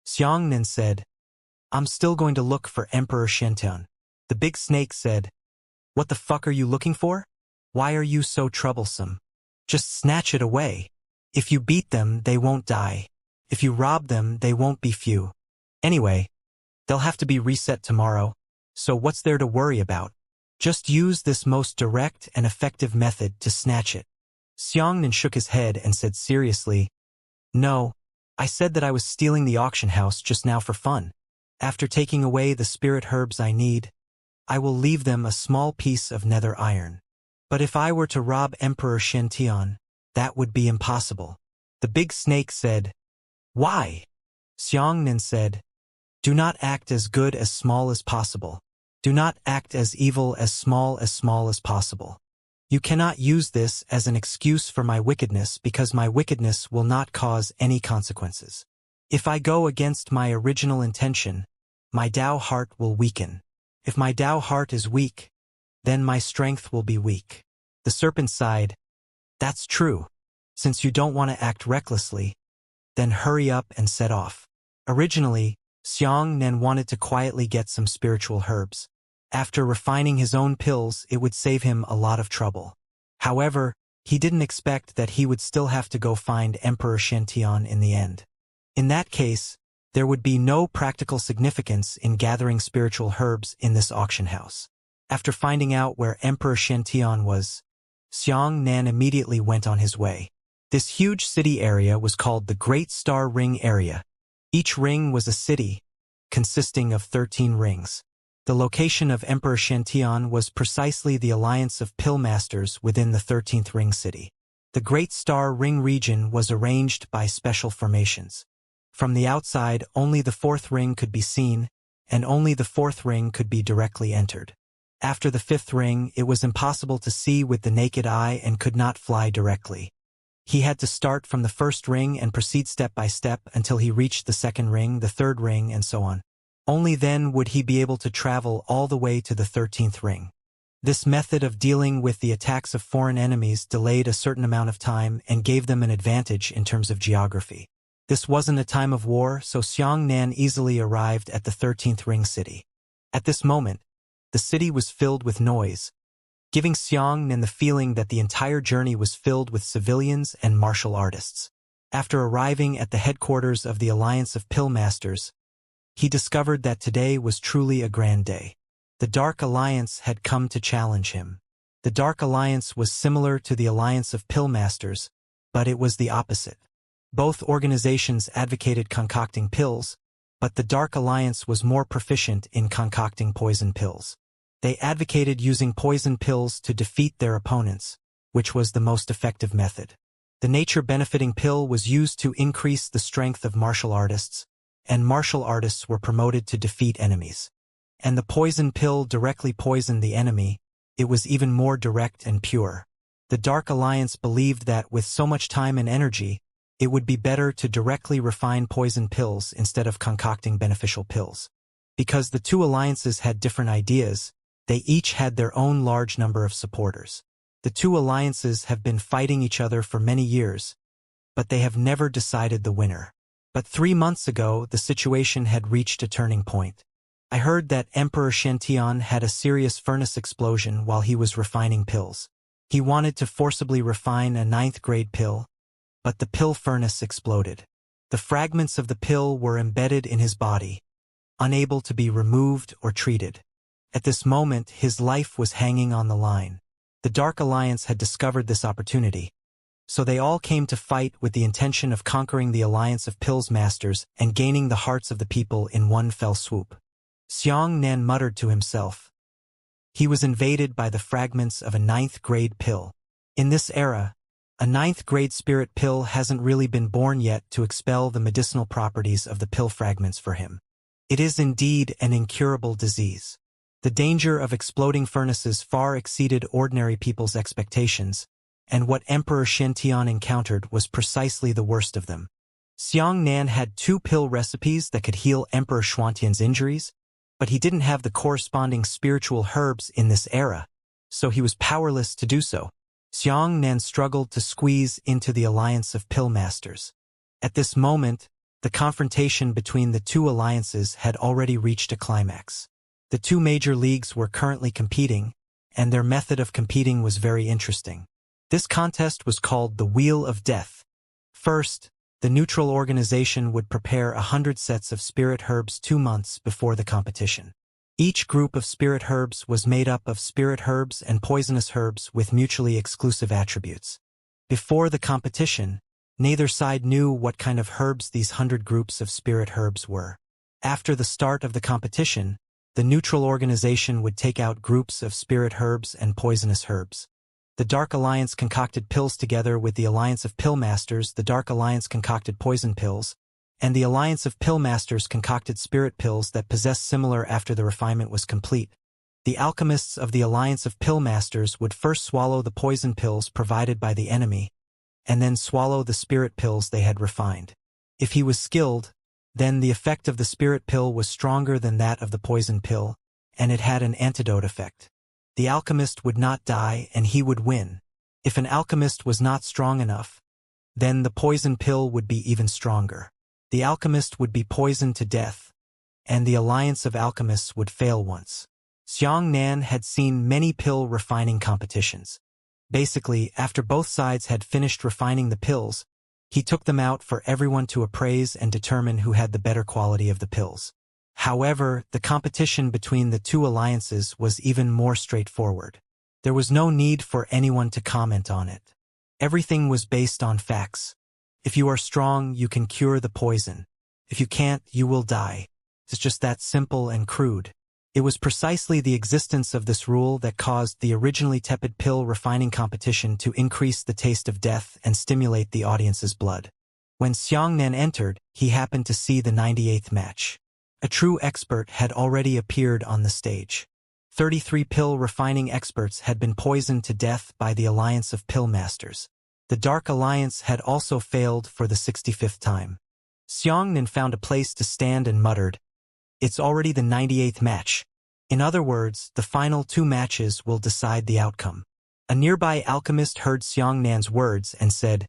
Xianxia said, I'm still going to look for Emperor Xiantian. The big snake said, What the fuck are you looking for? Why are you so troublesome? Just snatch it away. If you beat them, they won't die. If you rob them, they won't be few. Anyway, they'll have to be reset tomorrow, so what's there to worry about? Just use this most direct and effective method to snatch it. Xianxia shook his head and said seriously, No, I said that I was stealing the auction house just now for fun. After taking away the spirit herbs I need, I will leave them a small piece of nether iron. But if I were to rob Emperor Xiantian, that would be impossible. The big snake said, Why? Xianxia said, Do not act as good as small as possible. Do not act as evil as small as possible. You cannot use this as an excuse for my wickedness because my wickedness will not cause any consequences. If I go against my original intention, my Tao heart will weaken. If my Tao heart is weak, then my strength will be weak. The serpent sighed, That's true. Since you don't want to act recklessly, then hurry up and set off. Originally, Xianxia wanted to quietly get some spiritual herbs. After refining his own pills, it would save him a lot of trouble. However, he didn't expect that he would still have to go find Emperor Xiantian in the end. In that case, there would be no practical significance in gathering spiritual herbs in this auction house. After finding out where Emperor Xiantian was, Xianxia immediately went on his way. This huge city area was called the Great Star Ring area. Each ring was a city, consisting of 13 rings. The location of Emperor Xiantian was precisely the alliance of pill masters within the 13th ring city. The Great Star Ring region was arranged by special formations. From the outside, only the 4th ring could be seen, and only the 4th ring could be directly entered. After the 5th ring, it was impossible to see with the naked eye and could not fly directly. He had to start from the 1st ring and proceed step by step until he reached the 2nd ring, the 3rd ring, and so on. Only then would he be able to travel all the way to the 13th ring. This method of dealing with the attacks of foreign enemies delayed a certain amount of time and gave them an advantage in terms of geography. This wasn't a time of war, so Xianxia easily arrived at the 13th ring city. At this moment, the city was filled with noise, giving Xianxia the feeling that the entire journey was filled with civilians and martial artists. After arriving at the headquarters of the Alliance of Pill Masters, he discovered that today was truly a grand day. The Dark Alliance had come to challenge him. The Dark Alliance was similar to the Alliance of Pill Masters, but it was the opposite. Both organizations advocated concocting pills, but the Dark Alliance was more proficient in concocting poison pills. They advocated using poison pills to defeat their opponents, which was the most effective method. The nature-benefiting pill was used to increase the strength of martial artists, and martial artists were promoted to defeat enemies. And the poison pill directly poisoned the enemy. It was even more direct and pure. The Dark Alliance believed that with so much time and energy, it would be better to directly refine poison pills instead of concocting beneficial pills. Because the two alliances had different ideas, they each had their own large number of supporters. The two alliances have been fighting each other for many years, but they have never decided the winner. But 3 months ago, the situation had reached a turning point. I heard that Emperor Xiantian had a serious furnace explosion while he was refining pills. He wanted to forcibly refine a 9th grade pill, but the pill furnace exploded. The fragments of the pill were embedded in his body, unable to be removed or treated. At this moment, his life was hanging on the line. The Dark Alliance had discovered this opportunity, so they all came to fight with the intention of conquering the Alliance of Pills Masters and gaining the hearts of the people in one fell swoop. Xianxia muttered to himself. He was invaded by the fragments of a 9th grade pill. In this era, a 9th grade spirit pill hasn't really been born yet to expel the medicinal properties of the pill fragments for him. It is indeed an incurable disease. The danger of exploding furnaces far exceeded ordinary people's expectations, and what Emperor Xiantian encountered was precisely the worst of them. Xianxia had 2 pill recipes that could heal Emperor Xiantian's injuries, but he didn't have the corresponding spiritual herbs in this era, so he was powerless to do so. Xianxia struggled to squeeze into the Alliance of Pill Masters. At this moment, The confrontation between the two alliances had already reached a climax. The two major leagues were currently competing, and their method of competing was very interesting. This contest was called the Wheel of Death. First, the neutral organization would prepare 100 sets of spirit herbs 2 months before the competition. Each group of spirit herbs was made up of spirit herbs and poisonous herbs with mutually exclusive attributes. Before the competition, neither side knew what kind of herbs these 100 groups of spirit herbs were. After the start of the competition, the neutral organization would take out groups of spirit herbs and poisonous herbs. The Dark Alliance concocted pills together with the Alliance of Pill Masters. The Dark Alliance concocted poison pills, and the Alliance of Pill Masters concocted spirit pills that possessed similar after the refinement was complete. The alchemists of the Alliance of Pill Masters would first swallow the poison pills provided by the enemy, and then swallow the spirit pills they had refined. If he was skilled, then the effect of the spirit pill was stronger than that of the poison pill, and it had an antidote effect. The alchemist would not die and he would win. If an alchemist was not strong enough, then the poison pill would be even stronger. The alchemist would be poisoned to death, and the alliance of alchemists would fail once. Xianxia had seen many pill refining competitions. Basically, after both sides had finished refining the pills, he took them out for everyone to appraise and determine who had the better quality of the pills. However, the competition between the two alliances was even more straightforward. There was no need for anyone to comment on it. Everything was based on facts. If you are strong, you can cure the poison. If you can't, you will die. It's just that simple and crude. It was precisely the existence of this rule that caused the originally tepid pill refining competition to increase the taste of death and stimulate the audience's blood. When Xianxia entered, he happened to see the 98th match. A true expert had already appeared on the stage. 33 pill refining experts had been poisoned to death by the Alliance of Pill Masters. The Dark Alliance had also failed for the 65th time. Xianxia found a place to stand and muttered, "It's already the 98th match. In other words, the final 2 matches will decide the outcome." A nearby alchemist heard Xianxia's words and said,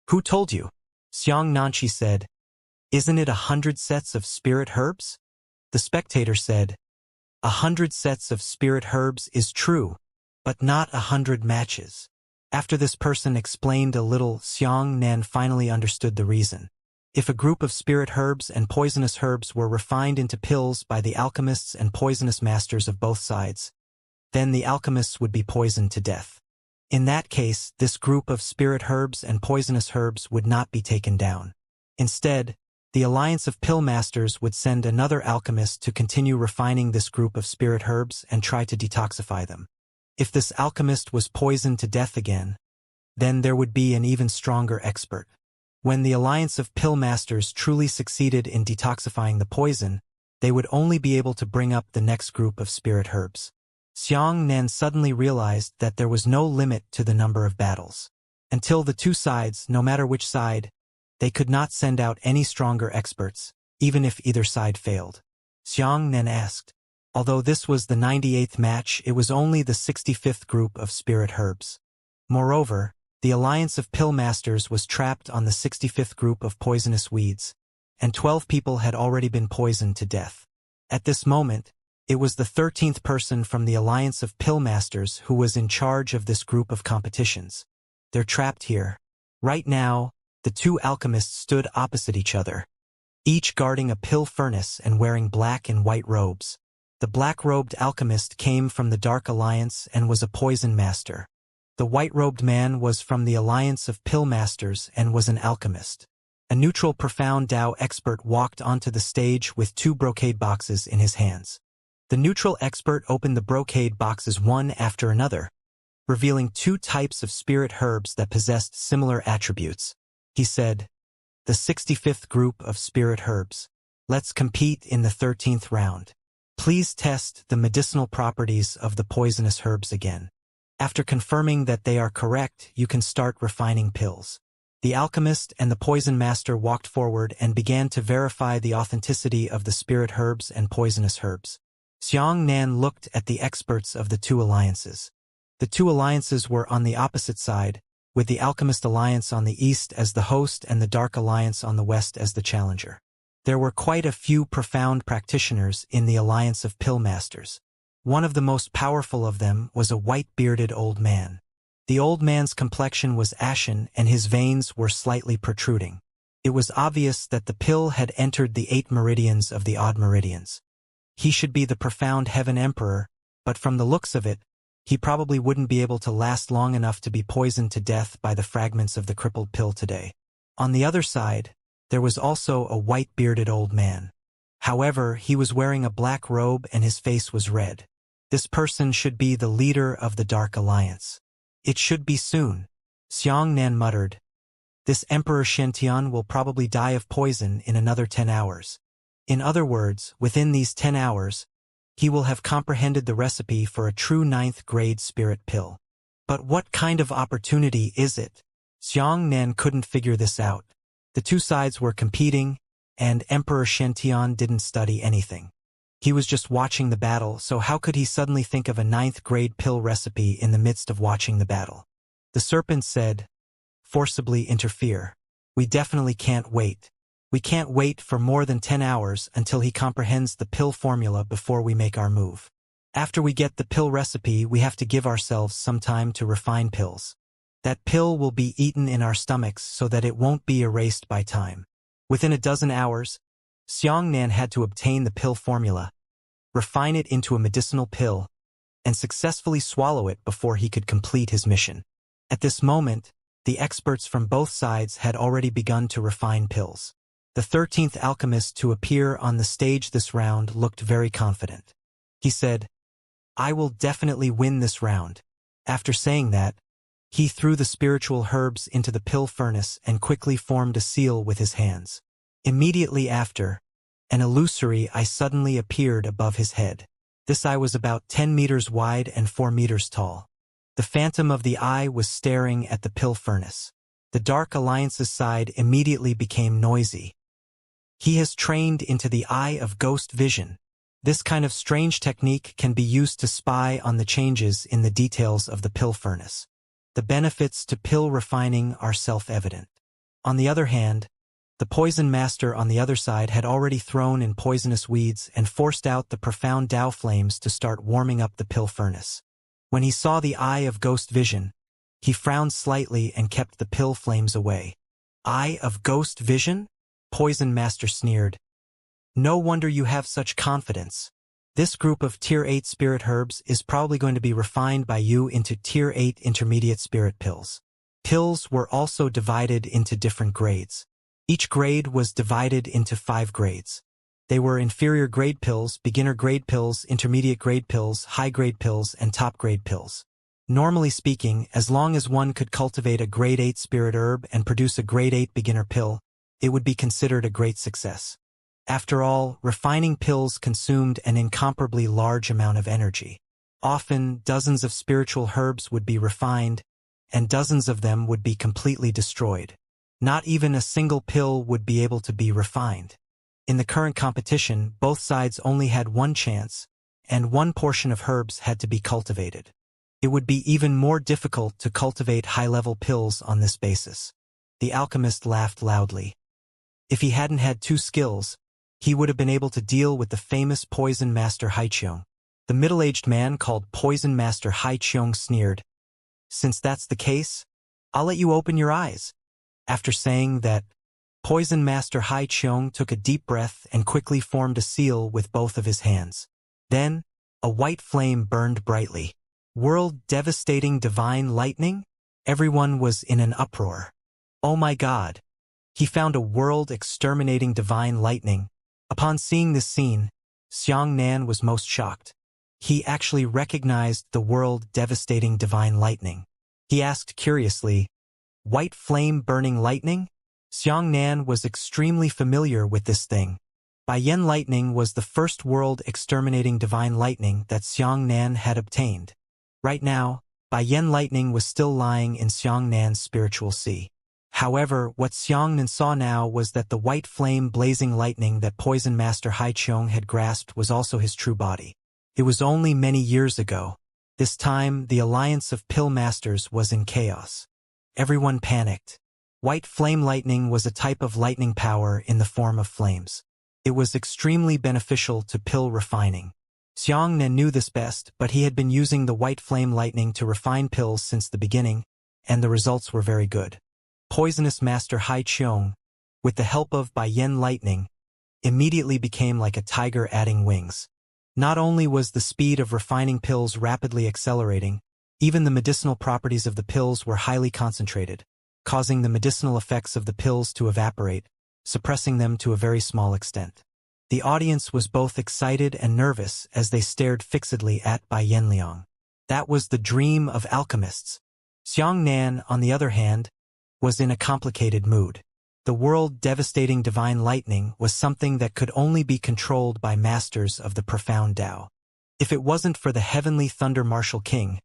"Who told you?" Xianxia said, "Isn't it 100 sets of spirit herbs?" The spectator said, 100 sets of spirit herbs is true, but not 100 matches. After this person explained a little, Xianxia finally understood the reason. If a group of spirit herbs and poisonous herbs were refined into pills by the alchemists and poisonous masters of both sides, then the alchemists would be poisoned to death. In that case, this group of spirit herbs and poisonous herbs would not be taken down. Instead, the Alliance of Pill Masters would send another alchemist to continue refining this group of spirit herbs and try to detoxify them. If this alchemist was poisoned to death again, then there would be an even stronger expert. When the Alliance of Pill Masters truly succeeded in detoxifying the poison, they would only be able to bring up the next group of spirit herbs. Xianxia suddenly realized that there was no limit to the number of battles. Until the two sides, no matter which side, they could not send out any stronger experts, even if either side failed. Xianxia asked. Although this was the 98th match, it was only the 65th group of spirit herbs. Moreover, the Alliance of Pill Masters was trapped on the 65th group of poisonous weeds, and 12 people had already been poisoned to death. At this moment, it was the 13th person from the Alliance of Pill Masters who was in charge of this group of competitions. They're trapped here. Right now, the two alchemists stood opposite each other, each guarding a pill furnace and wearing black and white robes. The black-robed alchemist came from the Dark Alliance and was a poison master. The white-robed man was from the Alliance of Pill Masters and was an alchemist. A neutral profound Tao expert walked onto the stage with 2 brocade boxes in his hands. The neutral expert opened the brocade boxes one after another, revealing 2 types of spirit herbs that possessed similar attributes. He said, "The 65th group of spirit herbs. Let's compete in the 13th round. Please test the medicinal properties of the poisonous herbs again. After confirming that they are correct, you can start refining pills." The alchemist and the poison master walked forward and began to verify the authenticity of the spirit herbs and poisonous herbs. Xianxia looked at the experts of the two alliances. The two alliances were on the opposite side, with the Alchemist Alliance on the east as the host and the Dark Alliance on the west as the challenger. There were quite a few profound practitioners in the Alliance of Pill Masters. One of the most powerful of them was a white-bearded old man. The old man's complexion was ashen and his veins were slightly protruding. It was obvious that the pill had entered the 8 meridians of the odd meridians. He should be the profound Heaven Emperor, but from the looks of it, he probably wouldn't be able to last long enough to be poisoned to death by the fragments of the crippled pill today. On the other side, there was also a white-bearded old man. However, he was wearing a black robe and his face was red. This person should be the leader of the Dark Alliance. It should be soon, Xianxia muttered. This Emperor Xianxia will probably die of poison in another 10 hours. In other words, within these 10 hours, he will have comprehended the recipe for a true 9th-grade spirit pill. But what kind of opportunity is it? Xianxia couldn't figure this out. The two sides were competing, and Emperor Xianxia didn't study anything. He was just watching the battle, so how could he suddenly think of a 9th-grade pill recipe in the midst of watching the battle? The serpent said, "Forcibly interfere. We definitely can't wait. We can't wait for more than 10 hours until he comprehends the pill formula before we make our move. After we get the pill recipe, we have to give ourselves some time to refine pills. That pill will be eaten in our stomachs so that it won't be erased by time." Within a dozen hours, Xianxia had to obtain the pill formula, refine it into a medicinal pill, and successfully swallow it before he could complete his mission. At this moment, the experts from both sides had already begun to refine pills. The 13th alchemist to appear on the stage this round looked very confident. He said, "I will definitely win this round." After saying that, he threw the spiritual herbs into the pill furnace and quickly formed a seal with his hands. Immediately after, an illusory eye suddenly appeared above his head. This eye was about 10 meters wide and 4 meters tall. The phantom of the eye was staring at the pill furnace. The Dark Alliance's side immediately became noisy. He has trained into the eye of ghost vision. This kind of strange technique can be used to spy on the changes in the details of the pill furnace. The benefits to pill refining are self-evident. On the other hand, the poison master on the other side had already thrown in poisonous weeds and forced out the profound Tao flames to start warming up the pill furnace. When he saw the eye of ghost vision, he frowned slightly and kept the pill flames away. "Eye of ghost vision?" Poison Master sneered. "No wonder you have such confidence. This group of Tier 8 spirit herbs is probably going to be refined by you into Tier 8 intermediate spirit pills." Pills were also divided into different grades. Each grade was divided into 5 grades. They were inferior grade pills, beginner grade pills, intermediate grade pills, high grade pills, and top grade pills. Normally speaking, as long as one could cultivate a grade 8 spirit herb and produce a grade 8 beginner pill, it would be considered a great success. After all, refining pills consumed an incomparably large amount of energy. Often, dozens of spiritual herbs would be refined, and dozens of them would be completely destroyed. Not even a single pill would be able to be refined. In the current competition, both sides only had one chance, and one portion of herbs had to be cultivated. It would be even more difficult to cultivate high-level pills on this basis. The alchemist laughed loudly. If he hadn't had 2 skills, he would have been able to deal with the famous Poison Master Haiqiong. The middle-aged man called Poison Master Haiqiong sneered. "Since that's the case, I'll let you open your eyes." After saying that, Poison Master Haiqiong took a deep breath and quickly formed a seal with both of his hands. Then, a white flame burned brightly. World-devastating divine lightning? Everyone was in an uproar. Oh my God! He found a world-exterminating divine lightning. Upon seeing this scene, Xianxia was most shocked. He actually recognized the world-devastating divine lightning. He asked curiously, "White flame-burning lightning?" Xianxia was extremely familiar with this thing. Baiyan lightning was the first world-exterminating divine lightning that Xianxia had obtained. Right now, Baiyan lightning was still lying in Xianxia's spiritual sea. However, what Xianxia saw now was that the white flame-blazing lightning that Poison Master Haiqiong had grasped was also his true body. It was only many years ago. This time, the alliance of pill masters was in chaos. Everyone panicked. White flame lightning was a type of lightning power in the form of flames. It was extremely beneficial to pill refining. Xianxia knew this best, but he had been using the white flame lightning to refine pills since the beginning, and the results were very good. Poisonous Master Hai Qiong, with the help of Bai Yen lightning, immediately became like a tiger adding wings. Not only was the speed of refining pills rapidly accelerating, even the medicinal properties of the pills were highly concentrated, causing the medicinal effects of the pills to evaporate, suppressing them to a very small extent. The audience was both excited and nervous as they stared fixedly at Bai Yanliang. That was the dream of alchemists. Xianxia, on the other hand, was in a complicated mood. The world-devastating divine lightning was something that could only be controlled by masters of the profound Tao. If it wasn't for the heavenly thunder martial king,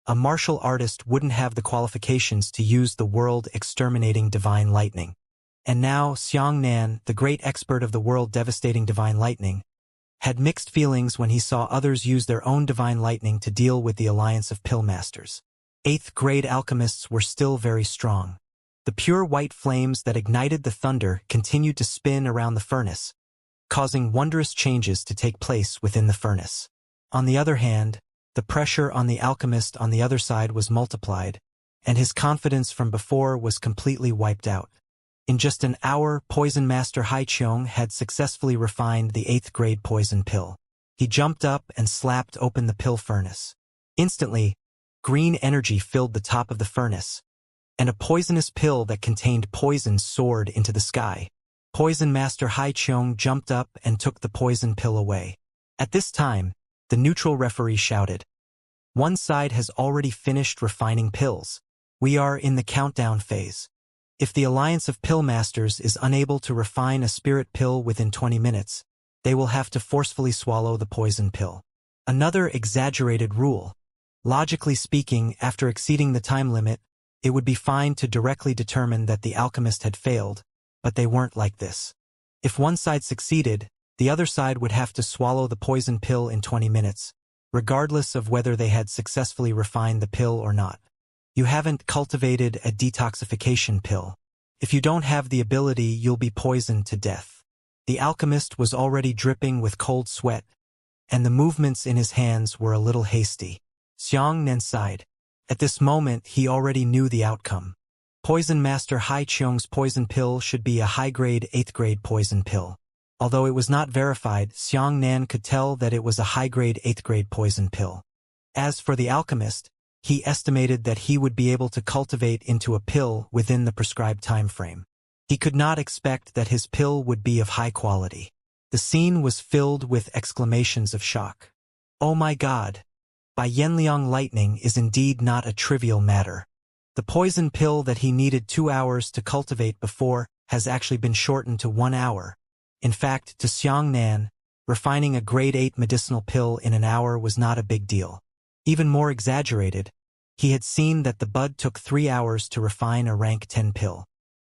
a martial artist wouldn't have the qualifications to use the world-exterminating divine lightning. And now Xianxia, the great expert of the world-devastating divine lightning, had mixed feelings when he saw others use their own divine lightning to deal with the alliance of pill masters. 8th-grade alchemists were still very strong. The pure white flames that ignited the thunder continued to spin around the furnace, causing wondrous changes to take place within the furnace. On the other hand, the pressure on the alchemist on the other side was multiplied, and his confidence from before was completely wiped out. In just an hour, Poison Master Hai Qiong had successfully refined the 8th-grade poison pill. He jumped up and slapped open the pill furnace. Instantly, green energy filled the top of the furnace, and a poisonous pill that contained poison soared into the sky. Poison Master Hai Qiong jumped up and took the poison pill away. At this time, the neutral referee shouted, "One side has already finished refining pills. We are in the countdown phase. If the alliance of pill masters is unable to refine a spirit pill within 20 minutes, they will have to forcefully swallow the poison pill." Another exaggerated rule. Logically speaking, after exceeding the time limit, it would be fine to directly determine that the alchemist had failed, but they weren't like this. If one side succeeded, the other side would have to swallow the poison pill in 20 minutes, regardless of whether they had successfully refined the pill or not. You haven't cultivated a detoxification pill. If you don't have the ability, you'll be poisoned to death. The alchemist was already dripping with cold sweat, and the movements in his hands were a little hasty. Xianxia sighed. At this moment, he already knew the outcome. Poison Master Hai Qiong's poison pill should be a high-grade 8th-grade poison pill. Although it was not verified, Xianxia could tell that it was a high-grade 8th-grade poison pill. As for the alchemist, he estimated that he would be able to cultivate into a pill within the prescribed time frame. He could not expect that his pill would be of high quality. The scene was filled with exclamations of shock. "Oh my God! Bai Yanliang lightning is indeed not a trivial matter. The poison pill that he needed 2 hours to cultivate before has actually been shortened to 1 hour. In fact, to Xianxia, refining a grade 8 medicinal pill in an hour was not a big deal. Even more exaggerated, he had seen that the bud took 3 hours to refine a rank 10 pill.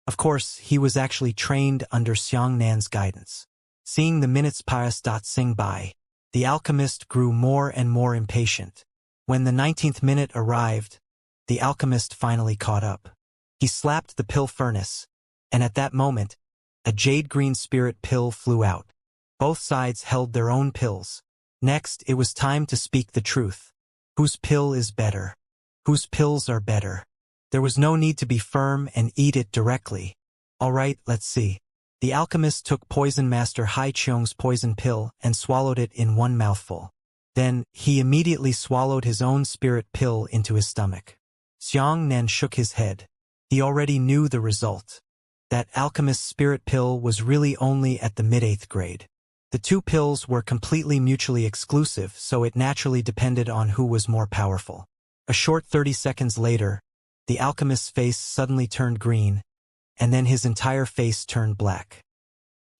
Of course, he was actually trained under Xianxia's guidance. Seeing the minutes sing by, the alchemist grew more and more impatient. When the 19th minute arrived, the alchemist finally caught up. He slapped the pill furnace, and at that moment, a jade-green spirit pill flew out. Both sides held their own pills. Next, it was time to speak the truth. Whose pill is better? Whose pills are better? There was no need to be firm and eat it directly. All right, let's see. The alchemist took Poison Master Hai Qiong's poison pill and swallowed it in one mouthful. Then, he immediately swallowed his own spirit pill into his stomach. Xianxia shook his head. He already knew the result. That alchemist's spirit pill was really only at the mid-8th grade. The two pills were completely mutually exclusive, so it naturally depended on who was more powerful. A short 30 seconds later, the alchemist's face suddenly turned green, and then his entire face turned black.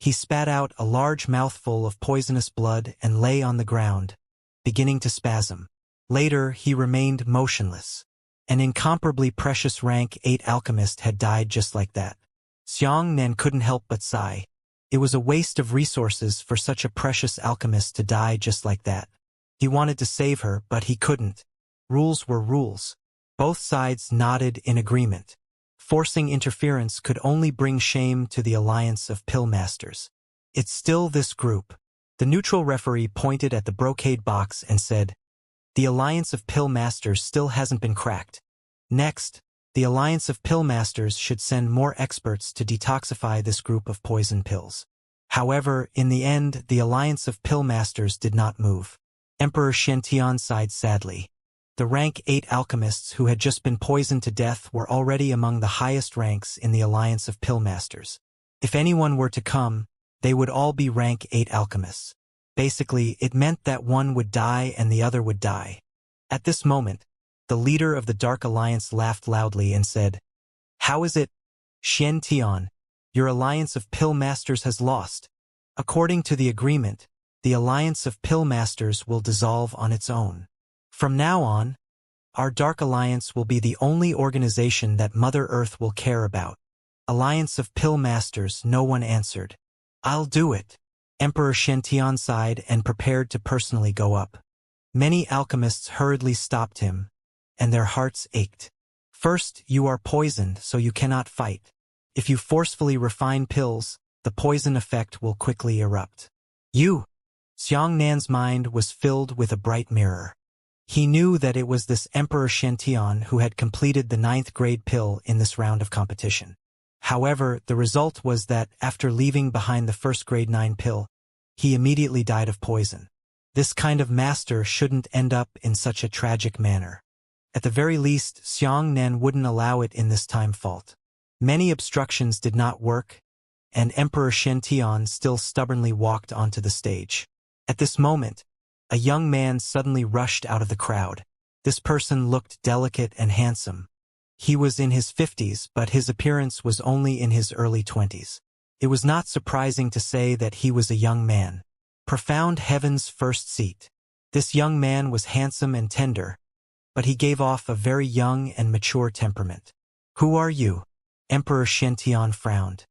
He spat out a large mouthful of poisonous blood and lay on the ground, beginning to spasm. Later, he remained motionless. An incomparably precious rank 8 alchemist had died just like that. Xianxia couldn't help but sigh. It was a waste of resources for such a precious alchemist to die just like that. He wanted to save her, but he couldn't. Rules were rules. Both sides nodded in agreement. forcing interference could only bring shame to the alliance of pill masters. It's still this group. The neutral referee pointed at the brocade box and said, the alliance of pill masters still hasn't been cracked. Next, the alliance of pill masters should send more experts to detoxify this group of poison pills. However, in the end, the alliance of pill masters did not move. Emperor Xianxia sighed sadly. The rank 8 alchemists who had just been poisoned to death were already among the highest ranks in the alliance of pill masters. If anyone were to come, they would all be rank 8 alchemists. Basically, it meant that one would die and the other would die. At this moment, the leader of the Dark Alliance laughed loudly and said, how is it, Xianxia, your alliance of pill masters has lost? According to the agreement, the alliance of pill masters will dissolve on its own. From now on, our Dark Alliance will be the only organization that Mother Earth will care about. Alliance of pill masters, no one answered. I'll do it. Emperor Xianxia sighed and prepared to personally go up. Many alchemists hurriedly stopped him, and their hearts ached. First, you are poisoned, so you cannot fight. If you forcefully refine pills, the poison effect will quickly erupt. Xiangnan's mind was filled with a bright mirror. He knew that it was this Emperor Xianxia who had completed the 9th grade pill in this round of competition. However, the result was that, after leaving behind the 1st grade 9 pill, he immediately died of poison. This kind of master shouldn't end up in such a tragic manner. At the very least, Xiangnan wouldn't allow it in this time fault. Many obstructions did not work, and Emperor Xianxia still stubbornly walked onto the stage. At this moment, a young man suddenly rushed out of the crowd. This person looked delicate and handsome. He was in his 50s, but his appearance was only in his early 20s. It was not surprising to say that he was a young man. Profound heaven's first seat. This young man was handsome and tender, but he gave off a very young and mature temperament. Who are you? Emperor Xianxia frowned.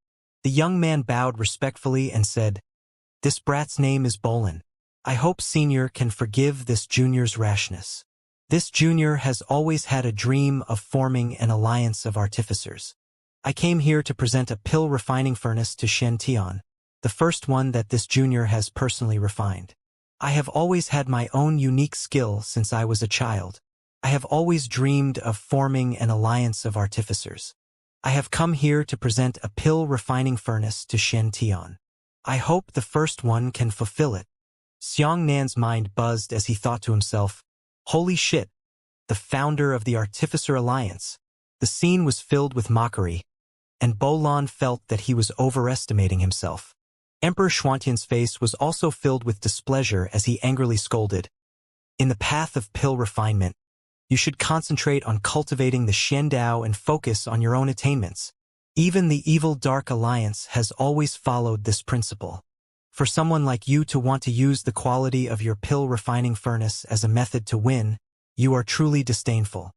The young man bowed respectfully and said, this brat's name is Bolin. I hope Senior can forgive this junior's rashness. This junior has always had a dream of forming an alliance of artificers. I came here to present a pill refining furnace to Xianxia, the first one that this junior has personally refined. I have always had my own unique skill since I was a child. I have always dreamed of forming an alliance of artificers. I have come here to present a pill refining furnace to Xianxia. I hope the first one can fulfill it. Xiangnan's mind buzzed as he thought to himself, holy shit, the founder of the Artificer Alliance. The scene was filled with mockery, and Bolin felt that he was overestimating himself. Emperor Xuantian's face was also filled with displeasure as he angrily scolded, in the path of pill refinement, you should concentrate on cultivating the Xiandao and focus on your own attainments. Even the evil Dark Alliance has always followed this principle. For someone like you to want to use the quality of your pill refining furnace as a method to win, you are truly disdainful.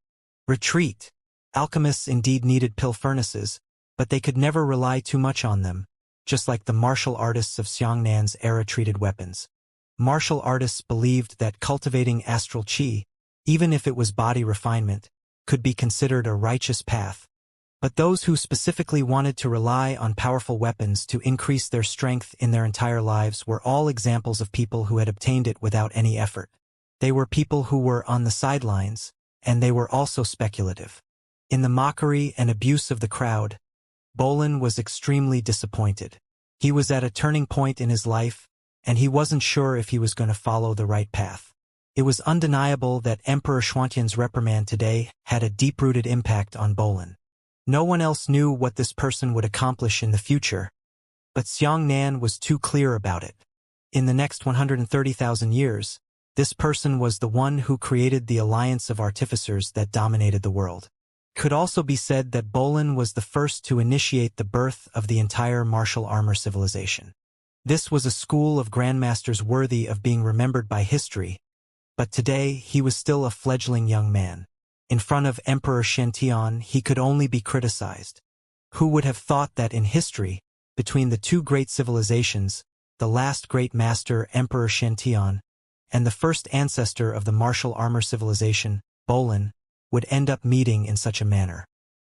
Retreat. Alchemists indeed needed pill furnaces, but they could never rely too much on them, just like the martial artists of Xiangnan's era treated weapons. Martial artists believed that cultivating astral qi, even if it was body refinement, could be considered a righteous path. But those who specifically wanted to rely on powerful weapons to increase their strength in their entire lives were all examples of people who had obtained it without any effort. They were people who were on the sidelines, and they were also speculative. In the mockery and abuse of the crowd, Bolin was extremely disappointed. He was at a turning point in his life, and he wasn't sure if he was going to follow the right path. It was undeniable that Emperor Xuantian's reprimand today had a deep-rooted impact on Bolin. No one else knew what this person would accomplish in the future, but Xiangnan was too clear about it. In the next 130,000 years, this person was the one who created the alliance of artificers that dominated the world. Could also be said that Bolin was the first to initiate the birth of the entire martial armor civilization. This was a school of grandmasters worthy of being remembered by history, but today he was still a fledgling young man. In front of Emperor Xianxia, he could only be criticized. Who would have thought that in history, between the two great civilizations, the last great master, Emperor Xianxia, and the first ancestor of the martial armor civilization, Bolin, would end up meeting in such a manner?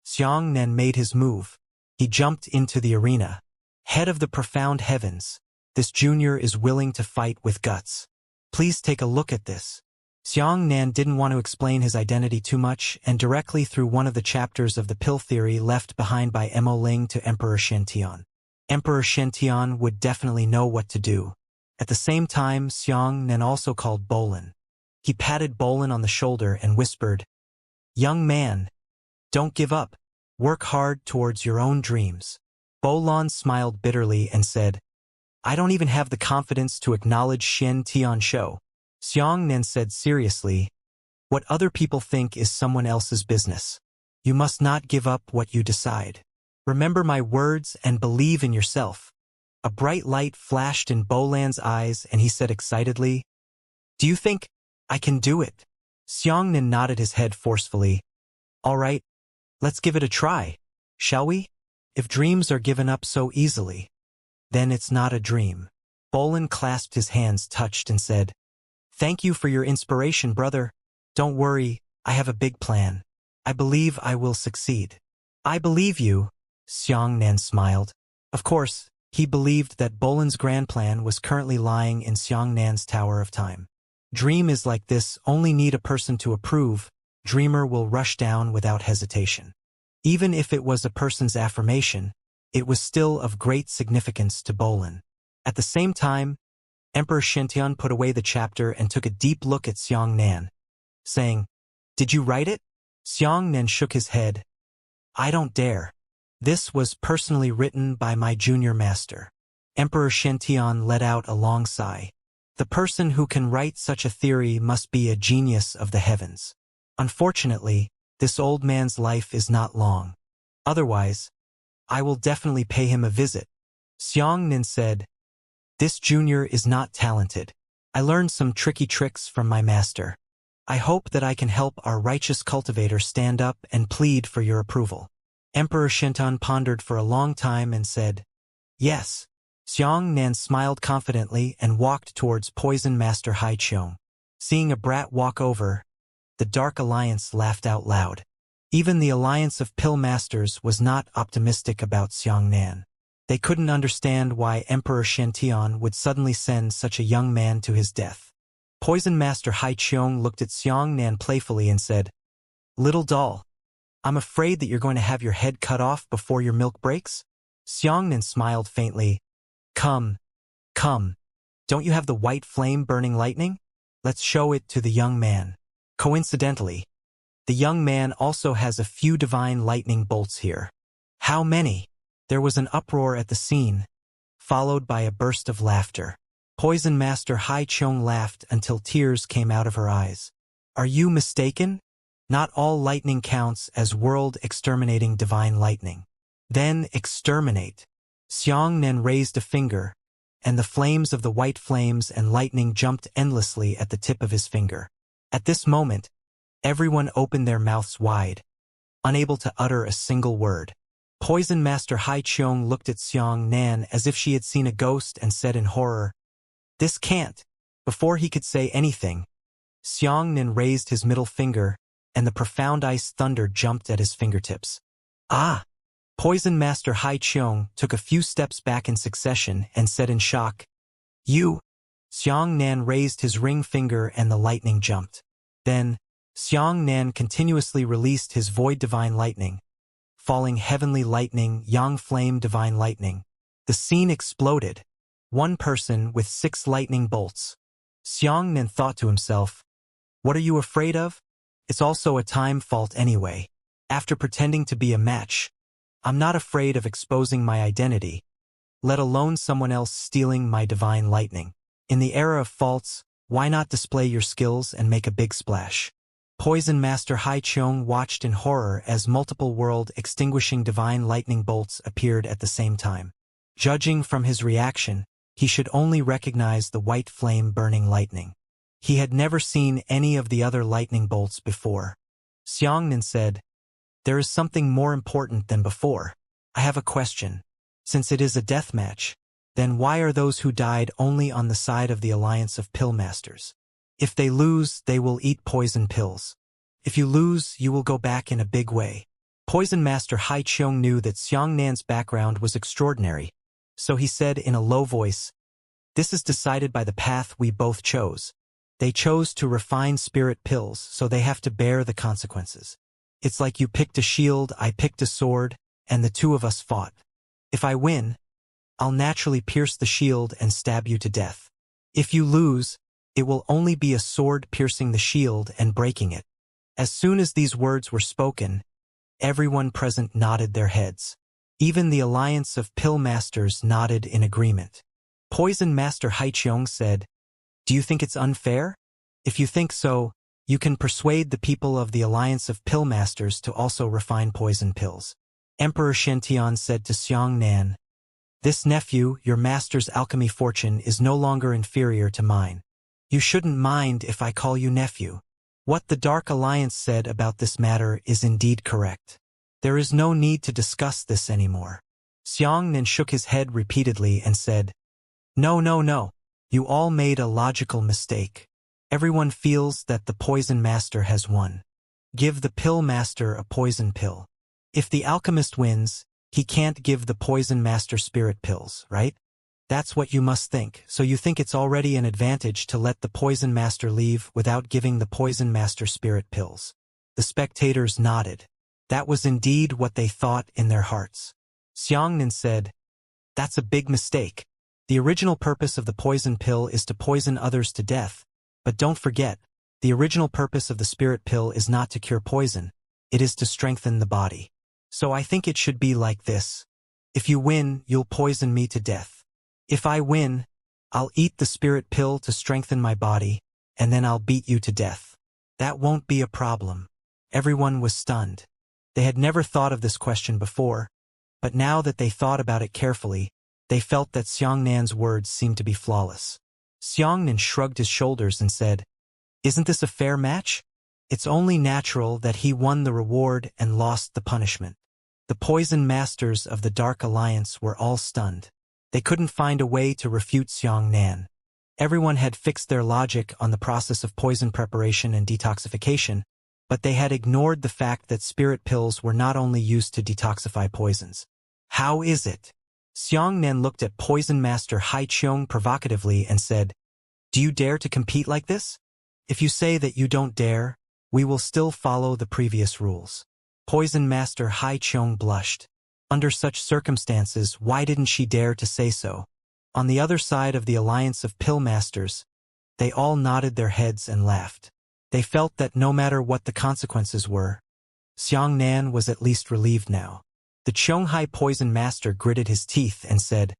Xianxia made his move. He jumped into the arena. Head of the profound heavens, this junior is willing to fight with guts. Please take a look at this. Xianxia didn't want to explain his identity too much and directly threw one of the chapters of the pill theory left behind by Mo Ling to Emperor Xiantian. Emperor Xiantian would definitely know what to do. At the same time, Xianxia also called Bolin. He patted Bolin on the shoulder and whispered, "Young man, don't give up. Work hard towards your own dreams." Bolin smiled bitterly and said, "I don't even have the confidence to acknowledge Xian Tian Shou." Xianxia said seriously, "What other people think is someone else's business. You must not give up what you decide. Remember my words and believe in yourself." A bright light flashed in Bolan's eyes and he said excitedly, "Do you think I can do it?" Xianxia nodded his head forcefully. "All right, let's give it a try, shall we? If dreams are given up so easily, then it's not a dream." Bolin clasped his hands touched and said, "Thank you for your inspiration, brother. Don't worry, I have a big plan. I believe I will succeed." "I believe you," Xianxia smiled. Of course, he believed that Bolin's grand plan was currently lying in Xianxia's Tower of Time. Dream is like this, only need a person to approve, dreamer will rush down without hesitation. Even if it was a person's affirmation, it was still of great significance to Bolin. At the same time, Emperor Xiantian put away the chapter and took a deep look at Xianxia, saying, "Did you write it?" Xianxia shook his head. "I don't dare. This was personally written by my junior master." Emperor Xiantian let out a long sigh. The person who can write such a theory must be a genius of the heavens. Unfortunately, this old man's life is not long. Otherwise, I will definitely pay him a visit. Xianxia said, "This junior is not talented. I learned some tricky tricks from my master. I hope that I can help our righteous cultivator stand up and plead for your approval." Emperor Xiantian pondered for a long time and said, "Yes." Xianxia smiled confidently and walked towards Poison Master Haiqiong. Seeing a brat walk over, the Dark Alliance laughed out loud. Even the Alliance of Pill Masters was not optimistic about Xianxia. They couldn't understand why Emperor Xiantian would suddenly send such a young man to his death. Poison Master Haiqiong looked at Xianxia playfully and said, "Little doll, I'm afraid that you're going to have your head cut off before your milk breaks?" Xianxia smiled faintly. Come. Don't you have the white flame burning lightning? Let's show it to the young man." Coincidentally, the young man also has a few divine lightning bolts here. "How many?" There was an uproar at the scene, followed by a burst of laughter. Poison Master Haiqiong laughed until tears came out of her eyes. "Are you mistaken? Not all lightning counts as world-exterminating divine lightning." "Then exterminate." Xianxia raised a finger, and the flames of the white flames and lightning jumped endlessly at the tip of his finger. At this moment, everyone opened their mouths wide, unable to utter a single word. Poison Master Haiqiong looked at Xianxia as if she had seen a ghost and said in horror, "This can't." Before he could say anything, Xianxia raised his middle finger, and the profound ice thunder jumped at his fingertips. "Ah!" Poison Master Haiqiong took a few steps back in succession and said in shock, "You?" Xianxia raised his ring finger and the lightning jumped. Then, Xianxia continuously released his void divine lightning, falling heavenly lightning, yang flame divine lightning. The scene exploded. One person with 6 lightning bolts. Xianxia thought to himself, "What are you afraid of? It's also a time fault anyway. After pretending to be a match, I'm not afraid of exposing my identity, let alone someone else stealing my divine lightning. In the era of faults, why not display your skills and make a big splash?" Poison Master Haiqiong watched in horror as multiple world-extinguishing divine lightning bolts appeared at the same time. Judging from his reaction, he should only recognize the white flame burning lightning. He had never seen any of the other lightning bolts before. Xianxia said, "There is something more important than before. I have a question. Since it is a death match, then why are those who died only on the side of the Alliance of Pill Masters? If they lose, they will eat poison pills. If you lose, you will go back in a big way. Poison Master Hai Qiong knew that Xiangnan's background was extraordinary, so he said in a low voice, "This is decided by the path we both chose. They chose to refine spirit pills, so they have to bear the consequences. It's like you picked a shield, I picked a sword, and the two of us fought. If I win, I'll naturally pierce the shield and stab you to death. If you lose, it will only be a sword piercing the shield and breaking it." As soon as these words were spoken, everyone present nodded their heads. Even the Alliance of Pill Masters nodded in agreement. Poison Master Hai Qiong said, "Do you think it's unfair? If you think so, you can persuade the people of the Alliance of Pill Masters to also refine poison pills." Emperor Xiantian said to Xiangnan, "This nephew, your master's alchemy fortune, is no longer inferior to mine. You shouldn't mind if I call you nephew. What the Dark Alliance said about this matter is indeed correct. There is no need to discuss this anymore." Xiangnan shook his head repeatedly and said, "No, no, no. You all made a logical mistake. Everyone feels that the Poison Master has won. Give the Pill Master a poison pill. If the alchemist wins, he can't give the Poison Master spirit pills, right? That's what you must think, so you think it's already an advantage to let the Poison Master leave without giving the Poison Master spirit pills." The spectators nodded. That was indeed what they thought in their hearts. Xiangnan said, "That's a big mistake. The original purpose of the poison pill is to poison others to death, but don't forget, the original purpose of the spirit pill is not to cure poison, it is to strengthen the body. So I think it should be like this. If you win, you'll poison me to death. If I win, I'll eat the spirit pill to strengthen my body, and then I'll beat you to death. That won't be a problem." Everyone was stunned. They had never thought of this question before, but now that they thought about it carefully, they felt that Xiangnan's words seemed to be flawless. Xiangnan shrugged his shoulders and said, "Isn't this a fair match? It's only natural that he won the reward and lost the punishment." The Poison Masters of the Dark Alliance were all stunned. They couldn't find a way to refute Xiangnan. Everyone had fixed their logic on the process of poison preparation and detoxification, but they had ignored the fact that spirit pills were not only used to detoxify poisons. "How is it?" Xiangnan looked at Poison Master Hai Qiong provocatively and said, "Do you dare to compete like this? If you say that you don't dare, we will still follow the previous rules." Poison Master Hai Qiong blushed. Under such circumstances, why didn't she dare to say so? On the other side of the Alliance of Pill Masters, they all nodded their heads and laughed. They felt that no matter what the consequences were, Xiangnan was at least relieved now. The Qianghai Poison Master gritted his teeth and said,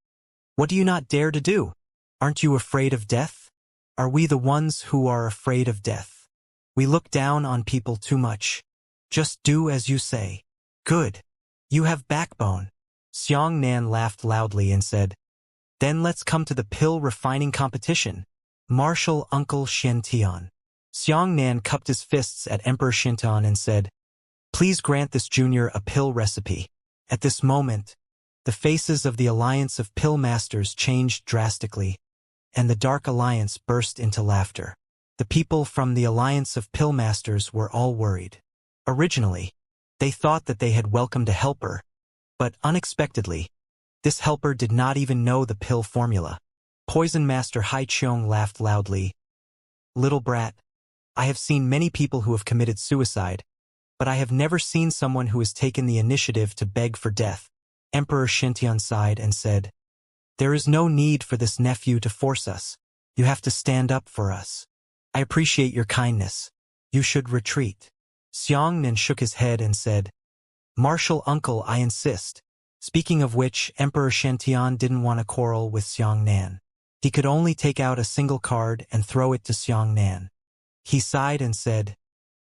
"What do you not dare to do? Aren't you afraid of death? Are we the ones who are afraid of death? We look down on people too much. Just do as you say." "Good. You have backbone." Xiangnan laughed loudly and said, "Then let's come to the pill refining competition. Martial Uncle Xiantian." Xiangnan cupped his fists at Emperor Xiantian and said, "Please grant this junior a pill recipe." At this moment, the faces of the Alliance of Pill Masters changed drastically, and the Dark Alliance burst into laughter. The people from the Alliance of Pill Masters were all worried. Originally, they thought that they had welcomed a helper, but unexpectedly, this helper did not even know the pill formula. Poison Master Hai Qiong laughed loudly. "Little brat, I have seen many people who have committed suicide, but I have never seen someone who has taken the initiative to beg for death." Emperor Xiantian sighed and said, "There is no need for this nephew to force us. You have to stand up for us. I appreciate your kindness. You should retreat." Xiangnan shook his head and said, "Martial uncle, I insist." Speaking of which, Emperor Xiantian didn't want to quarrel with Xiangnan. He could only take out a single card and throw it to Xiangnan. He sighed and said,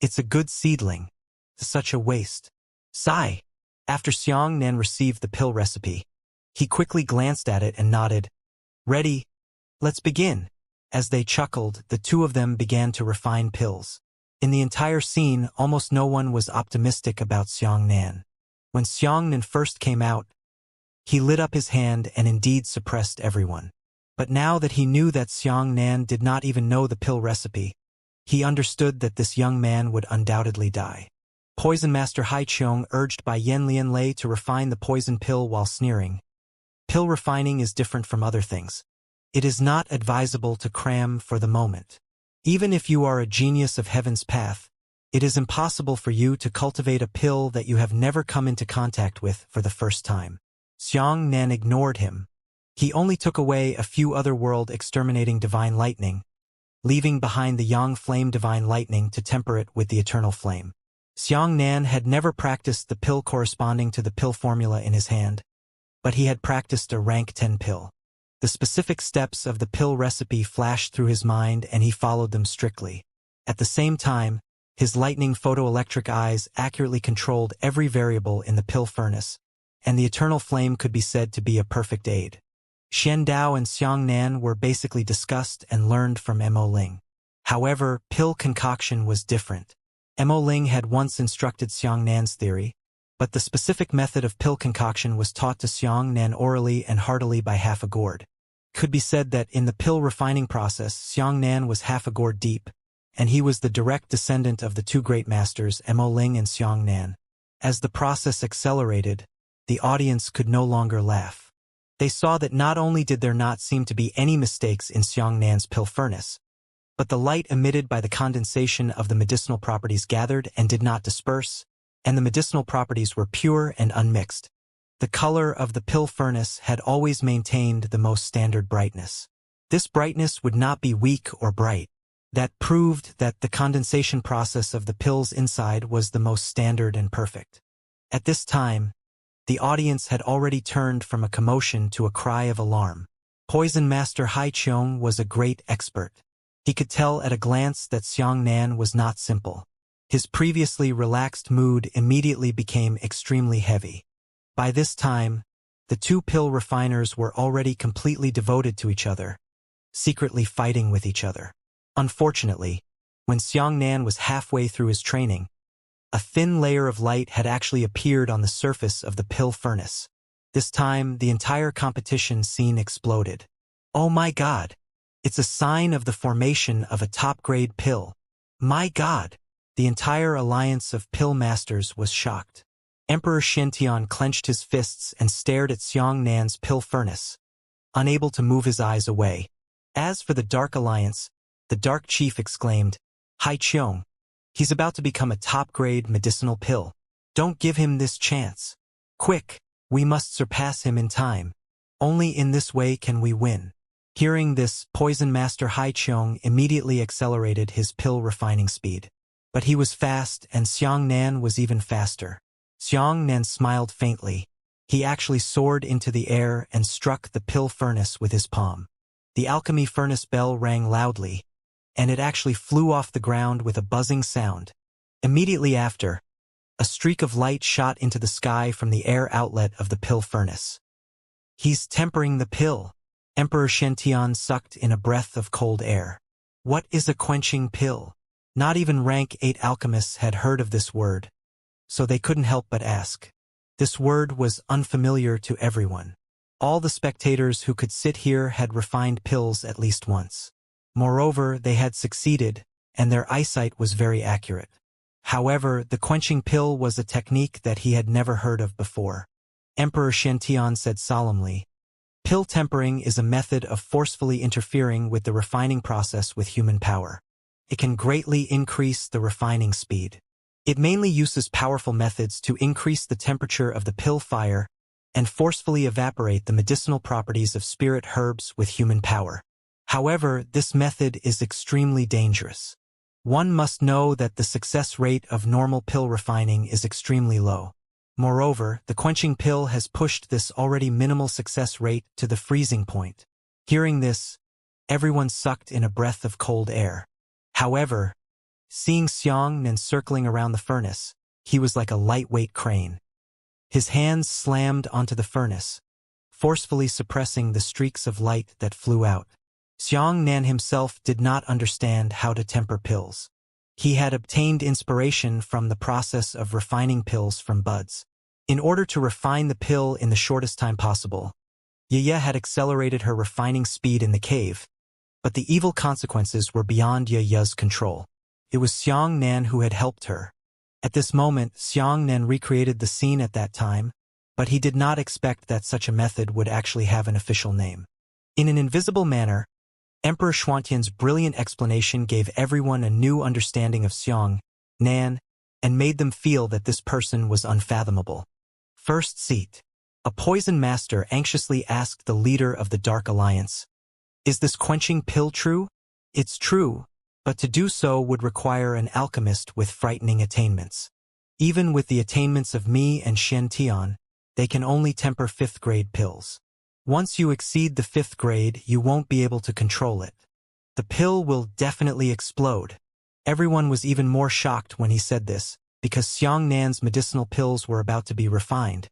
"It's a good seedling. Such a waste." Sigh. After Xiangnan received the pill recipe, he quickly glanced at it and nodded. "Ready? Let's begin." As they chuckled, the two of them began to refine pills. In the entire scene, almost no one was optimistic about Xiangnan. When Xiangnan first came out, he lit up his hand and indeed suppressed everyone. But now that he knew that Xiangnan did not even know the pill recipe, he understood that this young man would undoubtedly die. Poison Master Haiqiong urged by Yen Lianlei to refine the poison pill while sneering. Pill refining is different from other things. It is not advisable to cram for the moment. Even if you are a genius of heaven's path, it is impossible for you to cultivate a pill that you have never come into contact with for the first time. Xianxia ignored him. He only took away a few otherworld exterminating divine lightning, leaving behind the yang flame divine lightning to temper it with the eternal flame. Xianxia had never practiced the pill corresponding to the pill formula in his hand, but he had practiced a rank 10 pill. The specific steps of the pill recipe flashed through his mind and he followed them strictly. At the same time, his lightning photoelectric eyes accurately controlled every variable in the pill furnace, and the eternal flame could be said to be a perfect aid. Xian Dao and Xianxia were basically discussed and learned from Mo Ling. However, pill concoction was different. Mo Ling had once instructed Xianxia's theory, but the specific method of pill concoction was taught to Xianxia orally and heartily by half a gourd. Could be said that in the pill refining process, Xianxia was half a gourd deep, and he was the direct descendant of the two great masters, Mo Ling and Xianxia. As the process accelerated, the audience could no longer laugh. They saw that not only did there not seem to be any mistakes in Xianxia's pill furnace, but the light emitted by the condensation of the medicinal properties gathered and did not disperse, and the medicinal properties were pure and unmixed. The color of the pill furnace had always maintained the most standard brightness. This brightness would not be weak or bright. That proved that the condensation process of the pills inside was the most standard and perfect. At this time, the audience had already turned from a commotion to a cry of alarm. Poison Master Haiqiong was a great expert. He could tell at a glance that Xianxia was not simple. His previously relaxed mood immediately became extremely heavy. By this time, the two pill refiners were already completely devoted to each other, secretly fighting with each other. Unfortunately, when Xianxia was halfway through his training, a thin layer of light had actually appeared on the surface of the pill furnace. This time, the entire competition scene exploded. Oh my God! It's a sign of the formation of a top-grade pill. My God! The entire alliance of pill masters was shocked. Emperor Xiantian clenched his fists and stared at Xianxia's pill furnace, unable to move his eyes away. As for the Dark Alliance, the Dark Chief exclaimed, Haiqiong, he's about to become a top-grade medicinal pill. Don't give him this chance. Quick, we must surpass him in time. Only in this way can we win. Hearing this, Poison Master Haiqiong immediately accelerated his pill refining speed. But he was fast and Xianxia was even faster. Xianxia smiled faintly. He actually soared into the air and struck the pill furnace with his palm. The alchemy furnace bell rang loudly, and it actually flew off the ground with a buzzing sound. Immediately after, a streak of light shot into the sky from the air outlet of the pill furnace. He's tempering the pill. Emperor Xiantian sucked in a breath of cold air. What is a quenching pill? Not even rank 8 alchemists had heard of this word, so they couldn't help but ask. This word was unfamiliar to everyone. All the spectators who could sit here had refined pills at least once. Moreover, they had succeeded, and their eyesight was very accurate. However, the quenching pill was a technique that he had never heard of before. Emperor Xiantian said solemnly, pill tempering is a method of forcefully interfering with the refining process with human power. It can greatly increase the refining speed. It mainly uses powerful methods to increase the temperature of the pill fire and forcefully evaporate the medicinal properties of spirit herbs with human power. However, this method is extremely dangerous. One must know that the success rate of normal pill refining is extremely low. Moreover, the quenching pill has pushed this already minimal success rate to the freezing point. Hearing this, everyone sucked in a breath of cold air. However, seeing Xianxia circling around the furnace, he was like a lightweight crane. His hands slammed onto the furnace, forcefully suppressing the streaks of light that flew out. Xianxia himself did not understand how to temper pills. He had obtained inspiration from the process of refining pills from buds. In order to refine the pill in the shortest time possible, Yaya had accelerated her refining speed in the cave, but the evil consequences were beyond Yaya's control. It was Xianxia who had helped her, At this moment, Xianxia recreated the scene at that time, but he did not expect that such a method would actually have an official name. In an invisible manner, Emperor Xuantian's brilliant explanation gave everyone a new understanding of Xianxia and made them feel that this person was unfathomable. First seat. A poison master anxiously asked the leader of the Dark Alliance, "Is this quenching pill true?" "It's true, but to do so would require an alchemist with frightening attainments. Even with the attainments of me and Xiantian, they can only temper 5th grade pills. Once you exceed the 5th grade, you won't be able to control it. The pill will definitely explode." Everyone was even more shocked when he said this, because Xiangxia's medicinal pills were about to be refined.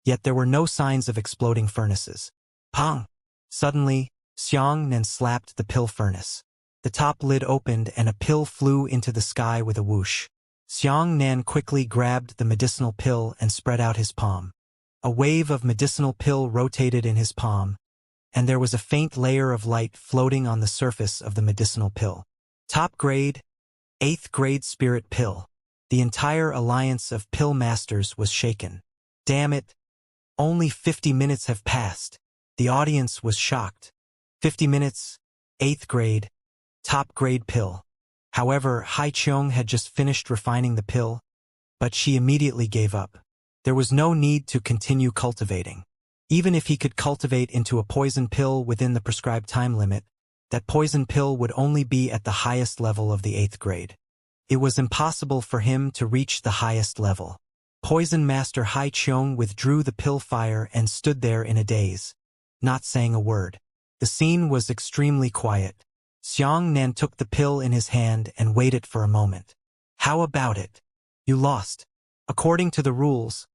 Yet there were no signs of exploding furnaces. Pong! Suddenly, Xiangxian slapped the pill furnace. The top lid opened and a pill flew into the sky with a whoosh. Xiangxian quickly grabbed the medicinal pill and spread out his palm. A wave of medicinal pill rotated in his palm, and there was a faint layer of light floating on the surface of the medicinal pill. Top grade, 8th grade spirit pill. The entire alliance of pill masters was shaken. Damn it! Only 50 minutes have passed. The audience was shocked. 50 minutes, 8th grade, top grade pill. However, Hai Qiong had just finished refining the pill, but she immediately gave up. There was no need to continue cultivating. Even if he could cultivate into a poison pill within the prescribed time limit, that poison pill would only be at the highest level of the 8th grade. It was impossible for him to reach the highest level. Poison Master Hai Qiong withdrew the pill fire and stood there in a daze, not saying a word. The scene was extremely quiet. Xiangxian took the pill in his hand and waited for a moment. "How about it? You lost. According to the rules,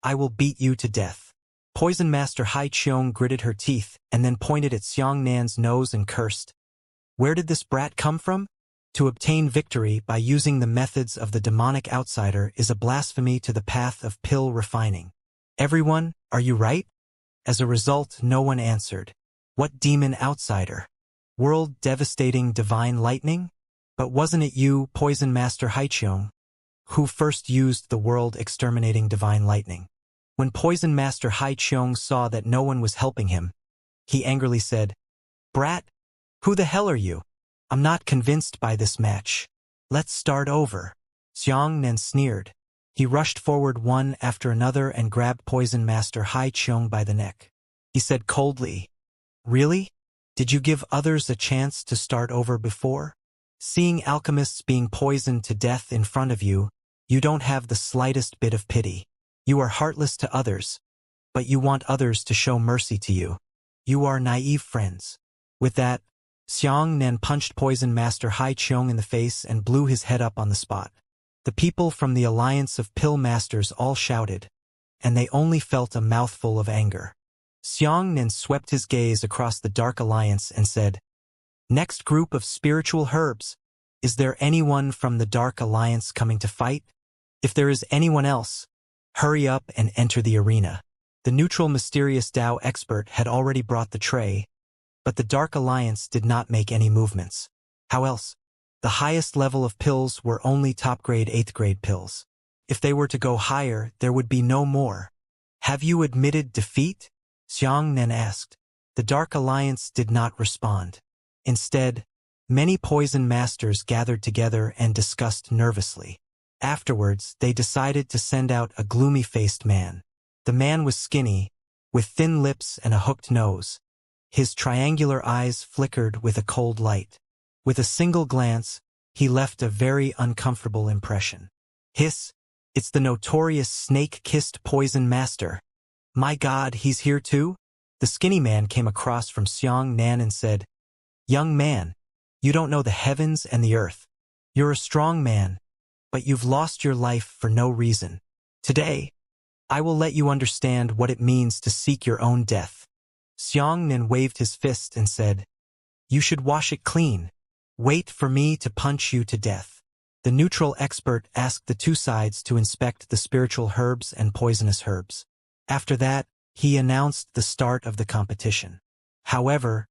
I will beat you to death." Poison Master Hai Qiong gritted her teeth and then pointed at Xiangxia's nose and cursed. "Where did this brat come from? To obtain victory by using the methods of the demonic outsider is a blasphemy to the path of pill refining. Everyone, are you right?" As a result, no one answered. What demon outsider? World-devastating divine lightning? But wasn't it you, Poison Master Hai Qiong, who first used the world-exterminating divine lightning? When Poison Master Hai Qiong saw that no one was helping him, he angrily said, "Brat, who the hell are you? I'm not convinced by this match. Let's start over." Xiangxian sneered. He rushed forward one after another and grabbed Poison Master Hai Qiong by the neck. He said coldly, "Really? Did you give others a chance to start over before? Seeing alchemists being poisoned to death in front of you, you don't have the slightest bit of pity. You are heartless to others, but you want others to show mercy to you. You are naive friends." With that, Xiangxian punched Poison Master Hai Qiong in the face and blew his head up on the spot. The people from the Alliance of Pill Masters all shouted, and they only felt a mouthful of anger. Xiangxian swept his gaze across the Dark Alliance and said, "Next group of spiritual herbs, is there anyone from the Dark Alliance coming to fight? If there is anyone else, hurry up and enter the arena." The neutral mysterious Tao expert had already brought the tray, but the Dark Alliance did not make any movements. How else? The highest level of pills were only top-grade 8th-grade pills. If they were to go higher, there would be no more. "Have you admitted defeat?" Xiangxian asked. The Dark Alliance did not respond. Instead, many poison masters gathered together and discussed nervously. Afterwards, they decided to send out a gloomy-faced man. The man was skinny, with thin lips and a hooked nose. His triangular eyes flickered with a cold light. With a single glance, he left a very uncomfortable impression. "Hiss, it's the notorious snake-kissed poison master. My God, he's here too?" The skinny man came across from Xiangxian and said, "Young man, you don't know the heavens and the earth. You're a strong man, but you've lost your life for no reason. Today, I will let you understand what it means to seek your own death." Xiangxian waved his fist and said, "You should wash it clean. Wait for me to punch you to death." The neutral expert asked the two sides to inspect the spiritual herbs and poisonous herbs. After that, he announced the start of the competition. However,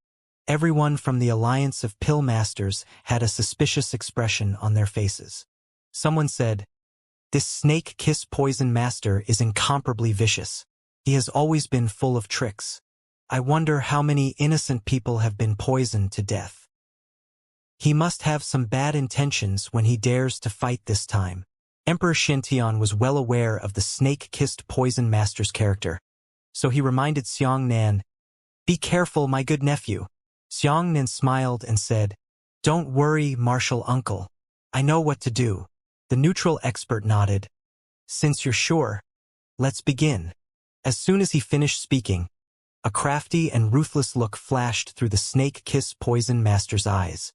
everyone from the Alliance of Pill Masters had a suspicious expression on their faces. Someone said, This snake kiss poison master is incomparably vicious. He has always been full of tricks. I wonder how many innocent people have been poisoned to death. He must have some bad intentions when he dares to fight this time. Emperor Xianxia was well aware of the snake-kissed poison master's character, so he reminded Xianxia, "Be careful, my good nephew." Xianxia smiled and said, "Don't worry, martial uncle. I know what to do." The neutral expert nodded. "Since you're sure, let's begin." As soon as he finished speaking, a crafty and ruthless look flashed through the snake-kiss poison master's eyes.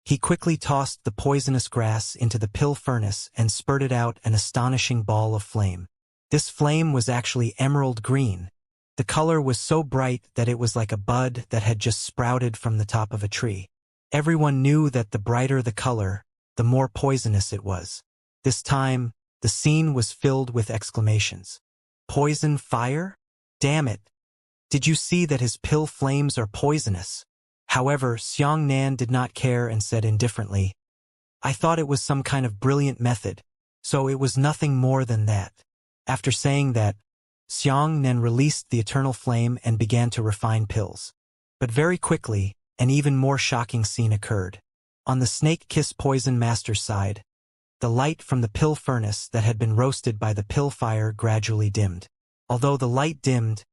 He quickly tossed the poisonous grass into the pill furnace and spurted out an astonishing ball of flame. This flame was actually emerald green. The color was so bright that it was like a bud that had just sprouted from the top of a tree. Everyone knew that the brighter the color, the more poisonous it was. This time, the scene was filled with exclamations. "Poison fire? Damn it! Did you see that his pill flames are poisonous?" However, Xianxia did not care and said indifferently, "I thought it was some kind of brilliant method, so it was nothing more than that." After saying that, Xianxia released the eternal flame and began to refine pills. But very quickly, an even more shocking scene occurred. On the snake-kiss poison master's side, the light from the pill furnace that had been roasted by the pill fire gradually dimmed. Although the light dimmed,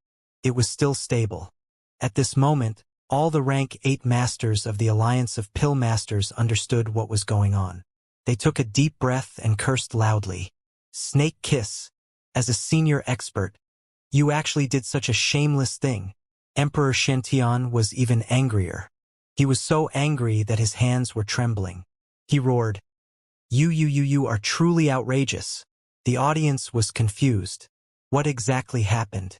it was still stable. At this moment, all the rank 8 masters of the Alliance of Pill Masters understood what was going on. They took a deep breath and cursed loudly. "Snake kiss. As a senior expert, you actually did such a shameless thing." Emperor Xianxia was even angrier. He was so angry that his hands were trembling. He roared, You are truly outrageous." The audience was confused. What exactly happened?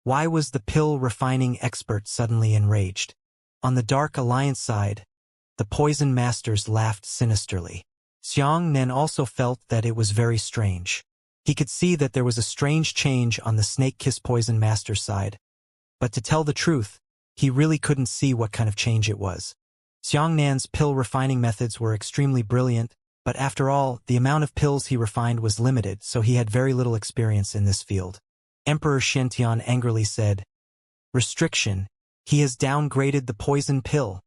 Why was the pill refining expert suddenly enraged? On the Dark Alliance side, the poison masters laughed sinisterly. Xianxia also felt that it was very strange. He could see that there was a strange change on the snake-kiss poison master's side. But to tell the truth, he really couldn't see what kind of change it was. Xianxia's pill refining methods were extremely brilliant, but after all, the amount of pills he refined was limited, so he had very little experience in this field. Emperor Xianxia angrily said, "Restriction. He has downgraded the poison pill.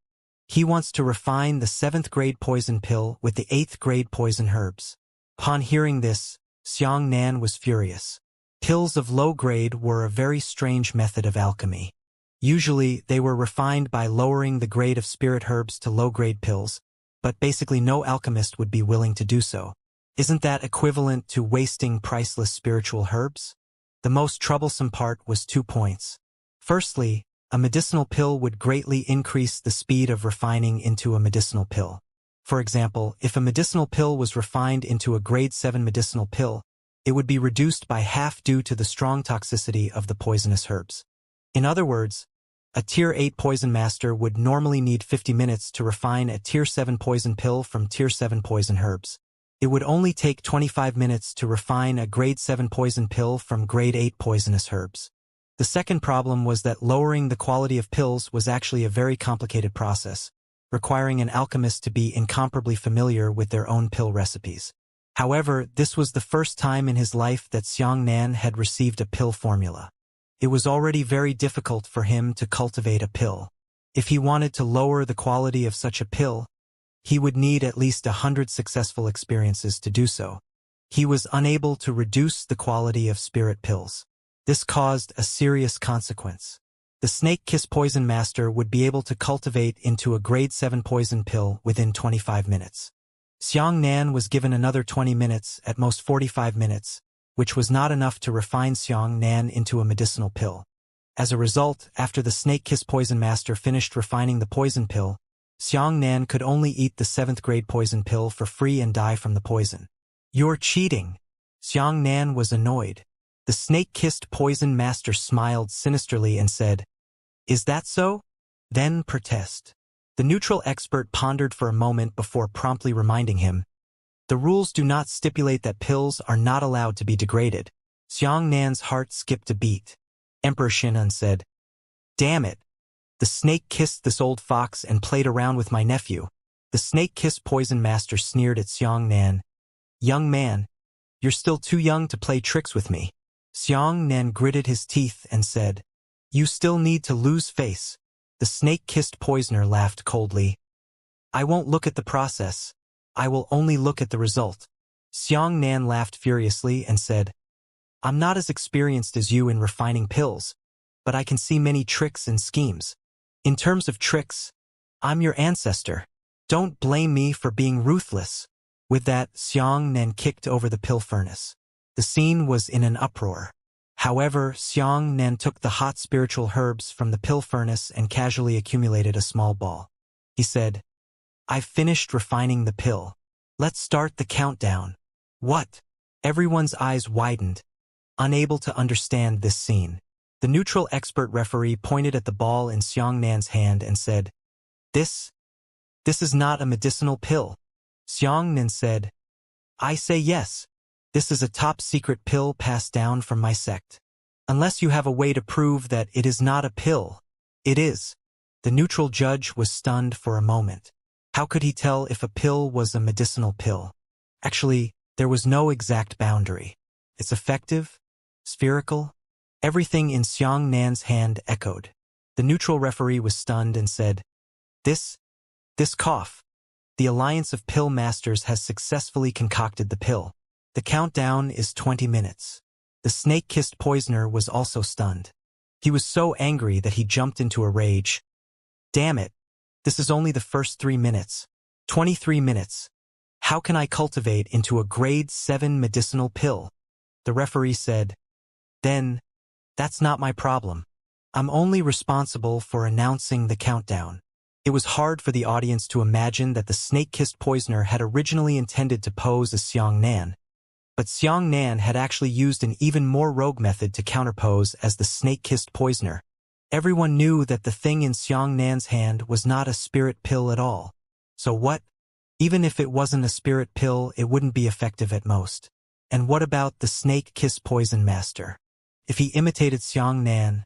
He wants to refine the 7th grade poison pill with the 8th grade poison herbs." Upon hearing this, Xianxia was furious. Pills of low grade were a very strange method of alchemy. Usually, they were refined by lowering the grade of spirit herbs to low-grade pills, but basically no alchemist would be willing to do so. Isn't that equivalent to wasting priceless spiritual herbs? The most troublesome part was 2 points. Firstly, a medicinal pill would greatly increase the speed of refining into a medicinal pill. For example, if a medicinal pill was refined into a grade 7 medicinal pill, it would be reduced by half due to the strong toxicity of the poisonous herbs. In other words, a Tier 8 poison master would normally need 50 minutes to refine a Tier 7 poison pill from Tier 7 poison herbs. It would only take 25 minutes to refine a grade 7 poison pill from grade 8 poisonous herbs. The second problem was that lowering the quality of pills was actually a very complicated process, requiring an alchemist to be incomparably familiar with their own pill recipes. However, this was the first time in his life that Xianxia had received a pill formula. It was already very difficult for him to cultivate a pill. If he wanted to lower the quality of such a pill, he would need at least 100 successful experiences to do so. He was unable to reduce the quality of spirit pills. This caused a serious consequence. The snake-kiss poison master would be able to cultivate into a grade 7 poison pill within 25 minutes. Xianxia was given another 20 minutes, at most 45 minutes, which was not enough to refine Xianxia into a medicinal pill. As a result, after the snake-kiss poison master finished refining the poison pill, Xianxia could only eat the 7th grade poison pill for free and die from the poison. "You're cheating." Xianxia was annoyed. The snake-kissed poison master smiled sinisterly and said, "Is that so? Then protest." The neutral expert pondered for a moment before promptly reminding him, "The rules do not stipulate that pills are not allowed to be degraded." Xianxia's heart skipped a beat. Emperor Xianxia said, "Damn it. The snake kissed this old fox and played around with my nephew." The snake-kiss poison master sneered at Xianxia. "Young man, You're still too young to play tricks with me. Xianxia gritted his teeth and said, You still need to lose face. The snake-kissed poisoner laughed coldly. I won't look at the process. I will only look at the result. Xianxia laughed furiously and said, I'm not as experienced as you in refining pills, but I can see many tricks and schemes. In terms of tricks, I'm your ancestor. Don't blame me for being ruthless. With that, Xianxia kicked over the pill furnace. The scene was in an uproar. However, Xianxia took the hot spiritual herbs from the pill furnace and casually accumulated a small ball. He said, I've finished refining the pill. Let's start the countdown. What? Everyone's eyes widened, unable to understand this scene. The neutral expert referee pointed at the ball in Xianxia's hand and said, This is not a medicinal pill. Xianxia said, I say yes. This is a top-secret pill passed down from my sect. Unless you have a way to prove that it is not a pill, it is. The neutral judge was stunned for a moment. How could he tell if a pill was a medicinal pill? Actually, there was no exact boundary. It's effective, spherical. Everything in Xianxia's hand echoed. The neutral referee was stunned and said, This cough. The Alliance of Pill Masters has successfully concocted the pill. The countdown is 20 minutes. The snake-kissed poisoner was also stunned. He was so angry that he jumped into a rage. Damn it. This is only the first 3 minutes. 23 minutes. How can I cultivate into a grade 7 medicinal pill? The referee said, Then, that's not my problem. I'm only responsible for announcing the countdown. It was hard for the audience to imagine that the snake-kissed poisoner had originally intended to pose as Xianxia, but Xianxia had actually used an even more rogue method to counterpose as the snake-kissed poisoner. Everyone knew that the thing in Xianxia's hand was not a spirit pill at all. So what? Even if it wasn't a spirit pill, it wouldn't be effective at most. And what about the snake-kissed poison master? If he imitated Xianxia,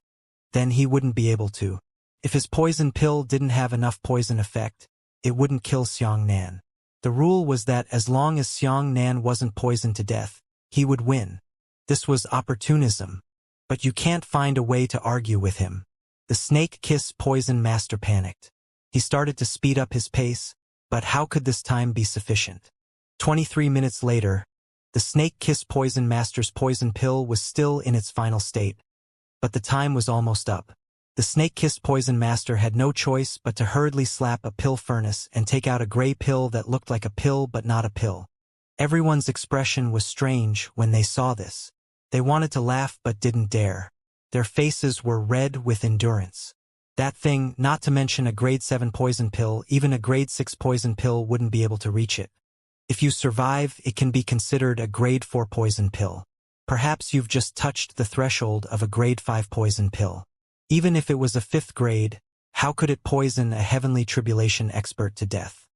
then he wouldn't be able to. If his poison pill didn't have enough poison effect, it wouldn't kill Xianxia. The rule was that as long as Xianxia wasn't poisoned to death, he would win. This was opportunism. But you can't find a way to argue with him. The snake-kiss poison master panicked. He started to speed up his pace, but how could this time be sufficient? 23 minutes later, the snake-kiss poison master's poison pill was still in its final state. But the time was almost up. The snake-kissed poison master had no choice but to hurriedly slap a pill furnace and take out a gray pill that looked like a pill but not a pill. Everyone's expression was strange when they saw this. They wanted to laugh but didn't dare. Their faces were red with endurance. That thing, not to mention a grade 7 poison pill, even a grade 6 poison pill wouldn't be able to reach it. If you survive, it can be considered a grade 4 poison pill. Perhaps you've just touched the threshold of a grade 5 poison pill. Even if it was a 5th grade, how could it poison a heavenly tribulation expert to death?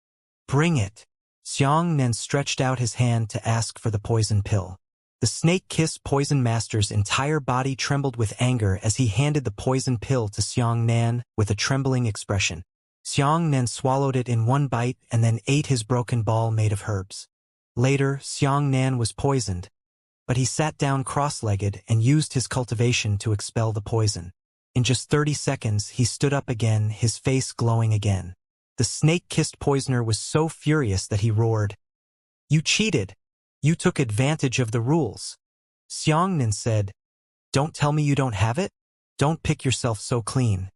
Bring it! Xianxia stretched out his hand to ask for the poison pill. The snake-kiss poison master's entire body trembled with anger as he handed the poison pill to Xianxia with a trembling expression. Xianxia swallowed it in one bite and then ate his broken ball made of herbs. Later, Xianxia was poisoned, but he sat down cross-legged and used his cultivation to expel the poison. In just 30 seconds, he stood up again, his face glowing again. The snake-kissed poisoner was so furious that he roared, You cheated! You took advantage of the rules. Xianxia said, Don't tell me you don't have it? Don't pick yourself so clean.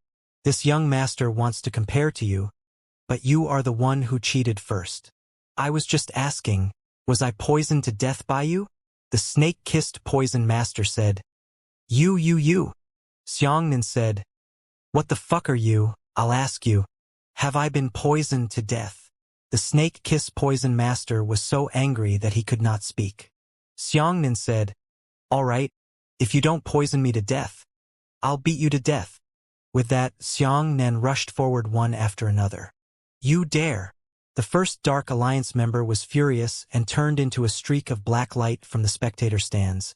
This young master wants to compare to you, but you are the one who cheated first. I was just asking, was I poisoned to death by you? The snake-kissed poison master said, You. Xianxia said, What the fuck are you? I'll ask you. Have I been poisoned to death? The snake-kiss poison master was so angry that he could not speak. Xianxia said, All right, if you don't poison me to death, I'll beat you to death. With that, Xianxia rushed forward one after another. You dare! The first Dark Alliance member was furious and turned into a streak of black light from the spectator stands,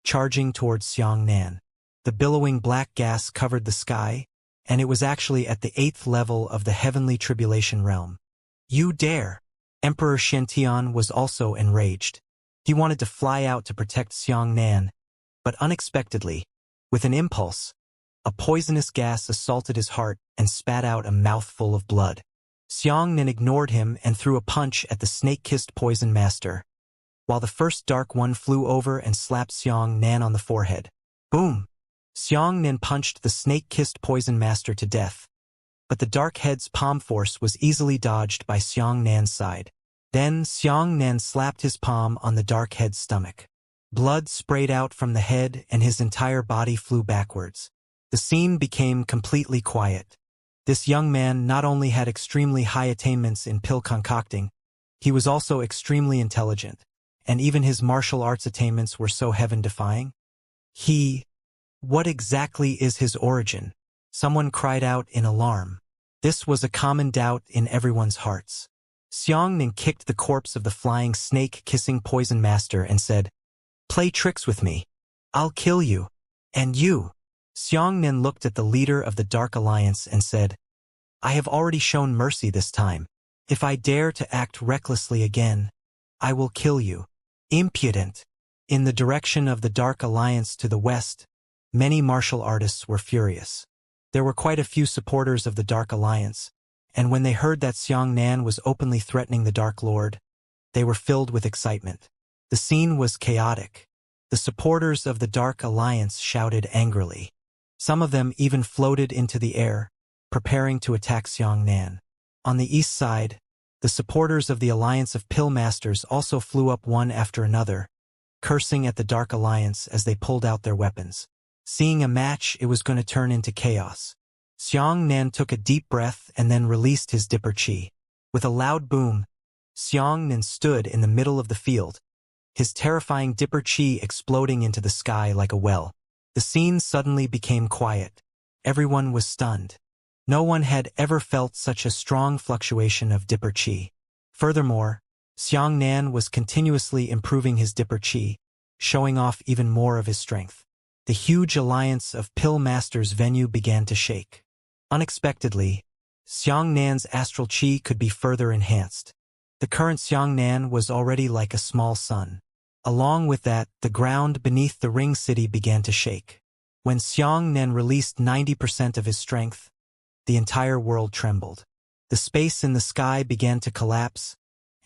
charging towards Xianxia. The billowing black gas covered the sky, and it was actually at the 8th level of the heavenly tribulation realm. You dare! Emperor Xianxia was also enraged. He wanted to fly out to protect Xianxia, but unexpectedly, with an impulse, a poisonous gas assaulted his heart and spat out a mouthful of blood. Xianxia ignored him and threw a punch at the snake-kissed poison master, while the first dark one flew over and slapped Xianxia on the forehead. Boom! Xianxia punched the snake-kissed poison master to death, but the dark head's palm force was easily dodged by Xianxia's side. Then Xianxia slapped his palm on the dark head's stomach. Blood sprayed out from the head and his entire body flew backwards. The scene became completely quiet. This young man not only had extremely high attainments in pill concocting, he was also extremely intelligent, and even his martial arts attainments were so heaven-defying. What exactly is his origin? Someone cried out in alarm. This was a common doubt in everyone's hearts. Xianxia kicked the corpse of the flying snake-kissing poison master and said, "Play tricks with me. I'll kill you. And you." Xianxia looked at the leader of the Dark Alliance and said, "I have already shown mercy this time. If I dare to act recklessly again, I will kill you." Impudent. In the direction of the Dark Alliance to the west, many martial artists were furious. There were quite a few supporters of the Dark Alliance, and when they heard that Xianxia was openly threatening the Dark Lord, they were filled with excitement. The scene was chaotic. The supporters of the Dark Alliance shouted angrily. Some of them even floated into the air, preparing to attack Xianxia. On the east side, the supporters of the Alliance of Pill Masters also flew up one after another, cursing at the Dark Alliance as they pulled out their weapons. Seeing a match, it was going to turn into chaos. Xianxia took a deep breath and then released his Dipper Chi. With a loud boom, Xianxia stood in the middle of the field, his terrifying Dipper Chi exploding into the sky like a well. The scene suddenly became quiet. Everyone was stunned. No one had ever felt such a strong fluctuation of Dipper Chi. Furthermore, Xianxia was continuously improving his Dipper Chi, showing off even more of his strength. The huge alliance of Pill Masters venue began to shake. Unexpectedly, Xianxia's astral chi could be further enhanced. The current Xianxia was already like a small sun. Along with that, the ground beneath the ring city began to shake. When Xianxia released 90% of his strength, the entire world trembled. The space in the sky began to collapse,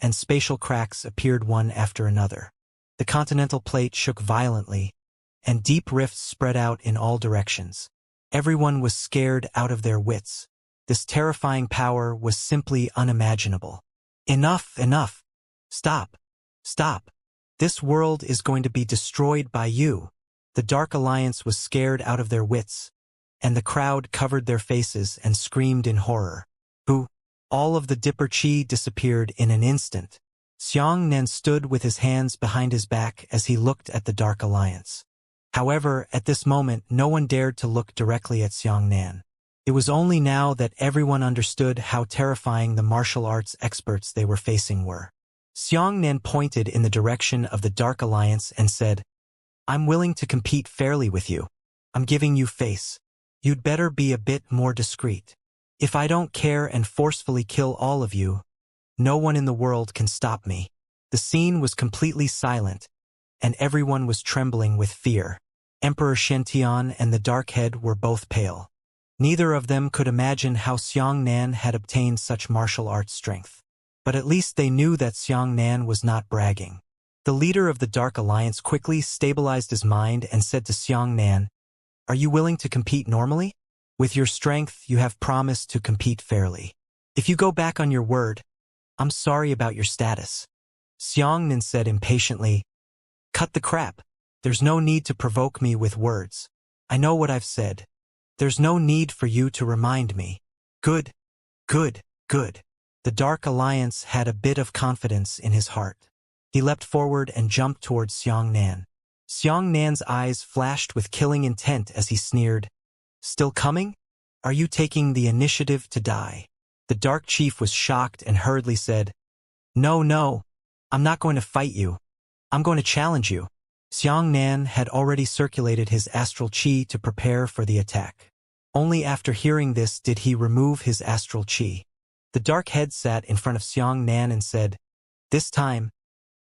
and spatial cracks appeared one after another. The continental plate shook violently, and deep rifts spread out in all directions. Everyone was scared out of their wits. This terrifying power was simply unimaginable. Enough, enough. Stop. Stop. This world is going to be destroyed by you. The Dark Alliance was scared out of their wits, and the crowd covered their faces and screamed in horror. Who? All of the Dipper Chi disappeared in an instant. Xianxia stood with his hands behind his back as he looked at the Dark Alliance. However, at this moment, no one dared to look directly at Xianxia. It was only now that everyone understood how terrifying the martial arts experts they were facing were. Xianxia pointed in the direction of the Dark Alliance and said, "I'm willing to compete fairly with you. I'm giving you face. You'd better be a bit more discreet. If I don't care and forcefully kill all of you, no one in the world can stop me." The scene was completely silent, and everyone was trembling with fear. Emperor Xiantian and the Dark Head were both pale. Neither of them could imagine how Xianxia had obtained such martial arts strength. But at least they knew that Xianxia was not bragging. The leader of the Dark Alliance quickly stabilized his mind and said to Xianxia, "Are you willing to compete normally? With your strength, you have promised to compete fairly. If you go back on your word, I'm sorry about your status." Xianxia said impatiently, "Cut the crap. There's no need to provoke me with words. I know what I've said. There's no need for you to remind me." Good, good, good. The Dark Alliance had a bit of confidence in his heart. He leapt forward and jumped towards Xianxia. Xianxia's eyes flashed with killing intent as he sneered, "Still coming? Are you taking the initiative to die?" The Dark Chief was shocked and hurriedly said, "No, no. I'm not going to fight you. I'm going to challenge you." Xianxia had already circulated his astral chi to prepare for the attack. Only after hearing this did he remove his astral chi. The Dark Head sat in front of Xianxia and said, "This time,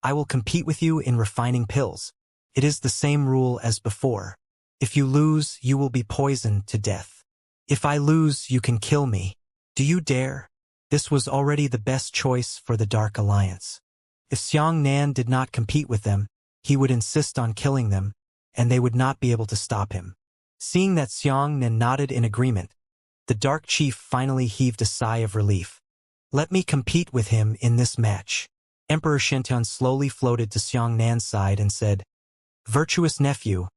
I will compete with you in refining pills. It is the same rule as before. If you lose, you will be poisoned to death. If I lose, you can kill me. Do you dare? This was already the best choice for the Dark Alliance. If Xianxia did not compete with them, he would insist on killing them, and they would not be able to stop him. Seeing that Xianxia nodded in agreement, the Dark Chief finally heaved a sigh of relief. Let me compete with him in this match. Emperor Xiantian slowly floated to Xianxia's side and said, Virtuous nephew,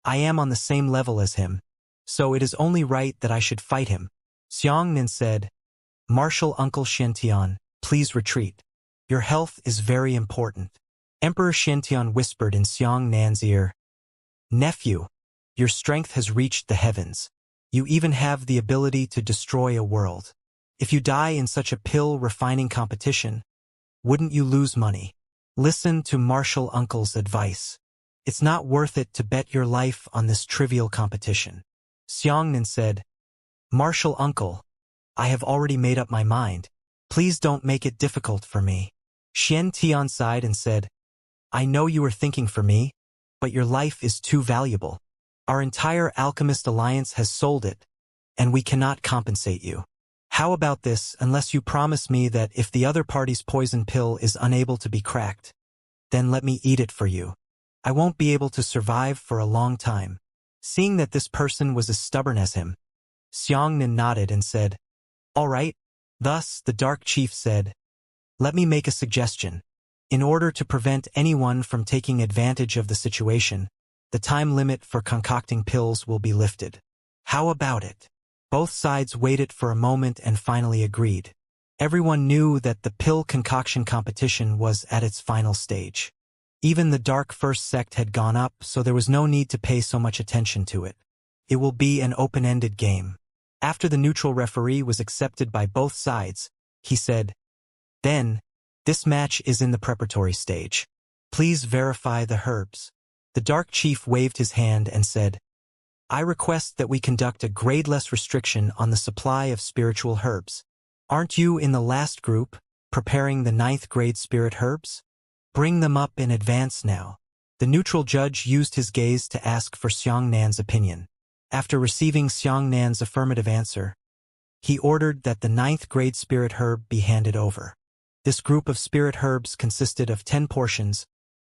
I am on the same level as him, so it is only right that I should fight him. Xianxian said, Martial Uncle Xiantian, please retreat. Your health is very important. Emperor Xiantian whispered in Xianxia's ear, Nephew, your strength has reached the heavens. You even have the ability to destroy a world. If you die in such a pill refining competition, wouldn't you lose money? Listen to Martial Uncle's advice. It's not worth it to bet your life on this trivial competition. Xianxian said, Martial Uncle, I have already made up my mind. Please don't make it difficult for me. Xiantian sighed and said, I know you are thinking for me, but your life is too valuable. Our entire Alchemist Alliance has sold it, and we cannot compensate you. How about this, unless you promise me that if the other party's poison pill is unable to be cracked, then let me eat it for you. I won't be able to survive for a long time. Seeing that this person was as stubborn as him, Xianxian nodded and said, All right. Thus, the Dark Chief said, Let me make a suggestion. In order to prevent anyone from taking advantage of the situation, the time limit for concocting pills will be lifted. How about it? Both sides waited for a moment and finally agreed. Everyone knew that the pill concoction competition was at its final stage. Even the Dark First Sect had gone up, so there was no need to pay so much attention to it. It will be an open-ended game. After the neutral referee was accepted by both sides, he said, Then, this match is in the preparatory stage. Please verify the herbs. The Dark Chief waved his hand and said, I request that we conduct a gradeless restriction on the supply of spiritual herbs. Aren't you in the last group, preparing the 9th grade spirit herbs? Bring them up in advance now. The neutral judge used his gaze to ask for Xianxia's opinion. After receiving Xianxia's affirmative answer, he ordered that the 9th grade spirit herb be handed over. This group of spirit herbs consisted of 10 portions,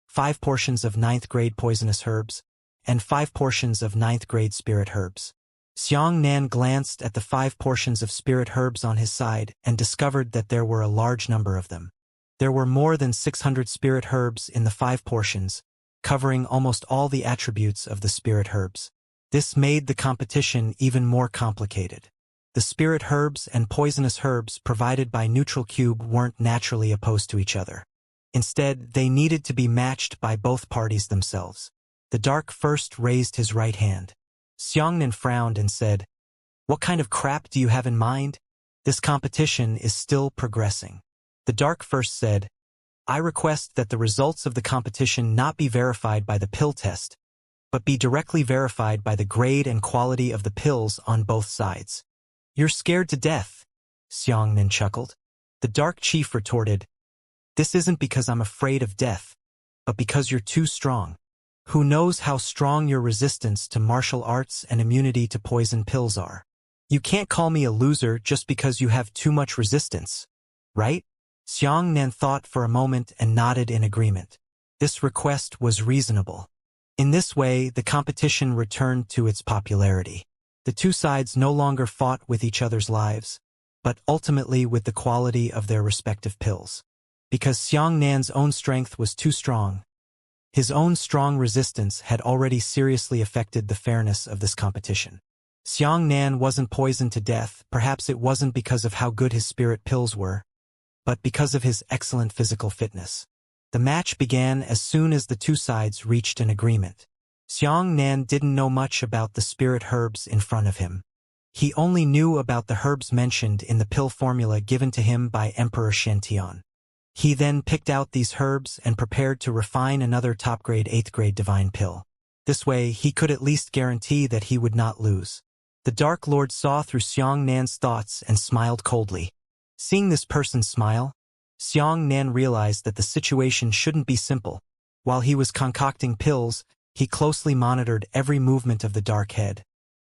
5 portions of 9th grade poisonous herbs, and 5 portions of 9th grade spirit herbs. Xianxia glanced at the 5 portions of spirit herbs on his side and discovered that there were a large number of them. There were more than 600 spirit herbs in the 5 portions, covering almost all the attributes of the spirit herbs. This made the competition even more complicated. The spirit herbs and poisonous herbs provided by Neutral Cube weren't naturally opposed to each other. Instead, they needed to be matched by both parties themselves. The Dark first raised his right hand. Xianxian frowned and said, What kind of crap do you have in mind? This competition is still progressing. The Dark first said, I request that the results of the competition not be verified by the pill test, but be directly verified by the grade and quality of the pills on both sides. You're scared to death, Xianxian chuckled. The Dark Chief retorted, This isn't because I'm afraid of death, but because you're too strong. Who knows how strong your resistance to martial arts and immunity to poison pills are? You can't call me a loser just because you have too much resistance, right? Xianxian thought for a moment and nodded in agreement. This request was reasonable. In this way, the competition returned to its popularity. The two sides no longer fought with each other's lives, but ultimately with the quality of their respective pills. Because Xianxia's own strength was too strong, his own strong resistance had already seriously affected the fairness of this competition. Xianxia wasn't poisoned to death, perhaps it wasn't because of how good his spirit pills were, but because of his excellent physical fitness. The match began as soon as the two sides reached an agreement. Xianxia didn't know much about the spirit herbs in front of him. He only knew about the herbs mentioned in the pill formula given to him by Emperor Xiantian. He then picked out these herbs and prepared to refine another top-grade 8th grade divine pill. This way, he could at least guarantee that he would not lose. The Dark Lord saw through Xianxia's thoughts and smiled coldly. Seeing this person smile, Xianxia realized that the situation shouldn't be simple. While he was concocting pills, he closely monitored every movement of the dark head,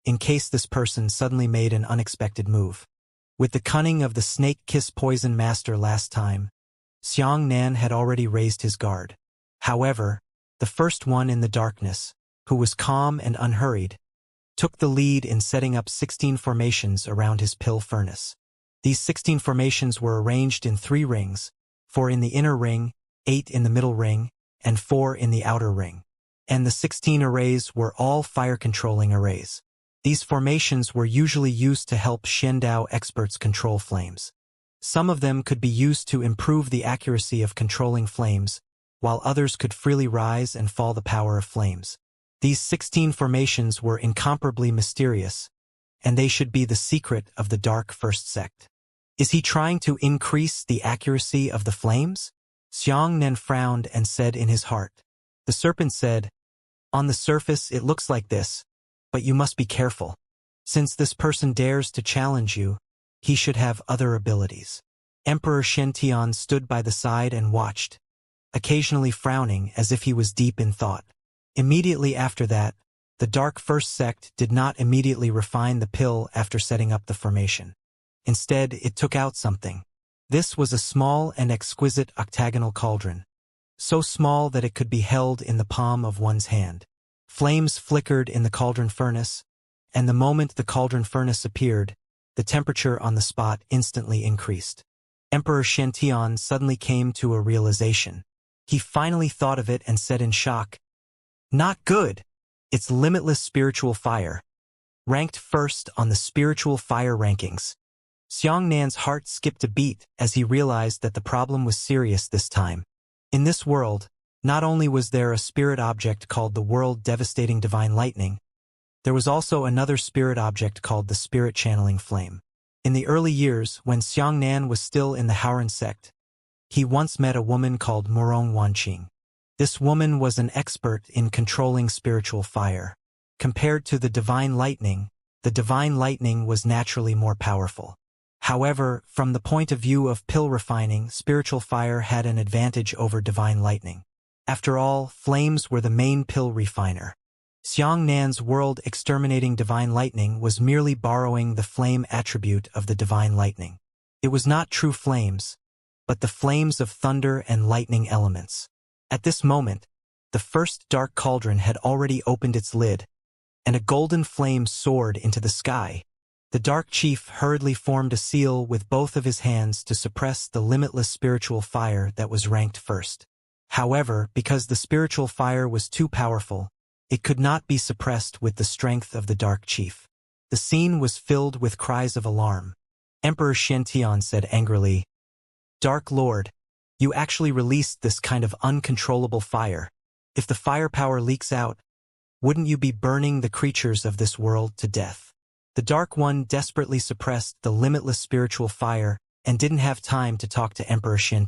in case this person suddenly made an unexpected move. With the cunning of the snake-kiss poison master last time, Xianxia had already raised his guard. However, the first one in the darkness, who was calm and unhurried, took the lead in setting up 16 formations around his pill furnace. These 16 formations were arranged in 3 rings, 4 in the inner ring, 8 in the middle ring, and 4 in the outer ring. And the 16 arrays were all fire-controlling arrays. These formations were usually used to help Shendao experts control flames. Some of them could be used to improve the accuracy of controlling flames, while others could freely rise and fall the power of flames. These 16 formations were incomparably mysterious, and they should be the secret of the Dark First Sect. Is he trying to increase the accuracy of the flames? Xianxia frowned and said in his heart. The serpent said, on the surface it looks like this, but you must be careful. Since this person dares to challenge you, he should have other abilities. Emperor Shen stood by the side and watched, occasionally frowning as if he was deep in thought. Immediately after that, the Dark First Sect did not immediately refine the pill after setting up the formation. Instead, it took out something. This was a small and exquisite octagonal cauldron, so small that it could be held in the palm of one's hand. Flames flickered in the cauldron furnace, and the moment the cauldron furnace appeared, the temperature on the spot instantly increased. Emperor Shen suddenly came to a realization. He finally thought of it and said in shock, "Not good! It's limitless spiritual fire. Ranked first on the spiritual fire rankings." Xianxia's heart skipped a beat as he realized that the problem was serious this time. In this world, not only was there a spirit object called the world-devastating divine lightning, there was also another spirit object called the spirit channeling flame. In the early years, when Xianxia was still in the Haoran sect, he once met a woman called Murong Wanqing. This woman was an expert in controlling spiritual fire. Compared to the divine lightning was naturally more powerful. However, from the point of view of pill refining, spiritual fire had an advantage over divine lightning. After all, flames were the main pill refiner. Xianxia's world-exterminating divine lightning was merely borrowing the flame attribute of the divine lightning. It was not true flames, but the flames of thunder and lightning elements. At this moment, the first dark cauldron had already opened its lid, and a golden flame soared into the sky. The Dark Chief hurriedly formed a seal with both of his hands to suppress the limitless spiritual fire that was ranked first. However, because the spiritual fire was too powerful, it could not be suppressed with the strength of the Dark Chief. The scene was filled with cries of alarm. Emperor Shen said angrily, "Dark Lord, you actually released this kind of uncontrollable fire. If the firepower leaks out, wouldn't you be burning the creatures of this world to death?" The Dark One desperately suppressed the limitless spiritual fire and didn't have time to talk to Emperor Shen.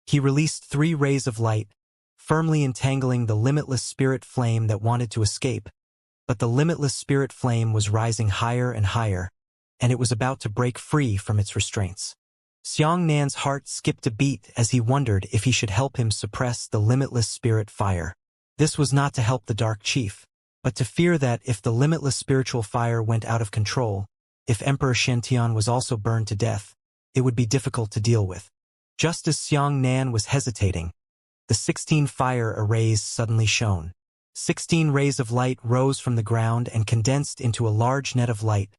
He released 3 rays of light, firmly entangling the limitless spirit flame that wanted to escape, but the limitless spirit flame was rising higher and higher, and it was about to break free from its restraints. Xianxia's heart skipped a beat as he wondered if he should help him suppress the limitless spirit fire. This was not to help the Dark Chief, but to fear that if the limitless spiritual fire went out of control, if Emperor Shen was also burned to death, it would be difficult to deal with. Just as Xianxia was hesitating, the 16 fire arrays suddenly shone. 16 rays of light rose from the ground and condensed into a large net of light,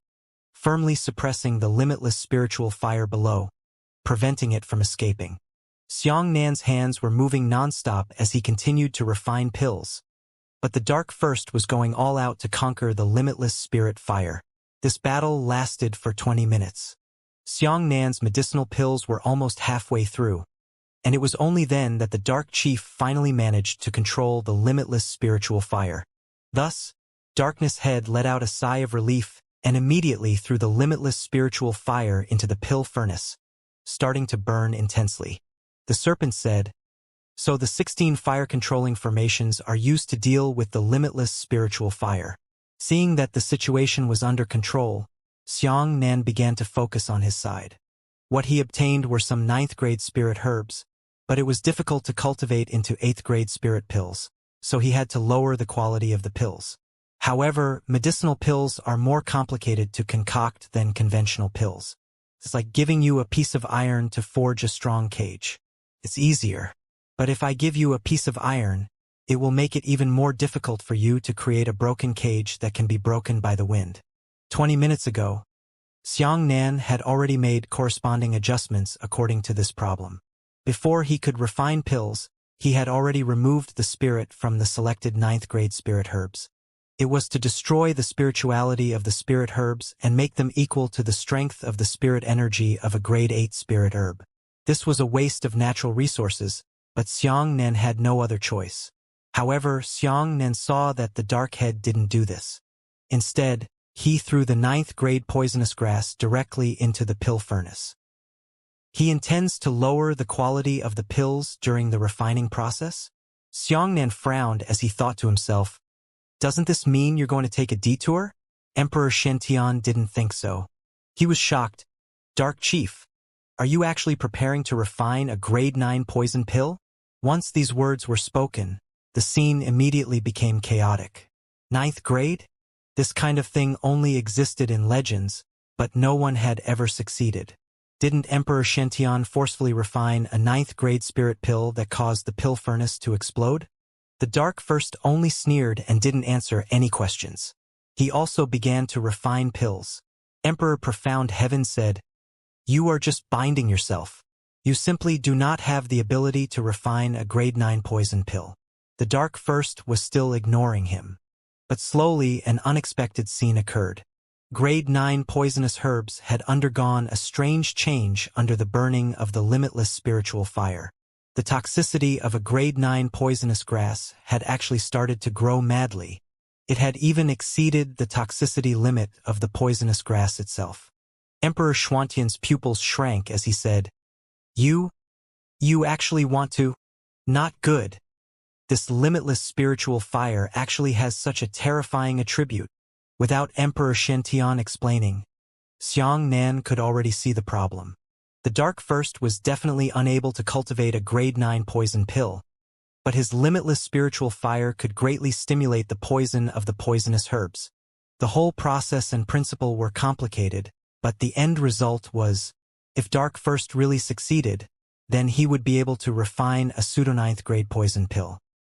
firmly suppressing the limitless spiritual fire below, preventing it from escaping. Xianxia's hands were moving non-stop as he continued to refine pills, but the Dark First was going all out to conquer the limitless spirit fire. This battle lasted for 20 minutes. Xianxia's medicinal pills were almost halfway through, and it was only then that the Dark Chief finally managed to control the limitless spiritual fire. Thus, Darkness Head let out a sigh of relief and immediately threw the limitless spiritual fire into the pill furnace, starting to burn intensely. The serpent said, "So the 16 fire-controlling formations are used to deal with the limitless spiritual fire." Seeing that the situation was under control, Xianxia began to focus on his side. What he obtained were some 9th-grade spirit herbs, but it was difficult to cultivate into 8th-grade spirit pills, so he had to lower the quality of the pills. However, medicinal pills are more complicated to concoct than conventional pills. It's like giving you a piece of iron to forge a strong cage. It's easier. But if I give you a piece of iron, it will make it even more difficult for you to create a broken cage that can be broken by the wind. 20 minutes ago, Xianxia had already made corresponding adjustments according to this problem. Before he could refine pills, he had already removed the spirit from the selected 9th-grade spirit herbs. It was to destroy the spirituality of the spirit herbs and make them equal to the strength of the spirit energy of a grade 8 spirit herb. This was a waste of natural resources, but Xianxia had no other choice. However, Xianxia saw that the dark head didn't do this. Instead, he threw the 9th-grade poisonous grass directly into the pill furnace. He intends to lower the quality of the pills during the refining process? Xianxia frowned as he thought to himself, "Doesn't this mean you're going to take a detour?" Emperor Xiantian didn't think so. He was shocked. "Dark Chief, are you actually preparing to refine a grade 9 poison pill?" Once these words were spoken, the scene immediately became chaotic. 9th grade? This kind of thing only existed in legends, but no one had ever succeeded. Didn't Emperor Xiantian forcefully refine a 9th-grade spirit pill that caused the pill furnace to explode? The Dark First only sneered and didn't answer any questions. He also began to refine pills. Emperor Profound Heaven said, "You are just binding yourself. You simply do not have the ability to refine a grade 9 poison pill." The Dark First was still ignoring him. But slowly an unexpected scene occurred. Grade 9 poisonous herbs had undergone a strange change under the burning of the limitless spiritual fire. The toxicity of a grade 9 poisonous grass had actually started to grow madly. It had even exceeded the toxicity limit of the poisonous grass itself. Emperor Xuantian's pupils shrank as he said, You actually want to? Not good. This limitless spiritual fire actually has such a terrifying attribute. Without Emperor Xiantian explaining, Xianxia could already see the problem. The Dark First was definitely unable to cultivate a grade 9 poison pill, but his limitless spiritual fire could greatly stimulate the poison of the poisonous herbs. The whole process and principle were complicated, but the end result was, if Dark First really succeeded, then he would be able to refine a pseudo-9th grade poison pill.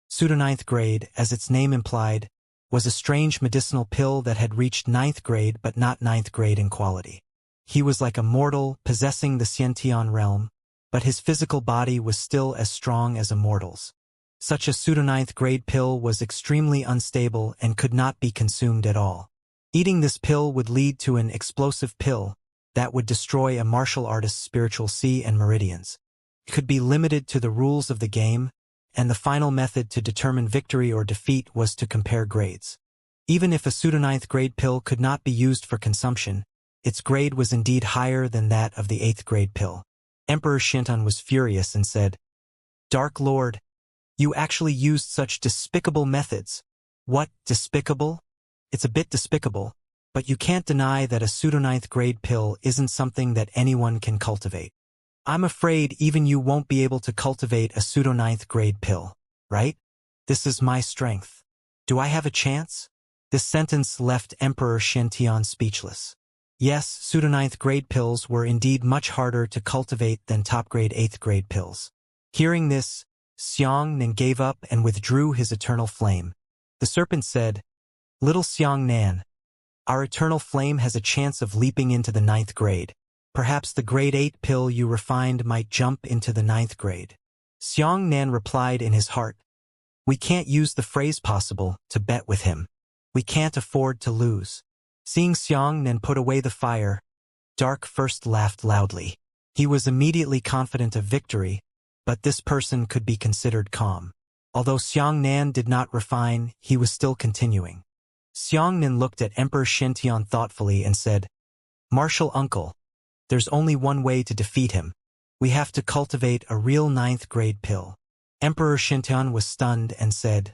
Pseudo-9th grade, as its name implied, was a strange medicinal pill that had reached 9th grade but not 9th grade in quality. He was like a mortal possessing the Xiantian realm, but his physical body was still as strong as a mortal's. Such a pseudo-9th grade pill was extremely unstable and could not be consumed at all. Eating this pill would lead to an explosive pill that would destroy a martial artist's spiritual sea and meridians. It could be limited to the rules of the game, and the final method to determine victory or defeat was to compare grades. Even if a pseudo-9th grade pill could not be used for consumption, its grade was indeed higher than that of the 8th grade pill. Emperor Xiantian was furious and said, "Dark Lord, you actually used such despicable methods." "What, despicable?" "It's a bit despicable, but you can't deny that a pseudo-9th grade pill isn't something that anyone can cultivate. I'm afraid even you won't be able to cultivate a pseudo-9th grade pill, right? This is my strength. Do I have a chance?" This sentence left Emperor Xiantian speechless. Yes, pseudo-9th grade pills were indeed much harder to cultivate than top-grade 8th grade pills. Hearing this, Xianxia gave up and withdrew his eternal flame. The serpent said, "Little Xianxia, our eternal flame has a chance of leaping into the 9th grade. Perhaps the grade 8 pill you refined might jump into the 9th grade." Xianxia replied in his heart, "We can't use the phrase possible to bet with him. We can't afford to lose." Seeing Xianxia put away the fire, Dark First laughed loudly. He was immediately confident of victory, but this person could be considered calm. Although Xianxia did not refine, he was still continuing. Xianxia looked at Emperor Xiantian thoughtfully and said, "Martial uncle, there's only one way to defeat him. We have to cultivate a real 9th grade pill." Emperor Xiantian was stunned and said,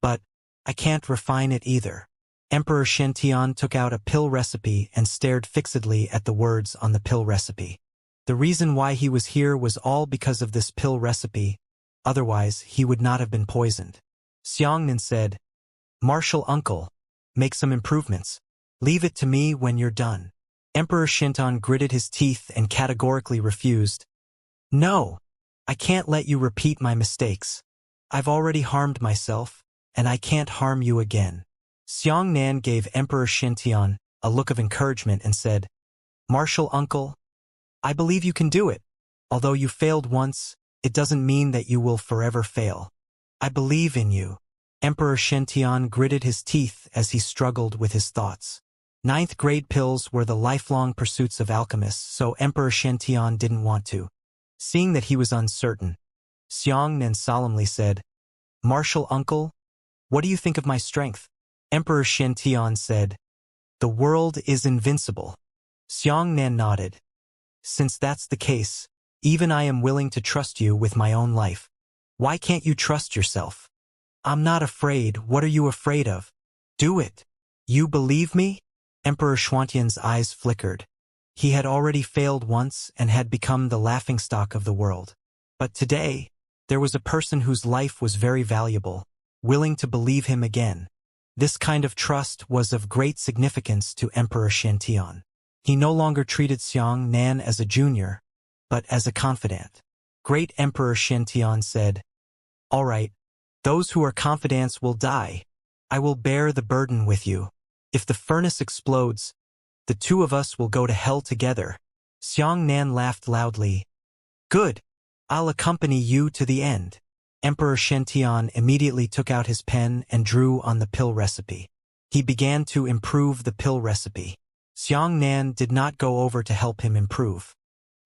"But I can't refine it either." Emperor Xiantian took out a pill recipe and stared fixedly at the words on the pill recipe. The reason why he was here was all because of this pill recipe, otherwise he would not have been poisoned. Xianxia said, "Martial uncle, make some improvements. Leave it to me when you're done." Emperor Shinton gritted his teeth and categorically refused. "No, I can't let you repeat my mistakes. I've already harmed myself, and I can't harm you again." Xianxia gave Emperor Shintian a look of encouragement and said, "Martial uncle, I believe you can do it. Although you failed once, it doesn't mean that you will forever fail. I believe in you." Emperor Shintian gritted his teeth as he struggled with his thoughts. Ninth grade pills were the lifelong pursuits of alchemists, so Emperor Shintian didn't want to. Seeing that he was uncertain, Xianxia solemnly said, "Martial uncle, what do you think of my strength?" Emperor Shintian said, "The world is invincible." Xianxia nodded. "Since that's the case, even I am willing to trust you with my own life. Why can't you trust yourself?" "I'm not afraid. What are you afraid of? Do it." "You believe me?" Emperor Xuantian's eyes flickered. He had already failed once and had become the laughingstock of the world. But today, there was a person whose life was very valuable, willing to believe him again. This kind of trust was of great significance to Emperor Shintian. He no longer treated Xianxia as a junior, but as a confidant. Great Emperor Shintian said, "All right, those who are confidants will die. I will bear the burden with you. If the furnace explodes, the two of us will go to hell together." Xianxia laughed loudly. "Good. I'll accompany you to the end." Emperor Shintian immediately took out his pen and drew on the pill recipe. He began to improve the pill recipe. Xianxia did not go over to help him improve.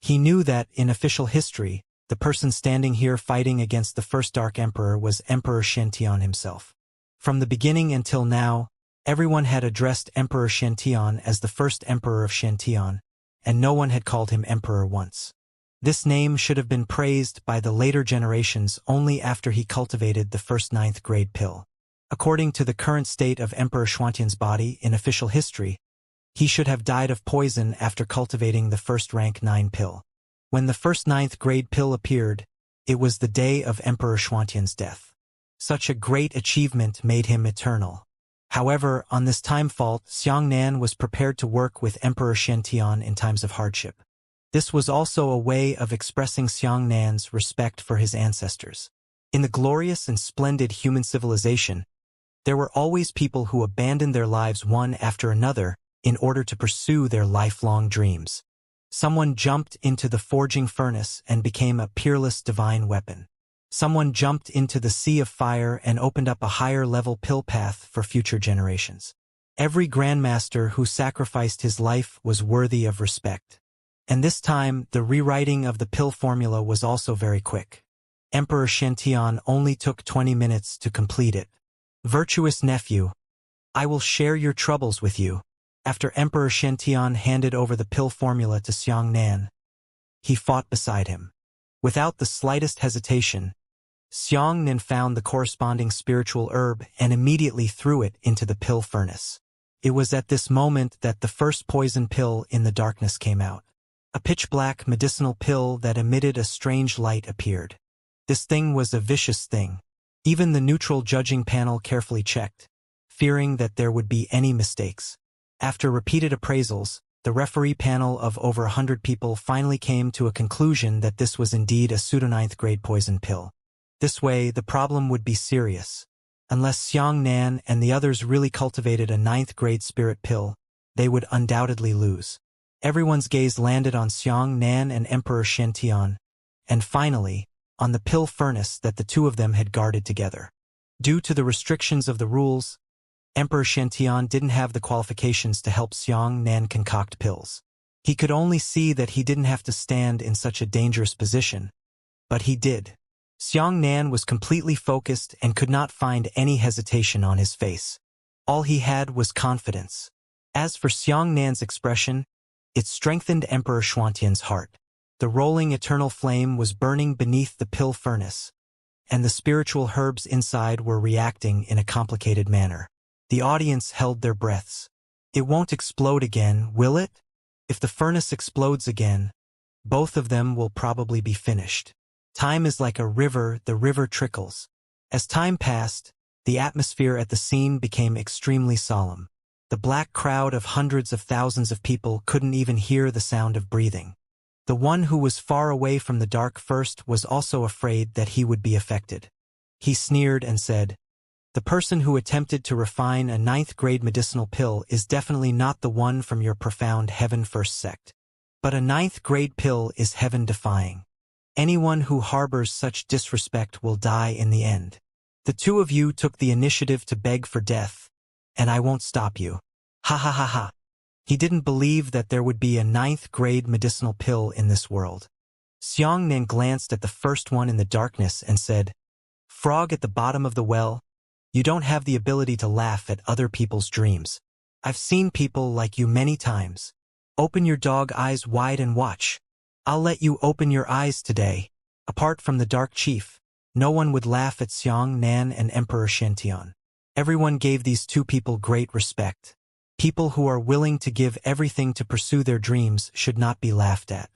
He knew that, in official history, the person standing here fighting against the first Dark Emperor was Emperor Shintian himself. From the beginning until now, everyone had addressed Emperor Shintian as the first Emperor of Shintian, and no one had called him Emperor once. This name should have been praised by the later generations only after he cultivated the first ninth grade pill. According to the current state of Emperor Xuantian's body in official history, he should have died of poison after cultivating the first rank 9 pill. When the first ninth grade pill appeared, it was the day of Emperor Xuantian's death. Such a great achievement made him eternal. However, on this time fault, Xianxia was prepared to work with Emperor Shintian in times of hardship. This was also a way of expressing Xianxia's respect for his ancestors. In the glorious and splendid human civilization, there were always people who abandoned their lives one after another in order to pursue their lifelong dreams. Someone jumped into the forging furnace and became a peerless divine weapon. Someone jumped into the sea of fire and opened up a higher-level pill path for future generations. Every grandmaster who sacrificed his life was worthy of respect. And this time, the rewriting of the pill formula was also very quick. Emperor Shintian only took 20 minutes to complete it. "Virtuous nephew, I will share your troubles with you." After Emperor Shintian handed over the pill formula to Xianxia, he fought beside him. Without the slightest hesitation, Xianxia found the corresponding spiritual herb and immediately threw it into the pill furnace. It was at this moment that the first poison pill in the darkness came out. A pitch-black medicinal pill that emitted a strange light appeared. This thing was a vicious thing. Even the neutral judging panel carefully checked, fearing that there would be any mistakes. After repeated appraisals, the referee panel of over 100 people finally came to a conclusion that this was indeed a pseudo-ninth grade poison pill. This way, the problem would be serious. Unless Xianxia and the others really cultivated a ninth grade spirit pill, they would undoubtedly lose. Everyone's gaze landed on Xianxia and Emperor Shintian, and finally, on the pill furnace that the two of them had guarded together. Due to the restrictions of the rules, Emperor Shintian didn't have the qualifications to help Xianxia concoct pills. He could only see that he didn't have to stand in such a dangerous position, but he did. Xianxia was completely focused and could not find any hesitation on his face. All he had was confidence. As for Xianxia's expression, it strengthened Emperor Xuantian's heart. The rolling eternal flame was burning beneath the pill furnace, and the spiritual herbs inside were reacting in a complicated manner. The audience held their breaths. It won't explode again, will it? If the furnace explodes again, Both of them will probably be finished. Time is like a river, the river trickles. As time passed, the atmosphere at the scene became extremely solemn. The black crowd of hundreds of thousands of people couldn't even hear the sound of breathing. The one who was far away from the dark first was also afraid that he would be affected. He sneered and said, "The person who attempted to refine a ninth-grade medicinal pill is definitely not the one from your profound heaven-first sect. But a ninth-grade pill is heaven-defying. Anyone who harbors such disrespect will die in the end. The two of you took the initiative to beg for death, and I won't stop you. Ha ha ha ha." He didn't believe that there would be a ninth-grade medicinal pill in this world. Xianxia glanced at the first one in the darkness and said, "Frog at the bottom of the well, you don't have the ability to laugh at other people's dreams. I've seen people like you many times. Open your dog eyes wide and watch. I'll let you open your eyes today." Apart from the Dark Chief, no one would laugh at Xianxia and Emperor Xiantian. Everyone gave these two people great respect. People who are willing to give everything to pursue their dreams should not be laughed at.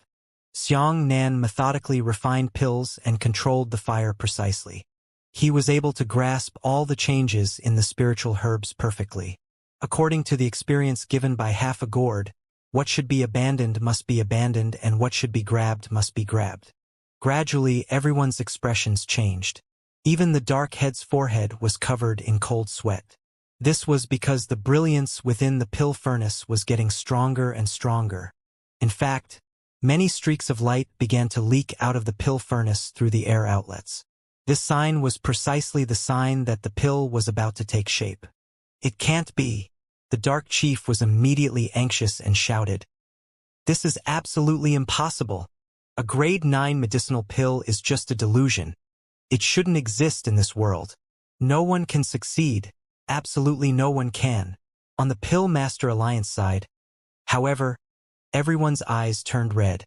Xianxia methodically refined pills and controlled the fire precisely. He was able to grasp all the changes in the spiritual herbs perfectly. According to the experience given by half a gourd, what should be abandoned must be abandoned and what should be grabbed must be grabbed. Gradually, everyone's expressions changed. Even the dark head's forehead was covered in cold sweat. This was because the brilliance within the pill furnace was getting stronger and stronger. In fact, many streaks of light began to leak out of the pill furnace through the air outlets. This sign was precisely the sign that the pill was about to take shape. "It can't be." The Dark Chief was immediately anxious and shouted, "This is absolutely impossible. A grade 9 medicinal pill is just a delusion. It shouldn't exist in this world. No one can succeed. Absolutely no one can." On the Pill Master Alliance side, however, everyone's eyes turned red,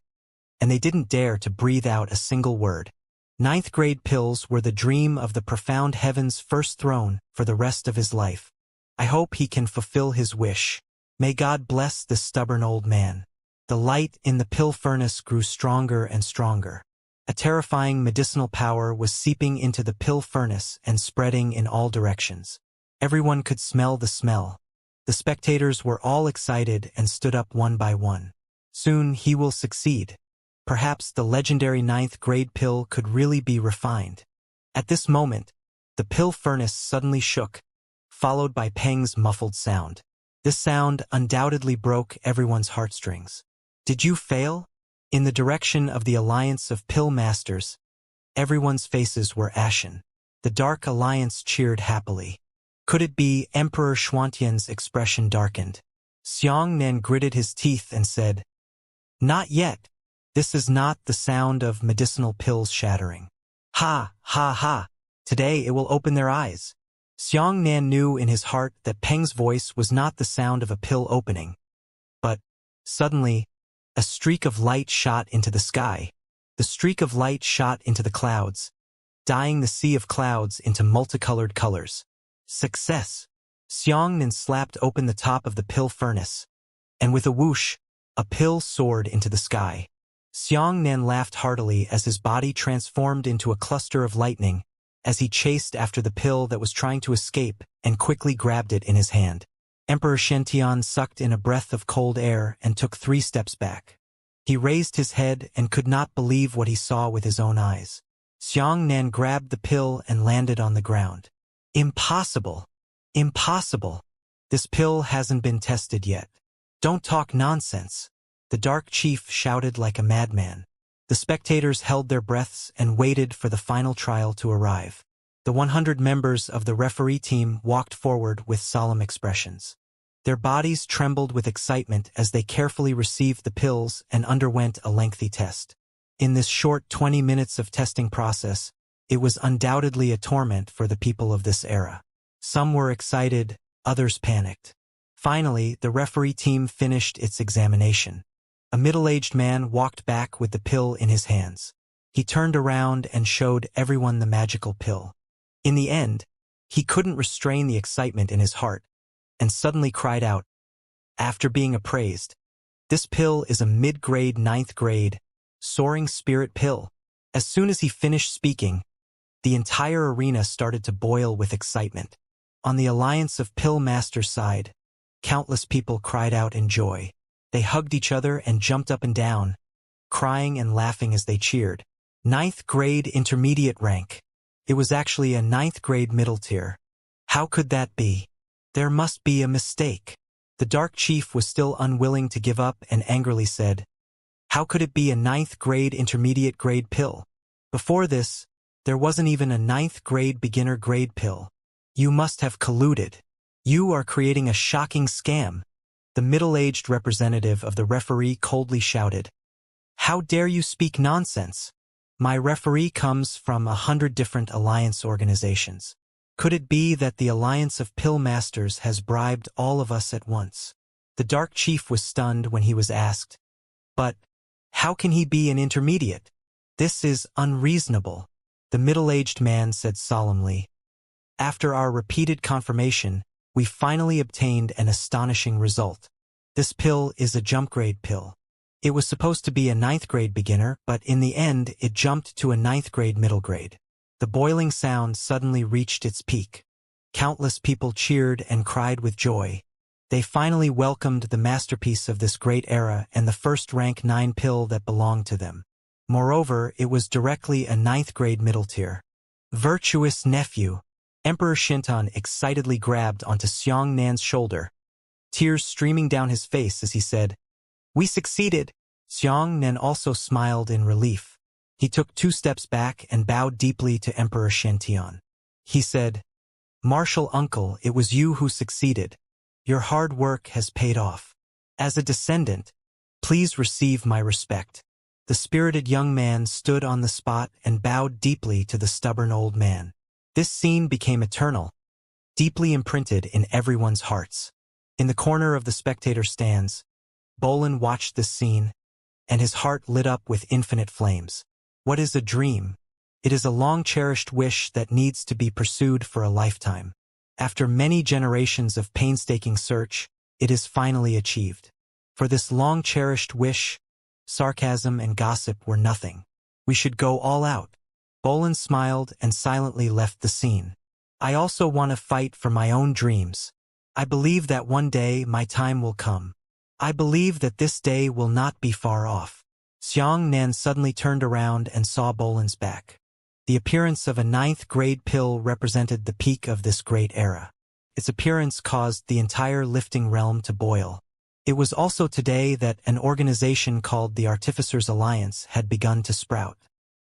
and they didn't dare to breathe out a single word. Ninth-grade pills were the dream of the profound heaven's first throne for the rest of his life. I hope he can fulfill his wish. May God bless this stubborn old man. The light in the pill furnace grew stronger and stronger. A terrifying medicinal power was seeping into the pill furnace and spreading in all directions. Everyone could smell the smell. The spectators were all excited and stood up one by one. Soon he will succeed. Perhaps the legendary ninth-grade pill could really be refined. At this moment, the pill furnace suddenly shook, followed by Peng's muffled sound. This sound undoubtedly broke everyone's heartstrings. "Did you fail?" In the direction of the Alliance of Pill Masters, everyone's faces were ashen. The Dark Alliance cheered happily. Could it be? Emperor Xiantian's expression darkened. Xianxia gritted his teeth and said, "Not yet. This is not the sound of medicinal pills shattering. Ha, ha, ha. Today it will open their eyes." Xianxia knew in his heart that Peng's voice was not the sound of a pill opening. But, suddenly, a streak of light shot into the sky. The streak of light shot into the clouds, dyeing the sea of clouds into multicolored colors. Success! Xianxia slapped open the top of the pill furnace, and with a whoosh, a pill soared into the sky. Xianxia laughed heartily as his body transformed into a cluster of lightning, as he chased after the pill that was trying to escape and quickly grabbed it in his hand. Emperor Xiantian sucked in a breath of cold air and took 3 steps back. He raised his head and could not believe what he saw with his own eyes. Xianxia grabbed the pill and landed on the ground. "Impossible! Impossible! This pill hasn't been tested yet." "Don't talk nonsense," the Dark Chief shouted like a madman. The spectators held their breaths and waited for the final trial to arrive. The 100 members of the referee team walked forward with solemn expressions. Their bodies trembled with excitement as they carefully received the pills and underwent a lengthy test. In this short 20 minutes of testing process, it was undoubtedly a torment for the people of this era. Some were excited, others panicked. Finally, the referee team finished its examination. A middle-aged man walked back with the pill in his hands. He turned around and showed everyone the magical pill. In the end, he couldn't restrain the excitement in his heart, and suddenly cried out, after being appraised, "This pill is a mid-grade 9th grade, soaring spirit pill. As soon as he finished speaking, the entire arena started to boil with excitement. On the Alliance of Pill Masters side, countless people cried out in joy. They hugged each other and jumped up and down, crying and laughing as they cheered. 9th grade intermediate rank. It was actually a 9th grade middle tier. How could that be? There must be a mistake. The Dark Chief was still unwilling to give up and angrily said, "How could it be a 9th grade intermediate grade pill? Before this, there wasn't even a 9th grade beginner grade pill. You must have colluded. You are creating a shocking scam." The middle-aged representative of the referee coldly shouted, "How dare you speak nonsense? My referee comes from 100 different alliance organizations. Could it be that the Alliance of Pill Masters has bribed all of us at once?" The Dark Chief was stunned when he was asked, "But how can he be an intermediate? This is unreasonable." The middle-aged man said solemnly, "After our repeated confirmation, we finally obtained an astonishing result. This pill is a jump grade pill. It was supposed to be a 9th grade beginner, but in the end it jumped to a 9th grade middle grade." The boiling sound suddenly reached its peak. Countless people cheered and cried with joy. They finally welcomed the masterpiece of this great era and the first rank 9 pill that belonged to them. Moreover, it was directly a 9th grade middle tier. Virtuous nephew. Emperor Shintan excitedly grabbed onto Xianxia's shoulder, tears streaming down his face as he said, "We succeeded." Xianxia also smiled in relief. He took 2 steps back and bowed deeply to Emperor Shintian. He said, "Martial uncle, it was you who succeeded. Your hard work has paid off. As a descendant, please receive my respect." The spirited young man stood on the spot and bowed deeply to the stubborn old man. This scene became eternal, deeply imprinted in everyone's hearts. In the corner of the spectator stands, Bolin watched this scene, and his heart lit up with infinite flames. What is a dream? It is a long-cherished wish that needs to be pursued for a lifetime. After many generations of painstaking search, it is finally achieved. For this long-cherished wish, sarcasm and gossip were nothing. We should go all out. Bolin smiled and silently left the scene. I also want to fight for my own dreams. I believe that one day my time will come. I believe that this day will not be far off. Xianxian suddenly turned around and saw Bolin's back. The appearance of a 9th grade pill represented the peak of this great era. Its appearance caused the entire lifting realm to boil. It was also today that an organization called the Artificers Alliance had begun to sprout.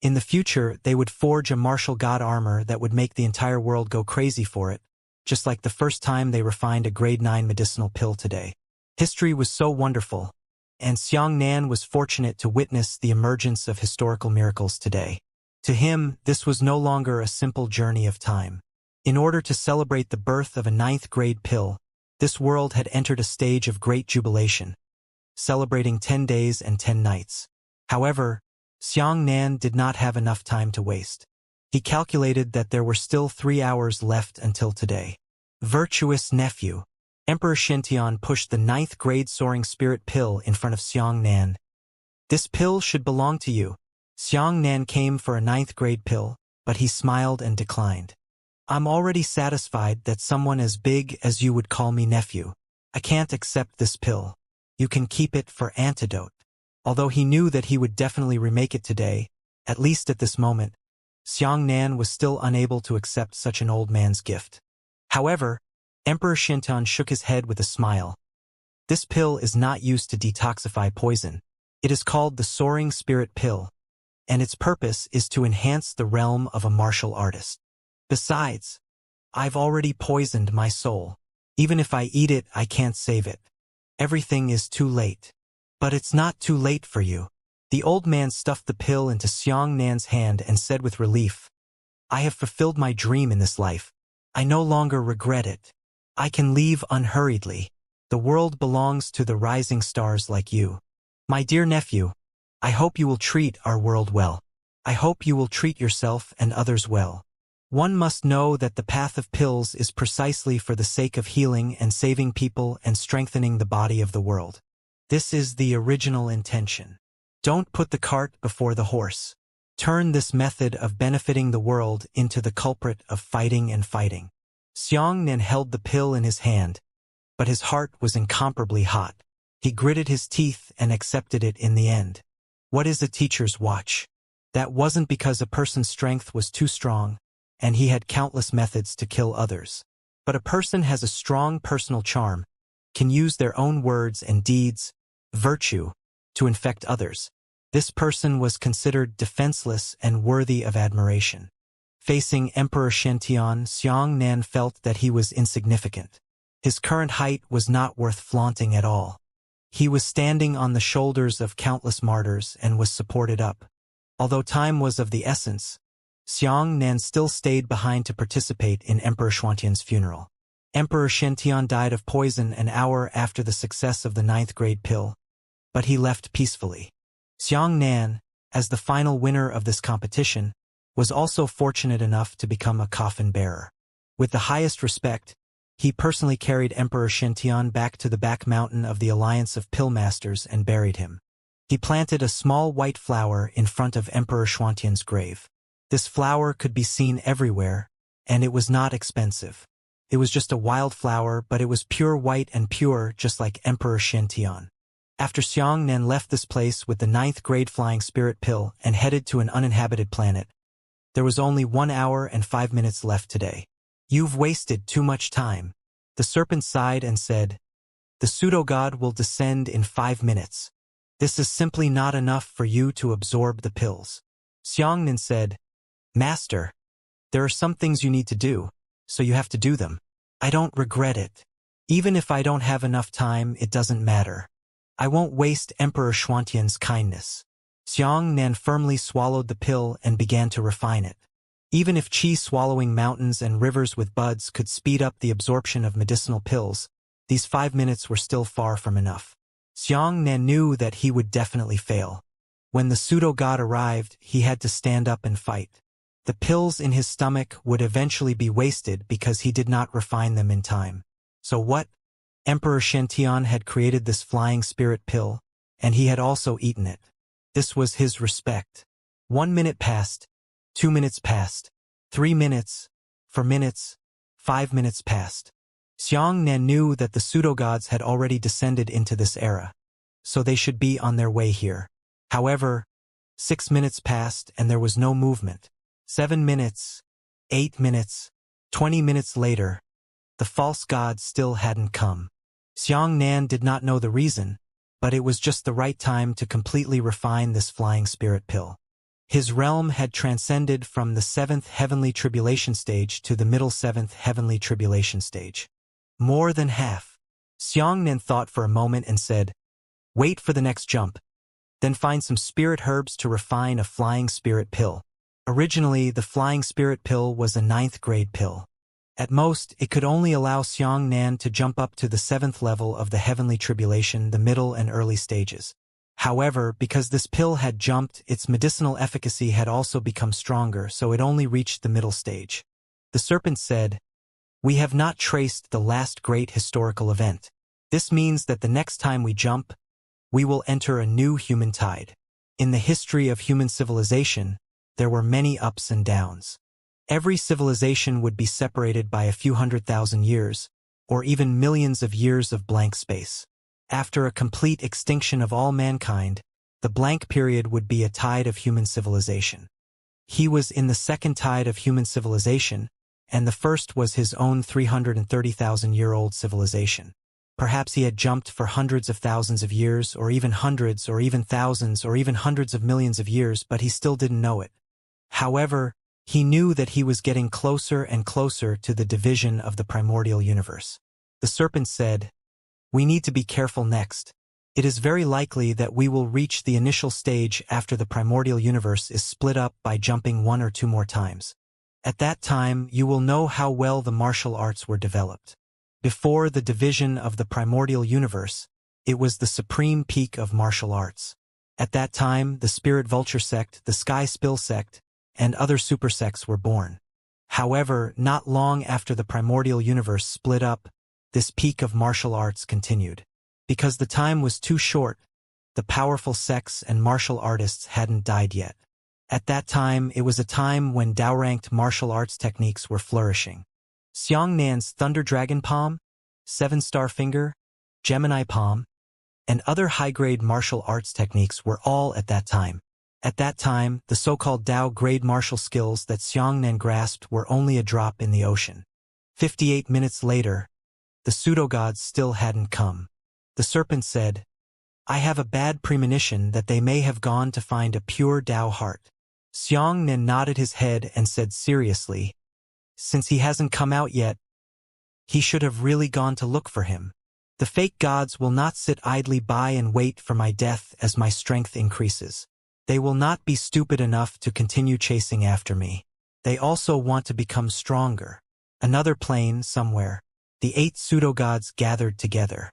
In the future, they would forge a martial god armor that would make the entire world go crazy for it, just like the first time they refined a grade 9 medicinal pill today. History was so wonderful, and Xianxian was fortunate to witness the emergence of historical miracles today. To him, this was no longer a simple journey of time. In order to celebrate the birth of a 9th grade pill, this world had entered a stage of great jubilation, celebrating 10 days and 10 nights. However, Xianxian did not have enough time to waste. He calculated that there were still 3 hours left until today. Virtuous nephew. Emperor Shintian pushed the 9th grade soaring spirit pill in front of Xianxian. "This pill should belong to you." Xianxian came for a 9th grade pill, but he smiled and declined. "I'm already satisfied that someone as big as you would call me nephew. I can't accept this pill. You can keep it for antidote." Although he knew that he would definitely remake it today, at least at this moment, Xianxian was still unable to accept such an old man's gift. However, Emperor Shintan shook his head with a smile. "This pill is not used to detoxify poison. It is called the Soaring Spirit Pill, and its purpose is to enhance the realm of a martial artist. Besides, I've already poisoned my soul. Even if I eat it, I can't save it. Everything is too late." "But it's not too late for you." The old man stuffed the pill into Xianxian's hand and said with relief, "I have fulfilled my dream in this life. I no longer regret it. I can leave unhurriedly. The world belongs to the rising stars like you. My dear nephew, I hope you will treat our world well. I hope you will treat yourself and others well. One must know that the path of pills is precisely for the sake of healing and saving people and strengthening the body of the world. This is the original intention. Don't put the cart before the horse. Turn this method of benefiting the world into the culprit of fighting and fighting. Xianxia held the pill in his hand, but his heart was incomparably hot. He gritted his teeth and accepted it in the end. What is a teacher's watch? That wasn't because a person's strength was too strong, and he had countless methods to kill others. But a person has a strong personal charm, can use their own words and deeds, virtue, to infect others. This person was considered defenseless and worthy of admiration. Facing Emperor Xianxian, Xianxia felt that he was insignificant. His current height was not worth flaunting at all. He was standing on the shoulders of countless martyrs and was supported up. Although time was of the essence, Xianxia still stayed behind to participate in Emperor Xianxian's funeral. Emperor Xianxian died of poison an hour after the success of the 9th grade pill, but he left peacefully. Xianxia, as the final winner of this competition, was also fortunate enough to become a coffin bearer. With the highest respect, he personally carried Emperor Xianxian back to the back mountain of the Alliance of Pill Masters and buried him. He planted a small white flower in front of Emperor Xianxian's grave. This flower could be seen everywhere, and it was not expensive. It was just a wild flower, but it was pure white and pure, just like Emperor Xianxian. After Xianxia left this place with the 9th grade flying spirit pill and headed to an uninhabited planet, there was only 1 hour and 5 minutes left today. You've wasted too much time. The serpent sighed and said, the pseudo-god will descend in 5 minutes. This is simply not enough for you to absorb the pills. Xianxia said, Master, there are some things you need to do, so you have to do them. I don't regret it. Even if I don't have enough time, it doesn't matter. I won't waste Emperor Xianxian's kindness. Xianxia firmly swallowed the pill and began to refine it. Even if qi swallowing mountains and rivers with buds could speed up the absorption of medicinal pills, these 5 minutes were still far from enough. Xianxia knew that he would definitely fail. When the pseudo-god arrived, he had to stand up and fight. The pills in his stomach would eventually be wasted because he did not refine them in time. So what? Emperor Xianxian had created this flying spirit pill, and he had also eaten it. This was his respect. 1 minute passed, 2 minutes passed, 3 minutes, 4 minutes, 5 minutes passed. Xianxia knew that the pseudo-gods had already descended into this era, so they should be on their way here. However, 6 minutes passed and there was no movement. 7 minutes, 8 minutes, 20 minutes later, the false gods still hadn't come. Xianxia did not know the reason, but it was just the right time to completely refine this flying spirit pill. His realm had transcended from the 7th heavenly tribulation stage to the middle 7th heavenly tribulation stage. More than half. Xianxia thought for a moment and said, wait for the next jump. Then find some spirit herbs to refine a flying spirit pill. Originally, the flying spirit pill was a 9th grade pill. At most, it could only allow Xianxia to jump up to the 7th level of the heavenly tribulation, the middle and early stages. However, because this pill had jumped, its medicinal efficacy had also become stronger, so it only reached the middle stage. The serpent said, we have not traced the last great historical event. This means that the next time we jump, we will enter a new human tide. In the history of human civilization, there were many ups and downs. Every civilization would be separated by a few 100,000 years, or even millions of years of blank space. After a complete extinction of all mankind, the blank period would be a tide of human civilization. He was in the second tide of human civilization, and the first was his own 330,000-year-old civilization. Perhaps he had jumped for hundreds of thousands of years, or even hundreds, or even thousands, or even hundreds of millions of years, but he still didn't know it. However, he knew that he was getting closer and closer to the division of the primordial universe. The serpent said, we need to be careful next. It is very likely that we will reach the initial stage after the primordial universe is split up by jumping 1 or 2 more times. At that time, you will know how well the martial arts were developed. Before the division of the primordial universe, it was the supreme peak of martial arts. At that time, the Spirit Vulture sect, the Sky Spill sect, and other super sects were born. However, not long after the primordial universe split up, this peak of martial arts continued. Because the time was too short, the powerful sects and martial artists hadn't died yet. At that time, it was a time when Dao-ranked martial arts techniques were flourishing. Xianxia's Thunder Dragon Palm, Seven-Star Finger, Gemini Palm, and other high-grade martial arts techniques were all at that time. At that time, the so-called Dao-grade martial skills that Xianxian grasped were only a drop in the ocean. 58 minutes later, the pseudo-gods still hadn't come. The serpent said, "I have a bad premonition that they may have gone to find a pure Dao heart." Xianxian nodded his head and said seriously, "Since he hasn't come out yet, he should have really gone to look for him. The fake gods will not sit idly by and wait for my death as my strength increases. They will not be stupid enough to continue chasing after me. They also want to become stronger." Another plane, somewhere, the 8 pseudo-gods gathered together.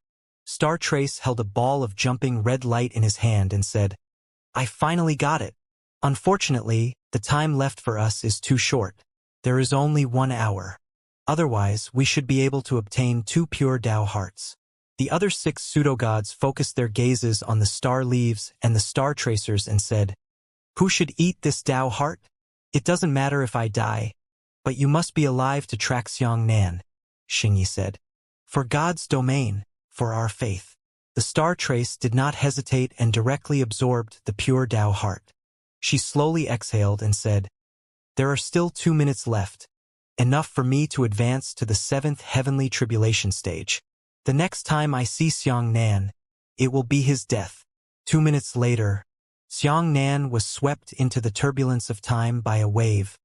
Star Trace held a ball of jumping red light in his hand and said, "I finally got it. Unfortunately, the time left for us is too short. There is only 1 hour. Otherwise, we should be able to obtain 2 pure Dao hearts." The other 6 pseudo-gods focused their gazes on the star leaves and the star tracers and said, "Who should eat this Dao heart? It doesn't matter if I die, but you must be alive to track Xianxian," Xingyi said. "For God's domain, for our faith." The star trace did not hesitate and directly absorbed the pure Dao heart. She slowly exhaled and said, "There are still 2 minutes left, enough for me to advance to the 7th heavenly tribulation stage. The next time I see Xianxian, it will be his death." 2 minutes later, Xianxian was swept into the turbulence of time by a wave.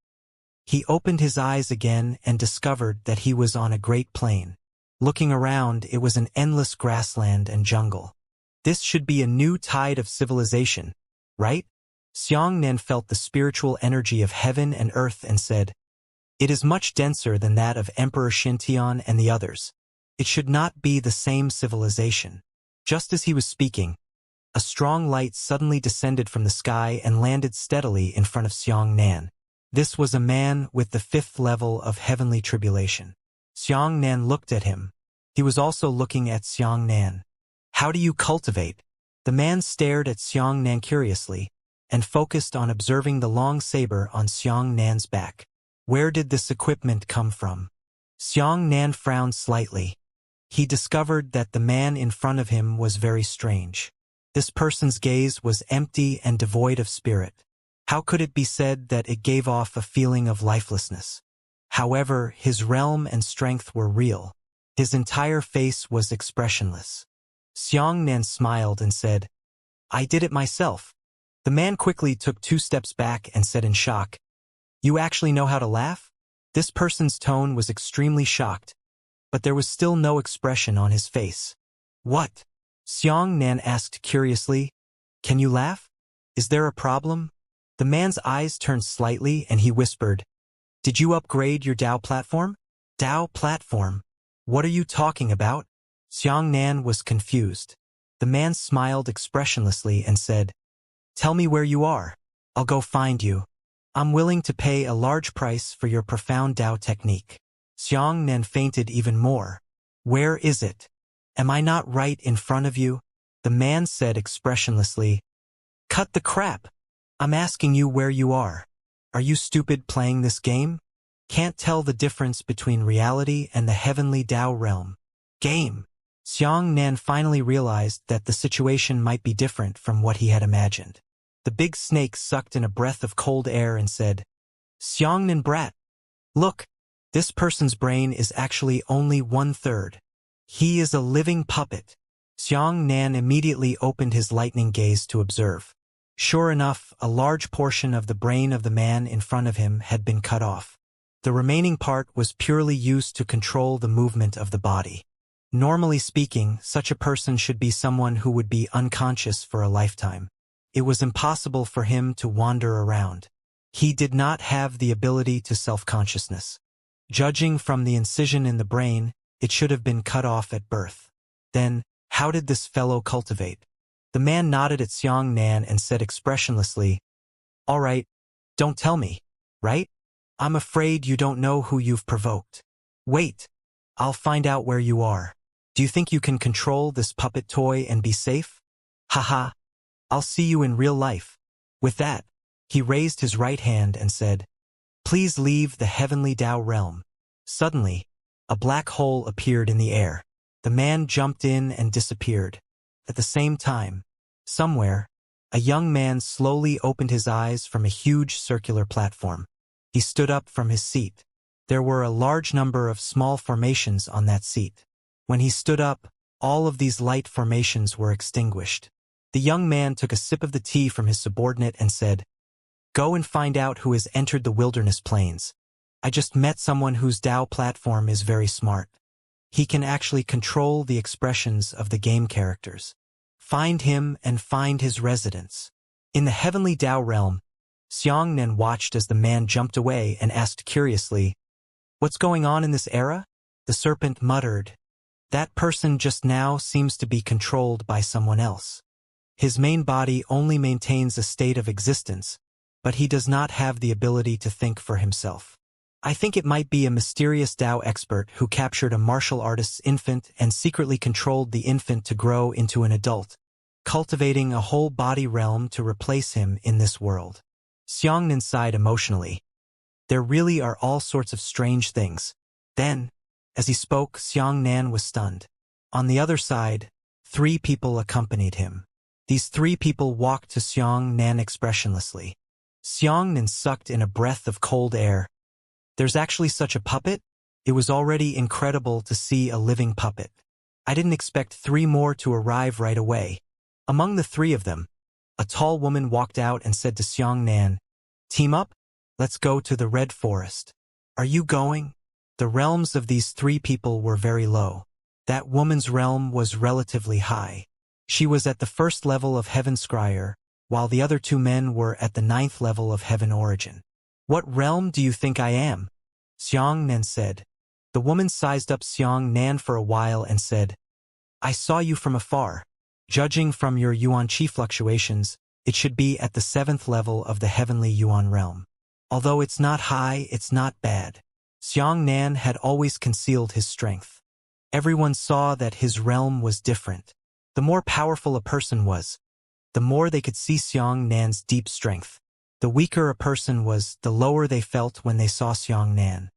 He opened his eyes again and discovered that he was on a great plain. Looking around, it was an endless grassland and jungle. This should be a new tide of civilization, right? Xianxian felt the spiritual energy of heaven and earth and said, "It is much denser than that of Emperor Xintian and the others. It should not be the same civilization." Just as he was speaking, a strong light suddenly descended from the sky and landed steadily in front of Xianxian. This was a man with the 5th level of heavenly tribulation. Xianxian looked at him. He was also looking at Xianxian. "How do you cultivate?" The man stared at Xianxian curiously and focused on observing the long saber on Xianxian's back. Where did this equipment come from? Xianxian frowned slightly. He discovered that the man in front of him was very strange. This person's gaze was empty and devoid of spirit. How could it be said that it gave off a feeling of lifelessness? However, his realm and strength were real. His entire face was expressionless. Xianxian smiled and said, "I did it myself." The man quickly took 2 steps back and said in shock, "You actually know how to laugh?" This person's tone was extremely shocked, but there was still no expression on his face. "What?" Xianxian asked curiously. "Can you laugh? Is there a problem?" The man's eyes turned slightly and he whispered, "Did you upgrade your Dao platform?" "Dao platform? What are you talking about?" Xianxian was confused. The man smiled expressionlessly and said, "Tell me where you are. I'll go find you. I'm willing to pay a large price for your profound Dao technique." Xianxian fainted even more. "Where is it? Am I not right in front of you?" The man said expressionlessly, "Cut the crap. I'm asking you where you are. Are you stupid playing this game? Can't tell the difference between reality and the heavenly Dao realm. Game." Xianxian finally realized that the situation might be different from what he had imagined. The big snake sucked in a breath of cold air and said, "Xianxian brat, look, this person's brain is actually only 1/3. He is a living puppet." Xianxian immediately opened his lightning gaze to observe. Sure enough, a large portion of the brain of the man in front of him had been cut off. The remaining part was purely used to control the movement of the body. Normally speaking, such a person should be someone who would be unconscious for a lifetime. It was impossible for him to wander around. He did not have the ability to self-consciousness. Judging from the incision in the brain, it should have been cut off at birth. Then, how did this fellow cultivate? The man nodded at Xianxian and said expressionlessly, "All right, don't tell me, right? I'm afraid you don't know who you've provoked. Wait, I'll find out where you are. Do you think you can control this puppet toy and be safe?" "Haha, I'll see you in real life. With that, he raised his right hand and said, Please leave the heavenly Tao realm. Suddenly, a black hole appeared in the air. The man jumped in and disappeared. At the same time, somewhere, a young man slowly opened his eyes from a huge circular platform. He stood up from his seat. There were a large number of small formations on that seat. When he stood up, all of these light formations were extinguished. The young man took a sip of the tea from his subordinate and said, Go and find out who has entered the wilderness plains. I just met someone whose Tao platform is very smart. He can actually control the expressions of the game characters. Find him and find his residence. In the heavenly Tao realm, Xianxia watched as the man jumped away and asked curiously, What's going on in this era? The serpent muttered, That person just now seems to be controlled by someone else. His main body only maintains a state of existence, but he does not have the ability to think for himself. I think it might be a mysterious Tao expert who captured a martial artist's infant and secretly controlled the infant to grow into an adult, cultivating a whole body realm to replace him in this world. Xianxia sighed emotionally. There really are all sorts of strange things. Then, as he spoke, Xianxia was stunned. On the other side, 3 people accompanied him. These 3 people walked to Xianxia expressionlessly. Xianxia sucked in a breath of cold air. There's actually such a puppet? It was already incredible to see a living puppet. I didn't expect 3 more to arrive right away. Among the 3 of them, a tall woman walked out and said to Xianxia, Team up? Let's go to the Red Forest. Are you going? The realms of these 3 people were very low. That woman's realm was relatively high. She was at the 1st level of Heaven Scryer, while the other 2 men were at the 9th level of Heaven Origin. What realm do you think I am? Xianxia said. The woman sized up Xianxia for a while and said, I saw you from afar. Judging from your yuan qi fluctuations, it should be at the 7th level of the heavenly yuan realm. Although it's not high, it's not bad. Xianxia had always concealed his strength. Everyone saw that his realm was different. The more powerful a person was, the more they could see Xianxia's deep strength. The weaker a person was, the lower they felt when they saw Xianxia.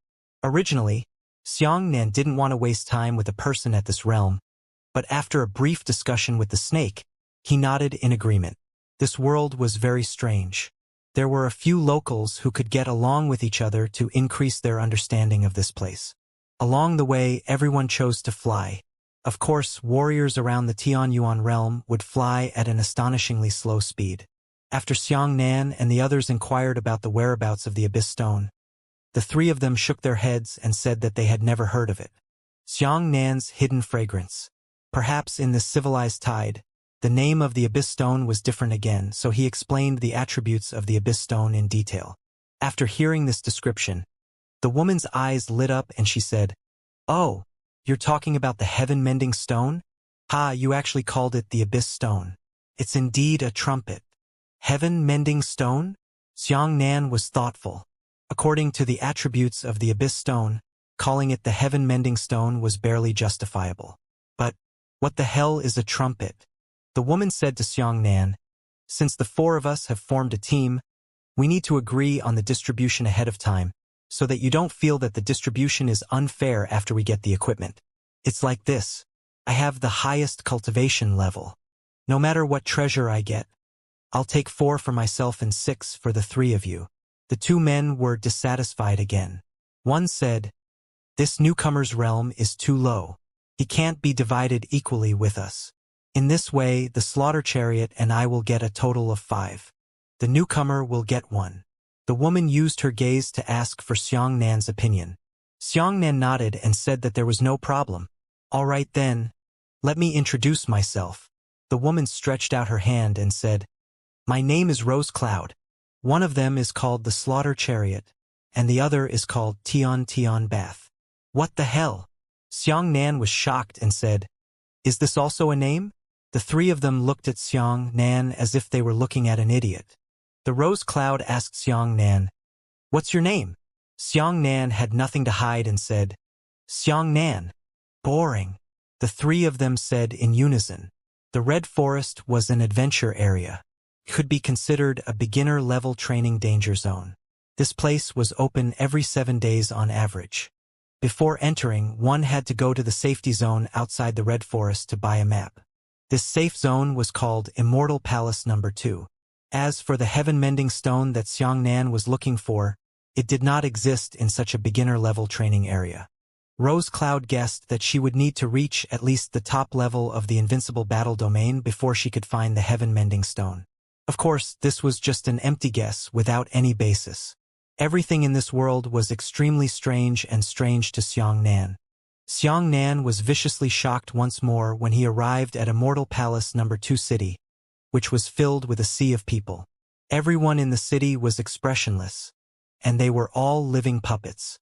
Originally, Xianxia didn't want to waste time with a person at this realm, but after a brief discussion with the snake, he nodded in agreement. This world was very strange. There were a few locals who could get along with each other to increase their understanding of this place. Along the way, everyone chose to fly. Of course, warriors around the Tianyuan realm would fly at an astonishingly slow speed. After Xianxia and the others inquired about the whereabouts of the Abyss Stone, the 3 of them shook their heads and said that they had never heard of it. Xianxia's hidden fragrance. Perhaps in this civilized tide, the name of the Abyss Stone was different again, so he explained the attributes of the Abyss Stone in detail. After hearing this description, the woman's eyes lit up and she said, Oh, you're talking about the heaven-mending stone? Ha, you actually called it the Abyss Stone. It's indeed a trumpet. Heaven-mending stone? Xianxia was thoughtful. According to the attributes of the Abyss Stone, calling it the heaven-mending stone was barely justifiable. But what the hell is a trumpet? The woman said to Xianxia, Since the 4 of us have formed a team, we need to agree on the distribution ahead of time, so that you don't feel that the distribution is unfair after we get the equipment. It's like this. I have the highest cultivation level. No matter what treasure I get, I'll take 4 for myself and 6 for the 3 of you. The 2 men were dissatisfied again. One said, This newcomer's realm is too low. He can't be divided equally with us. In this way, the slaughter chariot and I will get a total of 5. The newcomer will get 1. The woman used her gaze to ask for Xianxia's opinion. Xianxia nodded and said that there was no problem. All right then, let me introduce myself. The woman stretched out her hand and said, My name is Rose Cloud. One of them is called the Slaughter Chariot, and the other is called Tian Bath. What the hell? Xianxia was shocked and said, Is this also a name? The 3 of them looked at Xianxia as if they were looking at an idiot. The Rose Cloud asked Xianxia, What's your name? Xianxia had nothing to hide and said, Xianxia. Boring. The 3 of them said in unison, The Red Forest was an adventure area. It could be considered a beginner-level training danger zone. This place was open every 7 days on average. Before entering, one had to go to the safety zone outside the Red Forest to buy a map. This safe zone was called Immortal Palace No. 2. As for the heaven-mending stone that Xianxia was looking for, it did not exist in such a beginner-level training area. Rose Cloud guessed that she would need to reach at least the top level of the invincible battle domain before she could find the heaven-mending stone. Of course, this was just an empty guess without any basis. Everything in this world was extremely strange and strange to Xianxia. Xianxia was viciously shocked once more when he arrived at Immortal Palace No. 2 city, which was filled with a sea of people. Everyone in the city was expressionless, and they were all living puppets.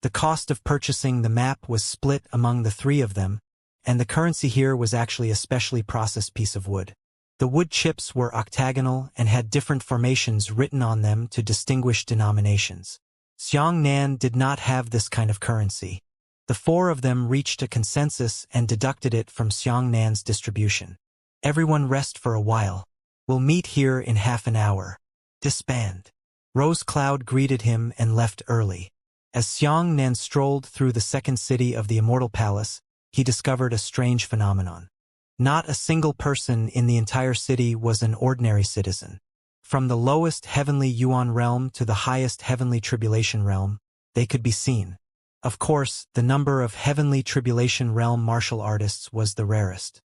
The cost of purchasing the map was split among the three of them, and the currency here was actually a specially processed piece of wood. The wood chips were octagonal and had different formations written on them to distinguish denominations. Xianxia did not have this kind of currency. The four of them reached a consensus and deducted it from Xianxia's distribution. Everyone rest for a while. We'll meet here in half an hour. Disband. Rose Cloud greeted him and left early. As Xianxia strolled through the second city of the Immortal Palace, he discovered a strange phenomenon. Not a single person in the entire city was an ordinary citizen. From the lowest heavenly Yuan realm to the highest heavenly tribulation realm, they could be seen. Of course, the number of heavenly tribulation realm martial artists was the rarest.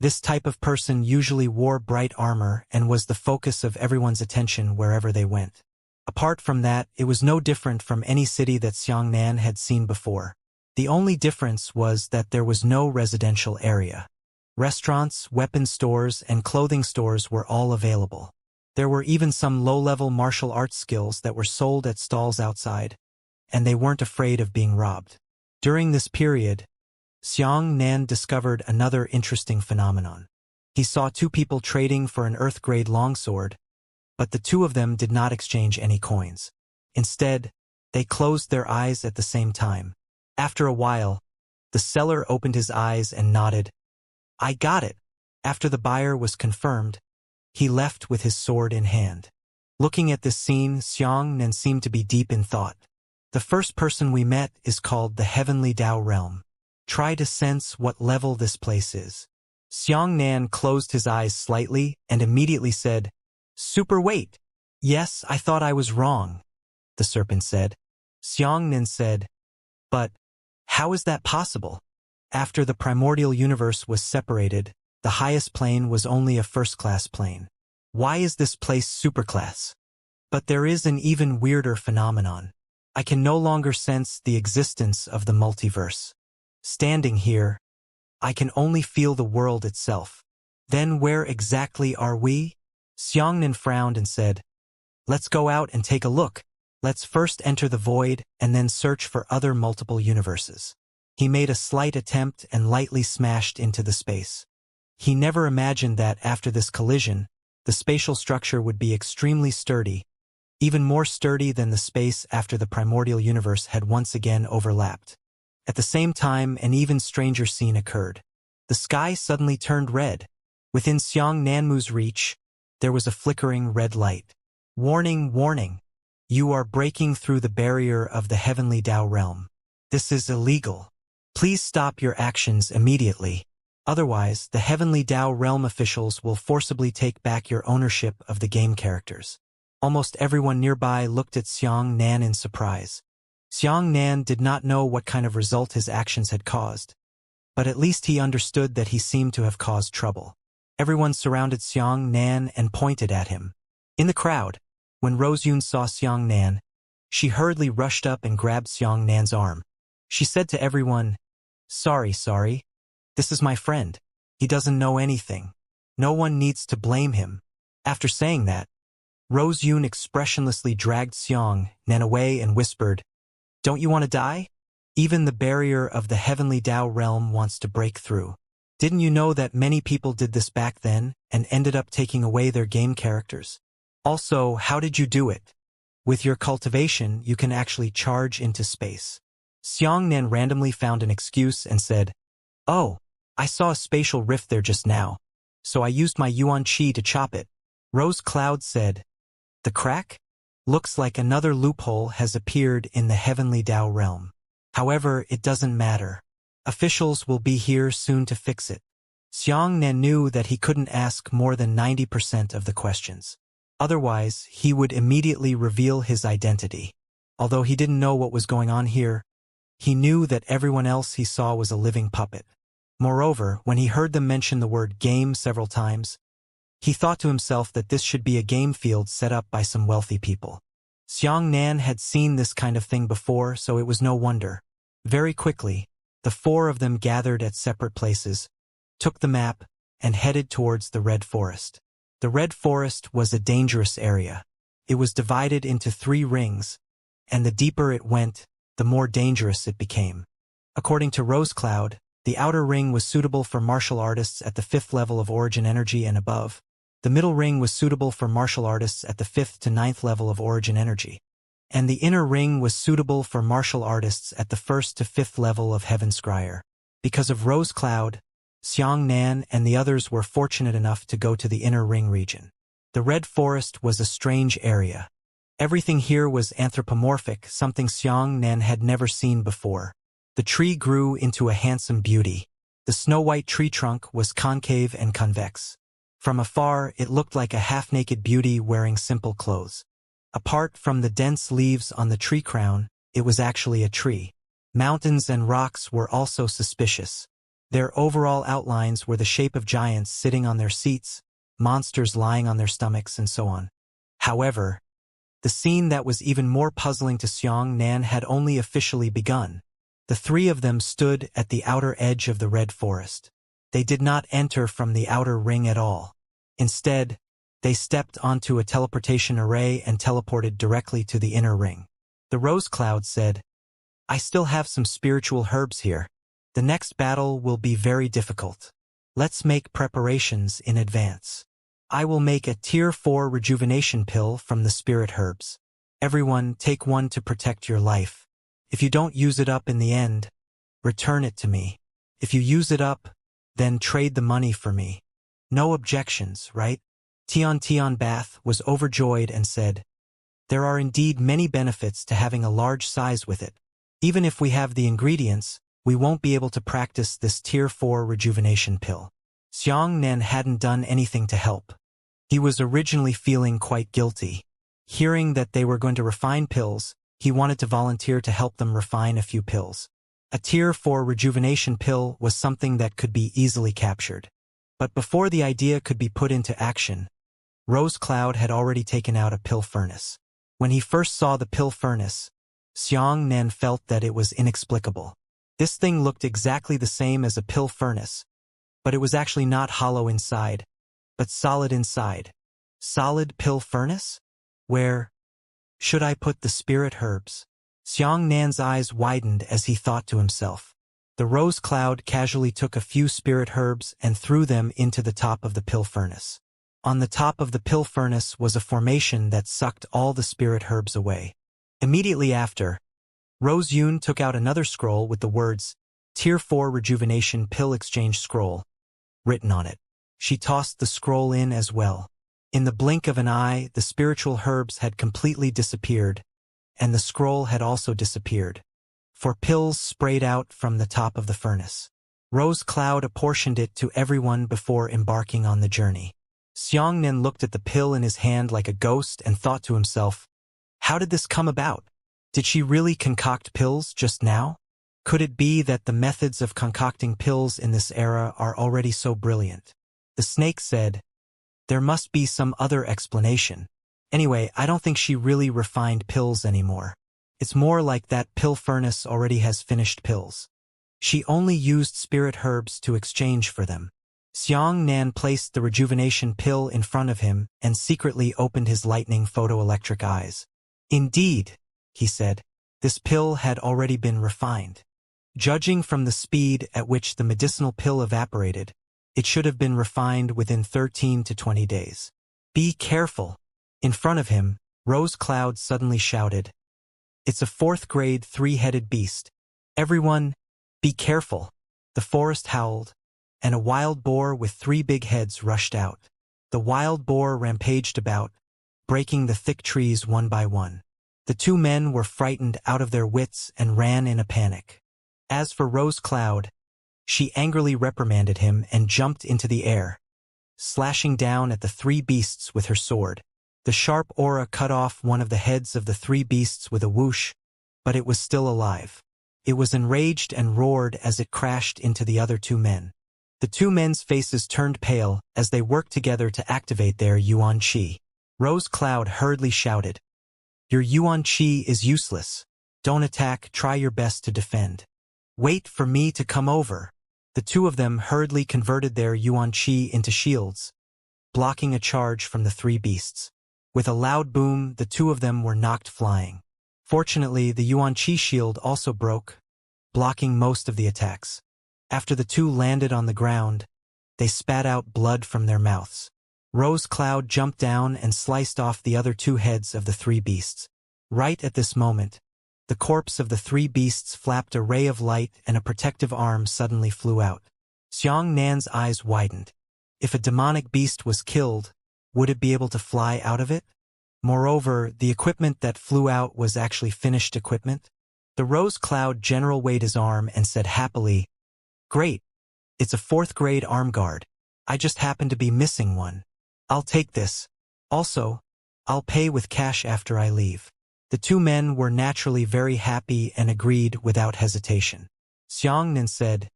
This type of person usually wore bright armor and was the focus of everyone's attention wherever they went. Apart from that, it was no different from any city that Xianxia had seen before. The only difference was that there was no residential area. Restaurants, weapon stores, and clothing stores were all available. There were even some low-level martial arts skills that were sold at stalls outside, and they weren't afraid of being robbed. During this period, Xianxia discovered another interesting phenomenon. He saw two people trading for an Earth-grade longsword, but the two of them did not exchange any coins. Instead, they closed their eyes at the same time. After a while, the seller opened his eyes and nodded. "I got it." After the buyer was confirmed, he left with his sword in hand. Looking at this scene, Xianxia seemed to be deep in thought. The first person we met is called the Heavenly Tao Realm. Try to sense what level this place is. Xianxia closed his eyes slightly and immediately said, "Super weight." "Yes, I thought I was wrong," the serpent said. Xianxia said, "But how is that possible? After the primordial universe was separated, the highest plane was only a first-class plane. Why is this place superclass?" But there is an even weirder phenomenon. I can no longer sense the existence of the multiverse. Standing here, I can only feel the world itself. Then where exactly are we? Xianxia frowned and said, "Let's go out and take a look. Let's first enter the void and then search for other multiple universes." He made a slight attempt and lightly smashed into the space. He never imagined that after this collision, the spatial structure would be extremely sturdy, even more sturdy than the space after the primordial universe had once again overlapped. At the same time, an even stranger scene occurred. The sky suddenly turned red. Within Xianxia's reach, there was a flickering red light. "Warning, warning! You are breaking through the barrier of the Heavenly Tao Realm. This is illegal. Please stop your actions immediately. Otherwise, the Heavenly Tao Realm officials will forcibly take back your ownership of the game characters." Almost everyone nearby looked at Xianxia in surprise. Xianxia did not know what kind of result his actions had caused, but at least he understood that he seemed to have caused trouble. Everyone surrounded Xianxia and pointed at him. In the crowd, when Roseyun saw Xianxia, she hurriedly rushed up and grabbed Xianxia's arm. She said to everyone, Sorry. This is my friend. He doesn't know anything. No one needs to blame him." After saying that, Roseyun expressionlessly dragged Xianxia away and whispered, "Don't you want to die? Even the barrier of the Heavenly Tao Realm wants to break through. Didn't you know that many people did this back then and ended up taking away their game characters? Also, how did you do it? With your cultivation, you can actually charge into space." Xianxia randomly found an excuse and said, "Oh, I saw a spatial rift there just now. so I used my yuan qi to chop it. Rose Cloud said, "The crack? Looks like another loophole has appeared in the heavenly Tao realm. However, it doesn't matter. Officials will be here soon to fix it." Xianxia knew that he couldn't ask more than 90% of the questions. Otherwise, he would immediately reveal his identity. Although he didn't know what was going on here, he knew that everyone else he saw was a living puppet. Moreover, when he heard them mention the word game several times, he thought to himself that this should be a game field set up by some wealthy people. Xianxia had seen this kind of thing before, so it was no wonder. Very quickly, the four of them gathered at separate places, took the map, and headed towards the Red Forest. The Red Forest was a dangerous area. It was divided into 3 rings, and the deeper it went, the more dangerous it became. According to Rose Cloud, the outer ring was suitable for martial artists at the 5th level of origin energy and above. The middle ring was suitable for martial artists at the 5th to 9th level of origin energy. And the inner ring was suitable for martial artists at the 1st to 5th level of Heaven Scryer. Because of Rose Cloud, Xianxia and the others were fortunate enough to go to the inner ring region. The Red Forest was a strange area. Everything here was anthropomorphic, something Xianxia had never seen before. The tree grew into a handsome beauty. The snow-white tree trunk was concave and convex. From afar, it looked like a half-naked beauty wearing simple clothes. Apart from the dense leaves on the tree crown, it was actually a tree. Mountains and rocks were also suspicious. Their overall outlines were the shape of giants sitting on their seats, monsters lying on their stomachs, and so on. However, the scene that was even more puzzling to Xianxia had only officially begun. The 3 of them stood at the outer edge of the Red Forest. They did not enter from the outer ring at all. Instead, they stepped onto a teleportation array and teleported directly to the inner ring. The Rose Cloud said, "I still have some spiritual herbs here. The next battle will be very difficult. Let's make preparations in advance. I will make a Tier 4 rejuvenation pill from the spirit herbs. Everyone, take one to protect your life. If you don't use it up in the end, return it to me. If you use it up, then trade the money for me. No objections, right?" Tian Bath was overjoyed and said, "There are indeed many benefits to having a large size with it. Even if we have the ingredients, we won't be able to practice this Tier 4 rejuvenation pill." Xianxia hadn't done anything to help. He was originally feeling quite guilty. Hearing that they were going to refine pills, he wanted to volunteer to help them refine a few pills. A Tier 4 rejuvenation pill was something that could be easily captured. But before the idea could be put into action, Rose Cloud had already taken out a pill furnace. When he first saw the pill furnace, Xianxia felt that it was inexplicable. This thing looked exactly the same as a pill furnace, but it was actually not hollow inside, but solid inside. Solid pill furnace? Where should I put the spirit herbs? Xianxia's eyes widened as he thought to himself. The Rose Cloud casually took a few spirit herbs and threw them into the top of the pill furnace. On the top of the pill furnace was a formation that sucked all the spirit herbs away. Immediately after, Rose Yun took out another scroll with the words, "Tier 4 Rejuvenation Pill Exchange Scroll," written on it. She tossed the scroll in as well. In the blink of an eye, the spiritual herbs had completely disappeared, and the scroll had also disappeared. 4 pills sprayed out from the top of the furnace. Rose Cloud apportioned it to everyone before embarking on the journey. Xianxia looked at the pill in his hand like a ghost and thought to himself, how did this come about? Did she really concoct pills just now? Could it be that the methods of concocting pills in this era are already so brilliant? The snake said, there must be some other explanation. Anyway, I don't think she really refined pills anymore. It's more like that pill furnace already has finished pills. She only used spirit herbs to exchange for them. Xianxia placed the rejuvenation pill in front of him and secretly opened his lightning photoelectric eyes. Indeed, he said, this pill had already been refined. Judging from the speed at which the medicinal pill evaporated, it should have been refined within 13 to 20 days. Be careful. In front of him, Rose Cloud suddenly shouted, it's a 4th grade 3-headed beast. Everyone, be careful. The forest howled, and a wild boar with 3 big heads rushed out. The wild boar rampaged about, breaking the thick trees one by one. The 2 men were frightened out of their wits and ran in a panic. As for Rose Cloud, she angrily reprimanded him and jumped into the air, slashing down at the 3 beasts with her sword. The sharp aura cut off one of the heads of the 3 beasts with a whoosh, but it was still alive. It was enraged and roared as it crashed into the other 2 men. The 2 men's faces turned pale as they worked together to activate their Yuan Qi. Rose Cloud hurriedly shouted, "Your Yuan Qi is useless. Don't attack, try your best to defend. Wait for me to come over." The 2 of them hurriedly converted their Yuan Qi into shields, blocking a charge from the 3 beasts. With a loud boom, the 2 of them were knocked flying. Fortunately, the Yuan Qi shield also broke, blocking most of the attacks. After the 2 landed on the ground, they spat out blood from their mouths. Rose Cloud jumped down and sliced off the other 2 heads of the 3 beasts. Right at this moment, the corpse of the 3 beasts flapped a ray of light and a protective arm suddenly flew out. Xianxia's eyes widened. If a demonic beast was killed, would it be able to fly out of it? Moreover, the equipment that flew out was actually finished equipment. The Rose Cloud general waved his arm and said happily, "Great. It's a 4th grade arm guard. I just happen to be missing one. I'll take this. Also, I'll pay with cash after I leave." The 2 men were naturally very happy and agreed without hesitation. Xianxian said,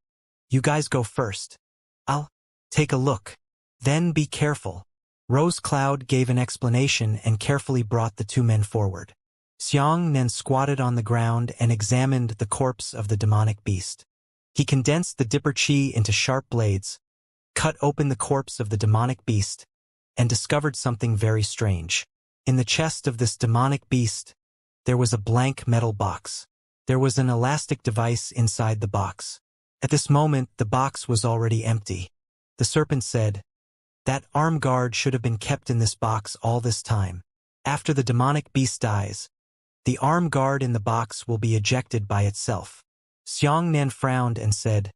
"You guys go first. I'll take a look. Then be careful." Rose Cloud gave an explanation and carefully brought the 2 men forward. Xianxian squatted on the ground and examined the corpse of the demonic beast. He condensed the Dipper Chi into sharp blades, cut open the corpse of the demonic beast, and discovered something very strange. In the chest of this demonic beast, there was a blank metal box. There was an elastic device inside the box. At this moment, the box was already empty. The serpent said, "That arm guard should have been kept in this box all this time. After the demonic beast dies, the arm guard in the box will be ejected by itself." Xianxian frowned and said,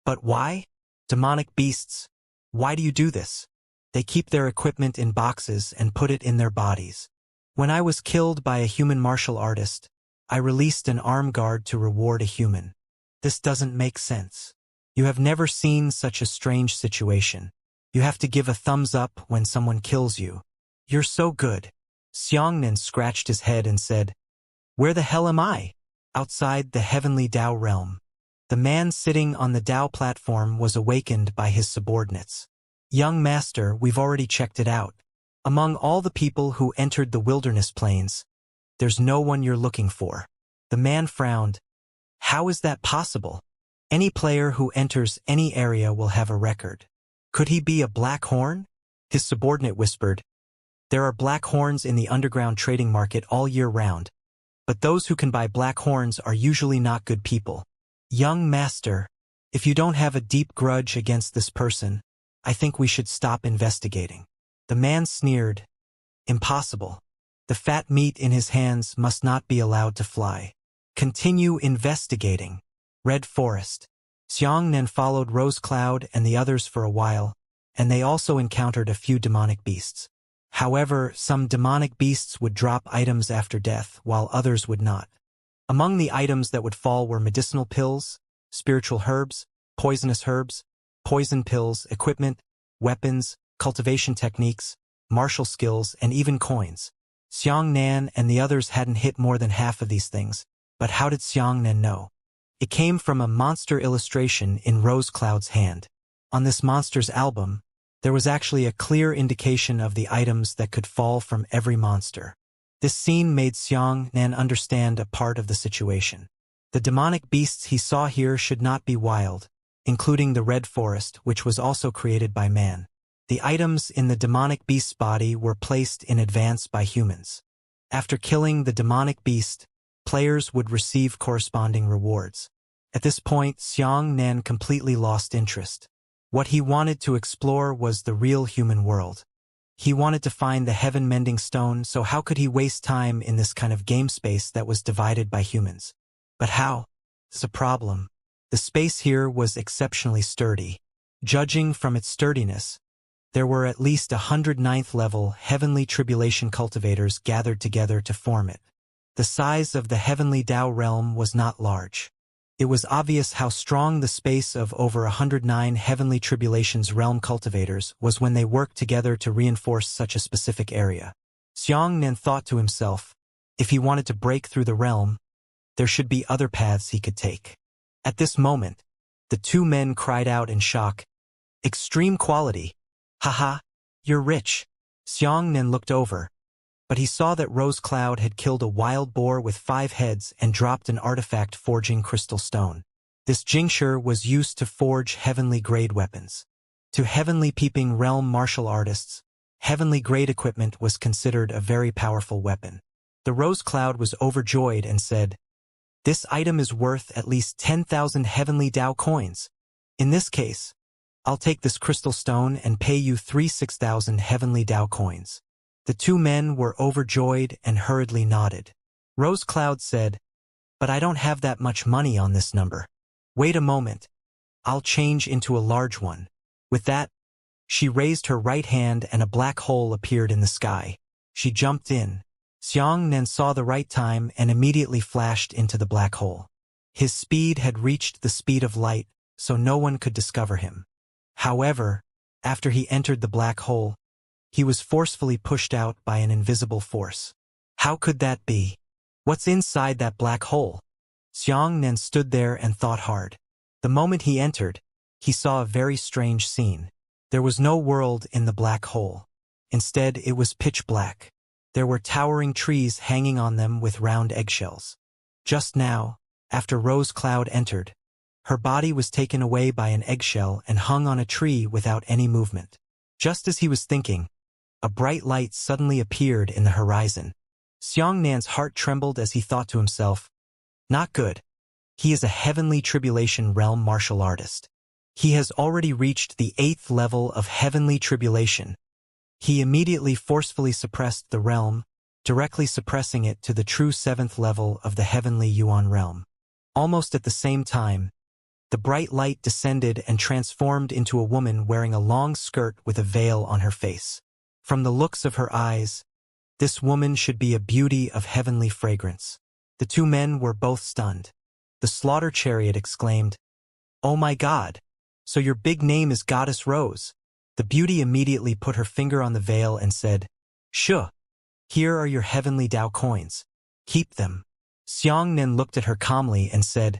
"But why? Demonic beasts, why do you do this? They keep their equipment in boxes and put it in their bodies. When I was killed by a human martial artist, I released an arm guard to reward a human. This doesn't make sense. You have never seen such a strange situation. You have to give a thumbs up when someone kills you. You're so good." Xianxian scratched his head and said, "Where the hell am I?" Outside the heavenly Tao realm. The man sitting on the Tao platform was awakened by his subordinates. "Young master, we've already checked it out. Among all the people who entered the wilderness plains, there's no one you're looking for." The man frowned. "How is that possible? Any player who enters any area will have a record. Could he be a black horn?" His subordinate whispered, "There are black horns in the underground trading market all year round, but those who can buy black horns are usually not good people. Young master, if you don't have a deep grudge against this person, I think we should stop investigating." The man sneered, "Impossible. The fat meat in his hands must not be allowed to fly. Continue investigating." Red Forest. Xianxian followed Rose Cloud and the others for a while, and they also encountered a few demonic beasts. However, some demonic beasts would drop items after death, while others would not. Among the items that would fall were medicinal pills, spiritual herbs, poison pills, equipment, weapons, cultivation techniques, martial skills, and even coins. Xianxian and the others hadn't hit more than half of these things, but how did Xianxian know? It came from a monster illustration in Rose Cloud's hand. On this monster's album, there was actually a clear indication of the items that could fall from every monster. This scene made Xianxian understand a part of the situation. The demonic beasts he saw here should not be wild, including the Red Forest, which was also created by man. The items in the demonic beast's body were placed in advance by humans. After killing the demonic beast, players would receive corresponding rewards. At this point, Xianxian completely lost interest. What he wanted to explore was the real human world. He wanted to find the heaven-mending stone, so how could he waste time in this kind of game space that was divided by humans? But how? It's a problem. The space here was exceptionally sturdy. Judging from its sturdiness, there were at least 109th level heavenly tribulation cultivators gathered together to form it. The size of the heavenly Tao realm was not large. It was obvious how strong the space of over 109 heavenly tribulations realm cultivators was when they worked together to reinforce such a specific area. Xianxia thought to himself, if he wanted to break through the realm, there should be other paths he could take. At this moment, the two men cried out in shock, "Extreme quality! Haha, you're rich." Xianxia looked over, but he saw that Rose Cloud had killed a wild boar with 5 heads and dropped an artifact forging crystal stone. This Xianxia was used to forge heavenly grade weapons. To heavenly peeping realm martial artists, heavenly grade equipment was considered a very powerful weapon. The Rose Cloud was overjoyed and said, "This item is worth at least 10,000 heavenly Tao coins. In this case, I'll take this crystal stone and pay you 6,000 heavenly Tao coins." The two men were overjoyed and hurriedly nodded. Rose Cloud said, "But I don't have that much money on this number. Wait a moment. I'll change into a large one." With that, she raised her right hand and a black hole appeared in the sky. She jumped in. Xianxia saw the right time and immediately flashed into the black hole. His speed had reached the speed of light, so no one could discover him. However, after he entered the black hole, he was forcefully pushed out by an invisible force. How could that be? What's inside that black hole? Xianxia stood there and thought hard. The moment he entered, he saw a very strange scene. There was no world in the black hole. Instead, it was pitch black. There were towering trees hanging on them with round eggshells. Just now, after Rose Cloud entered, her body was taken away by an eggshell and hung on a tree without any movement. Just as he was thinking, a bright light suddenly appeared in the horizon. Xianxia's heart trembled as he thought to himself, "Not good. He is a heavenly tribulation realm martial artist. He has already reached the 8th level of heavenly tribulation." He immediately forcefully suppressed the realm, directly suppressing it to the true 7th level of the heavenly Yuan realm. Almost at the same time, the bright light descended and transformed into a woman wearing a long skirt with a veil on her face. From the looks of her eyes, this woman should be a beauty of heavenly fragrance. The two men were both stunned. The slaughter chariot exclaimed, "Oh my God! So your big name is Goddess Rose." The beauty immediately put her finger on the veil and said, "Sure. Here are your heavenly Tao coins. Keep them." Xianxia looked at her calmly and said,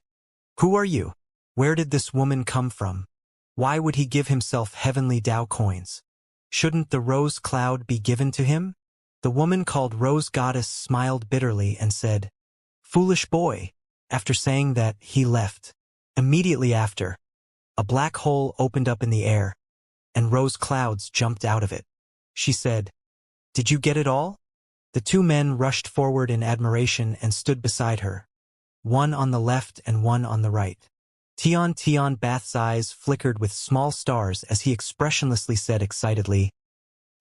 "Who are you? Where did this woman come from? Why would he give himself heavenly Tao coins? Shouldn't the Rose Cloud be given to him?" The woman called Rose Goddess smiled bitterly and said, "Foolish boy." After saying that, he left. Immediately after, a black hole opened up in the air, and Rose Clouds jumped out of it. She said, "Did you get it all?" The two men rushed forward in admiration and stood beside her, one on the left and one on the right. Tian Bath's eyes flickered with small stars as he expressionlessly said excitedly,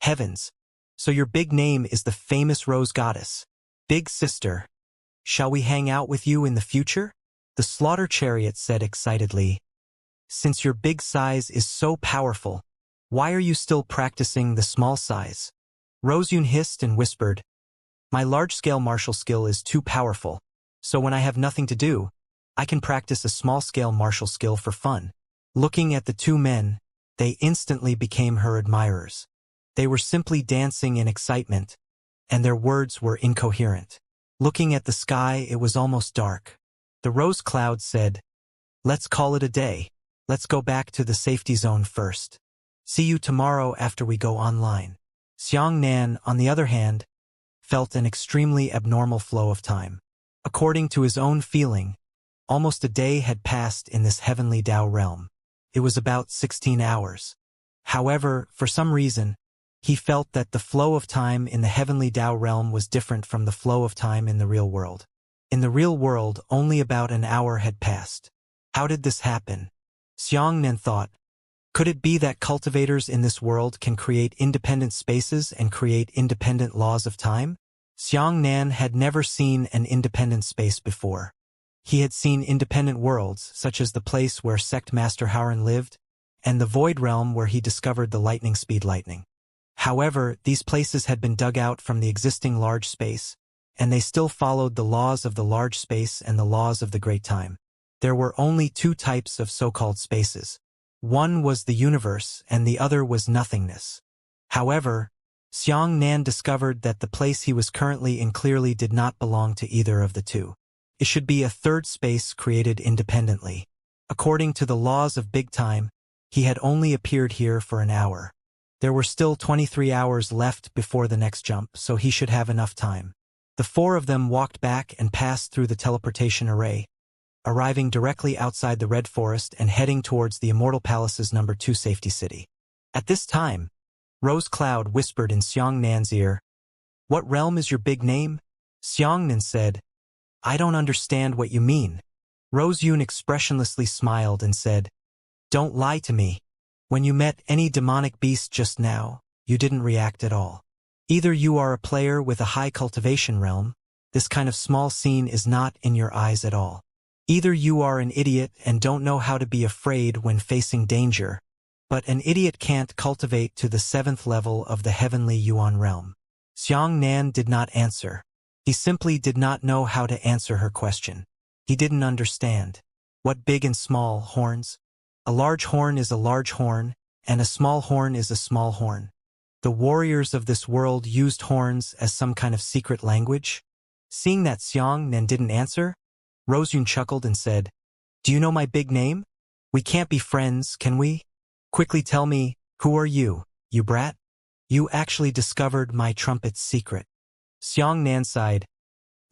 "Heavens! So your big name is the famous Rose Goddess. Big sister, shall we hang out with you in the future?" The slaughter chariot said excitedly, "Since your big size is so powerful, why are you still practicing the small size?" Roseyun hissed and whispered, "My large-scale martial skill is too powerful, so when I have nothing to do, I can practice a small-scale martial skill for fun." Looking at the two men, they instantly became her admirers. They were simply dancing in excitement, and their words were incoherent. Looking at the sky, it was almost dark. The Rose Cloud said, "Let's call it a day. Let's go back to the safety zone first. See you tomorrow after we go online." Xianxia, on the other hand, felt an extremely abnormal flow of time. According to his own feeling, almost a day had passed in this heavenly Tao realm. It was about 16 hours. However, for some reason, he felt that the flow of time in the heavenly Tao realm was different from the flow of time in the real world. In the real world, only about an hour had passed. How did this happen? Xianxia thought, could it be that cultivators in this world can create independent spaces and create independent laws of time? Xianxia had never seen an independent space before. He had seen independent worlds, such as the place where Sect Master Howren lived, and the Void Realm where he discovered the lightning speed lightning. However, these places had been dug out from the existing large space, and they still followed the laws of the large space and the laws of the great time. There were only two types of so-called spaces. One was the universe, and the other was nothingness. However, Xianxia discovered that the place he was currently in clearly did not belong to either of the two. It should be a third space created independently. According to the laws of big time, he had only appeared here for an hour. There were still 23 hours left before the next jump, so he should have enough time. The four of them walked back and passed through the teleportation array, arriving directly outside the Red Forest and heading towards the Immortal Palace's number 2 safety city. At this time, Rose Cloud whispered in Xianxia's ear, "What realm is your big name?" Xianxia said, "I don't understand what you mean." Rose Yun expressionlessly smiled and said, "Don't lie to me. When you met any demonic beast just now, you didn't react at all. Either you are a player with a high cultivation realm, this kind of small scene is not in your eyes at all. Either you are an idiot and don't know how to be afraid when facing danger, but an idiot can't cultivate to the 7th level of the heavenly Yuan realm." Xianxia did not answer. He simply did not know how to answer her question. He didn't understand. What big and small horns? A large horn is a large horn, and a small horn is a small horn. The warriors of this world used horns as some kind of secret language. Seeing that Xianxia didn't answer, Roseyun chuckled and said, "Do you know my big name? We can't be friends, can we? Quickly tell me, who are you, you brat? You actually discovered my trumpet's secret." Xianxia sighed,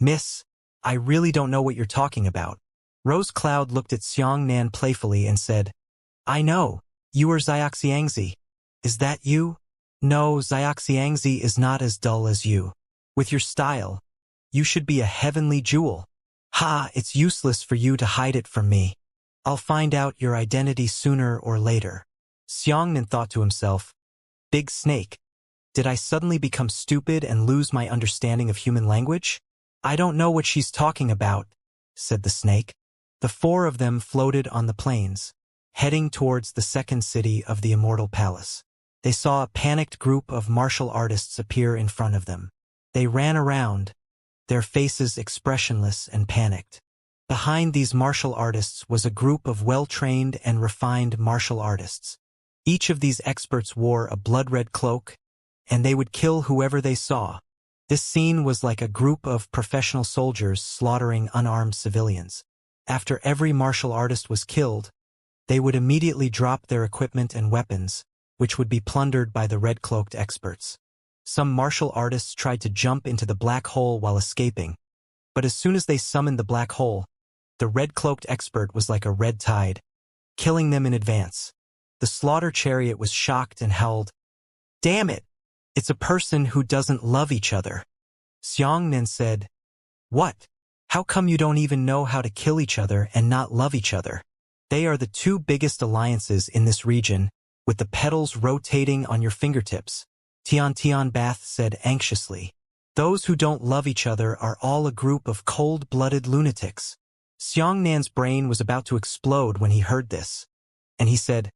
"Miss, I really don't know what you're talking about." Rose Cloud looked at Xianxia playfully and said, "I know, you are Xianxia. Is that you?" "No, Xianxia is not as dull as you. With your style, you should be a heavenly jewel. Ha, it's useless for you to hide it from me. I'll find out your identity sooner or later." Xianxia thought to himself, "Big snake. Did I suddenly become stupid and lose my understanding of human language?" "I don't know what she's talking about," said the snake. The four of them floated on the plains, heading towards the second city of the Immortal Palace. They saw a panicked group of martial artists appear in front of them. They ran around, their faces expressionless and panicked. Behind these martial artists was a group of well-trained and refined martial artists. Each of these experts wore a blood-red cloak, and they would kill whoever they saw. This scene was like a group of professional soldiers slaughtering unarmed civilians. After every martial artist was killed, they would immediately drop their equipment and weapons, which would be plundered by the red-cloaked experts. Some martial artists tried to jump into the black hole while escaping, but as soon as they summoned the black hole, the red-cloaked expert was like a red tide, killing them in advance. The slaughter chariot was shocked and howled, "Damn it! It's a person who doesn't love each other." Xianxia said, "What? How come you don't even know how to kill each other and not love each other?" They are the two biggest alliances in this region, with the petals rotating on your fingertips, Tian Bath said anxiously. Those who don't love each other are all a group of cold-blooded lunatics. Xianxia's brain was about to explode when he heard this, and he said,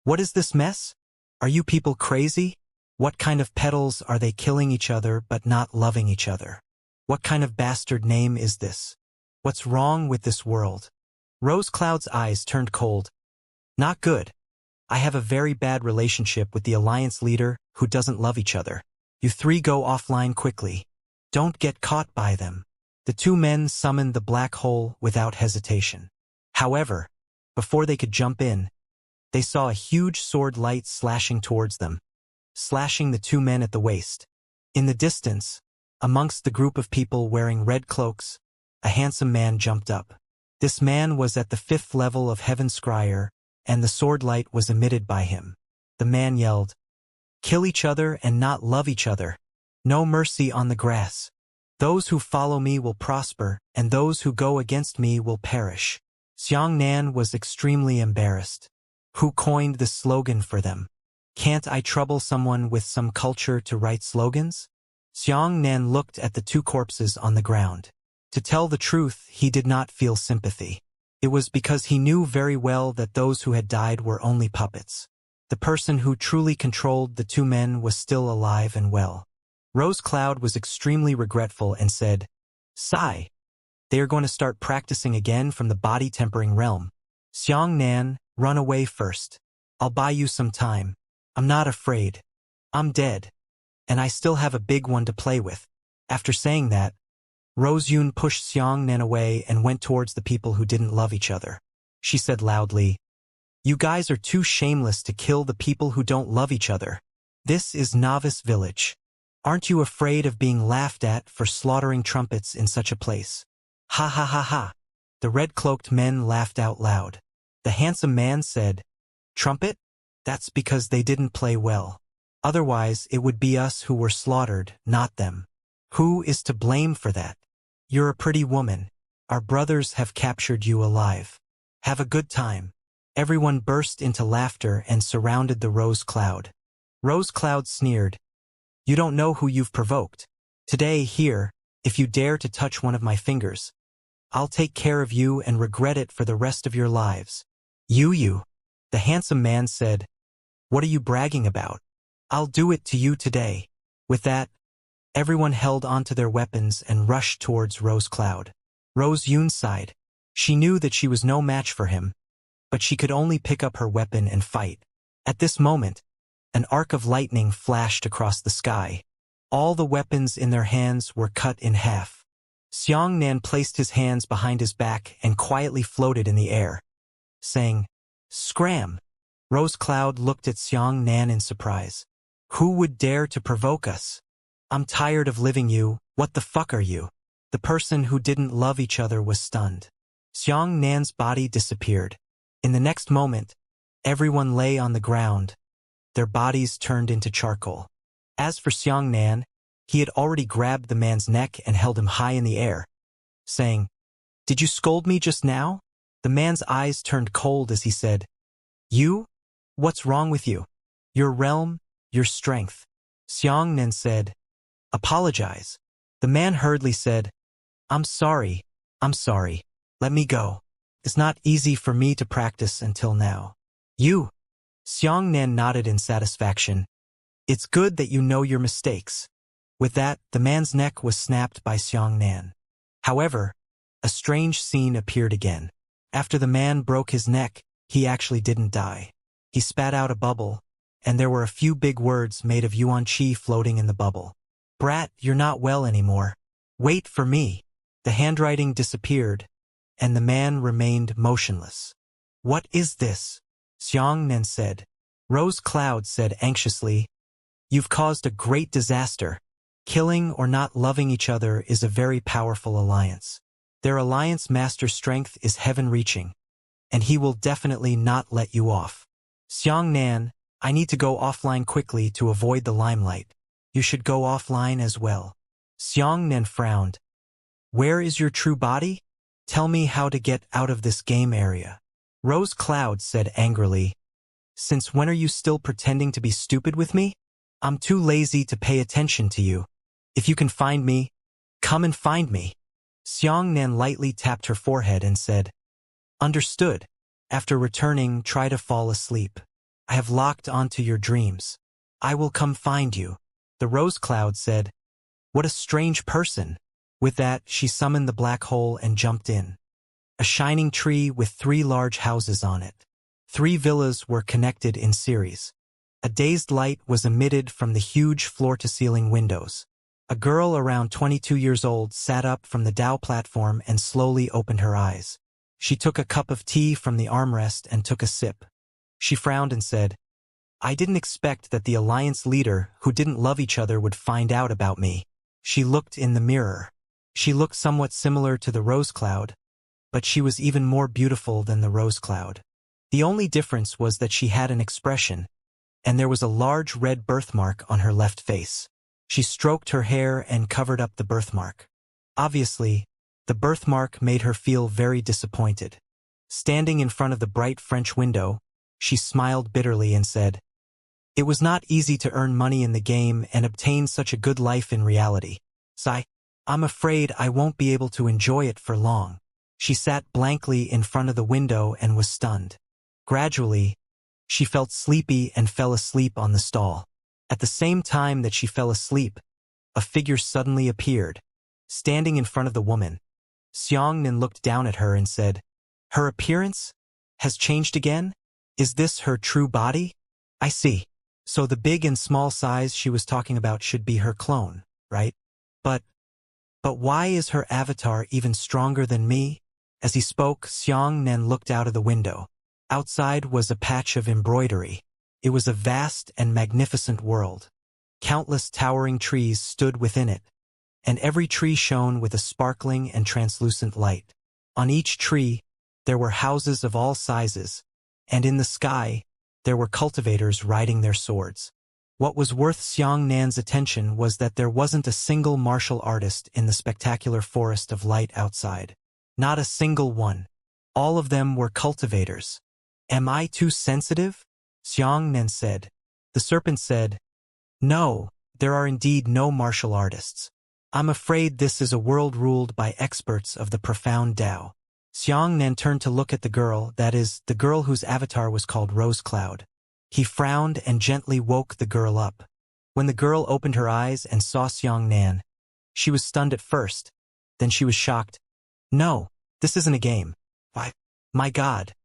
"What is this mess? Are you people crazy? What kind of petals are they killing each other but not loving each other? What kind of bastard name is this? What's wrong with this world?" Rose Cloud's eyes turned cold. "Not good. I have a very bad relationship with the alliance leader who doesn't love each other. You three go offline quickly. Don't get caught by them." The two men summoned the black hole without hesitation. However, before they could jump in, they saw a huge sword light slashing towards them, slashing the two men at the waist. In the distance, amongst the group of people wearing red cloaks, a handsome man jumped up. This man was at the 5th level of Heaven's Scryer, and the sword light was emitted by him. The man yelled, "Kill each other and not love each other. No mercy on the grass. Those who follow me will prosper, and those who go against me will perish." Xianxia was extremely embarrassed. Who coined the slogan for them? Can't I trouble someone with some culture to write slogans? Xianxia looked at the two corpses on the ground. To tell the truth, he did not feel sympathy. It was because he knew very well that those who had died were only puppets. The person who truly controlled the two men was still alive and well. Rose Cloud was extremely regretful and said, "Sigh. They are going to start practicing again from the body-tempering realm. Xianxia, run away first. I'll buy you some time. I'm not afraid. I'm dead. And I still have a big one to play with." After saying that, Rose Yun pushed Xianxia away and went towards the people who didn't love each other. She said loudly, "You guys are too shameless to kill the people who don't love each other. This is Novice Village. Aren't you afraid of being laughed at for slaughtering trumpets in such a place?" Ha ha ha ha. The red-cloaked men laughed out loud. The handsome man said, "Trumpet? That's because they didn't play well. Otherwise, it would be us who were slaughtered, not them. Who is to blame for that? You're a pretty woman. Our brothers have captured you alive. Have a good time." Everyone burst into laughter and surrounded the Rose Cloud. Rose Cloud sneered, "You don't know who you've provoked. Today, here, if you dare to touch one of my fingers, I'll take care of you and regret it for the rest of your lives." You. The handsome man said, "What are you bragging about? I'll do it to you today." With that, everyone held onto their weapons and rushed towards Rose Cloud. Rose Yun sighed. She knew that she was no match for him, but she could only pick up her weapon and fight. At this moment, an arc of lightning flashed across the sky. All the weapons in their hands were cut in half. Xianxia placed his hands behind his back and quietly floated in the air, saying, "Scram!" Rose Cloud looked at Xianxia in surprise. "Who would dare to provoke us? I'm tired of living you. What the fuck are you?" The person who didn't love each other was stunned. Xianxia's body disappeared. In the next moment, everyone lay on the ground. Their bodies turned into charcoal. As for Xianxia, he had already grabbed the man's neck and held him high in the air, saying, "Did you scold me just now?" The man's eyes turned cold as he said, "You? What's wrong with you? Your realm, your strength." Xianxia said, "Apologize." The man hurriedly said, I'm sorry. Let me go. It's not easy for me to practice until now." "You?" Xianxia nodded in satisfaction. "It's good that you know your mistakes." With that, the man's neck was snapped by Xianxia. However, a strange scene appeared again. After the man broke his neck, he actually didn't die. He spat out a bubble, and there were a few big words made of yuan qi floating in the bubble. "Brat, you're not well anymore. Wait for me." The handwriting disappeared, and the man remained motionless. "What is this?" Xianxia said. Rose Cloud said anxiously, "You've caused a great disaster. Killing or not loving each other is a very powerful alliance. Their alliance master strength is heaven-reaching, and he will definitely not let you off. Xianxia, I need to go offline quickly to avoid the limelight. You should go offline as well." Xianxia frowned. "Where is your true body? Tell me how to get out of this game area." Rose Cloud said angrily, "Since when are you still pretending to be stupid with me? I'm too lazy to pay attention to you. If you can find me, come and find me." Xianxia lightly tapped her forehead and said, "Understood. After returning, try to fall asleep. I have locked onto your dreams. I will come find you." The Rose Cloud said, "What a strange person." With that, she summoned the black hole and jumped in. A shining tree with 3 large houses on it. 3 villas were connected in series. A dazed light was emitted from the huge floor-to-ceiling windows. A girl around 22 years old sat up from the Dao platform and slowly opened her eyes. She took a cup of tea from the armrest and took a sip. She frowned and said, "I didn't expect that the alliance leader who didn't love each other would find out about me." She looked in the mirror. She looked somewhat similar to the Rose Cloud, but she was even more beautiful than the Rose Cloud. The only difference was that she had an expression, and there was a large red birthmark on her left face. She stroked her hair and covered up the birthmark. Obviously, the birthmark made her feel very disappointed. Standing in front of the bright French window, she smiled bitterly and said, "It was not easy to earn money in the game and obtain such a good life in reality. I'm afraid I won't be able to enjoy it for long." She sat blankly in front of the window and was stunned. Gradually, she felt sleepy and fell asleep on the stall. At the same time that she fell asleep, a figure suddenly appeared, standing in front of the woman. Xianxia looked down at her and said, "Her appearance has changed again? Is this her true body? I see. So the big and small size she was talking about should be her clone, right? But why is her avatar even stronger than me?" As he spoke, Xianxia looked out of the window. Outside was a patch of embroidery. It was a vast and magnificent world. Countless towering trees stood within it, and every tree shone with a sparkling and translucent light. On each tree, there were houses of all sizes, and in the sky, there were cultivators riding their swords. What was worth Xianxia's attention was that there wasn't a single martial artist in the spectacular forest of light outside. Not a single one. All of them were cultivators. "Am I too sensitive?" Xianxia said. The serpent said, "No, there are indeed no martial artists. I'm afraid this is a world ruled by experts of the profound Tao." Xianxia turned to look at the girl, that is, the girl whose avatar was called Rose Cloud. He frowned and gently woke the girl up. When the girl opened her eyes and saw Xianxia, she was stunned at first, then she was shocked. "No, this isn't a game. Why, my God,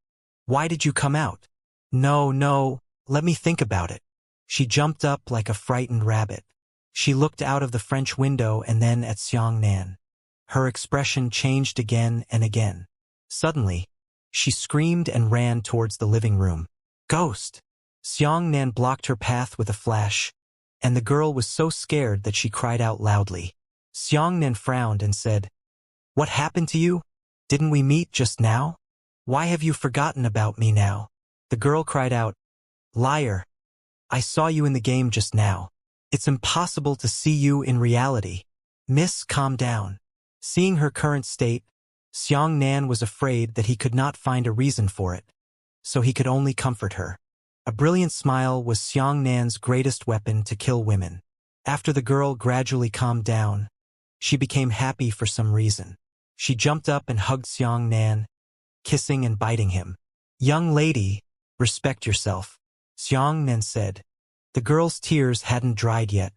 why did you come out?" No, let me think about it." She jumped up like a frightened rabbit. She looked out of the French window and then at Xianxia. Her expression changed again and again. Suddenly, she screamed and ran towards the living room. "Ghost!" Xianxia blocked her path with a flash, and the girl was so scared that she cried out loudly. Xianxia frowned and said, "What happened to you? Didn't we meet just now? Why have you forgotten about me now?" The girl cried out, "Liar! I saw you in the game just now. It's impossible to see you in reality. Miss, calm down." Seeing her current state, Xianxia was afraid that he could not find a reason for it, so he could only comfort her. A brilliant smile was Xianxia's greatest weapon to kill women. After the girl gradually calmed down, she became happy for some reason. She jumped up and hugged Xianxia, kissing and biting him. "Young lady, respect yourself," Xianxia said. The girl's tears hadn't dried yet,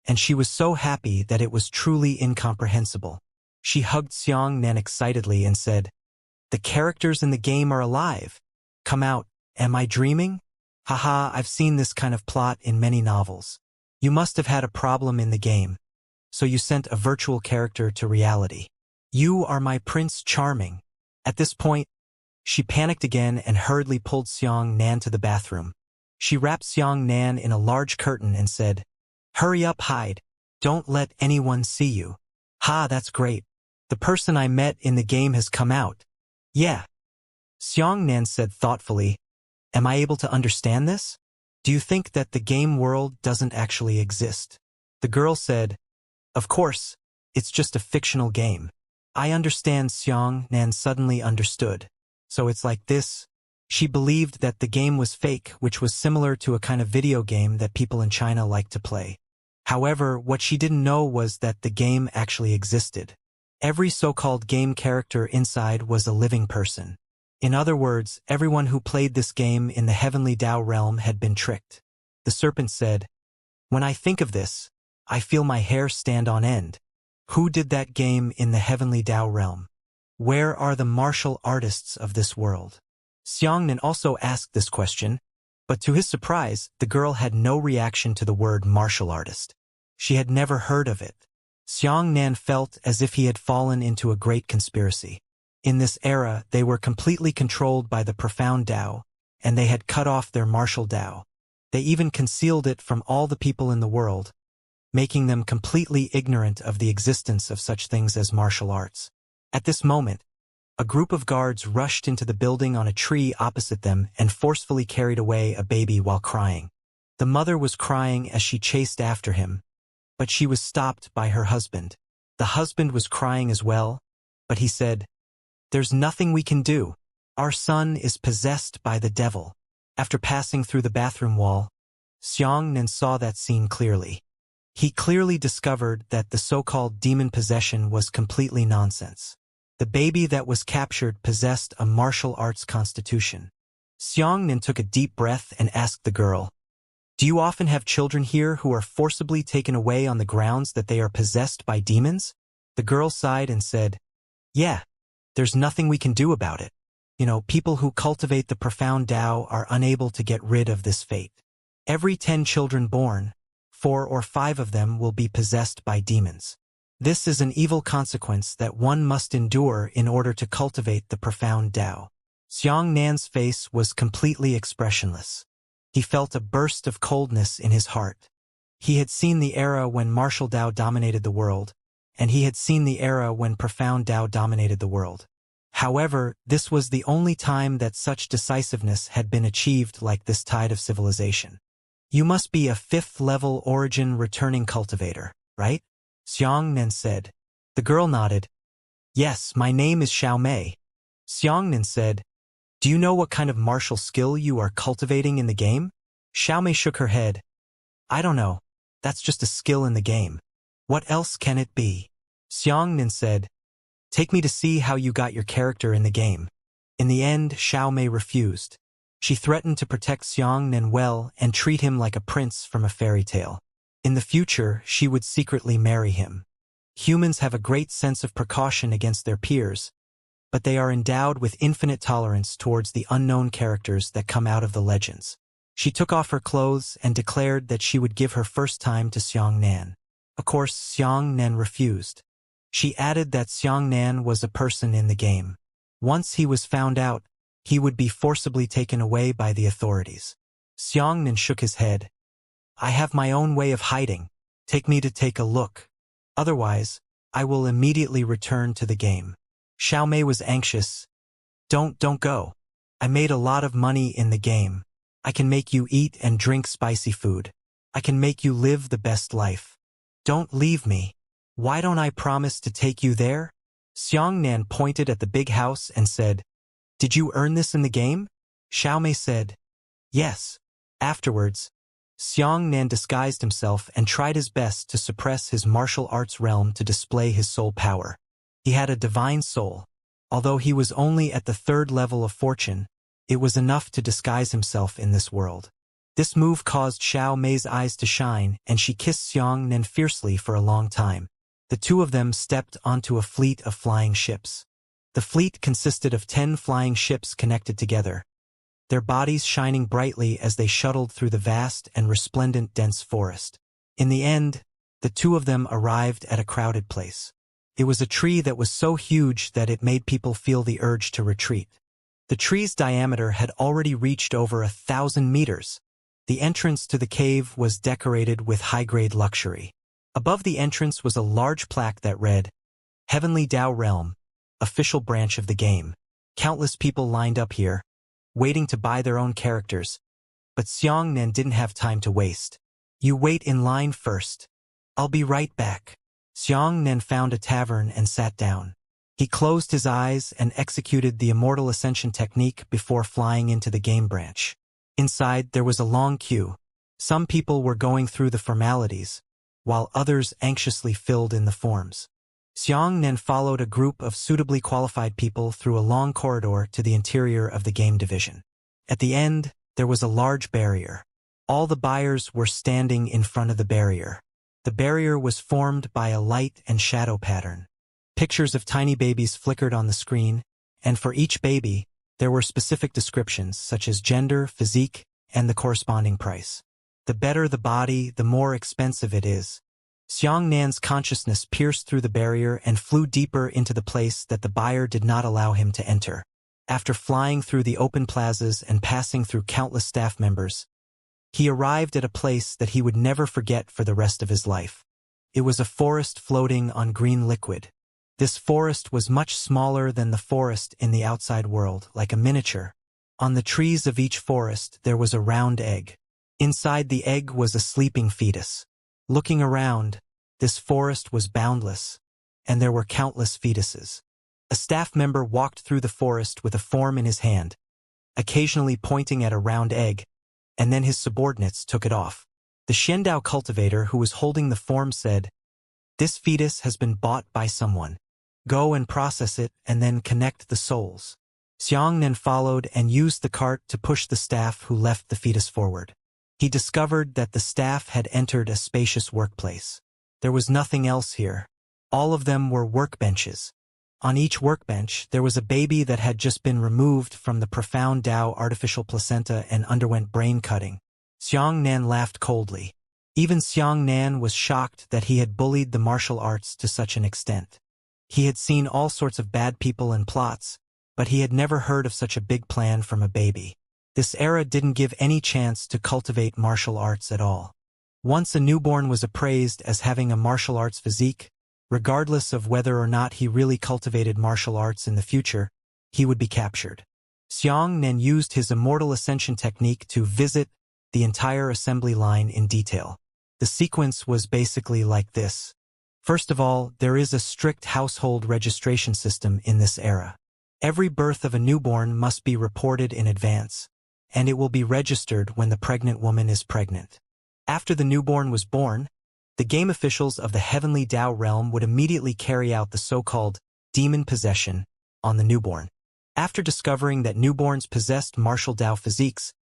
and she was so happy that it was truly incomprehensible. She hugged Xianxia excitedly and said, "The characters in the game are alive. Come out, am I dreaming? Haha, I've seen this kind of plot in many novels. You must have had a problem in the game, so you sent a virtual character to reality. You are my Prince Charming." At this point, she panicked again and hurriedly pulled Xianxia to the bathroom. She wrapped Xianxia in a large curtain and said, "Hurry up, hide. Don't let anyone see you." "Ha, that's great. The person I met in the game has come out." "Yeah." Xianxia said thoughtfully, "Am I able to understand this? Do you think that the game world doesn't actually exist?" The girl said, "Of course, it's just a fictional game." "I understand." Xianxia suddenly understood. "So it's like this." She believed that the game was fake, which was similar to a kind of video game that people in China like to play. However, what she didn't know was that the game actually existed. Every so-called game character inside was a living person. In other words, everyone who played this game in the heavenly Tao realm had been tricked. The serpent said, "When I think of this, I feel my hair stand on end. Who did that game in the heavenly Tao realm? Where are the martial artists of this world?" Xianxia also asked this question, but to his surprise, the girl had no reaction to the word martial artist. She had never heard of it. Xianxia felt as if he had fallen into a great conspiracy. In this era, they were completely controlled by the profound Tao, and they had cut off their martial Tao. They even concealed it from all the people in the world, making them completely ignorant of the existence of such things as martial arts. At this moment, a group of guards rushed into the building on a tree opposite them and forcefully carried away a baby while crying. The mother was crying as she chased after him, but she was stopped by her husband. The husband was crying as well, but he said, "There's nothing we can do. Our son is possessed by the devil." After passing through the bathroom wall, Xianxia saw that scene clearly. He clearly discovered that the so-called demon possession was completely nonsense. The baby that was captured possessed a martial arts constitution. Xianxia took a deep breath and asked the girl, "Do you often have children here who are forcibly taken away on the grounds that they are possessed by demons?" The girl sighed and said, "Yeah, there's nothing we can do about it. People who cultivate the profound Tao are unable to get rid of this fate. Every 10 children born, 4 or 5 of them will be possessed by demons. This is an evil consequence that one must endure in order to cultivate the profound Tao." Xianxia's face was completely expressionless. He felt a burst of coldness in his heart. He had seen the era when martial Tao dominated the world, and he had seen the era when profound Tao dominated the world. However, this was the only time that such decisiveness had been achieved like this tide of civilization. "You must be a 5th-level origin returning cultivator, right?" Xianxia said. The girl nodded. "Yes, my name is Xiaomei." Xianxia said, "Do you know what kind of martial skill you are cultivating in the game?" Xiaomei shook her head. "I don't know. That's just a skill in the game. What else can it be?" Xianxia said, "Take me to see how you got your character in the game." In the end, Xiaomei refused. She threatened to protect Xianxia well and treat him like a prince from a fairy tale. In the future, she would secretly marry him. Humans have a great sense of precaution against their peers, but they are endowed with infinite tolerance towards the unknown characters that come out of the legends. She took off her clothes and declared that she would give her first time to Xianxia. Of course, Xianxia refused. She added that Xianxia was a person in the game. Once he was found out, he would be forcibly taken away by the authorities. Xianxia shook his head. "I have my own way of hiding. Take me to take a look. Otherwise, I will immediately return to the game." Xiaomei was anxious. Don't go. I made a lot of money in the game. I can make you eat and drink spicy food. I can make you live the best life. Don't leave me. Why don't I promise to take you there?" Xianxia pointed at the big house and said, "Did you earn this in the game?" Xiaomei said, "Yes." Afterwards, Xianxia disguised himself and tried his best to suppress his martial arts realm to display his soul power. He had a divine soul. Although he was only at the 3rd level of fortune, it was enough to disguise himself in this world. This move caused Xiaomei's eyes to shine, and she kissed Xianxia fiercely for a long time. The two of them stepped onto a fleet of flying ships. The fleet consisted of 10 flying ships connected together, their bodies shining brightly as they shuttled through the vast and resplendent dense forest. In the end, the two of them arrived at a crowded place. It was a tree that was so huge that it made people feel the urge to retreat. The tree's diameter had already reached over 1,000 meters. The entrance to the cave was decorated with high-grade luxury. Above the entrance was a large plaque that read, "Heavenly Tao Realm, official branch of the game." Countless people lined up here, waiting to buy their own characters, but Xianxia didn't have time to waste. "You wait in line first. I'll be right back." Xianxia found a tavern and sat down. He closed his eyes and executed the Immortal Ascension technique before flying into the game branch. Inside, there was a long queue. Some people were going through the formalities, while others anxiously filled in the forms. Xianxia followed a group of suitably qualified people through a long corridor to the interior of the game division. At the end, there was a large barrier. All the buyers were standing in front of the barrier. The barrier was formed by a light and shadow pattern. Pictures of tiny babies flickered on the screen, and for each baby, there were specific descriptions such as gender, physique, and the corresponding price. The better the body, the more expensive it is. Xianxia's consciousness pierced through the barrier and flew deeper into the place that the buyer did not allow him to enter. After flying through the open plazas and passing through countless staff members, he arrived at a place that he would never forget for the rest of his life. It was a forest floating on green liquid. This forest was much smaller than the forest in the outside world, like a miniature. On the trees of each forest there was a round egg. Inside the egg was a sleeping fetus. Looking around, this forest was boundless, and there were countless fetuses. A staff member walked through the forest with a form in his hand, occasionally pointing at a round egg, and then his subordinates took it off. The Xiandao cultivator who was holding the form said, "This fetus has been bought by someone. Go and process it and then connect the souls. Xianxia followed and used the cart to push the staff who left the fetus forward. He discovered that the staff had entered a spacious workplace. There was nothing else here. All of them were workbenches. On each workbench, there was a baby that had just been removed from the profound Tao artificial placenta and underwent brain cutting. Xianxia laughed coldly. Even Xianxia was shocked that he had bullied the martial arts to such an extent. He had seen all sorts of bad people and plots, but he had never heard of such a big plan from a baby. This era didn't give any chance to cultivate martial arts at all. Once a newborn was appraised as having a martial arts physique, regardless of whether or not he really cultivated martial arts in the future, he would be captured. Xianxia used his Immortal Ascension technique to visit the entire assembly line in detail. The sequence was basically like this. First of all, there is a strict household registration system in this era. Every birth of a newborn must be reported in advance, and it will be registered when the pregnant woman is pregnant. After the newborn was born, the game officials of the Heavenly Tao realm would immediately carry out the so-called demon possession on the newborn. After discovering that newborns possessed martial Tao physiques,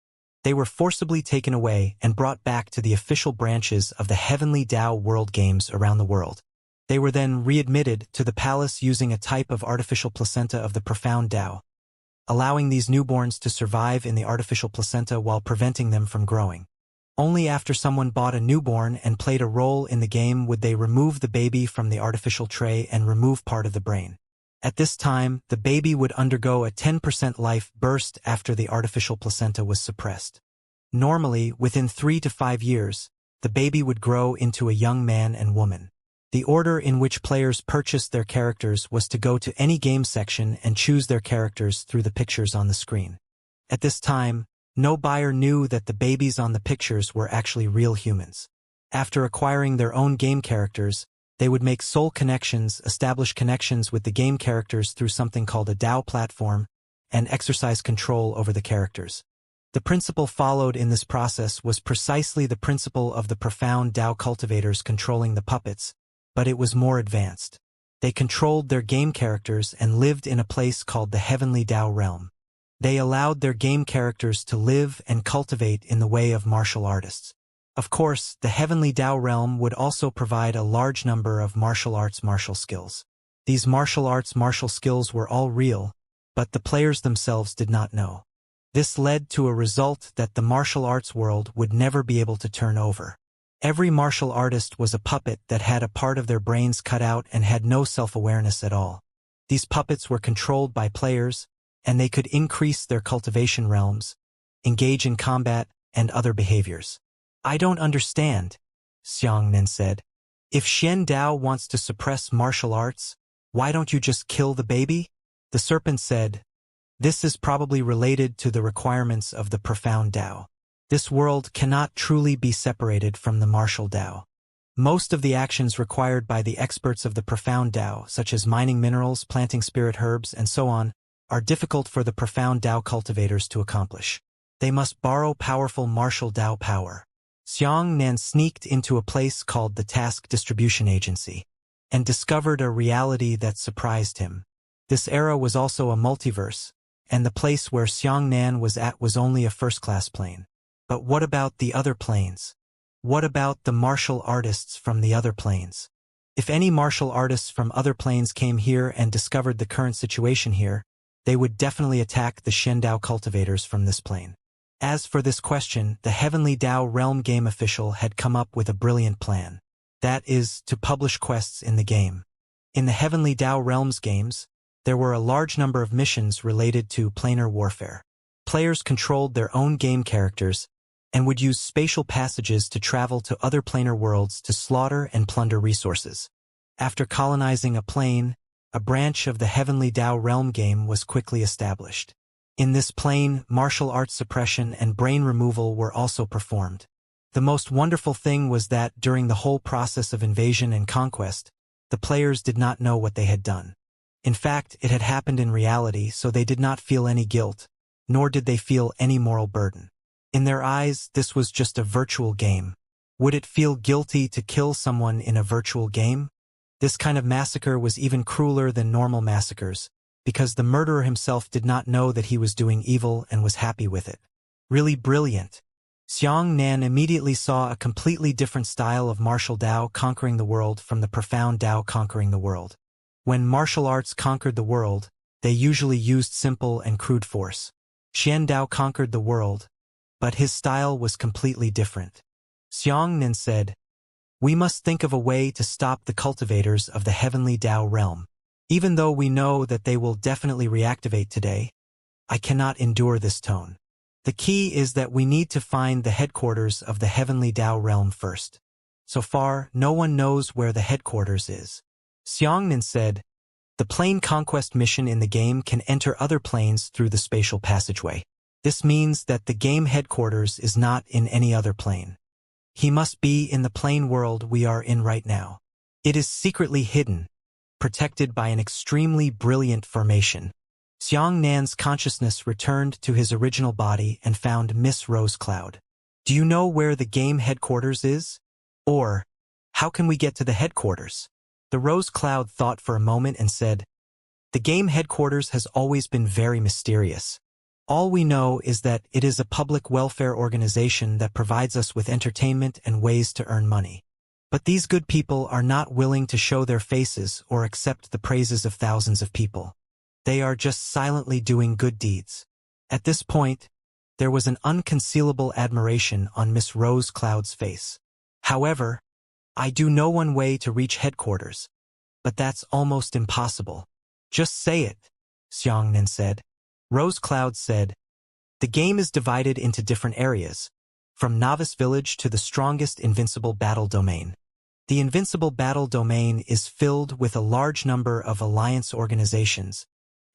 they were forcibly taken away and brought back to the official branches of the Heavenly Tao World Games around the world. They were then readmitted to the palace using a type of artificial placenta of the profound Tao, allowing these newborns to survive in the artificial placenta while preventing them from growing. Only after someone bought a newborn and played a role in the game would they remove the baby from the artificial tray and remove part of the brain. At this time, the baby would undergo a 10% life burst after the artificial placenta was suppressed. Normally, within 3 to 5 years, the baby would grow into a young man and woman. The order in which players purchased their characters was to go to any game section and choose their characters through the pictures on the screen. At this time, no buyer knew that the babies on the pictures were actually real humans. After acquiring their own game characters, they would make soul connections, establish connections with the game characters through something called a Tao platform, and exercise control over the characters. The principle followed in this process was precisely the principle of the profound Tao cultivators controlling the puppets, but it was more advanced. They controlled their game characters and lived in a place called the Heavenly Tao realm. They allowed their game characters to live and cultivate in the way of martial artists. Of course, the Heavenly Tao realm would also provide a large number of martial arts martial skills. These martial arts martial skills were all real, but the players themselves did not know. This led to a result that the martial arts world would never be able to turn over. Every martial artist was a puppet that had a part of their brains cut out and had no self-awareness at all. These puppets were controlled by players, and they could increase their cultivation realms, engage in combat, and other behaviors. I don't understand, Xianxia said. If Shen Dao wants to suppress martial arts, why don't you just kill the baby? The serpent said, this is probably related to the requirements of the profound Tao. This world cannot truly be separated from the martial Tao. Most of the actions required by the experts of the profound Tao, such as mining minerals, planting spirit herbs, and so on, are difficult for the profound Tao cultivators to accomplish. They must borrow powerful martial Tao power. Xianxia sneaked into a place called the Task Distribution Agency and discovered a reality that surprised him. This era was also a multiverse, and the place where Xianxia was at was only a first-class plane. But what about the other planes? What about the martial artists from the other planes? If any martial artists from other planes came here and discovered the current situation here, they would definitely attack the Shen Dao cultivators from this plane. As for this question, the Heavenly Tao Realm game official had come up with a brilliant plan. That is, to publish quests in the game. In the Heavenly Tao Realms games, there were a large number of missions related to planar warfare. Players controlled their own game characters and would use spatial passages to travel to other planar worlds to slaughter and plunder resources. After colonizing a plane, a branch of the Heavenly Tao Realm game was quickly established. In this plane, martial arts suppression and brain removal were also performed. The most wonderful thing was that during the whole process of invasion and conquest, the players did not know what they had done. In fact, it had happened in reality, so they did not feel any guilt, nor did they feel any moral burden. In their eyes, this was just a virtual game. Would it feel guilty to kill someone in a virtual game? This kind of massacre was even crueler than normal massacres, because the murderer himself did not know that he was doing evil and was happy with it. Really brilliant. Xianxia immediately saw a completely different style of martial Dao conquering the world from the profound Dao conquering the world. When martial arts conquered the world, they usually used simple and crude force. Xian Dao conquered the world, but his style was completely different. Xianxia said, "We must think of a way to stop the cultivators of the heavenly Dao realm. Even though we know that they will definitely reactivate today, I cannot endure this tone. The key is that we need to find the headquarters of the heavenly Dao realm first. So far, no one knows where the headquarters is." Xianxia said, "The plane conquest mission in the game can enter other planes through the spatial passageway. This means that the game headquarters is not in any other plane. He must be in the plane world we are in right now. It is secretly hidden, protected by an extremely brilliant formation." Xianxia's consciousness returned to his original body and found Miss Rose Cloud. "Do you know where the game headquarters is? Or, how can we get to the headquarters?" The Rose Cloud thought for a moment and said, "The game headquarters has always been very mysterious. All we know is that it is a public welfare organization that provides us with entertainment and ways to earn money. But these good people are not willing to show their faces or accept the praises of thousands of people. They are just silently doing good deeds." At this point, there was an unconcealable admiration on Miss Rose Cloud's face. "However, I do know one way to reach headquarters, but that's almost impossible." "Just say it," Xianxia said. Rose Cloud said, "The game is divided into different areas, from Novice Village to the strongest invincible battle domain. The invincible battle domain is filled with a large number of alliance organizations,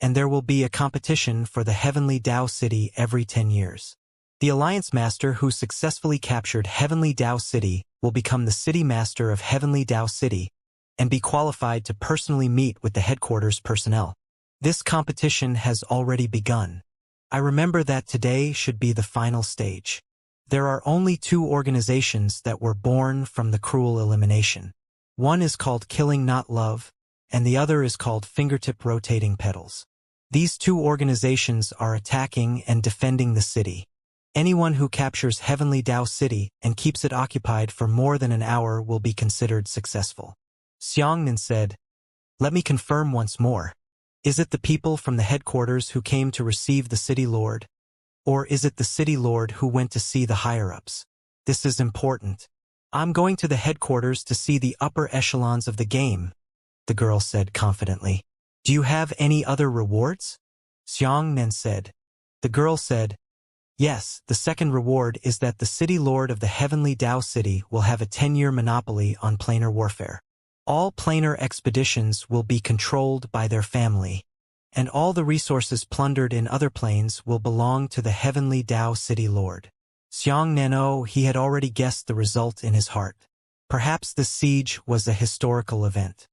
and there will be a competition for the Heavenly Dao City every 10 years. The Alliance Master who successfully captured Heavenly Dao City will become the City Master of Heavenly Dao City and be qualified to personally meet with the headquarters personnel. This competition has already begun. I remember that today should be the final stage. There are only 2 organizations that were born from the cruel elimination. One is called Killing Not Love, and the other is called Fingertip Rotating Petals. These 2 organizations are attacking and defending the city. Anyone who captures Heavenly Dao City and keeps it occupied for more than an hour will be considered successful." Xianxia said, "Let me confirm once more. Is it the people from the headquarters who came to receive the City Lord? Or is it the City Lord who went to see the higher-ups? This is important. I'm going to the headquarters to see the upper echelons of the game," the girl said confidently. "Do you have any other rewards?" Xianxia said. The girl said, "Yes, the second reward is that the City Lord of the Heavenly Dao City will have a 10-year monopoly on planar warfare. All planar expeditions will be controlled by their family, and all the resources plundered in other planes will belong to the Heavenly Dao City Lord." Xianxia, he had already guessed the result in his heart. Perhaps this siege was a historical event.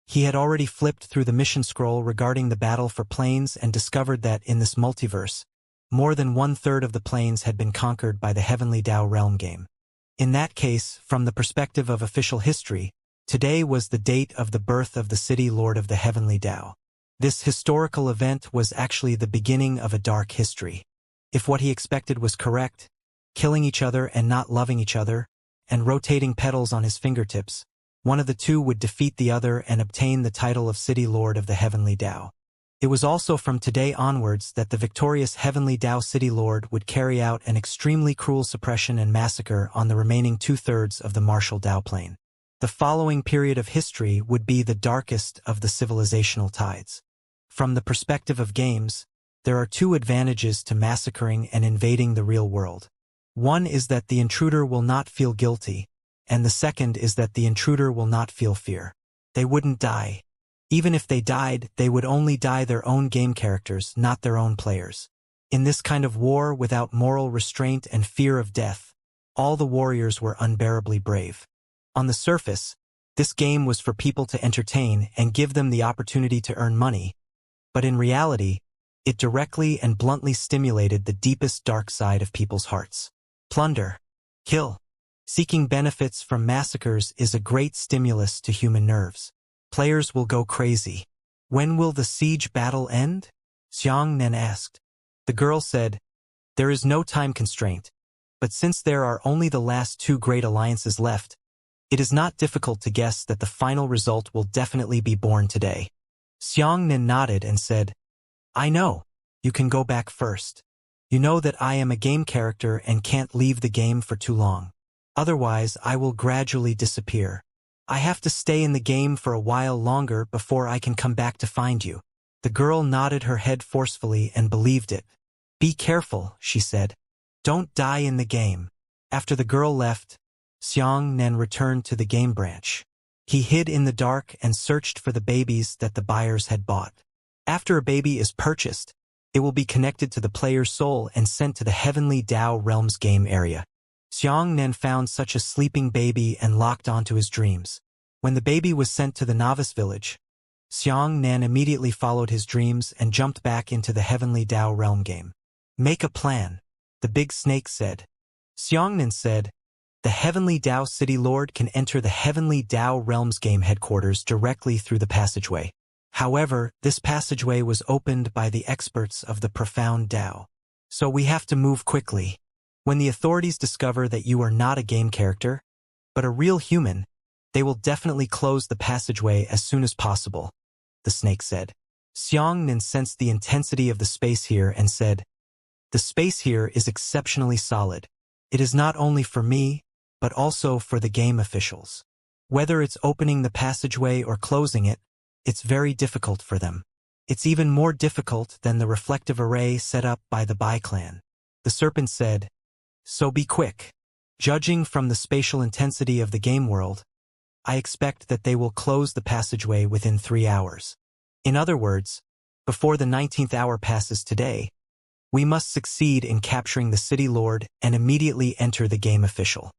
He had already flipped through the mission scroll regarding the battle for planes and discovered that in this multiverse, more than 1/3 of the planes had been conquered by the Heavenly Dao Realm game. In that case, from the perspective of official history, today was the date of the birth of the City Lord of the Heavenly Dao. This historical event was actually the beginning of a dark history. If what he expected was correct, killing each other and not loving each other, and rotating petals on his fingertips, one of the 2 would defeat the other and obtain the title of City Lord of the Heavenly Dao. It was also from today onwards that the victorious Heavenly Dao City Lord would carry out an extremely cruel suppression and massacre on the remaining 2/3 of the martial Dao plane. The following period of history would be the darkest of the civilizational tides. From the perspective of games, there are 2 advantages to massacring and invading the real world. One is that the intruder will not feel guilty, and the second is that the intruder will not feel fear. They wouldn't die. Even if they died, they would only die their own game characters, not their own players. In this kind of war without moral restraint and fear of death, all the warriors were unbearably brave. On the surface, this game was for people to entertain and give them the opportunity to earn money, but in reality, it directly and bluntly stimulated the deepest dark side of people's hearts. Plunder. Kill. Seeking benefits from massacres is a great stimulus to human nerves. Players will go crazy. When will the siege battle end? Xianxia asked. The girl said, there is no time constraint, but since there are only the last two great alliances left, it is not difficult to guess that the final result will definitely be born today. Xianxia nodded and said, I know. You can go back first. You know that I am a game character and can't leave the game for too long. Otherwise, I will gradually disappear. I have to stay in the game for a while longer before I can come back to find you. The girl nodded her head forcefully and believed it. Be careful, she said. Don't die in the game. After the girl left, Xianxia returned to the game branch. He hid in the dark and searched for the babies that the buyers had bought. After a baby is purchased, it will be connected to the player's soul and sent to the Heavenly Dao Realms game area. Xianxia found such a sleeping baby and locked onto his dreams. When the baby was sent to the novice village, Xianxia immediately followed his dreams and jumped back into the Heavenly Dao Realm game. Make a plan, the big snake said. Xianxia said, the Heavenly Dao City Lord can enter the Heavenly Dao Realms game headquarters directly through the passageway. However, this passageway was opened by the experts of the profound Dao. So we have to move quickly. When the authorities discover that you are not a game character, but a real human, they will definitely close the passageway as soon as possible, the snake said. Xianxia sensed the intensity of the space here and said, the space here is exceptionally solid. It is not only for me, but also for the game officials. Whether it's opening the passageway or closing it, it's very difficult for them. It's even more difficult than the reflective array set up by the Bai clan. The serpent said, so be quick. Judging from the spatial intensity of the game world, I expect that they will close the passageway within 3 hours. In other words, before the 19th hour passes today, we must succeed in capturing the city lord and immediately enter the game official.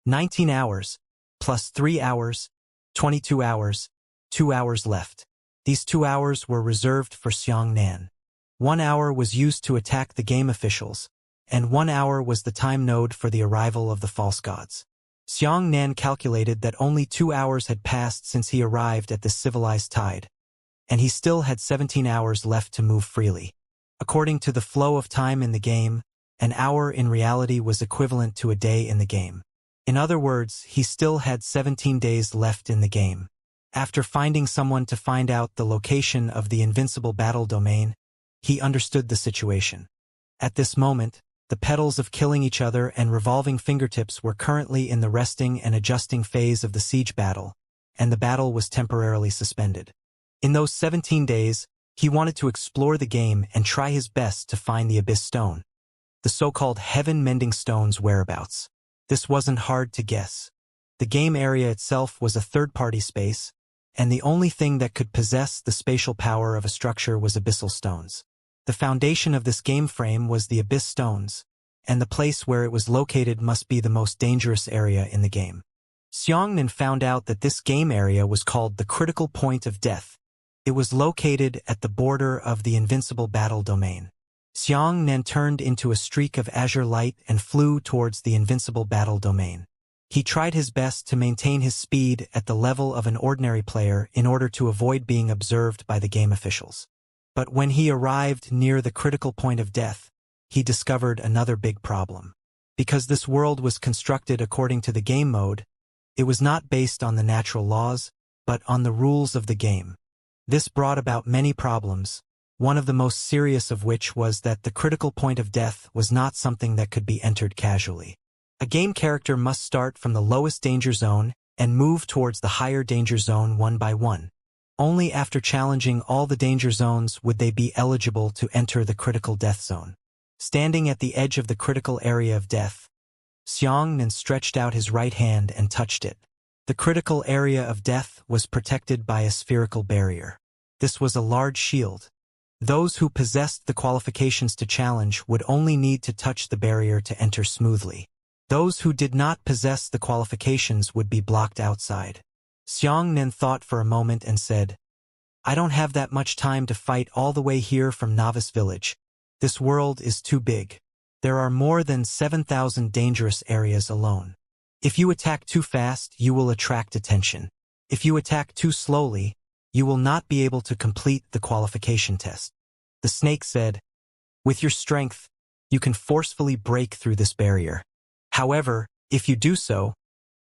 19 hours, plus 3 hours, 22 hours, 2 hours left. These 2 hours were reserved for Xianxia. 1 hour was used to attack the game officials, and 1 hour was the time node for the arrival of the false gods. Xianxia calculated that only 2 hours had passed since he arrived at the civilized tide, and he still had 17 hours left to move freely. According to the flow of time in the game, an hour in reality was equivalent to a day in the game. In other words, he still had 17 days left in the game. After finding someone to find out the location of the invincible battle domain, he understood the situation. At this moment, the petals of killing each other and revolving fingertips were currently in the resting and adjusting phase of the siege battle, and the battle was temporarily suspended. In those 17 days, he wanted to explore the game and try his best to find the Abyss Stone, the so-called heaven-mending stone's whereabouts. This wasn't hard to guess. The game area itself was a third-party space, and the only thing that could possess the spatial power of a structure was abyssal stones. The foundation of this game frame was the Abyss Stones, and the place where it was located must be the most dangerous area in the game. Xianxia found out that this game area was called the Critical Point of Death. It was located at the border of the invincible battle domain. Xianxia turned into a streak of azure light and flew towards the invincible battle domain. He tried his best to maintain his speed at the level of an ordinary player in order to avoid being observed by the game officials. But when he arrived near the critical point of death, he discovered another big problem. Because this world was constructed according to the game mode, it was not based on the natural laws, but on the rules of the game. This brought about many problems, one of the most serious of which was that the critical point of death was not something that could be entered casually. A game character must start from the lowest danger zone and move towards the higher danger zone one by one. Only after challenging all the danger zones would they be eligible to enter the critical death zone. Standing at the edge of the critical area of death, Xianxia stretched out his right hand and touched it. The critical area of death was protected by a spherical barrier. This was a large shield. Those who possessed the qualifications to challenge would only need to touch the barrier to enter smoothly. Those who did not possess the qualifications would be blocked outside. Xianxia thought for a moment and said, I don't have that much time to fight all the way here from Novice Village. This world is too big. There are more than 7,000 dangerous areas alone. If you attack too fast, you will attract attention. If you attack too slowly, You will not be able to complete the qualification test. The snake said, with your strength, you can forcefully break through this barrier. However, if you do so,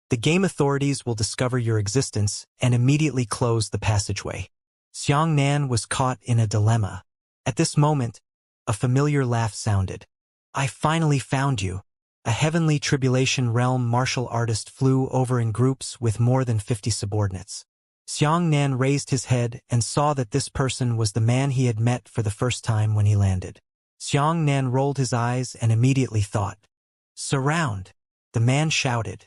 the game authorities will discover your existence and immediately close the passageway. Xianxia was caught in a dilemma. At this moment, a familiar laugh sounded. I finally found you. A heavenly tribulation realm martial artist flew over in groups with more than 50 subordinates. Xianxia raised his head and saw that this person was the man he had met for the first time when he landed. Xianxia rolled his eyes and immediately thought, surround. The man shouted,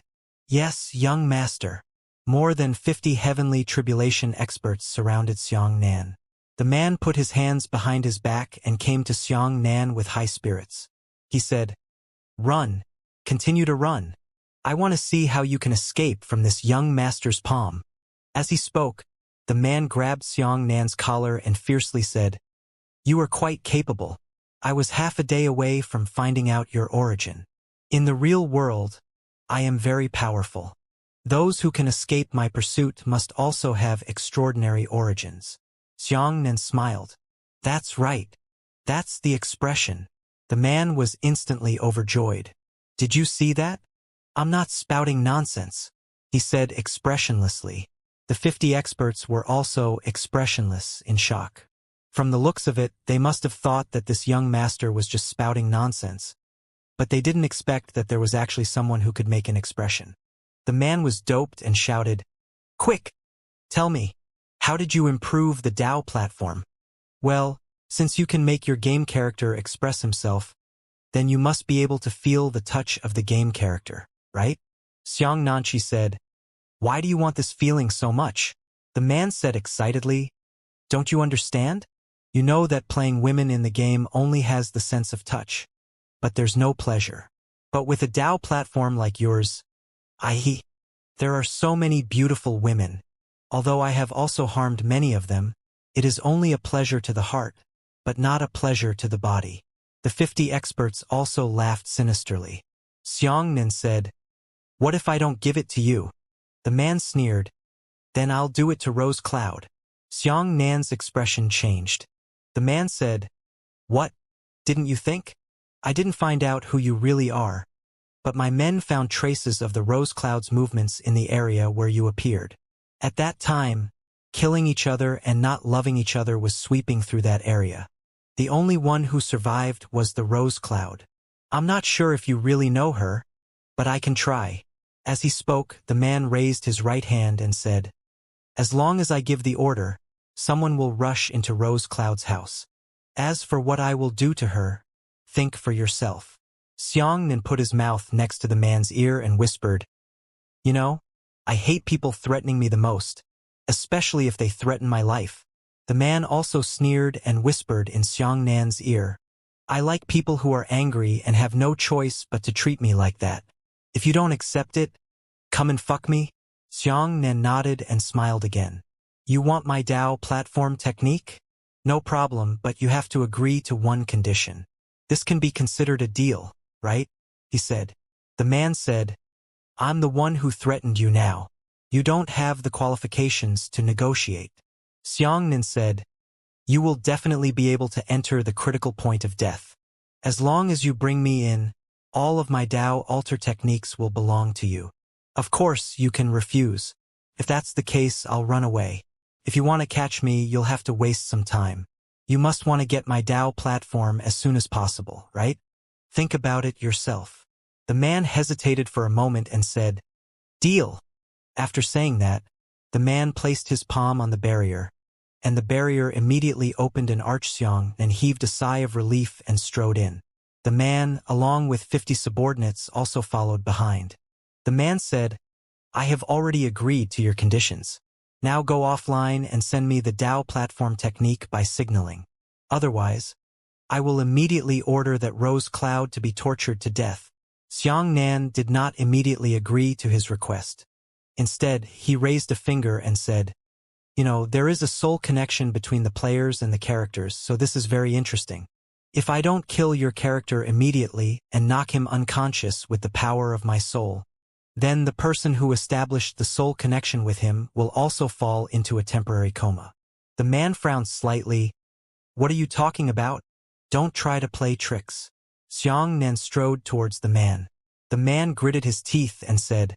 yes, young master. More than 50 heavenly tribulation experts surrounded Xianxia. The man put his hands behind his back and came to Xianxia with high spirits. He said, run. Continue to run. I want to see how you can escape from this young master's palm. As he spoke, the man grabbed Xianxia's collar and fiercely said, you are quite capable. I was half a day away from finding out your origin. In the real world, I am very powerful. Those who can escape my pursuit must also have extraordinary origins. Xianxia smiled. That's right. That's the expression. The man was instantly overjoyed. Did you see that? I'm not spouting nonsense, he said expressionlessly. The 50 experts were also expressionless in shock. From the looks of it, they must have thought that this young master was just spouting nonsense. But they didn't expect that there was actually someone who could make an expression. The man was doped and shouted, quick! Tell me, how did you improve the DAO platform? Well, since you can make your game character express himself, then you must be able to feel the touch of the game character, right? Xianxia said, why do you want this feeling so much? The man said excitedly, don't you understand? You know that playing women in the game only has the sense of touch. But there's no pleasure. But with a DAO platform like yours, there are so many beautiful women. Although I have also harmed many of them, it is only a pleasure to the heart, but not a pleasure to the body. The 50 experts also laughed sinisterly. Xianxia said, what if I don't give it to you? The man sneered, then I'll do it to Rose Cloud. Xianxia's expression changed. The man said, what? Didn't you think? I didn't find out who you really are. But my men found traces of the Rose Cloud's movements in the area where you appeared. At that time, killing each other and not loving each other was sweeping through that area. The only one who survived was the Rose Cloud. I'm not sure if you really know her, but I can try. As he spoke, the man raised his right hand and said, as long as I give the order, someone will rush into Rose Cloud's house. As for what I will do to her, think for yourself. Xianxia put his mouth next to the man's ear and whispered, you know, I hate people threatening me the most, especially if they threaten my life. The man also sneered and whispered in Xianxia's ear, I like people who are angry and have no choice but to treat me like that. If you don't accept it, come and fuck me. Xianxia nodded and smiled again. You want my DAO platform technique? No problem, but you have to agree to one condition. This can be considered a deal, right? He said. The man said, I'm the one who threatened you now. You don't have the qualifications to negotiate. Xianxia said, you will definitely be able to enter the critical point of death. As long as you bring me in, all of my DAO alter techniques will belong to you. Of course, you can refuse. If that's the case, I'll run away. If you want to catch me, you'll have to waste some time. You must want to get my DAO platform as soon as possible, right? Think about it yourself. The man hesitated for a moment and said, deal. After saying that, the man placed his palm on the barrier, and the barrier immediately opened an arch. Xianxia heaved a sigh of relief and strode in. The man, along with 50 subordinates, also followed behind. The man said, I have already agreed to your conditions. Now go offline and send me the DAO platform technique by signaling. Otherwise, I will immediately order that Rose Cloud to be tortured to death. Xianxia did not immediately agree to his request. Instead, he raised a finger and said, you know, there is a soul connection between the players and the characters, so this is very interesting. If I don't kill your character immediately and knock him unconscious with the power of my soul, then the person who established the soul connection with him will also fall into a temporary coma. The man frowned slightly. What are you talking about? Don't try to play tricks. Xianxia strode towards the man. The man gritted his teeth and said,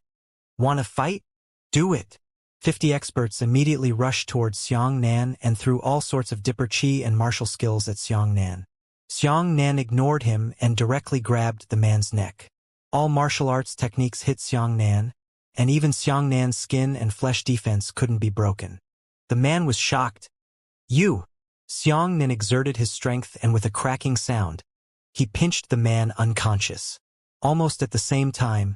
"Wanna fight? Do it." 50 experts immediately rushed towards Xianxia and threw all sorts of dipper chi and martial skills at Xianxia. Xianxia ignored him and directly grabbed the man's neck. All martial arts techniques hit Xianxia, and even Xianxia's skin and flesh defense couldn't be broken. The man was shocked. "You!" Xianxia exerted his strength and with a cracking sound, he pinched the man unconscious. Almost at the same time,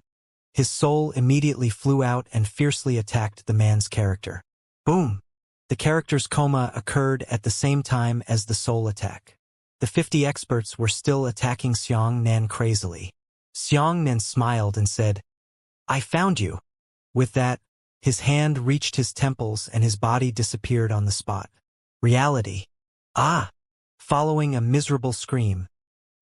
his soul immediately flew out and fiercely attacked the man's character. Boom! The character's coma occurred at the same time as the soul attack. The 50 experts were still attacking Xianxia crazily. Xianxia smiled and said, "I found you." With that, his hand reached his temples and his body disappeared on the spot. Reality. Ah! Following a miserable scream,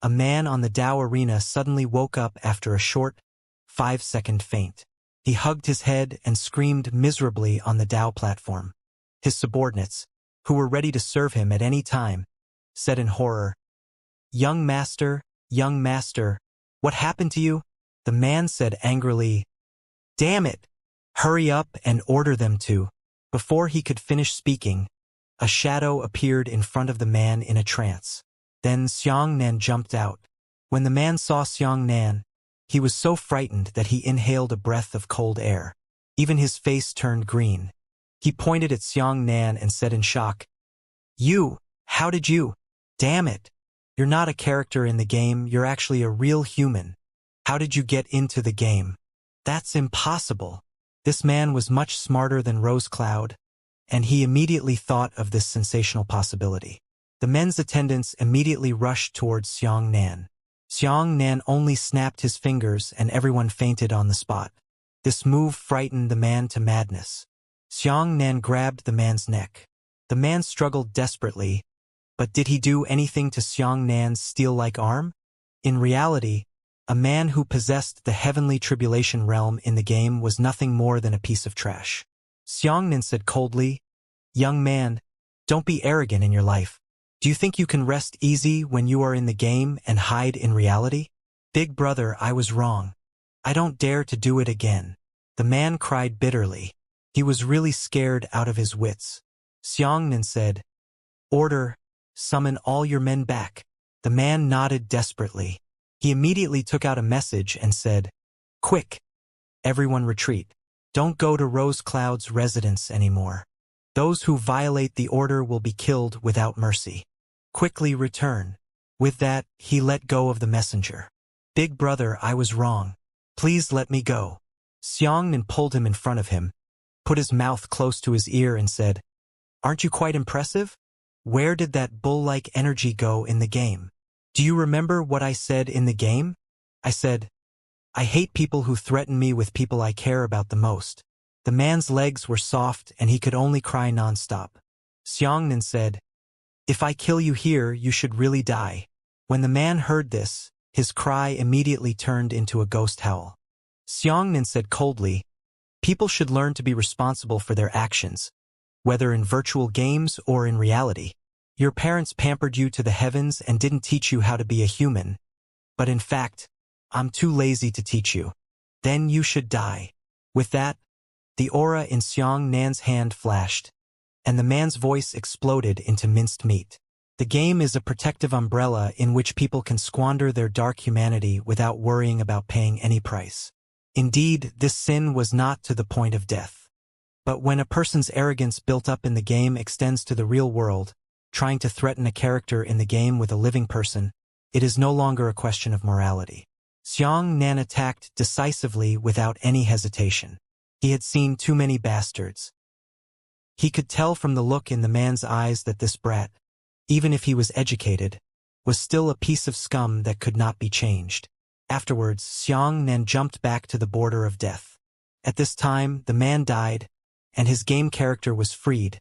a man on the Dao arena suddenly woke up after a short, 5-second faint. He hugged his head and screamed miserably on the Dao platform. His subordinates, who were ready to serve him at any time, said in horror, young master, what happened to you?" The man said angrily, "Damn it! Hurry up and order them to." Before he could finish speaking, a shadow appeared in front of the man in a trance. Then Xianxia jumped out. When the man saw Xianxia, he was so frightened that he inhaled a breath of cold air. Even his face turned green. He pointed at Xianxia and said in shock, "You, how did you? Damn it! You're not a character in the game, you're actually a real human. How did you get into the game?" "That's impossible." This man was much smarter than Rose Cloud, and he immediately thought of this sensational possibility. The men's attendants immediately rushed towards Xianxia. Xianxia only snapped his fingers and everyone fainted on the spot. This move frightened the man to madness. Xianxia grabbed the man's neck. The man struggled desperately, but did he do anything to Xianxia's steel-like arm? In reality, a man who possessed the heavenly tribulation realm in the game was nothing more than a piece of trash. Xianxia said coldly, "Young man, don't be arrogant in your life. Do you think you can rest easy when you are in the game and hide in reality?" "Big brother, I was wrong. I don't dare to do it again." The man cried bitterly. He was really scared out of his wits. Xianxia said, "Order, summon all your men back." The man nodded desperately. He immediately took out a message and said, "Quick, everyone retreat. Don't go to Rose Cloud's residence anymore. Those who violate the order will be killed without mercy. Quickly return." With that, he let go of the messenger. "Big brother, I was wrong. Please let me go." Xianxia pulled him in front of him, put his mouth close to his ear and said, "Aren't you quite impressive? Where did that bull-like energy go in the game? Do you remember what I said in the game? I said, I hate people who threaten me with people I care about the most." The man's legs were soft and he could only cry non-stop. Xianxia said, "If I kill you here, you should really die." When the man heard this, his cry immediately turned into a ghost howl. Xianxia said coldly, "People should learn to be responsible for their actions, whether in virtual games or in reality. Your parents pampered you to the heavens and didn't teach you how to be a human. But in fact, I'm too lazy to teach you. Then you should die." With that, the aura in Xianxia's hand flashed, and the man's voice exploded into minced meat. The game is a protective umbrella in which people can squander their dark humanity without worrying about paying any price. Indeed, this sin was not to the point of death. But when a person's arrogance built up in the game extends to the real world, trying to threaten a character in the game with a living person, it is no longer a question of morality. Xianxia attacked decisively without any hesitation. He had seen too many bastards. He could tell from the look in the man's eyes that this brat, even if he was educated, was still a piece of scum that could not be changed. Afterwards, Xianxia jumped back to the border of death. At this time, the man died, and his game character was freed,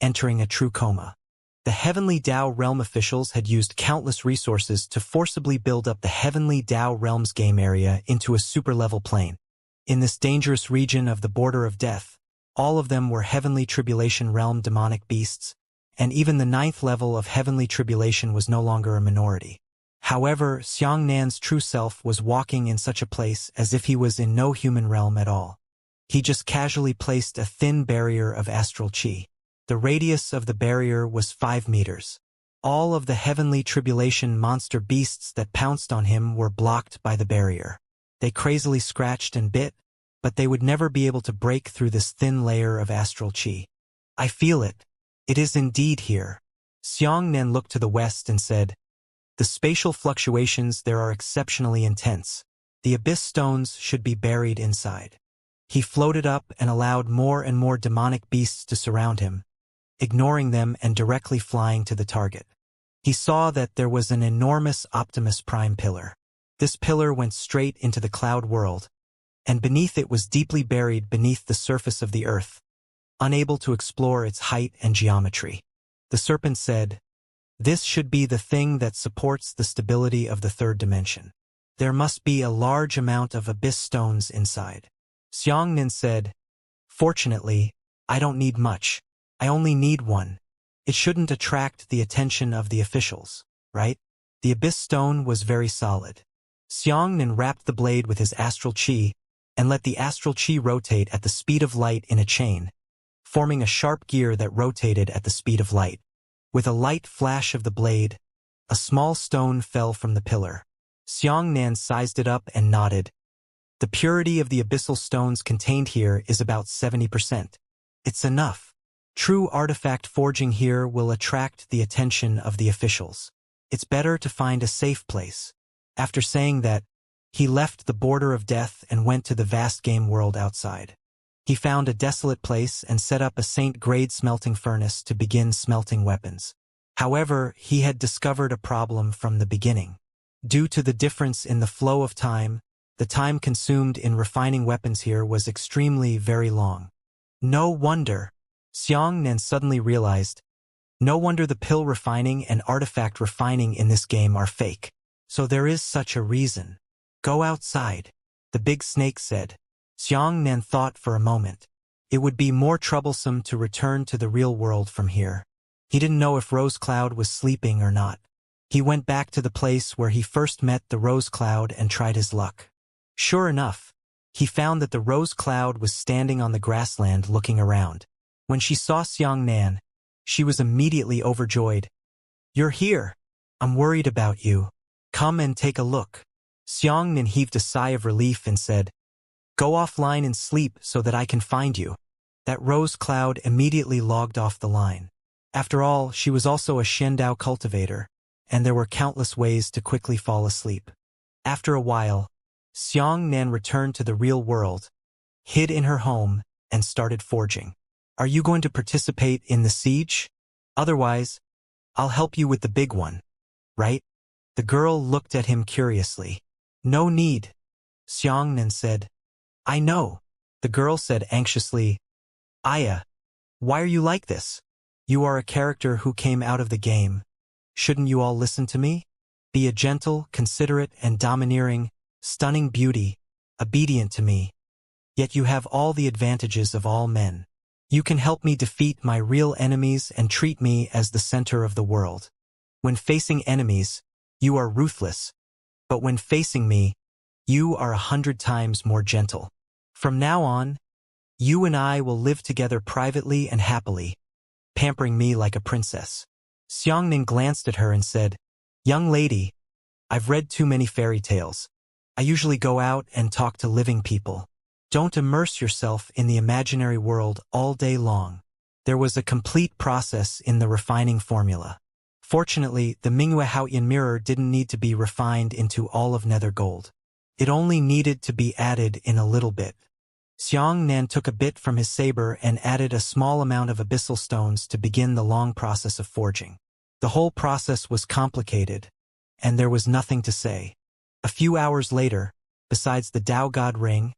entering a true coma. The Heavenly Dao Realm officials had used countless resources to forcibly build up the Heavenly Dao Realm's game area into a super-level plane. In this dangerous region of the border of death, all of them were heavenly tribulation realm demonic beasts, and even the 9th level of heavenly tribulation was no longer a minority. However, Xiangnan's true self was walking in such a place as if he was in no human realm at all. He just casually placed a thin barrier of astral chi. The radius of the barrier was 5 meters. All of the heavenly tribulation monster beasts that pounced on him were blocked by the barrier. They crazily scratched and bit, but they would never be able to break through this thin layer of astral chi. I feel it. It is indeed here. Xiangnan looked to the west and said, the spatial fluctuations there are exceptionally intense. The abyss stones should be buried inside. He floated up and allowed more and more demonic beasts to surround him, ignoring them and directly flying to the target. He saw that there was an enormous Optimus Prime pillar. This pillar went straight into the cloud world, and beneath it was deeply buried beneath the surface of the earth, unable to explore its height and geometry. The serpent said, this should be the thing that supports the stability of the 3rd dimension. There must be a large amount of abyss stones inside. Xiangnan said, fortunately, I don't need much. I only need one. It shouldn't attract the attention of the officials, right? The abyss stone was very solid. Xiangnan wrapped the blade with his astral chi and let the astral chi rotate at the speed of light in a chain, forming a sharp gear that rotated at the speed of light. With a light flash of the blade, a small stone fell from the pillar. Xiangnan sized it up and nodded. The purity of the abyssal stones contained here is about 70%. It's enough. True artifact forging here will attract the attention of the officials. It's better to find a safe place. After saying that, he left the border of death and went to the vast game world outside. He found a desolate place and set up a Saint-grade smelting furnace to begin smelting weapons. However, he had discovered a problem from the beginning. Due to the difference in the flow of time, the time consumed in refining weapons here was extremely very long. No wonder, Xiangnan suddenly realized, no wonder the pill refining and artifact refining in this game are fake. So there is such a reason. Go outside, the big snake said. Xiangnan thought for a moment. It would be more troublesome to return to the real world from here. He didn't know if Rose Cloud was sleeping or not. He went back to the place where he first met the Rose Cloud and tried his luck. Sure enough, he found that the Rose Cloud was standing on the grassland looking around. When she saw Xiangnan, she was immediately overjoyed. You're here. I'm worried about you. Come and take a look. Xiangnan heaved a sigh of relief and said, go offline and sleep so that I can find you. That Rose Cloud immediately logged off the line. After all, she was also a Shendao cultivator, and there were countless ways to quickly fall asleep. After a while, Xiangnan returned to the real world, hid in her home, and started forging. Are you going to participate in the siege? Otherwise, I'll help you with the big one, right? The girl looked at him curiously. No need, Xiangnan said. I know, the girl said anxiously. Aya, why are you like this? You are a character who came out of the game. Shouldn't you all listen to me? Be a gentle, considerate, and domineering, stunning beauty, obedient to me. Yet you have all the advantages of all men. You can help me defeat my real enemies and treat me as the center of the world. When facing enemies, you are ruthless. But when facing me, you are 100 times more gentle. From now on, you and I will live together privately and happily, pampering me like a princess. Xiangning glanced at her and said, young lady, I've read too many fairy tales. I usually go out and talk to living people. Don't immerse yourself in the imaginary world all day long. There was a complete process in the refining formula. Fortunately, the Mingyue Haoyan mirror didn't need to be refined into all of nether gold. It only needed to be added in a little bit. Xiangnan took a bit from his saber and added a small amount of abyssal stones to begin the long process of forging. The whole process was complicated, and there was nothing to say. A few hours later, besides the Tao God Ring,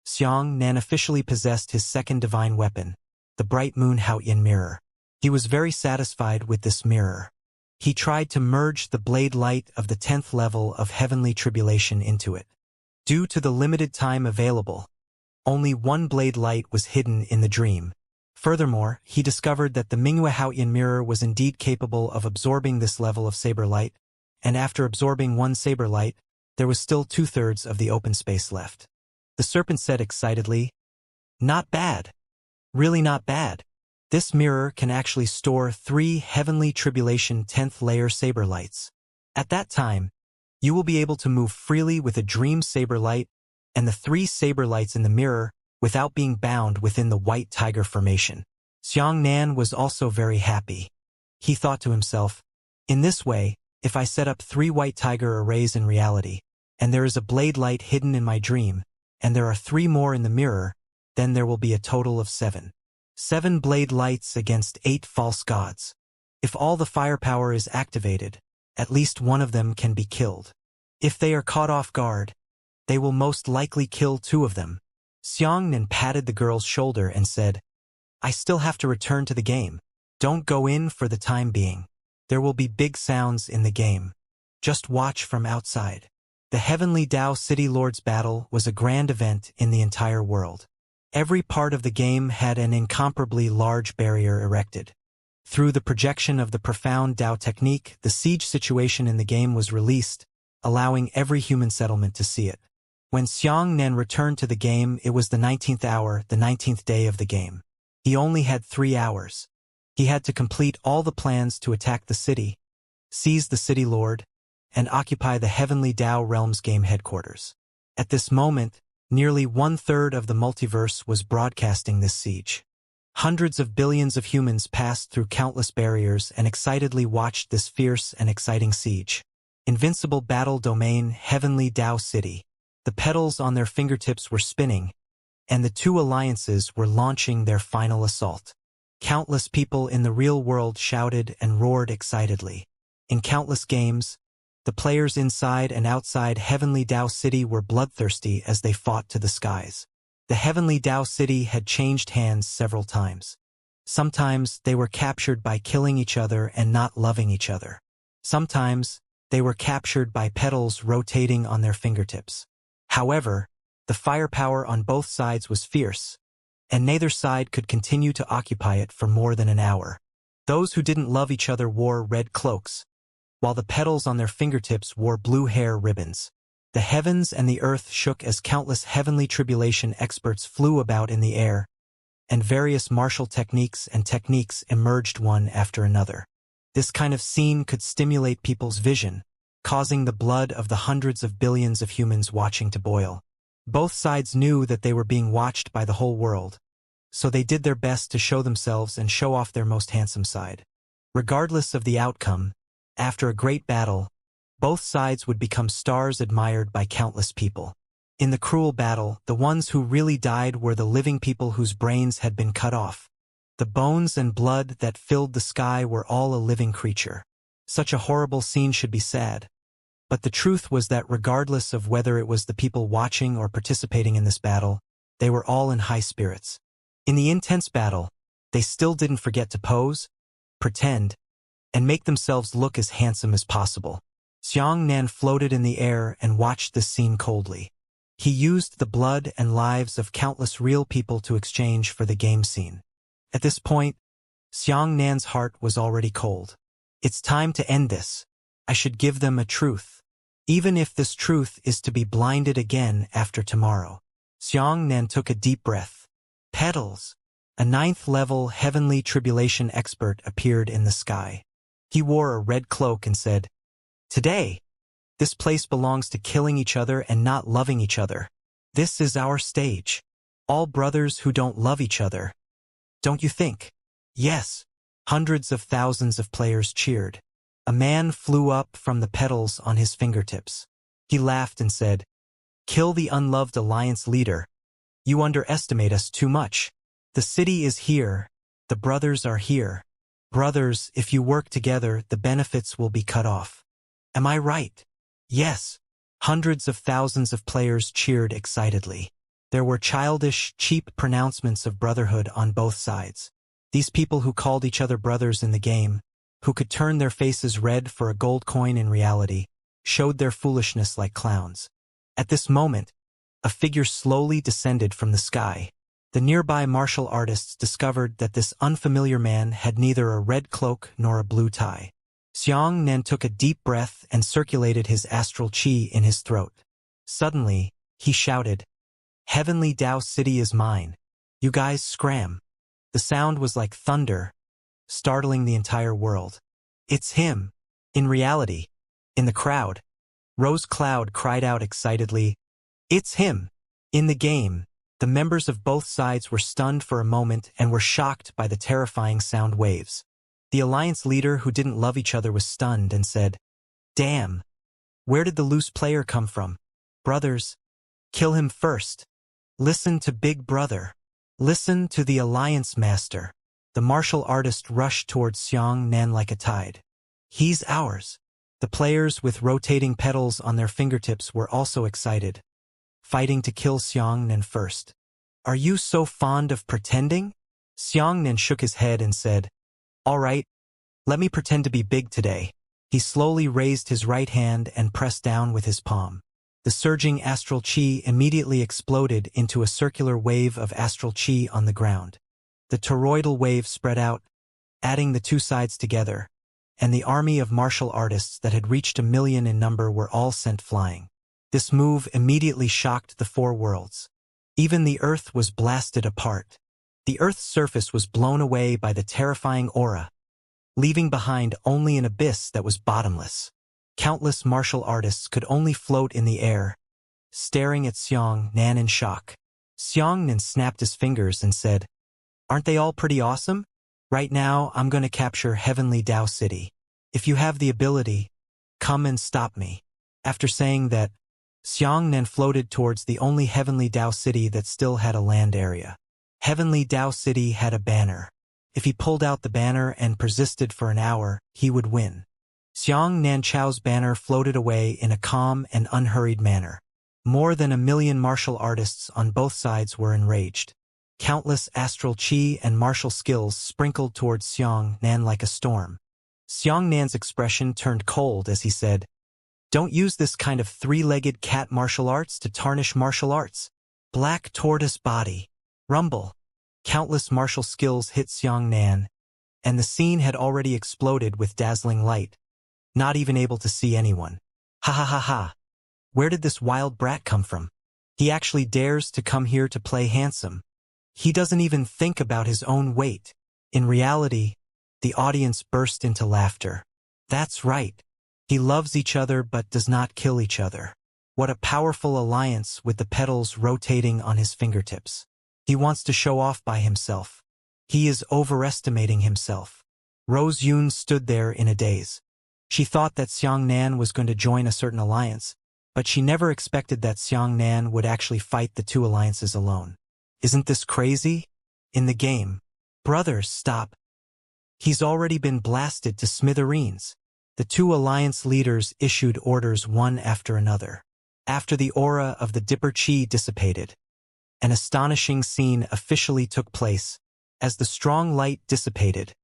Xiangnan officially possessed his second divine weapon, the Bright Moon Haoyan mirror. He was very satisfied with this mirror. He tried to merge the blade light of the 10th level of heavenly tribulation into it. Due to the limited time available, Only one blade light was hidden in the dream. Furthermore, he discovered that the Mingyue Haotian mirror was indeed capable of absorbing this level of saber light, and after absorbing one saber light, there was still 2/3 of the open space left. The serpent said excitedly, "Not bad. Really not bad. This mirror can actually store 3 heavenly tribulation 10th layer saber lights. At that time, you will be able to move freely with a dream saber light and the 3 saber lights in the mirror without being bound within the white tiger formation." Xianxia was also very happy. He thought to himself, in this way, if I set up 3 white tiger arrays in reality, and there is a blade light hidden in my dream, and there are 3 more in the mirror, then there will be a total of 7. 7 blade lights against 8 false gods. If all the firepower is activated, at least one of them can be killed. If they are caught off guard, they will most likely kill 2 of them. Xianxia patted the girl's shoulder and said, "I still have to return to the game. Don't go in for the time being. There will be big sounds in the game. Just watch from outside." The Heavenly Dao City Lords battle was a grand event in the entire world. Every part of the game had an incomparably large barrier erected. Through the projection of the profound Dao technique, the siege situation in the game was released, allowing every human settlement to see it. When Xianxia returned to the game, it was the 19th hour, the 19th day of the game. He only had 3 hours. He had to complete all the plans to attack the city, seize the city lord, and occupy the Heavenly Dao Realms game headquarters. At this moment, nearly 1/3 of the multiverse was broadcasting this siege. Hundreds of billions of humans passed through countless barriers and excitedly watched this fierce and exciting siege. Invincible battle domain, Heavenly Dao City. The petals on their fingertips were spinning, and the 2 alliances were launching their final assault. Countless people in the real world shouted and roared excitedly. In countless games, the players inside and outside Heavenly Dao City were bloodthirsty as they fought to the skies. The Heavenly Dao City had changed hands several times. Sometimes they were captured by killing each other and not loving each other. Sometimes they were captured by petals rotating on their fingertips. However, the firepower on both sides was fierce, and neither side could continue to occupy it for more than an hour. Those who didn't love each other wore red cloaks, while the petals on their fingertips wore blue hair ribbons. The heavens and the earth shook as countless heavenly tribulation experts flew about in the air, and various martial techniques and techniques emerged one after another. This kind of scene could stimulate people's vision, causing the blood of the hundreds of billions of humans watching to boil. Both sides knew that they were being watched by the whole world, so they did their best to show themselves and show off their most handsome side. Regardless of the outcome, after a great battle, both sides would become stars admired by countless people. In the cruel battle, the ones who really died were the living people whose brains had been cut off. The bones and blood that filled the sky were all a living creature. Such a horrible scene should be sad. But the truth was that regardless of whether it was the people watching or participating in this battle, they were all in high spirits. In the intense battle, they still didn't forget to pose, pretend, and make themselves look as handsome as possible. Xianxia floated in the air and watched this scene coldly. He used the blood and lives of countless real people to exchange for the game scene. At this point, Xianxia's heart was already cold. It's time to end this. I should give them a truth. Even if this truth is to be blinded again after tomorrow. Xianxia took a deep breath. Petals. A 9th-level heavenly tribulation expert appeared in the sky. He wore a red cloak and said, "Today, this place belongs to killing each other and not loving each other. This is our stage. All brothers who don't love each other. Don't you think?" Yes. Hundreds of thousands of players cheered. A man flew up from the petals on his fingertips. He laughed and said, "Kill the unloved alliance leader. You underestimate us too much. The city is here. The brothers are here. Brothers, if you work together, the benefits will be cut off. Am I right?" Yes. Hundreds of thousands of players cheered excitedly. There were childish, cheap pronouncements of brotherhood on both sides. These people who called each other brothers in the game, who could turn their faces red for a gold coin in reality, showed their foolishness like clowns. At this moment, a figure slowly descended from the sky. The nearby martial artists discovered that this unfamiliar man had neither a red cloak nor a blue tie. Xianxia took a deep breath and circulated his astral qi in his throat. Suddenly, he shouted, "Heavenly Tao City is mine. You guys scram." The sound was like thunder, startling the entire world. "It's him." In reality, in the crowd, Rose Cloud cried out excitedly, "It's him!" In the game, the members of both sides were stunned for a moment and were shocked by the terrifying sound waves. The alliance leader who didn't love each other was stunned and said, "Damn! Where did the loose player come from? Brothers, kill him first. Listen to Big Brother. Listen to the alliance master." The martial artist rushed towards Xianxia like a tide. "He's ours." The players with rotating petals on their fingertips were also excited, fighting to kill Xianxia first. "Are you so fond of pretending?" Xianxia shook his head and said, "All right, let me pretend to be big today." He slowly raised his right hand and pressed down with his palm. The surging astral qi immediately exploded into a circular wave of astral qi on the ground. The toroidal wave spread out, adding the two sides together, and the army of martial artists that had reached 1,000,000 in number were all sent flying. This move immediately shocked the four worlds. Even the earth was blasted apart. The earth's surface was blown away by the terrifying aura, leaving behind only an abyss that was bottomless. Countless martial artists could only float in the air, staring at Xianxia in shock. Xianxia snapped his fingers and said, "Aren't they all pretty awesome? Right now, I'm going to capture Heavenly Tao City. If you have the ability, come and stop me." After saying that, Xianxia floated towards the only Heavenly Tao City that still had a land area. Heavenly Tao City had a banner. If he pulled out the banner and persisted for an hour, he would win. Xianxia Chao's banner floated away in a calm and unhurried manner. More than 1,000,000 martial artists on both sides were enraged. Countless astral qi and martial skills sprinkled towards Xianxia like a storm. Xianxia's expression turned cold as he said, "Don't use this kind of three-legged cat martial arts to tarnish martial arts. Black tortoise body. Rumble." Countless martial skills hit Xianxia, and the scene had already exploded with dazzling light, not even able to see anyone. "Ha ha ha ha. Where did this wild brat come from? He actually dares to come here to play handsome. He doesn't even think about his own weight." In reality, the audience burst into laughter. "That's right. He loves each other but does not kill each other. What a powerful alliance with the petals rotating on his fingertips. He wants to show off by himself. He is overestimating himself." Rose Yun stood there in a daze. She thought that Xianxia was going to join a certain alliance, but she never expected that Xianxia would actually fight the two alliances alone. Isn't this crazy? In the game, "Brothers, stop. He's already been blasted to smithereens." The two alliance leaders issued orders one after another. After the aura of the Dipper Chi dissipated, an astonishing scene officially took place. As the strong light dissipated,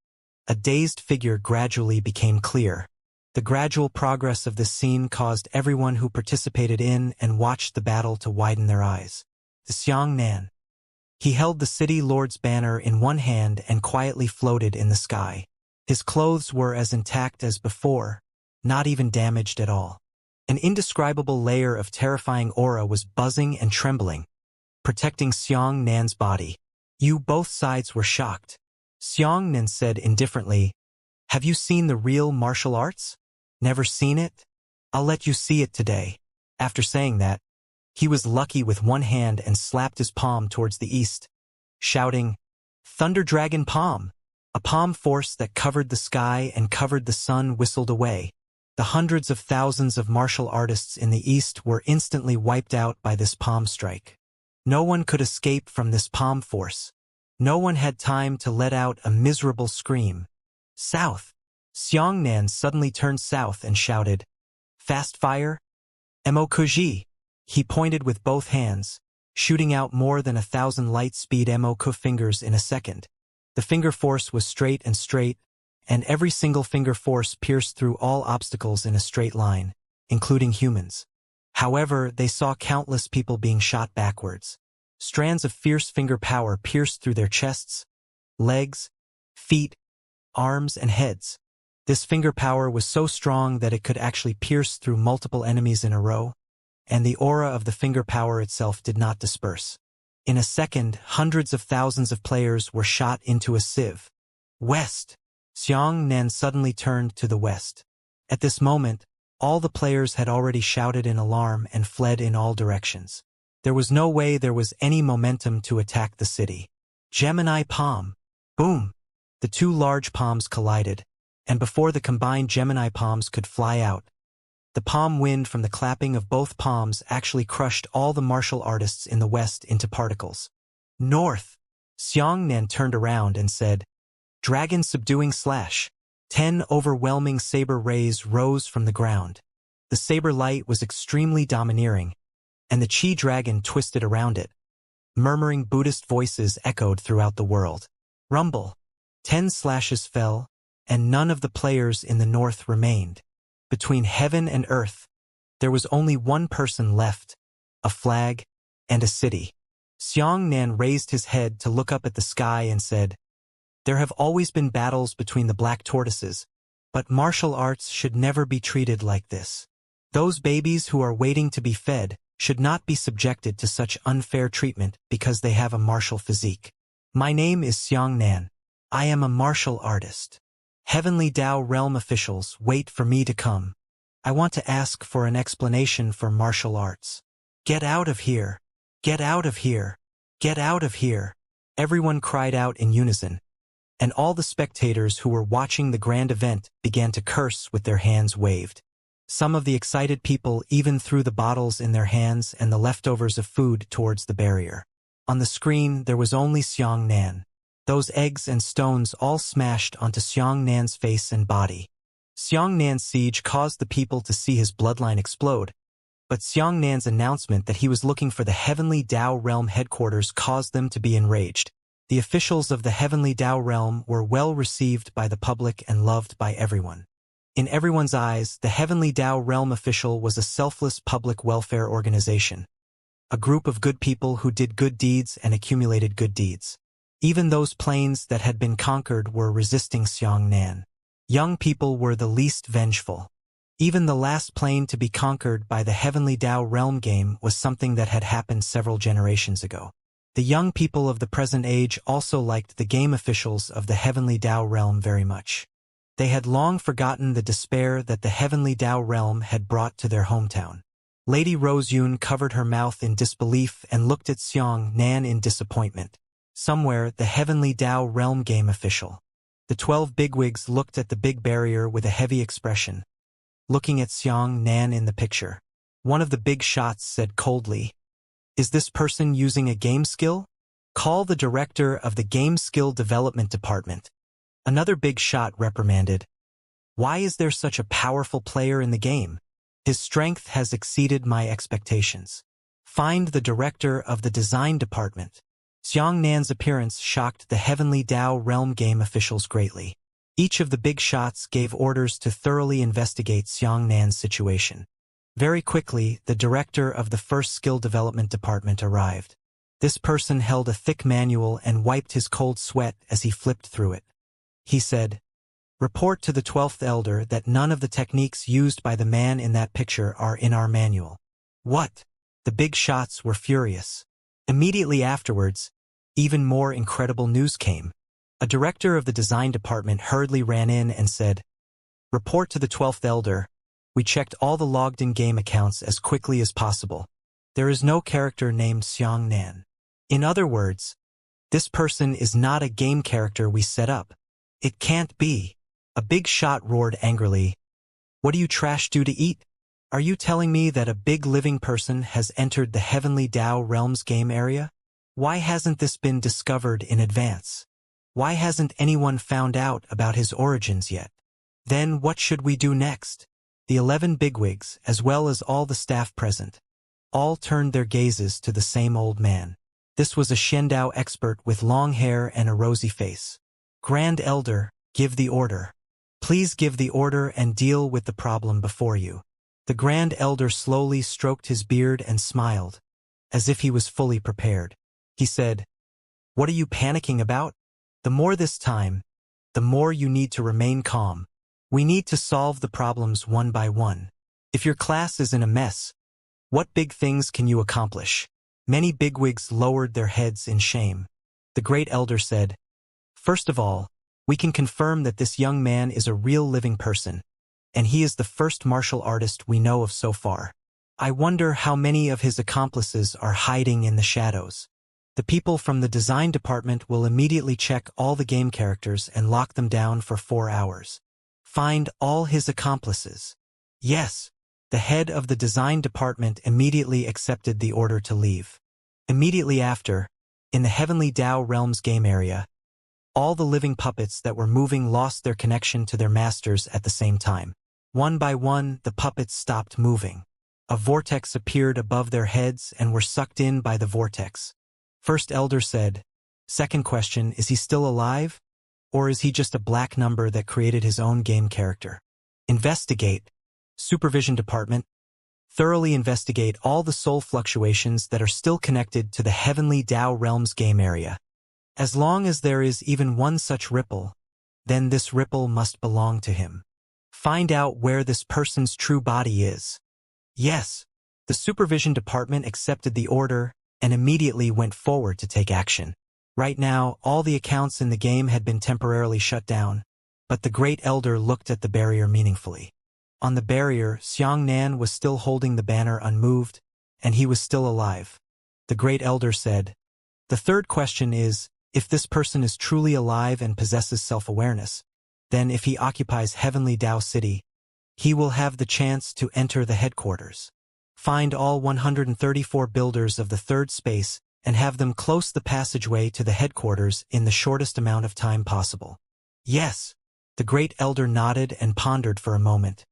a dazed figure gradually became clear. The gradual progress of this scene caused everyone who participated in and watched the battle to widen their eyes. The Xianxia. He held the city lord's banner in one hand and quietly floated in the sky. His clothes were as intact as before, not even damaged at all. An indescribable layer of terrifying aura was buzzing and trembling, protecting Xianxia's body. Both sides were shocked. Xianxia said indifferently, "Have you seen the real martial arts? Never seen it? I'll let you see it today." After saying that, he was lucky with one hand and slapped his palm towards the east, shouting, "Thunder Dragon Palm!" A palm force that covered the sky and covered the sun whistled away. The hundreds of thousands of martial artists in the east were instantly wiped out by this palm strike. No one could escape from this palm force. No one had time to let out a miserable scream. "South!" Xianxia suddenly turned south and shouted, "Fast fire? Emokuji!" He pointed with both hands, shooting out more than 1,000 light-speed Emoku fingers in a second. The finger force was straight, and every single finger force pierced through all obstacles in a straight line, including humans. However, they saw countless people being shot backwards. Strands of fierce finger power pierced through their chests, legs, feet, arms, and heads. This finger power was so strong that it could actually pierce through multiple enemies in a row, and the aura of the finger power itself did not disperse. In a second, hundreds of thousands of players were shot into a sieve. West! Xianxia suddenly turned to the west. At this moment, all the players had already shouted in alarm and fled in all directions. There was no way there was any momentum to attack the city. Gemini palm. Boom! The two large palms collided, and before the combined Gemini palms could fly out, the palm wind from the clapping of both palms actually crushed all the martial artists in the west into particles. North! Xianxia turned around and said, Dragon subduing slash. 10 overwhelming saber rays rose from the ground. The saber light was extremely domineering, and the Chi dragon twisted around it. Murmuring Buddhist voices echoed throughout the world. Rumble. 10 slashes fell, and none of the players in the north remained. Between heaven and earth, there was only one person left, a flag, and a city. Xianxia raised his head to look up at the sky and said, There have always been battles between the black tortoises, but martial arts should never be treated like this. Those babies who are waiting to be fed should not be subjected to such unfair treatment because they have a martial physique. My name is Xianxia. I am a martial artist. Heavenly Tao realm officials wait for me to come. I want to ask for an explanation for martial arts. Get out of here! Get out of here! Get out of here! Everyone cried out in unison, and all the spectators who were watching the grand event began to curse with their hands waved. Some of the excited people even threw the bottles in their hands and the leftovers of food towards the barrier. On the screen, there was only Xianxia. Those eggs and stones all smashed onto Xianxia's face and body. Xianxia's siege caused the people to see his bloodline explode, but Xianxia's announcement that he was looking for the Heavenly Tao Realm headquarters caused them to be enraged. The officials of the Heavenly Tao Realm were well received by the public and loved by everyone. In everyone's eyes, the Heavenly Tao Realm official was a selfless public welfare organization, a group of good people who did good deeds and accumulated good deeds. Even those planes that had been conquered were resisting Xianxia. Young people were the least vengeful. Even the last plane to be conquered by the Heavenly Tao Realm game was something that had happened several generations ago. The young people of the present age also liked the game officials of the Heavenly Tao Realm very much. They had long forgotten the despair that the Heavenly Tao Realm had brought to their hometown. Lady Rose Yun covered her mouth in disbelief and looked at Xianxia in disappointment. Somewhere, the Heavenly Tao Realm game official. The 12 bigwigs looked at the big barrier with a heavy expression, looking at Xianxia in the picture. One of the big shots said coldly, Is this person using a game skill? Call the director of the Game Skill Development Department. Another big shot reprimanded, Why is there such a powerful player in the game? His strength has exceeded my expectations. Find the director of the Design Department. Xianxia's appearance shocked the Heavenly Tao Realm game officials greatly. Each of the big shots gave orders to thoroughly investigate Xianxia's situation. Very quickly, the director of the first skill development department arrived. This person held a thick manual and wiped his cold sweat as he flipped through it. He said, Report to the 12th Elder that none of the techniques used by the man in that picture are in our manual. What? The big shots were furious. Immediately afterwards, even more incredible news came. A director of the design department hurriedly ran in and said, Report to the 12th Elder. We checked all the logged-in game accounts as quickly as possible. There is no character named Xianxia. In other words, this person is not a game character we set up. It can't be. A big shot roared angrily. What do you trash do to eat? Are you telling me that a big living person has entered the Heavenly Tao Realms game area? Why hasn't this been discovered in advance? Why hasn't anyone found out about his origins yet? Then what should we do next? The 11 bigwigs, as well as all the staff present, all turned their gazes to the same old man. This was a Shendao expert with long hair and a rosy face. Grand Elder, give the order. Please give the order and deal with the problem before you. The Grand Elder slowly stroked his beard and smiled, as if he was fully prepared. He said, "What are you panicking about? The more this time, the more you need to remain calm. We need to solve the problems one by one. If your class is in a mess, what big things can you accomplish?" Many bigwigs lowered their heads in shame. The Great Elder said, "First of all, we can confirm that this young man is a real living person, and he is the first martial artist we know of so far. I wonder how many of his accomplices are hiding in the shadows. The people from the design department will immediately check all the game characters and lock them down for 4 hours. Find all his accomplices." Yes, the head of the design department immediately accepted the order to leave. Immediately after, in the Heavenly Dao Realms game area, all the living puppets that were moving lost their connection to their masters at the same time. One by one, the puppets stopped moving. A vortex appeared above their heads and were sucked in by the vortex. First Elder said, "Second question, is he still alive? Or is he just a black number that created his own game character?" Investigate. Supervision Department. Thoroughly investigate all the soul fluctuations that are still connected to the Heavenly Dao Realms game area. As long as there is even one such ripple, then this ripple must belong to him. Find out where this person's true body is. Yes, the Supervision Department accepted the order and immediately went forward to take action. Right now, all the accounts in the game had been temporarily shut down, but the Great Elder looked at the barrier meaningfully. On the barrier, Xianxia was still holding the banner unmoved, and he was still alive. The Great Elder said, "The third question is, if this person is truly alive and possesses self-awareness, then if he occupies Heavenly Dao City, he will have the chance to enter the headquarters. Find all 134 builders of the third space and have them close the passageway to the headquarters in the shortest amount of time possible." Yes, the Great Elder nodded and pondered for a moment.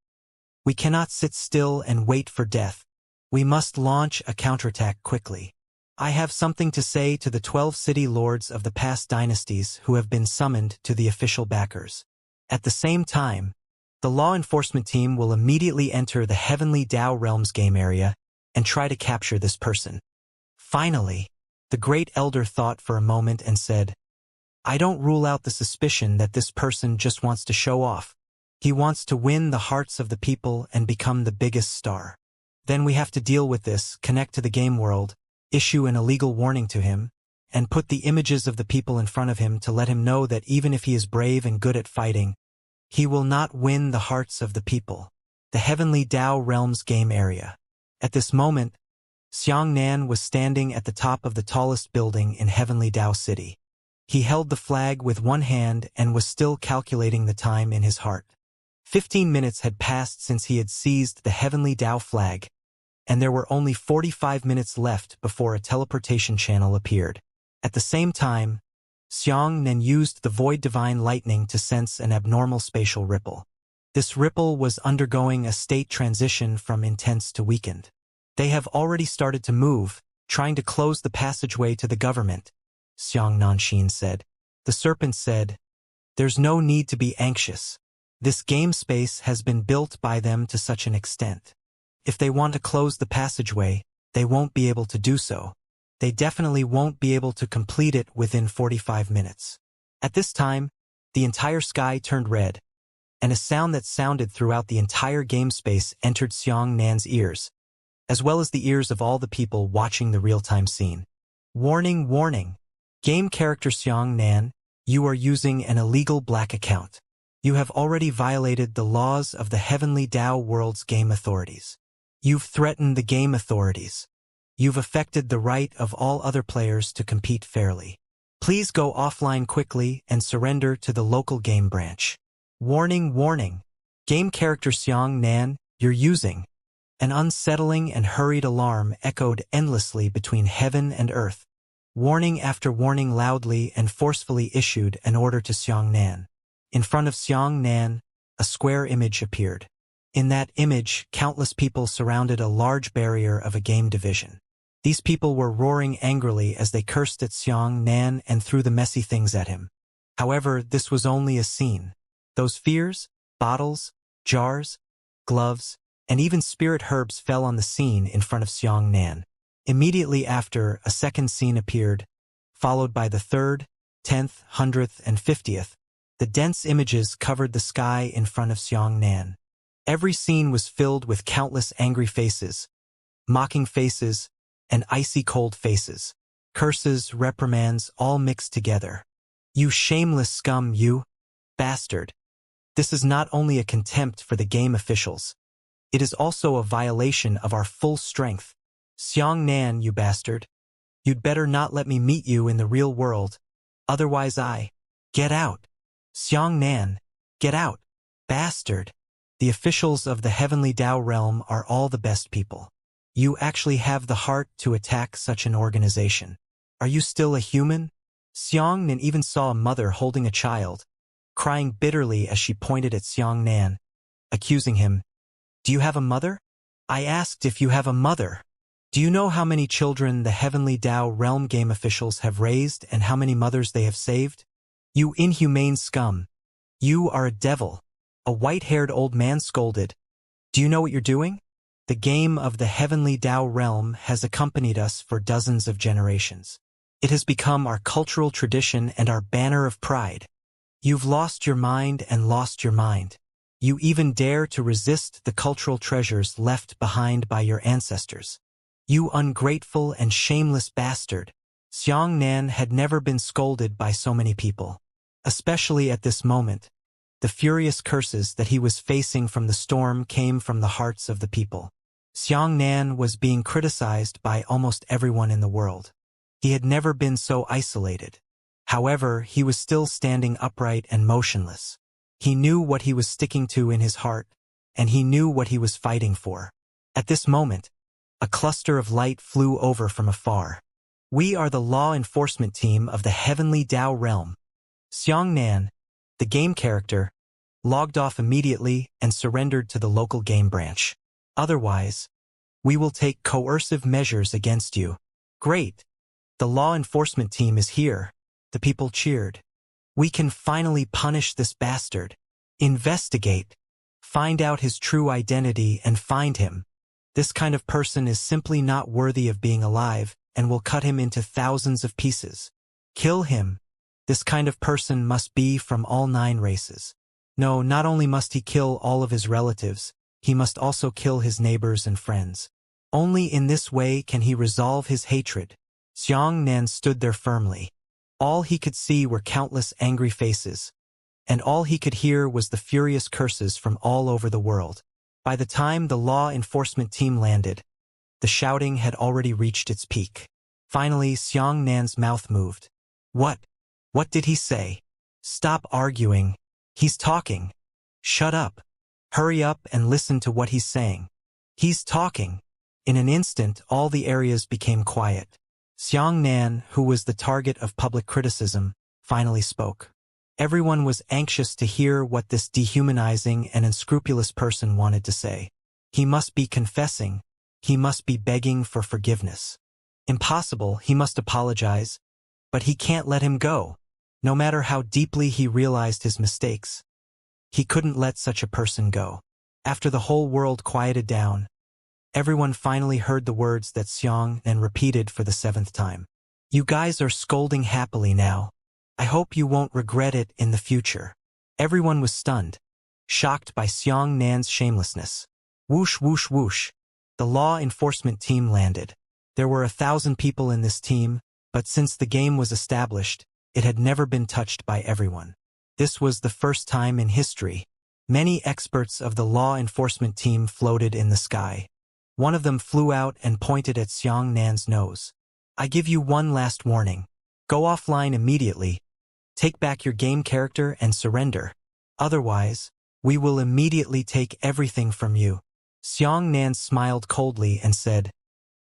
"We cannot sit still and wait for death. We must launch a counterattack quickly. I have something to say to the 12 city lords of the past dynasties who have been summoned to the official backers. At the same time, the law enforcement team will immediately enter the Heavenly Dao Realms game area and try to capture this person." Finally, the Great Elder thought for a moment and said, "I don't rule out the suspicion that this person just wants to show off. He wants to win the hearts of the people and become the biggest star. Then we have to deal with this, connect to the game world, issue an illegal warning to him, and put the images of the people in front of him to let him know that even if he is brave and good at fighting, he will not win the hearts of the people." The Heavenly Dao Realms game area. At this moment, Xianxia was standing at the top of the tallest building in Heavenly Dao City. He held the flag with one hand and was still calculating the time in his heart. 15 minutes had passed since he had seized the Heavenly Dao flag, and there were only 45 minutes left before a teleportation channel appeared. At the same time, Xianxia used the Void Divine Lightning to sense an abnormal spatial ripple. This ripple was undergoing a state transition from intense to weakened. "They have already started to move, trying to close the passageway to the government," Xianxia said. The serpent said, "There's no need to be anxious. This game space has been built by them to such an extent. If they want to close the passageway, they won't be able to do so. They definitely won't be able to complete it within 45 minutes. At this time, the entire sky turned red, and a sound that sounded throughout the entire game space entered Xianxia's ears, as well as the ears of all the people watching the real-time scene. "Warning, warning. Game character Xianxia, you are using an illegal black account. You have already violated the laws of the Heavenly Dao World's game authorities. You've threatened the game authorities. You've affected the right of all other players to compete fairly. Please go offline quickly and surrender to the local game branch. Warning, warning. Game character Xianxia, you're using." An unsettling and hurried alarm echoed endlessly between heaven and earth. Warning after warning loudly and forcefully issued an order to Xianxia. In front of Xianxia, a square image appeared. In that image, countless people surrounded a large barrier of a game division. These people were roaring angrily as they cursed at Xianxia and threw the messy things at him. However, this was only a scene. Those fears, bottles, jars, gloves, and even spirit herbs fell on the scene in front of Xianxia. Immediately after, a second scene appeared, followed by the 3rd, 10th, 100th, and 50th. The dense images covered the sky in front of Xianxia. Every scene was filled with countless angry faces, mocking faces, and icy cold faces. Curses, reprimands, all mixed together. You shameless scum, you bastard. This is not only a contempt for the game officials. It is also a violation of our full strength. Xianxia, you bastard. You'd better not let me meet you in the real world. Otherwise Get out. Xianxia, get out. Bastard. The officials of the heavenly Tao realm are all the best people. You actually have the heart to attack such an organization. Are you still a human? Xianxia even saw a mother holding a child, crying bitterly as she pointed at Xianxia, accusing him. Do you have a mother? I asked if you have a mother. Do you know how many children the heavenly Tao realm game officials have raised and how many mothers they have saved? You inhumane scum. You are a devil. A white-haired old man scolded. Do you know what you're doing? The game of the heavenly Tao realm has accompanied us for dozens of generations. It has become our cultural tradition and our banner of pride. You've lost your mind and lost your mind. You even dare to resist the cultural treasures left behind by your ancestors. You ungrateful and shameless bastard. Xianxia had never been scolded by so many people. Especially at this moment, the furious curses that he was facing from the storm came from the hearts of the people. Xianxia was being criticized by almost everyone in the world. He had never been so isolated. However, he was still standing upright and motionless. He knew what he was sticking to in his heart, and he knew what he was fighting for. At this moment, a cluster of light flew over from afar. We are the law enforcement team of the heavenly Tao realm. Xianxia, the game character, logged off immediately and surrendered to the local game branch. Otherwise, we will take coercive measures against you. Great! The law enforcement team is here. The people cheered. We can finally punish this bastard. Investigate. Find out his true identity and find him. This kind of person is simply not worthy of being alive and will cut him into thousands of pieces. Kill him. This kind of person must be from all 9 races. No, not only must he kill all of his relatives, he must also kill his neighbors and friends. Only in this way can he resolve his hatred. Xianxia stood there firmly. All he could see were countless angry faces, and all he could hear was the furious curses from all over the world. By the time the law enforcement team landed, the shouting had already reached its peak. Finally, Xianxia's mouth moved. What? What did he say? Stop arguing. He's talking. Shut up. Hurry up and listen to what he's saying. He's talking. In an instant, all the areas became quiet. Xianxia, who was the target of public criticism, finally spoke. Everyone was anxious to hear what this dehumanizing and unscrupulous person wanted to say. He must be confessing. He must be begging for forgiveness. Impossible, he must apologize. But he can't let him go. No matter how deeply he realized his mistakes, he couldn't let such a person go. After the whole world quieted down, everyone finally heard the words that Xianxia repeated for the 7th time. You guys are scolding happily now. I hope you won't regret it in the future. Everyone was stunned, shocked by Xianxia's shamelessness. Whoosh, whoosh, whoosh. The law enforcement team landed. There were 1,000 people in this team, but since the game was established, it had never been touched by everyone. This was the first time in history. Many experts of the law enforcement team floated in the sky. One of them flew out and pointed at Xianxia's nose. I give you one last warning. Go offline immediately. Take back your game character and surrender. Otherwise, we will immediately take everything from you. Xianxia smiled coldly and said,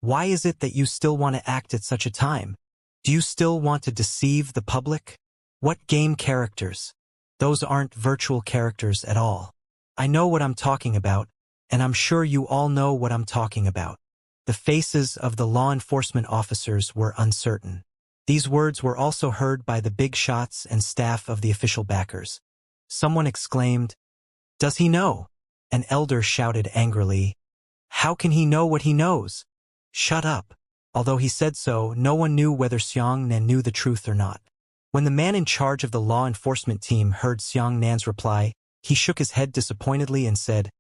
Why is it that you still want to act at such a time? Do you still want to deceive the public? What game characters? Those aren't virtual characters at all. I know what I'm talking about, and I'm sure you all know what I'm talking about. The faces of the law enforcement officers were uncertain. These words were also heard by the big shots and staff of the official backers. Someone exclaimed, Does he know? An elder shouted angrily, "How can he know what he knows?" "Shut up." Although he said so, no one knew whether Xianxia knew the truth or not. When the man in charge of the law enforcement team heard Xiangxia's reply, he shook his head disappointedly and said,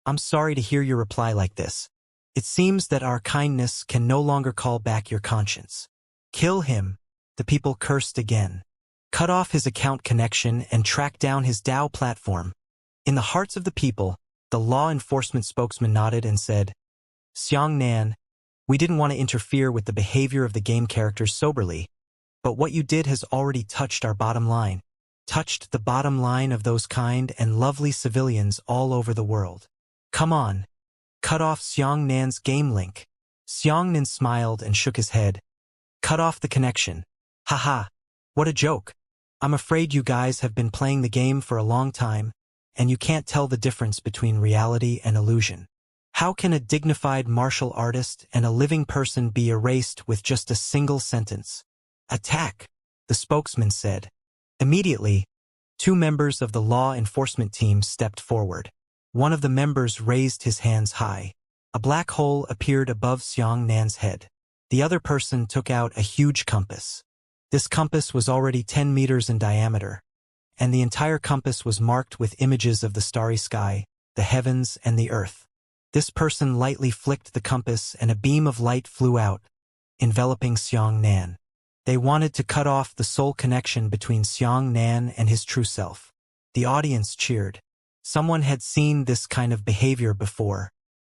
"I'm sorry to hear your reply like this. It seems that our kindness can no longer call back your conscience. Kill him." The people cursed again. "Cut off his account connection and track down his DAO platform." In the hearts of the people, the law enforcement spokesman nodded and said, "Xiangxian, we didn't want to interfere with the behavior of the game characters soberly, but what you did has already touched our bottom line. Touched the bottom line of those kind and lovely civilians all over the world. Come on, cut off Xiangxian's game link." Xiangxian smiled and shook his head. "Cut off the connection. Haha, what a joke. I'm afraid you guys have been playing the game for a long time, and you can't tell the difference between reality and illusion. How can a dignified martial artist and a living person be erased with just a single sentence?" "Attack," the spokesman said. Immediately, 2 members of the law enforcement team stepped forward. One of the members raised his hands high. A black hole appeared above Xiangxian's head. The other person took out a huge compass. This compass was already 10 meters in diameter, and the entire compass was marked with images of the starry sky, the heavens, and the earth. This person lightly flicked the compass and a beam of light flew out, enveloping Xiangxian. They wanted to cut off the soul connection between Xiangxian and his true self. The audience cheered. Someone had seen this kind of behavior before.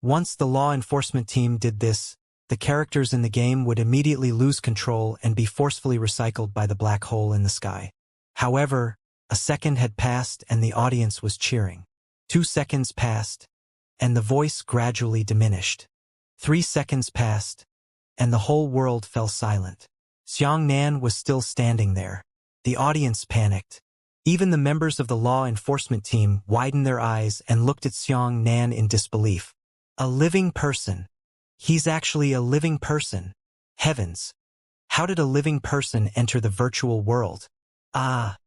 Once the law enforcement team did this, the characters in the game would immediately lose control and be forcefully recycled by the black hole in the sky. However, a second had passed and the audience was cheering. 2 seconds passed, and the voice gradually diminished. 3 seconds passed, and the whole world fell silent. Xiangxian was still standing there. The audience panicked. Even the members of the law enforcement team widened their eyes and looked at Xiangxian in disbelief. A living person. He's actually a living person. Heavens! How did a living person enter the virtual world? Ah!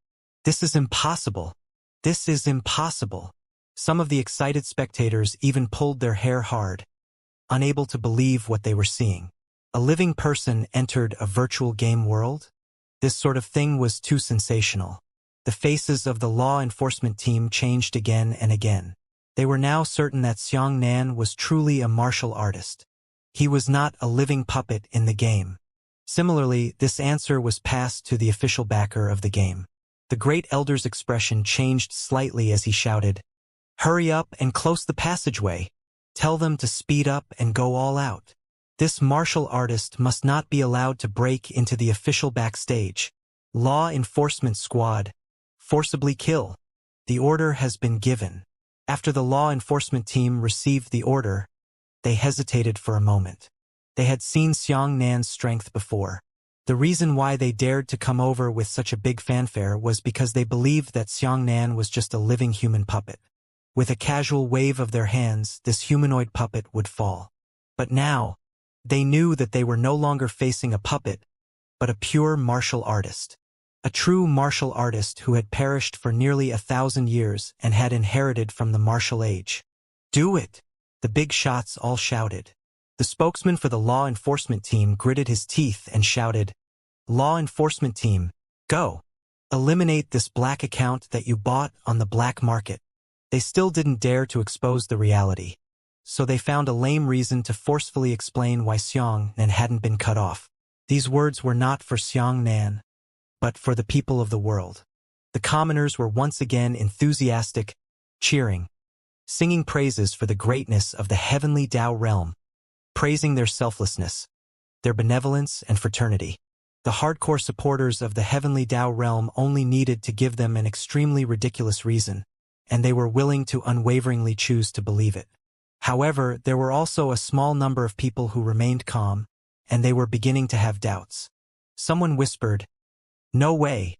This is impossible. This is impossible. Some of the excited spectators even pulled their hair hard, unable to believe what they were seeing. A living person entered a virtual game world? This sort of thing was too sensational. The faces of the law enforcement team changed again and again. They were now certain that Xiangxian was truly a martial artist. He was not a living puppet in the game. Similarly, this answer was passed to the official backer of the game. The Great Elder's expression changed slightly as he shouted, "Hurry up and close the passageway. Tell them to speed up and go all out. This martial artist must not be allowed to break into the official backstage. Law enforcement squad, forcibly kill. The order has been given." After the law enforcement team received the order, they hesitated for a moment. They had seen Xiangxian's strength before. The reason why they dared to come over with such a big fanfare was because they believed that Xiangxian was just a living human puppet. With a casual wave of their hands, this humanoid puppet would fall. But now, they knew that they were no longer facing a puppet, but a pure martial artist. A true martial artist who had perished for nearly 1,000 years and had inherited from the martial age. "Do it!" The big shots all shouted. The spokesman for the law enforcement team gritted his teeth and shouted, "Law enforcement team, go! Eliminate this black account that you bought on the black market." They still didn't dare to expose the reality, so they found a lame reason to forcefully explain why Xiangxian hadn't been cut off. These words were not for Xiangxian, but for the people of the world. The commoners were once again enthusiastic, cheering, singing praises for the greatness of the heavenly Tao realm, praising their selflessness, their benevolence and fraternity. The hardcore supporters of the heavenly Tao realm only needed to give them an extremely ridiculous reason, and they were willing to unwaveringly choose to believe it. However, there were also a small number of people who remained calm, and they were beginning to have doubts. Someone whispered, "No way.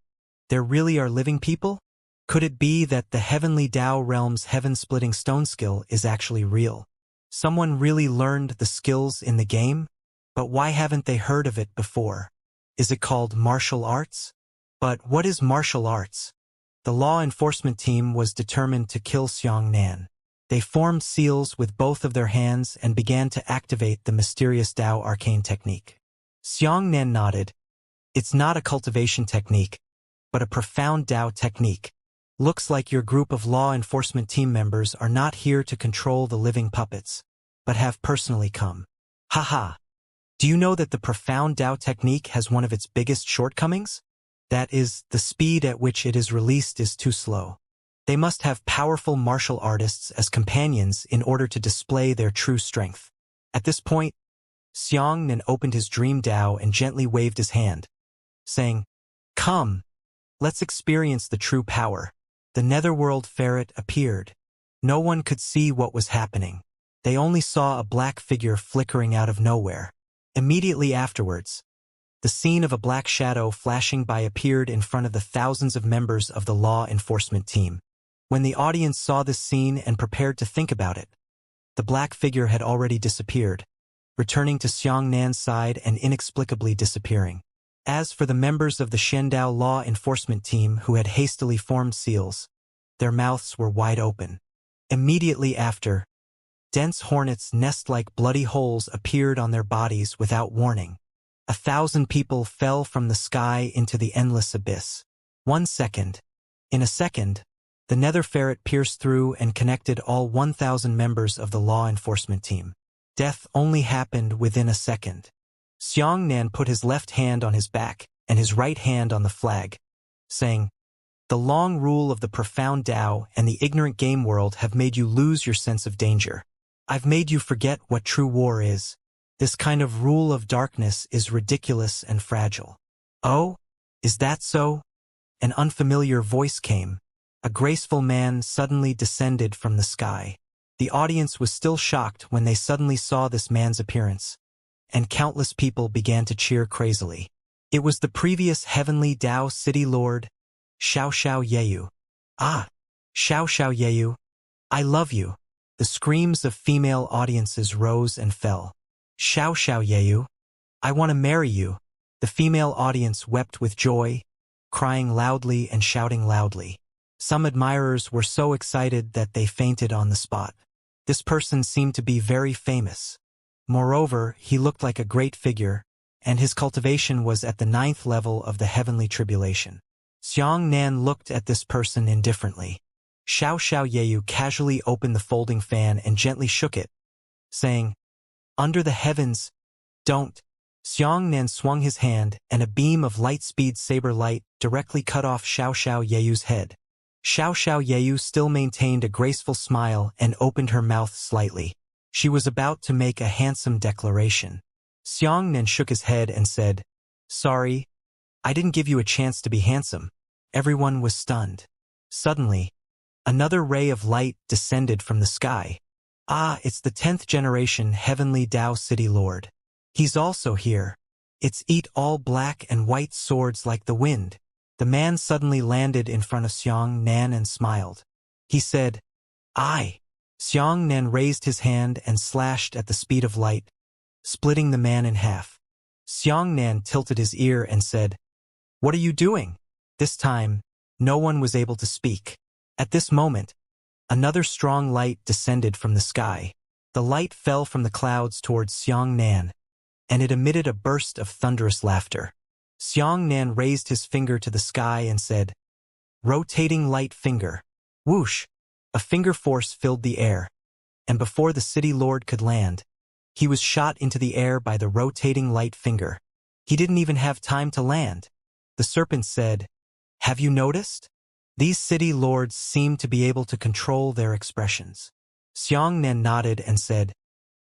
There really are living people? Could it be that the heavenly Tao realm's heaven-splitting stone skill is actually real? Someone really learned the skills in the game? But why haven't they heard of it before? Is it called martial arts? But what is martial arts?" The law enforcement team was determined to kill Xiangxian. They formed seals with both of their hands and began to activate the mysterious Dao arcane technique. Xianxia nodded. It's not a cultivation technique, but a profound Dao technique. Looks like your group of law enforcement team members are not here to control the living puppets, but have personally come. Haha. Do you know that the profound Dao technique has one of its biggest shortcomings? That is, the speed at which it is released is too slow. They must have powerful martial artists as companions in order to display their true strength. At this point, Xianxia opened his dream Dao and gently waved his hand, saying, "Come, let's experience the true power." The netherworld ferret appeared. No one could see what was happening. They only saw a black figure flickering out of nowhere. Immediately afterwards, the scene of a black shadow flashing by appeared in front of the thousands of members of the law enforcement team. When the audience saw this scene and prepared to think about it, the black figure had already disappeared, returning to Xianxia's side and inexplicably disappearing. As for the members of the Shendao law enforcement team who had hastily formed seals, their mouths were wide open. Immediately after, dense hornets' nest-like bloody holes appeared on their bodies without warning. 1,000 people fell from the sky into the endless abyss. 1 second. In a second, the nether ferret pierced through and connected all 1,000 members of the law enforcement team. Death only happened within a second. Xianxia put his left hand on his back and his right hand on the flag, saying, "The long rule of the profound Tao and the ignorant game world have made you lose your sense of danger. I've made you forget what true war is. This kind of rule of darkness is ridiculous and fragile." "Oh, is that so?" An unfamiliar voice came. A graceful man suddenly descended from the sky. The audience was still shocked when they suddenly saw this man's appearance, and countless people began to cheer crazily. It was the previous heavenly Dao city lord, Xiao Yeyu. "Ah, Xiao Yeyu, I love you." The screams of female audiences rose and fell. "Xiao Yeyu, I want to marry you." The female audience wept with joy, crying loudly and shouting loudly. Some admirers were so excited that they fainted on the spot. This person seemed to be very famous. Moreover, he looked like a great figure, and his cultivation was at the 9th level of the heavenly tribulation. Xianxia looked at this person indifferently. Xiao Yeyu casually opened the folding fan and gently shook it, saying, "Under the heavens, don't." Xianxia swung his hand, and a beam of light-speed saber light directly cut off Xiao Yeyu's head. Xiao Yeyu still maintained a graceful smile and opened her mouth slightly. She was about to make a handsome declaration. Xianxia shook his head and said, "Sorry, I didn't give you a chance to be handsome." Everyone was stunned. Suddenly, another ray of light descended from the sky. "Ah, it's the 10th generation heavenly Dao city lord. He's also here. It's eat all black and white swords like the wind." The man suddenly landed in front of Xianxia and smiled. He said, "I." Xianxia raised his hand and slashed at the speed of light, splitting the man in half. Xianxia tilted his ear and said, "What are you doing?" This time, no one was able to speak. At this moment, another strong light descended from the sky. The light fell from the clouds towards Xianxia, and it emitted a burst of thunderous laughter. Xianxia raised his finger to the sky and said, "Rotating light finger." Whoosh! A finger force filled the air, and before the city lord could land, he was shot into the air by the rotating light finger. He didn't even have time to land. The serpent said, "Have you noticed? These city lords seem to be able to control their expressions." Xianxia nodded and said,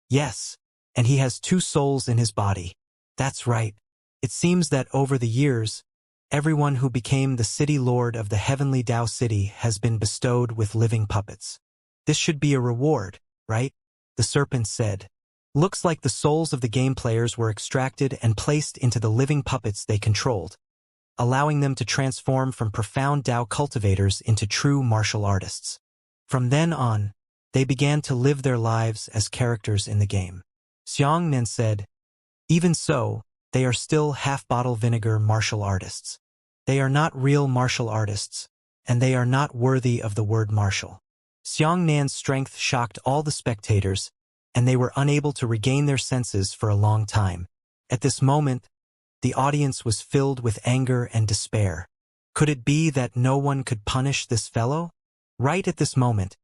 "Yes, and he has 2 souls in his body." "That's right. It seems that over the years, everyone who became the city lord of the heavenly Dao city has been bestowed with living puppets. This should be a reward, right?" The serpent said. "Looks like the souls of the game players were extracted and placed into the living puppets they controlled, allowing them to transform from profound Dao cultivators into true martial artists. From then on, they began to live their lives as characters in the game." Xianxia said, "Even so, they are still half-bottle vinegar martial artists. They are not real martial artists, and they are not worthy of the word martial." Xiangnan's strength shocked all the spectators, and they were unable to regain their senses for a long time. At this moment, the audience was filled with anger and despair. Could it be that no one could punish this fellow? Right at this moment,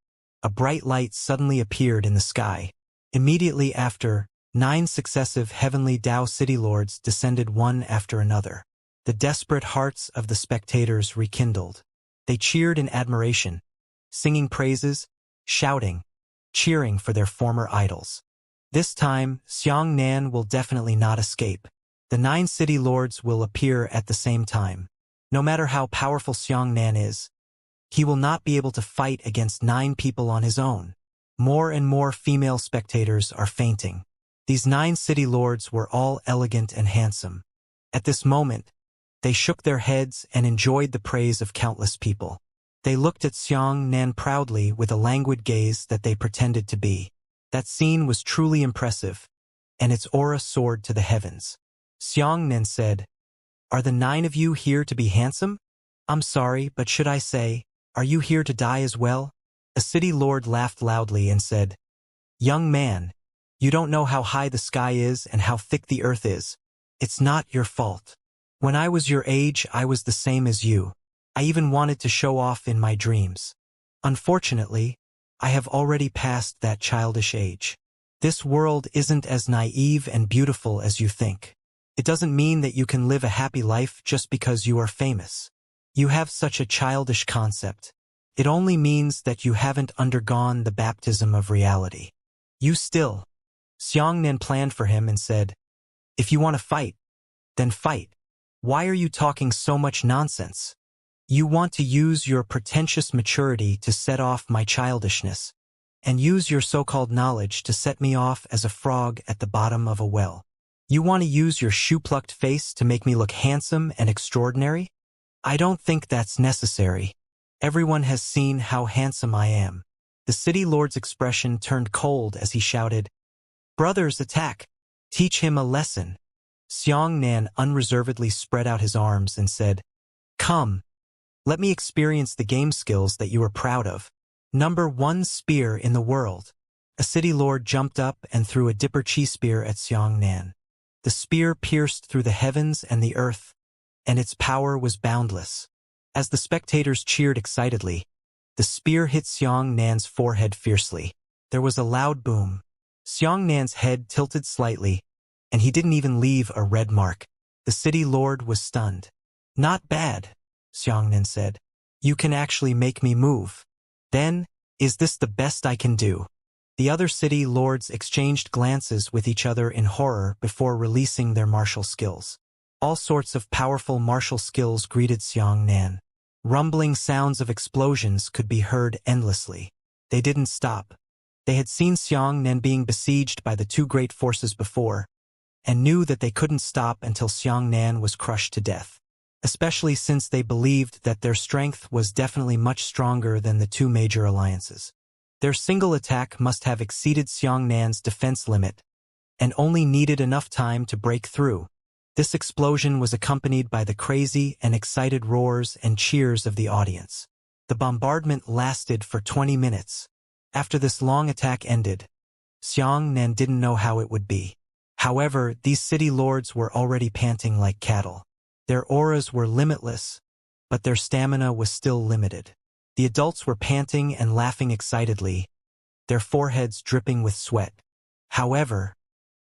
a bright light suddenly appeared in the sky. Immediately after, 9 successive heavenly Tao city lords descended one after another. The desperate hearts of the spectators rekindled. They cheered in admiration, singing praises, shouting, cheering for their former idols. This time, Xiangnan will definitely not escape. The 9 city lords will appear at the same time. No matter how powerful Xiangnan is, he will not be able to fight against 9 people on his own. More and more female spectators are fainting. These 9 city lords were all elegant and handsome. At this moment, they shook their heads and enjoyed the praise of countless people. They looked at Xiangnan proudly with a languid gaze that they pretended to be. That scene was truly impressive, and its aura soared to the heavens. Xiangnan said, "Are the 9 of you here to be handsome? I'm sorry, but should I say, are you here to die as well?" A city lord laughed loudly and said, "Young man, you don't know how high the sky is and how thick the earth is. It's not your fault. When I was your age, I was the same as you. I even wanted to show off in my dreams. Unfortunately, I have already passed that childish age. This world isn't as naive and beautiful as you think. It doesn't mean that you can live a happy life just because you are famous. You have such a childish concept. It only means that you haven't undergone the baptism of reality. You still." Xiangnan planned for him and said, "If you want to fight, then fight. Why are you talking so much nonsense? You want to use your pretentious maturity to set off my childishness, and use your so-called knowledge to set me off as a frog at the bottom of a well. You want to use your shoe-plucked face to make me look handsome and extraordinary? I don't think that's necessary. Everyone has seen how handsome I am." The city lord's expression turned cold as he shouted, "Brothers, attack! Teach him a lesson." Xiangnan unreservedly spread out his arms and said, "Come, let me experience the game skills that you are proud of. Number 1 spear in the world." A city lord jumped up and threw a dipper chi spear at Xiangnan. The spear pierced through the heavens and the earth, and its power was boundless. As the spectators cheered excitedly, the spear hit Xiangnan's forehead fiercely. There was a loud boom. Xiangnan's head tilted slightly, and he didn't even leave a red mark. The city lord was stunned. "Not bad," Xiangnan said. "You can actually make me move. Then, is this the best I can do?" The other city lords exchanged glances with each other in horror before releasing their martial skills. All sorts of powerful martial skills greeted Xiangnan. Rumbling sounds of explosions could be heard endlessly. They didn't stop. They had seen Xiangnan being besieged by the 2 great forces before, and knew that they couldn't stop until Xiangnan was crushed to death, especially since they believed that their strength was definitely much stronger than the 2 major alliances. Their single attack must have exceeded Xiangnan's defense limit, and only needed enough time to break through. This explosion was accompanied by the crazy and excited roars and cheers of the audience. The bombardment lasted for 20 minutes. After this long attack ended, Xiangnan didn't know how it would be. However, these city lords were already panting like cattle. Their auras were limitless, but their stamina was still limited. The adults were panting and laughing excitedly, their foreheads dripping with sweat. However,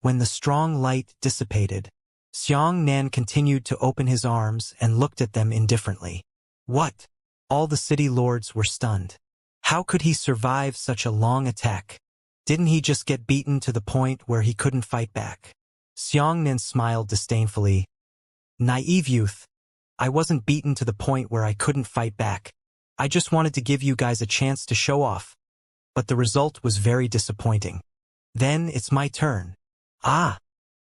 when the strong light dissipated, Xiangnan continued to open his arms and looked at them indifferently. What? All the city lords were stunned. How could he survive such a long attack? Didn't he just get beaten to the point where he couldn't fight back? Xiangnan smiled disdainfully. "Naive youth. I wasn't beaten to the point where I couldn't fight back. I just wanted to give you guys a chance to show off. But the result was very disappointing. Then it's my turn." "Ah!"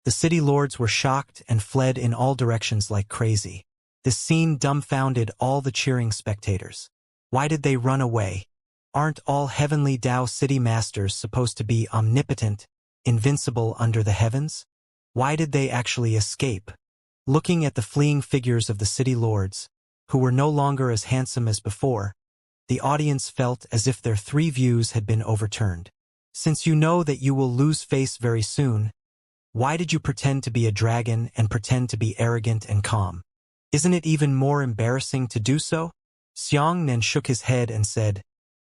The city lords were shocked and fled in all directions like crazy. This scene dumbfounded all the cheering spectators. Why did they run away? Aren't all heavenly Tao city masters supposed to be omnipotent, invincible under the heavens? Why did they actually escape? Looking at the fleeing figures of the city lords, who were no longer as handsome as before, The audience felt as if their 3 views had been overturned. Since you know that you will lose face very soon, why did you pretend to be a dragon and pretend to be arrogant and calm? Isn't it even more embarrassing to do so? Xianxia shook his head and said,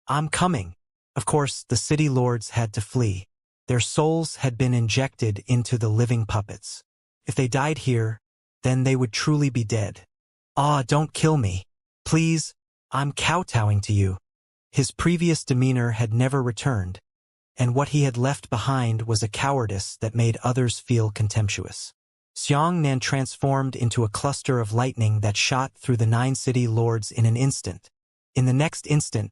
I'm coming. Of course, the city lords had to flee. Their souls had been injected into the living puppets. If they died here, then they would truly be dead. Ah, don't kill me. Please, I'm kowtowing to you. His previous demeanor had never returned, and what he had left behind was a cowardice that made others feel contemptuous. Xianxia transformed into a cluster of lightning that shot through the 9 city lords in an instant. In the next instant,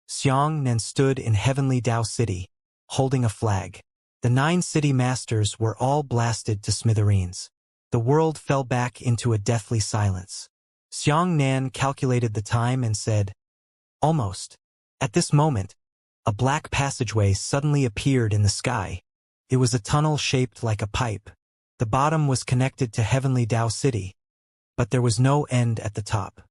Xianxia stood in Heavenly Dao City, holding a flag. The 9 city masters were all blasted to smithereens. The world fell back into a deathly silence. Xianxia calculated the time and said, almost. At this moment, a black passageway suddenly appeared in the sky. It was a tunnel shaped like a pipe. The bottom was connected to Heavenly Dao City, but there was no end at the top.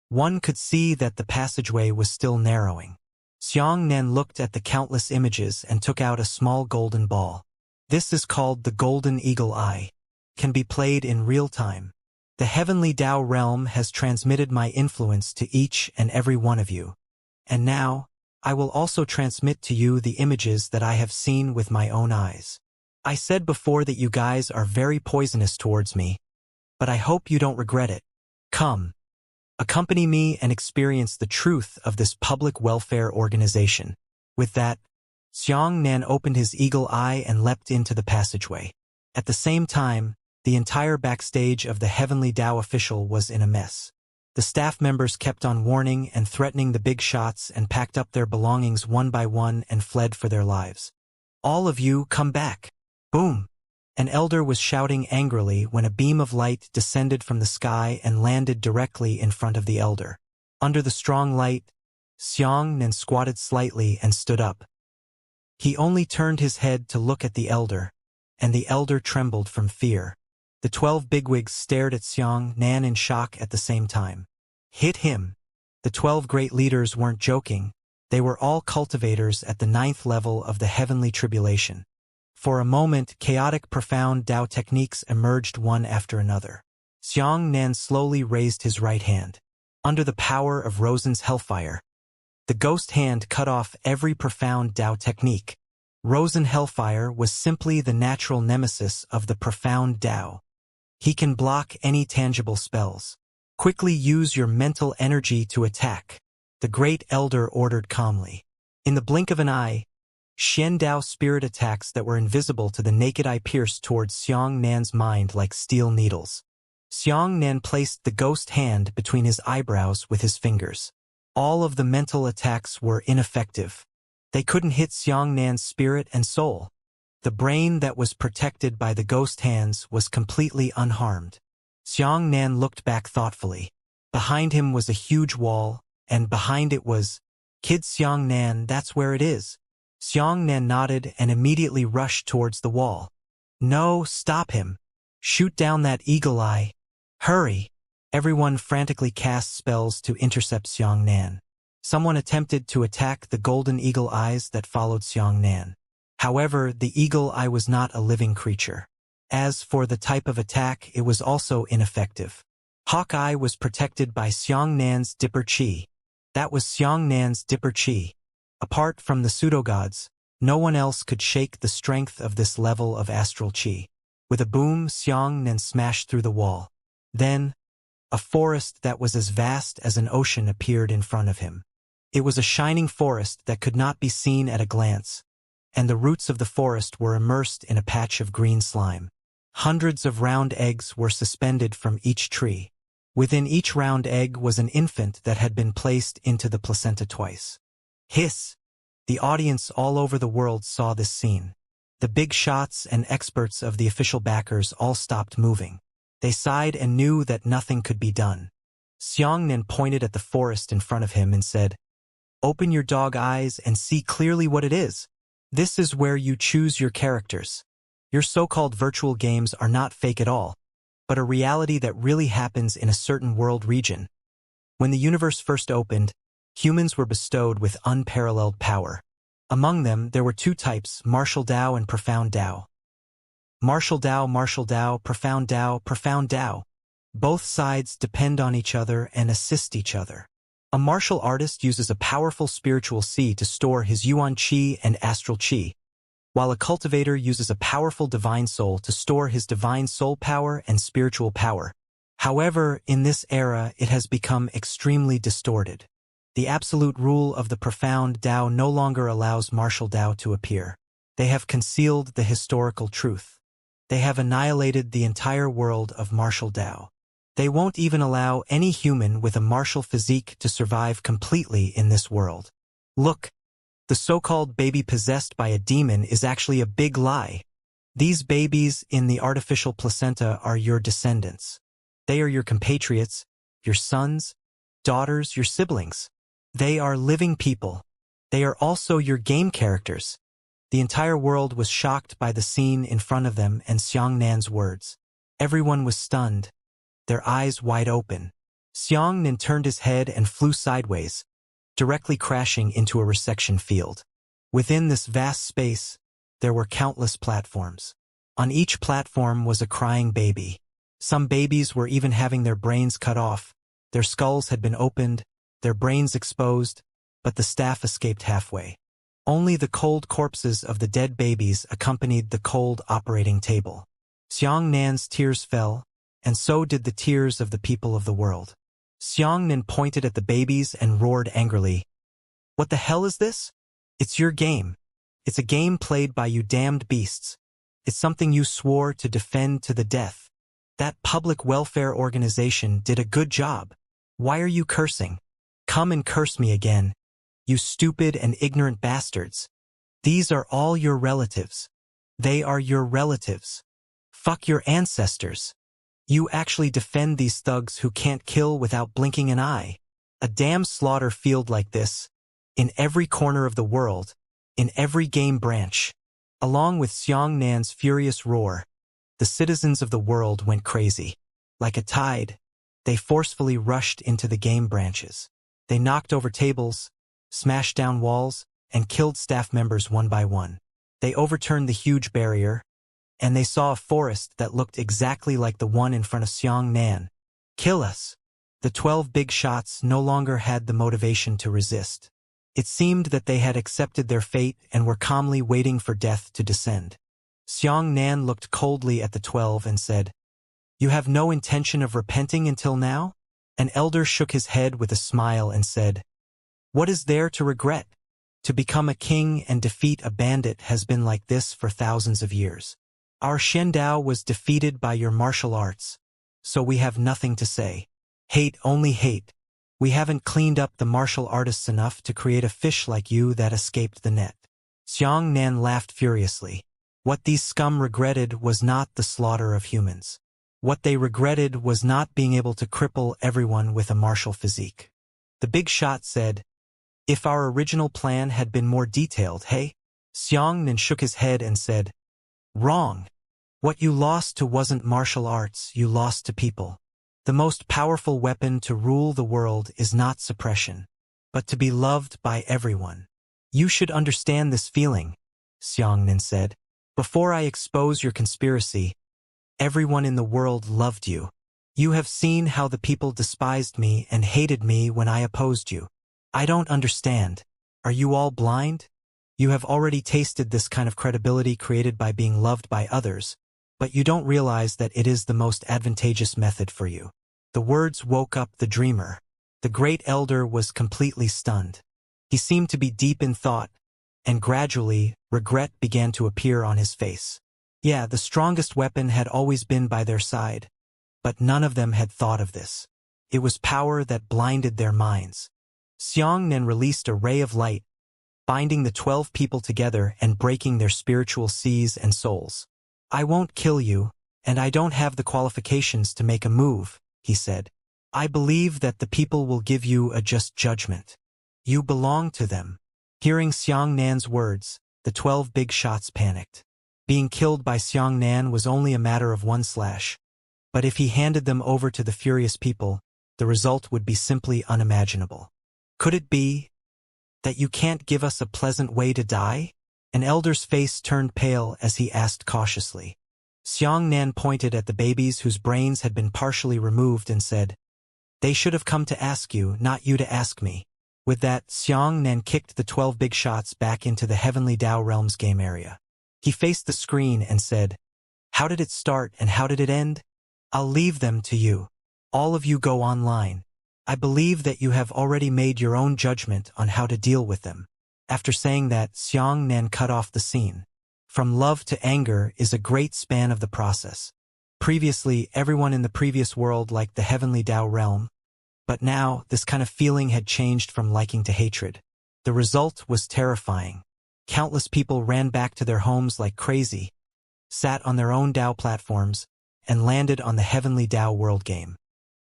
One could see that the passageway was still narrowing. Xianxia looked at the countless images and took out a small golden ball. This is called the Golden Eagle Eye. Can be played in real time. The Heavenly Dao realm has transmitted my influence to each and every one of you. And now, I will also transmit to you the images that I have seen with my own eyes. I said before that you guys are very poisonous towards me, but I hope you don't regret it. Come. Accompany me and experience the truth of this public welfare organization. With that, Xianxia opened his eagle eye and leapt into the passageway. At the same time, the entire backstage of the Heavenly Dao official was in a mess. The staff members kept on warning and threatening the big shots and packed up their belongings one by one and fled for their lives. All of you, come back. Boom! An elder was shouting angrily when a beam of light descended from the sky and landed directly in front of the elder. Under the strong light, Xianxia squatted slightly and stood up. He only turned his head to look at the elder, and the elder trembled from fear. The 12 bigwigs stared at Xianxia in shock at the same time. Hit him! The 12 great leaders weren't joking. They were all cultivators at the 9th level of the heavenly tribulation. For a moment, chaotic profound Dao techniques emerged one after another. Xianxia slowly raised his right hand. Under the power of Rosen's hellfire, the ghost hand cut off every profound Dao technique. Rosen hellfire was simply the natural nemesis of the profound Dao. He can block any tangible spells. Quickly use your mental energy to attack, the great elder ordered calmly. In the blink of an eye, Shen Dao spirit attacks that were invisible to the naked eye pierced towards Xianxia's mind like steel needles. Xianxia placed the ghost hand between his eyebrows with his fingers. All of the mental attacks were ineffective. They couldn't hit Xianxia's spirit and soul. The brain that was protected by the ghost hands was completely unharmed. Xianxia looked back thoughtfully. Behind him was a huge wall, and behind it was, Kid Xianxia, that's where it is. Xianxia nodded and immediately rushed towards the wall. No, stop him. Shoot down that eagle eye. Hurry. Everyone frantically cast spells to intercept Xianxia. Someone attempted to attack the golden eagle eyes that followed Xianxia. However, the eagle eye was not a living creature. As for the type of attack, it was also ineffective. Hawkeye was protected by Xianxia's Dipper Chi. That was Xianxia's Dipper Chi. Apart from the pseudo-gods, no one else could shake the strength of this level of astral chi. With a boom, Xianxia smashed through the wall. Then, a forest that was as vast as an ocean appeared in front of him. It was a shining forest that could not be seen at a glance, and the roots of the forest were immersed in a patch of green slime. Hundreds of round eggs were suspended from each tree. Within each round egg was an infant that had been placed into the placenta twice. Hiss! The audience all over the world saw this scene. The big shots and experts of the official backers all stopped moving. They sighed and knew that nothing could be done. Xianxia pointed at the forest in front of him and said, "Open your dog eyes and see clearly what it is. This is where you choose your characters. Your so-called virtual games are not fake at all, but a reality that really happens in a certain world region. When the universe first opened, Humans were bestowed with unparalleled power. Among them, there were two types, martial Dao and profound Dao. Martial Dao, profound Dao, profound Dao. Both sides depend on each other and assist each other. A martial artist uses a powerful spiritual Qi to store his Yuan Qi and astral Qi, while a cultivator uses a powerful divine soul to store his divine soul power and spiritual power. However, in this era, it has become extremely distorted. The absolute rule of the profound Dao no longer allows martial Dao to appear. They have concealed the historical truth. They have annihilated the entire world of martial Dao. They won't even allow any human with a martial physique to survive completely in this world. Look, the so-called baby possessed by a demon is actually a big lie. These babies in the artificial placenta are your descendants. They are your compatriots, your sons, daughters, your siblings. They are living people. They are also your game characters. The entire world was shocked by the scene in front of them and Xiangnan's words. Everyone was stunned, their eyes wide open. Xiangnan turned his head and flew sideways, directly crashing into a resection field. Within this vast space, there were countless platforms. On each platform was a crying baby. Some babies were even having their brains cut off. Their skulls had been opened, their brains exposed, but the staff escaped halfway. Only the cold corpses of the dead babies accompanied the cold operating table. Xiangnan's tears fell, and so did the tears of the people of the world. Xiangnan pointed at the babies and roared angrily. What the hell is this? It's your game. It's a game played by you damned beasts. It's something you swore to defend to the death. That public welfare organization did a good job. Why are you cursing? Come and curse me again, you stupid and ignorant bastards. These are all your relatives. They are your relatives. Fuck your ancestors. You actually defend these thugs who can't kill without blinking an eye. A damn slaughter field like this, in every corner of the world, in every game branch. Along with Xiangnan's furious roar, the citizens of the world went crazy. Like a tide, they forcefully rushed into the game branches. They knocked over tables, smashed down walls, and killed staff members one by one. They overturned the huge barrier, and they saw a forest that looked exactly like the one in front of Xiangnan. Kill us! The 12 big shots no longer had the motivation to resist. It seemed that they had accepted their fate and were calmly waiting for death to descend. Xiangnan looked coldly at the 12 and said, "You have no intention of repenting until now?" An elder shook his head with a smile and said, "What is there to regret? To become a king and defeat a bandit has been like this for thousands of years. Our Shendao was defeated by your martial arts, so we have nothing to say. Hate, only hate. We haven't cleaned up the martial artists enough to create a fish like you that escaped the net." Xiangnan laughed furiously. What these scum regretted was not the slaughter of humans. What they regretted was not being able to cripple everyone with a martial physique. The big shot said, "If our original plan had been more detailed, hey?" Xiangnan shook his head and said, "Wrong. What you lost to wasn't martial arts, you lost to people. The most powerful weapon to rule the world is not suppression, but to be loved by everyone. You should understand this feeling," Xiangnan said. "Before I expose your conspiracy, everyone in the world loved you. You have seen how the people despised me and hated me when I opposed you. I don't understand. Are you all blind? You have already tasted this kind of credibility created by being loved by others, but you don't realize that it is the most advantageous method for you." The words woke up the dreamer. The great elder was completely stunned. He seemed to be deep in thought, and gradually, regret began to appear on his face. Yeah, the strongest weapon had always been by their side, but none of them had thought of this. It was power that blinded their minds. Xiangnan released a ray of light, binding the 12 people together and breaking their spiritual seas and souls. "I won't kill you, and I don't have the qualifications to make a move," he said. "I believe that the people will give you a just judgment. You belong to them." Hearing Xiangnan's words, the 12 big shots panicked. Being killed by Xiangnan was only a matter of one slash, but if he handed them over to the furious people, the result would be simply unimaginable. Could it be that you can't give us a pleasant way to die? An elder's face turned pale as he asked cautiously. Xianxia pointed at the babies whose brains had been partially removed and said, "They should have come to ask you, not you to ask me." With that, Xianxia kicked the 12 big shots back into the Heavenly Dao Realms game area. He faced the screen and said, "How did it start and how did it end? I'll leave them to you. All of you go online. I believe that you have already made your own judgment on how to deal with them." After saying that, Xianxia cut off the scene. From love to anger is a great span of the process. Previously, everyone in the previous world liked the Heavenly Dao realm, but now this kind of feeling had changed from liking to hatred. The result was terrifying. Countless people ran back to their homes like crazy, sat on their own Dao platforms, and landed on the Heavenly Dao world game.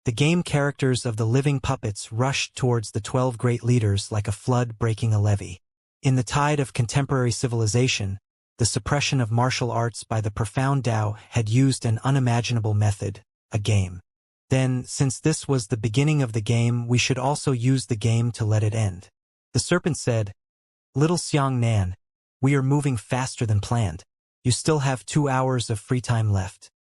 The game characters of the living puppets rushed towards the 12 great leaders like a flood breaking a levee. In the tide of contemporary civilization, the suppression of martial arts by the profound Dao had used an unimaginable method, a game. Then, since this was the beginning of the game, we should also use the game to let it end. The serpent said, "Little Xianxia, we are moving faster than planned. You still have 2 hours of free time left.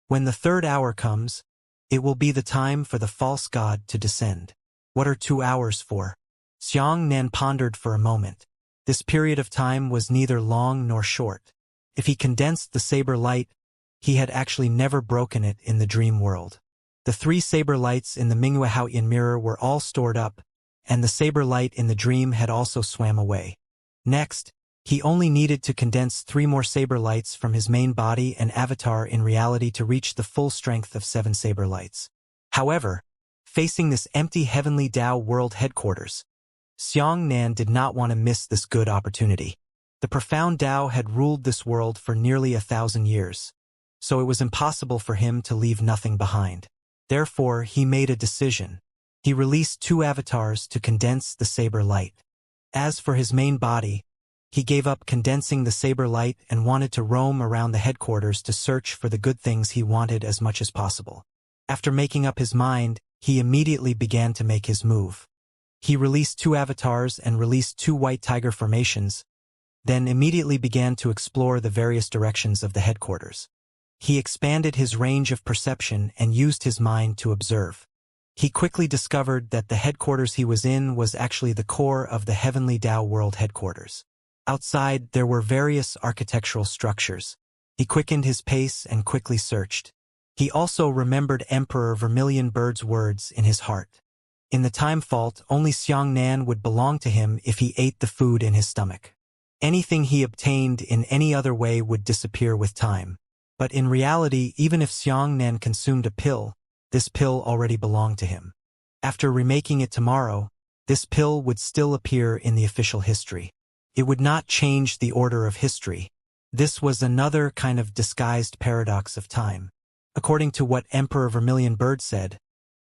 When the third hour comes, it will be the time for the false god to descend." "What are 2 hours for?" Xianxia pondered for a moment. This period of time was neither long nor short. If he condensed the saber light, he had actually never broken it in the dream world. The 3 saber lights in the Minghua Haoyan mirror were all stored up, and the saber light in the dream had also swam away. Next, he only needed to condense 3 more saber lights from his main body and avatar in reality to reach the full strength of 7 saber lights. However, facing this empty Heavenly Dao world headquarters, Xianxia did not want to miss this good opportunity. The profound Dao had ruled this world for nearly 1,000 years, so it was impossible for him to leave nothing behind. Therefore, he made a decision. He released 2 avatars to condense the saber light. As for his main body, he gave up condensing the saber light and wanted to roam around the headquarters to search for the good things he wanted as much as possible. After making up his mind, he immediately began to make his move. He released 2 avatars and released 2 white tiger formations, then immediately began to explore the various directions of the headquarters. He expanded his range of perception and used his mind to observe. He quickly discovered that the headquarters he was in was actually the core of the Heavenly Dao World headquarters. Outside, there were various architectural structures. He quickened his pace and quickly searched. He also remembered Emperor Vermilion Bird's words in his heart. In the time fault, only Xianxia would belong to him if he ate the food in his stomach. Anything he obtained in any other way would disappear with time. But in reality, even if Xianxia consumed a pill, this pill already belonged to him. After remaking it tomorrow, this pill would still appear in the official history. It would not change the order of history. This was another kind of disguised paradox of time. According to what Emperor Vermilion Bird said,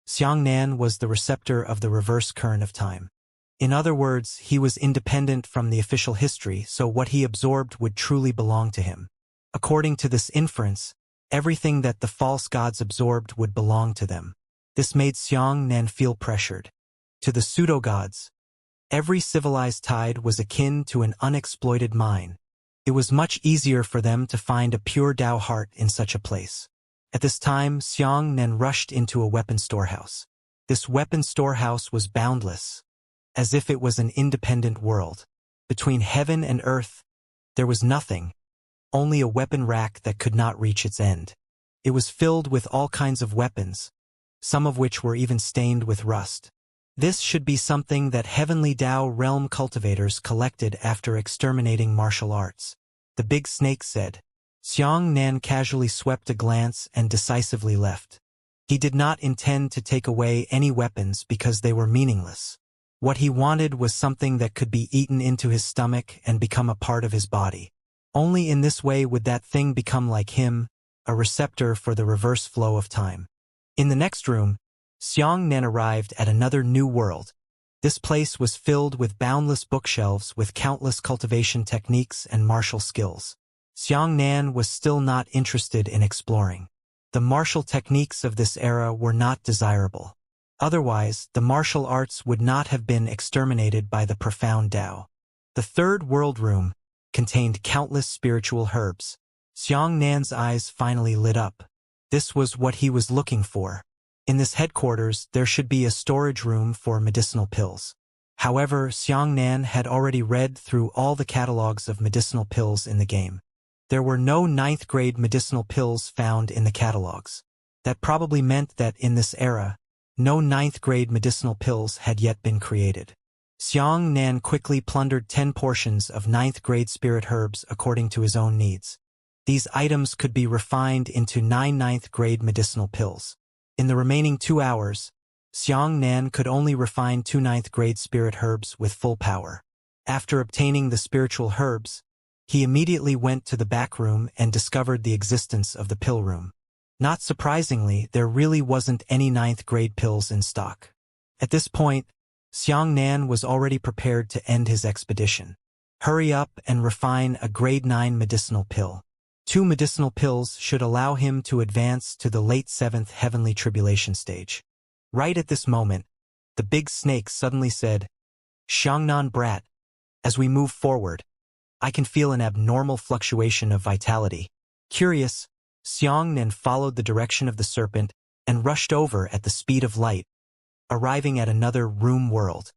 Xianxia was the receptor of the reverse current of time. In other words, he was independent from the official history, so what he absorbed would truly belong to him. According to this inference, everything that the false gods absorbed would belong to them. This made Xianxia feel pressured. To the pseudo-gods, every civilized tide was akin to an unexploited mine. It was much easier for them to find a pure Dao heart in such a place. At this time, Xianxia rushed into a weapon storehouse. This weapon storehouse was boundless, as if it was an independent world. Between heaven and earth, there was nothing, only a weapon rack that could not reach its end. It was filled with all kinds of weapons, some of which were even stained with rust. This should be something that Heavenly Dao realm cultivators collected after exterminating martial arts. The big snake said. Xianxia casually swept a glance and decisively left. He did not intend to take away any weapons because they were meaningless. What he wanted was something that could be eaten into his stomach and become a part of his body. Only in this way would that thing become like him, a receptor for the reverse flow of time. In the next room, Xianxia arrived at another new world. This place was filled with boundless bookshelves with countless cultivation techniques and martial skills. Xianxia was still not interested in exploring. The martial techniques of this era were not desirable. Otherwise, the martial arts would not have been exterminated by the profound Tao. The third world room contained countless spiritual herbs. Xianxia's eyes finally lit up. This was what he was looking for. In this headquarters, there should be a storage room for medicinal pills. However, Xianxia had already read through all the catalogs of medicinal pills in the game. There were no 9th grade medicinal pills found in the catalogs. That probably meant that in this era, no 9th grade medicinal pills had yet been created. Xianxia quickly plundered 10 portions of 9th grade spirit herbs according to his own needs. These items could be refined into 9 9th grade medicinal pills. In the remaining 2 hours, Xianxia could only refine 2 9th grade spirit herbs with full power. After obtaining the spiritual herbs, he immediately went to the back room and discovered the existence of the pill room. Not surprisingly, there really wasn't any 9th grade pills in stock. At this point, Xianxia was already prepared to end his expedition. Hurry up and refine a grade 9 medicinal pill. 2 medicinal pills should allow him to advance to the late 7th heavenly tribulation stage. Right at this moment, the big snake suddenly said, "Xiangnan brat, as we move forward, I can feel an abnormal fluctuation of vitality." Curious, Xianxia followed the direction of the serpent and rushed over at the speed of light, arriving at another room world.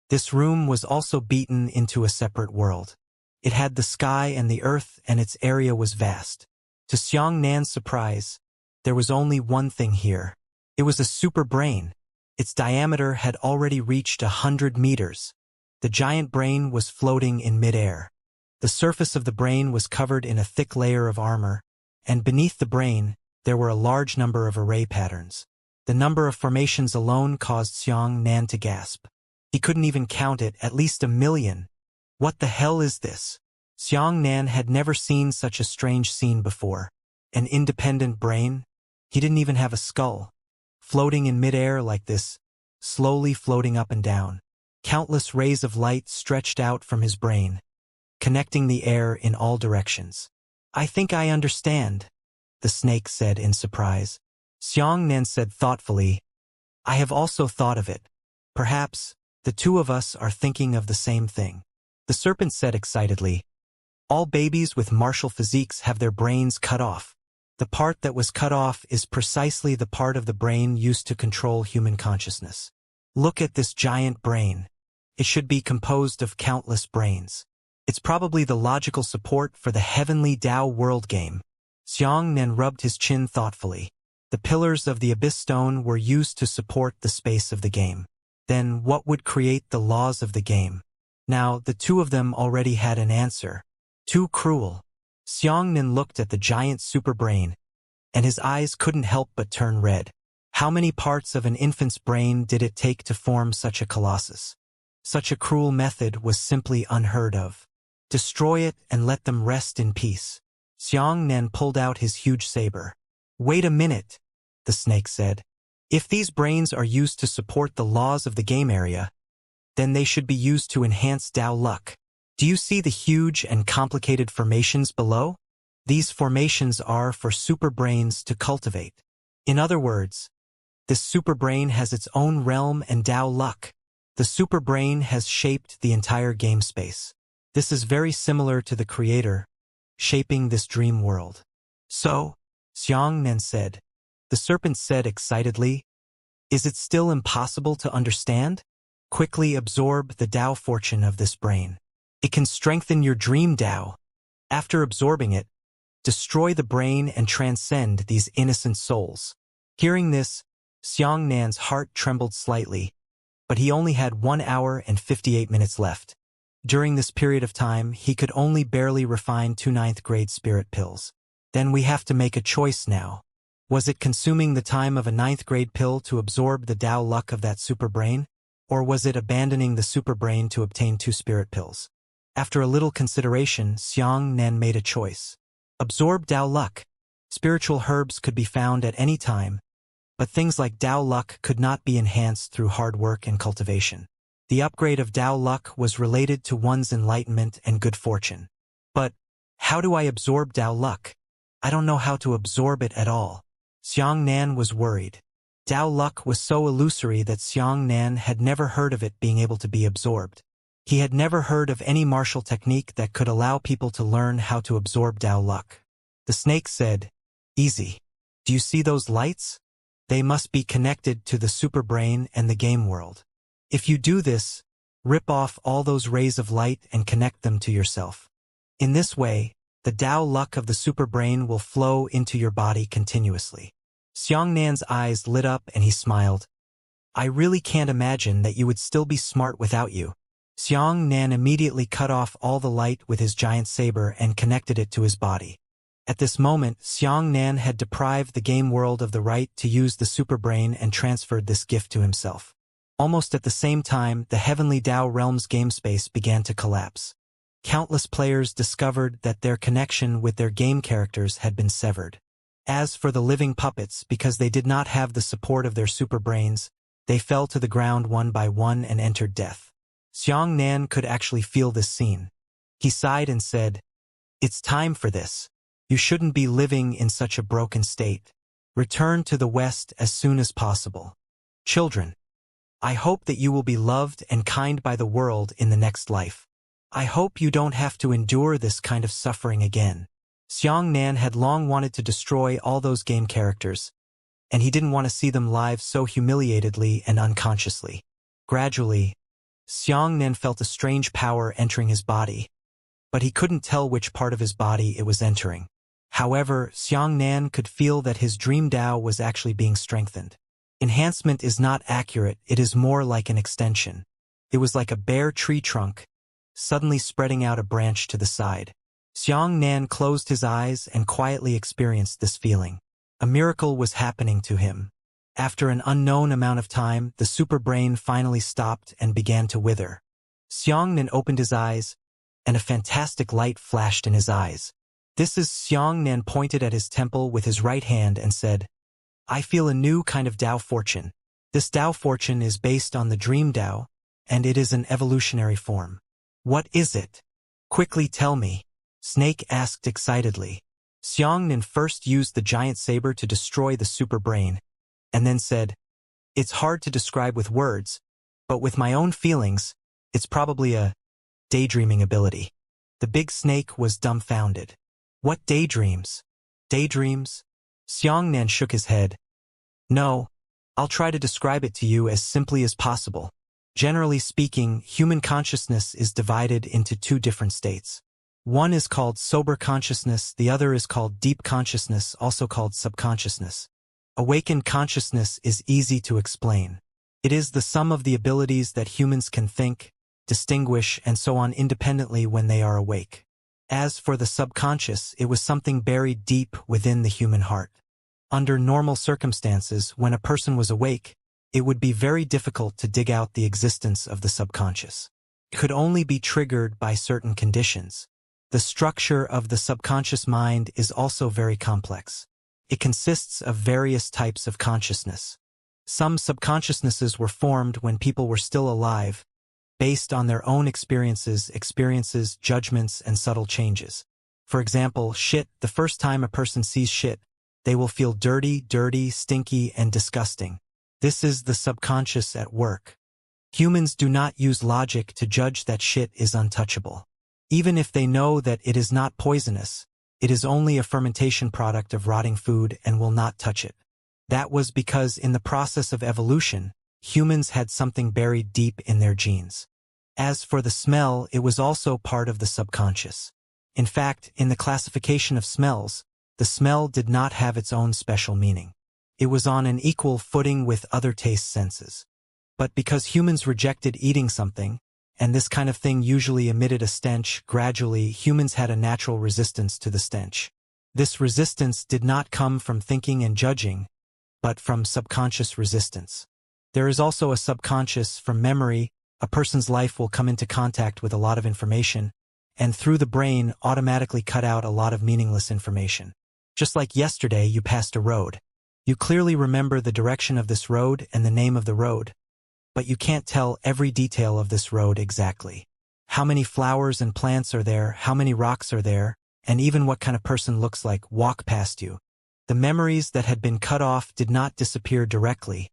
This room was also beaten into a separate world. It had the sky and the earth, and its area was vast. To Xianxia's surprise, there was only one thing here. It was a super brain. Its diameter had already reached 100 meters. The giant brain was floating in midair. The surface of the brain was covered in a thick layer of armor, and beneath the brain, there were a large number of array patterns. The number of formations alone caused Xianxia to gasp. He couldn't even count it, at least 1,000,000. What the hell is this? Xianxia had never seen such a strange scene before. An independent brain? He didn't even have a skull. Floating in midair like this, slowly floating up and down. Countless rays of light stretched out from his brain, connecting the air in all directions. "I think I understand," the snake said in surprise. Xianxia said thoughtfully, "I have also thought of it. Perhaps the two of us are thinking of the same thing." The serpent said excitedly, "All babies with martial physiques have their brains cut off. The part that was cut off is precisely the part of the brain used to control human consciousness. Look at this giant brain. It should be composed of countless brains. It's probably the logical support for the heavenly Tao world game." Xianxia rubbed his chin thoughtfully. The pillars of the abyss stone were used to support the space of the game. Then what would create the laws of the game? Now, the two of them already had an answer. Too cruel. Xianxia looked at the giant superbrain, and his eyes couldn't help but turn red. How many parts of an infant's brain did it take to form such a colossus? Such a cruel method was simply unheard of. Destroy it and let them rest in peace. Xianxia pulled out his huge saber. "Wait a minute," the snake said. "If these brains are used to support the laws of the game area, then they should be used to enhance Tao luck. Do you see the huge and complicated formations below? These formations are for superbrains to cultivate. In other words, this superbrain has its own realm and Tao luck. The superbrain has shaped the entire game space. This is very similar to the creator shaping this dream world." "So," Xianxia said. The serpent said excitedly, "Is it still impossible to understand? Quickly absorb the Tao fortune of this brain. It can strengthen your dream Tao. After absorbing it, destroy the brain and transcend these innocent souls." Hearing this, Xianxia's heart trembled slightly, but he only had 1 hour and 58 minutes left. During this period of time, he could only barely refine 2 9th grade spirit pills. Then we have to make a choice now. Was it consuming the time of a 9th grade pill to absorb the Tao luck of that superbrain? Or was it abandoning the superbrain to obtain 2 spirit pills? After a little consideration, Xianxia made a choice. Absorb Tao luck. Spiritual herbs could be found at any time, but things like Tao luck could not be enhanced through hard work and cultivation. The upgrade of Tao luck was related to one's enlightenment and good fortune. But how do I absorb Tao luck? I don't know how to absorb it at all. Xianxia was worried. Dao luck was so illusory that Xianxia had never heard of it being able to be absorbed. He had never heard of any martial technique that could allow people to learn how to absorb Dao luck. The snake said, "Easy. Do you see those lights? They must be connected to the superbrain and the game world. If you do this, rip off all those rays of light and connect them to yourself. In this way, the Dao luck of the superbrain will flow into your body continuously." Xiangnian's eyes lit up and he smiled. "I really can't imagine that you would still be smart without you." Xiangnian immediately cut off all the light with his giant saber and connected it to his body. At this moment, Xiangnian had deprived the game world of the right to use the superbrain and transferred this gift to himself. Almost at the same time, the Heavenly Dao Realm's game space began to collapse. Countless players discovered that their connection with their game characters had been severed. As for the living puppets, because they did not have the support of their superbrains, they fell to the ground one by one and entered death. Xiangnian could actually feel this scene. He sighed and said, "It's time for this. You shouldn't be living in such a broken state. Return to the West as soon as possible. Children, I hope that you will be loved and kind by the world in the next life. I hope you don't have to endure this kind of suffering again." Xiangnian had long wanted to destroy all those game characters, and he didn't want to see them live so humiliatedly and unconsciously. Gradually, Xiangnian felt a strange power entering his body, but he couldn't tell which part of his body it was entering. However, Xiangnian could feel that his dream Dao was actually being strengthened. Enhancement is not accurate, it is more like an extension. It was like a bare tree trunk, suddenly spreading out a branch to the side. Xiangnian closed his eyes and quietly experienced this feeling. A miracle was happening to him. After an unknown amount of time, the superbrain finally stopped and began to wither. Xiangnian opened his eyes, and a fantastic light flashed in his eyes. "This is..." Xiangnian pointed at his temple with his right hand and said, "I feel a new kind of Dao fortune. This Dao fortune is based on the dream Dao, and it is an evolutionary form." "What is it? Quickly tell me," Snake asked excitedly. Xiangnian first used the giant saber to destroy the superbrain, and then said, "It's hard to describe with words, but with my own feelings, it's probably a daydreaming ability." The big snake was dumbfounded. "What daydreams? Daydreams?" Xiangnian shook his head. "No, I'll try to describe it to you as simply as possible. Generally speaking, human consciousness is divided into two different states. One is called sober consciousness, the other is called deep consciousness, also called subconsciousness. Awakened consciousness is easy to explain. It is the sum of the abilities that humans can think, distinguish, and so on independently when they are awake. As for the subconscious, it was something buried deep within the human heart. Under normal circumstances, when a person was awake, it would be very difficult to dig out the existence of the subconscious. It could only be triggered by certain conditions. The structure of the subconscious mind is also very complex. It consists of various types of consciousness. Some subconsciousnesses were formed when people were still alive, based on their own experiences, judgments, and subtle changes. For example, shit, the first time a person sees shit, they will feel dirty, stinky, and disgusting. This is the subconscious at work. Humans do not use logic to judge that shit is untouchable. Even if they know that it is not poisonous, it is only a fermentation product of rotting food and will not touch it. That was because in the process of evolution, humans had something buried deep in their genes. As for the smell, it was also part of the subconscious. In fact, in the classification of smells, the smell did not have its own special meaning. It was on an equal footing with other taste senses. But because humans rejected eating something, and this kind of thing usually emitted a stench, gradually humans had a natural resistance to the stench. This resistance did not come from thinking and judging, but from subconscious resistance. There is also a subconscious from memory. A person's life will come into contact with a lot of information, and through the brain automatically cut out a lot of meaningless information. Just like yesterday you passed a road. You clearly remember the direction of this road and the name of the road, but you can't tell every detail of this road exactly. How many flowers and plants are there, how many rocks are there, and even what kind of person looks like walk past you. The memories that had been cut off did not disappear directly,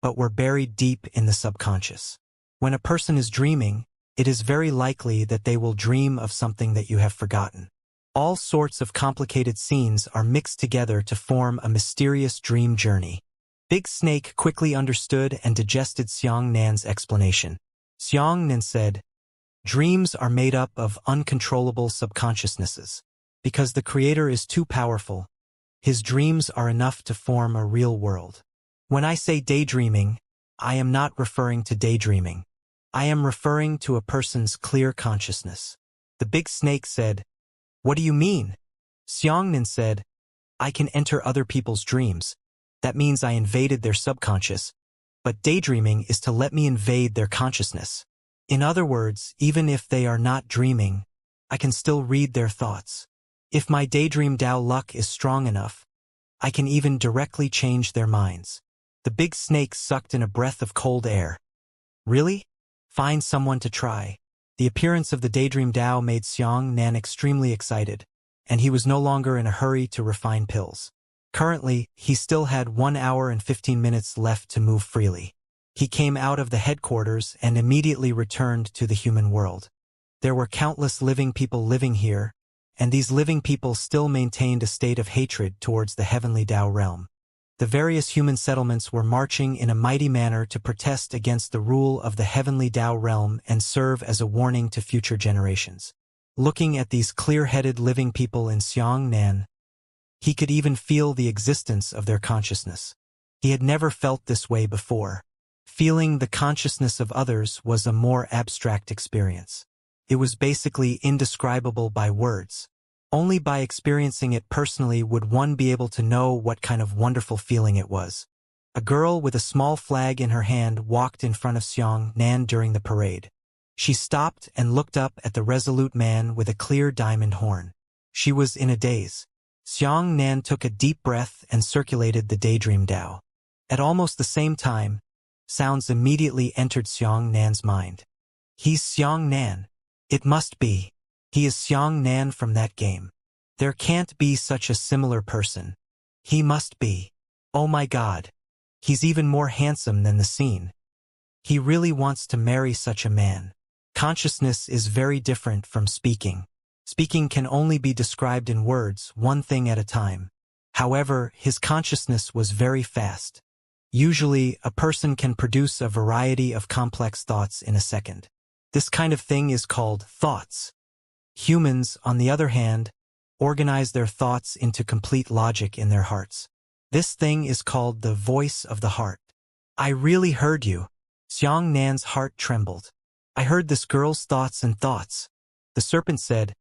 but were buried deep in the subconscious. When a person is dreaming, it is very likely that they will dream of something that you have forgotten. All sorts of complicated scenes are mixed together to form a mysterious dream journey. Big Snake quickly understood and digested Xianxia's explanation. Xianxia said, "Dreams are made up of uncontrollable subconsciousnesses. Because the Creator is too powerful, his dreams are enough to form a real world. When I say daydreaming, I am not referring to daydreaming. I am referring to a person's clear consciousness." The Big Snake said, "What do you mean?" Xianxia said, "I can enter other people's dreams. That means I invaded their subconscious. But daydreaming is to let me invade their consciousness. In other words, even if they are not dreaming, I can still read their thoughts. If my daydream Dao luck is strong enough, I can even directly change their minds." The Big Snake sucked in a breath of cold air. "Really? Find someone to try." The appearance of the daydream Dao made Xianxia extremely excited, and he was no longer in a hurry to refine pills. Currently, he still had 1 hour and 15 minutes left to move freely. He came out of the headquarters and immediately returned to the human world. There were countless living people living here, and these living people still maintained a state of hatred towards the heavenly Dao realm. The various human settlements were marching in a mighty manner to protest against the rule of the heavenly Dao realm and serve as a warning to future generations. Looking at these clear-headed living people in Xianxia, he could even feel the existence of their consciousness. He had never felt this way before. Feeling the consciousness of others was a more abstract experience. It was basically indescribable by words. Only by experiencing it personally would one be able to know what kind of wonderful feeling it was. A girl with a small flag in her hand walked in front of Xianxia during the parade. She stopped and looked up at the resolute man with a clear diamond horn. She was in a daze. Xianxia took a deep breath and circulated the daydream Dao. At almost the same time, sounds immediately entered Xianxia's mind. "He's Xianxia. It must be. He is Xianxia from that game. There can't be such a similar person. He must be. Oh my God. He's even more handsome than the scene. He really wants to marry such a man." Consciousness is very different from speaking. Speaking can only be described in words, one thing at a time. However, his consciousness was very fast. Usually, a person can produce a variety of complex thoughts in a second. This kind of thing is called thoughts. Humans, on the other hand, organize their thoughts into complete logic in their hearts. This thing is called the voice of the heart. "I really heard you." Xianxia's heart trembled. "I heard this girl's thoughts and thoughts." The serpent said,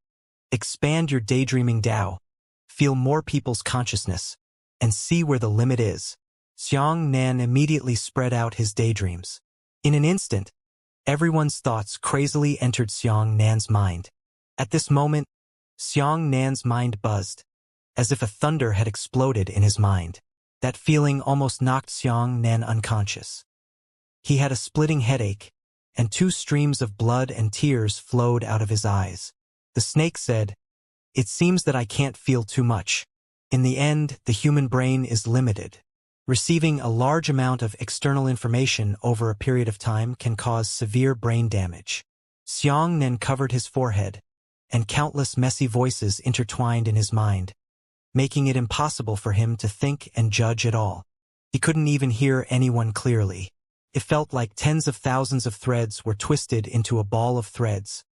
"Expand your daydreaming Dao, feel more people's consciousness, and see where the limit is." Xianxia immediately spread out his daydreams. In an instant, everyone's thoughts crazily entered Xianxia's mind. At this moment, Xianxia's mind buzzed, as if a thunder had exploded in his mind. That feeling almost knocked Xianxia unconscious. He had a splitting headache, and 2 streams of blood and tears flowed out of his eyes. The snake said, "It seems that I can't feel too much. In the end, the human brain is limited. Receiving a large amount of external information over a period of time can cause severe brain damage." Xianxia covered his forehead, and countless messy voices intertwined in his mind, making it impossible for him to think and judge at all. He couldn't even hear anyone clearly. It felt like tens of thousands of threads were twisted into a ball of threads,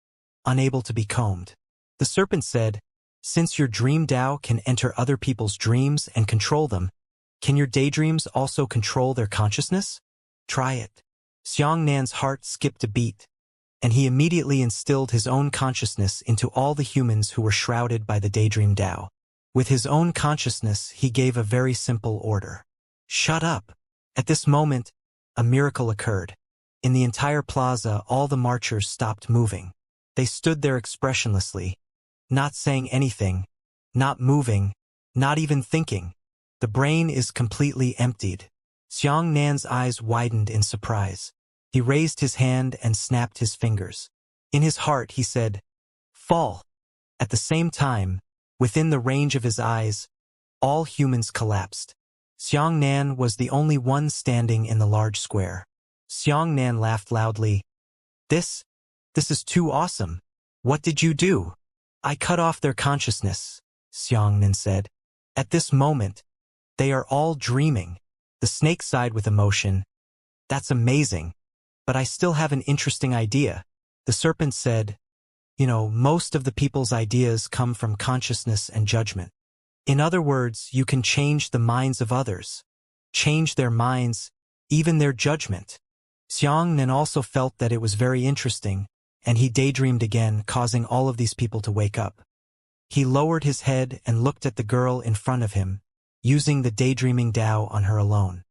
unable to be combed. The serpent said, "Since your dream Dao can enter other people's dreams and control them, can your daydreams also control their consciousness? Try it." Xianxia's heart skipped a beat, and he immediately instilled his own consciousness into all the humans who were shrouded by the daydream Dao. With his own consciousness, he gave a very simple order. "Shut up." At this moment, a miracle occurred. In the entire plaza, all the marchers stopped moving. They stood there expressionlessly, not saying anything, not moving, not even thinking. The brain is completely emptied. Xianxia's eyes widened in surprise. He raised his hand and snapped his fingers. In his heart, he said, "Fall." At the same time, within the range of his eyes, All humans collapsed. Xiangnan was the only one standing in the large square. Xiangnan laughed loudly. This is too awesome. What did you do? I cut off their consciousness, Xiangnan said. At this moment, they are all dreaming. The snake sighed with emotion. That's amazing. But I still have an interesting idea. The serpent said, most of the people's ideas come from consciousness and judgment. In other words, you can change the minds of others. Change their minds, even their judgment. Xiangnan also felt that it was very interesting, and he daydreamed again, causing all of these people to wake up. He lowered his head and looked at the girl in front of him, using the daydreaming Tao on her alone.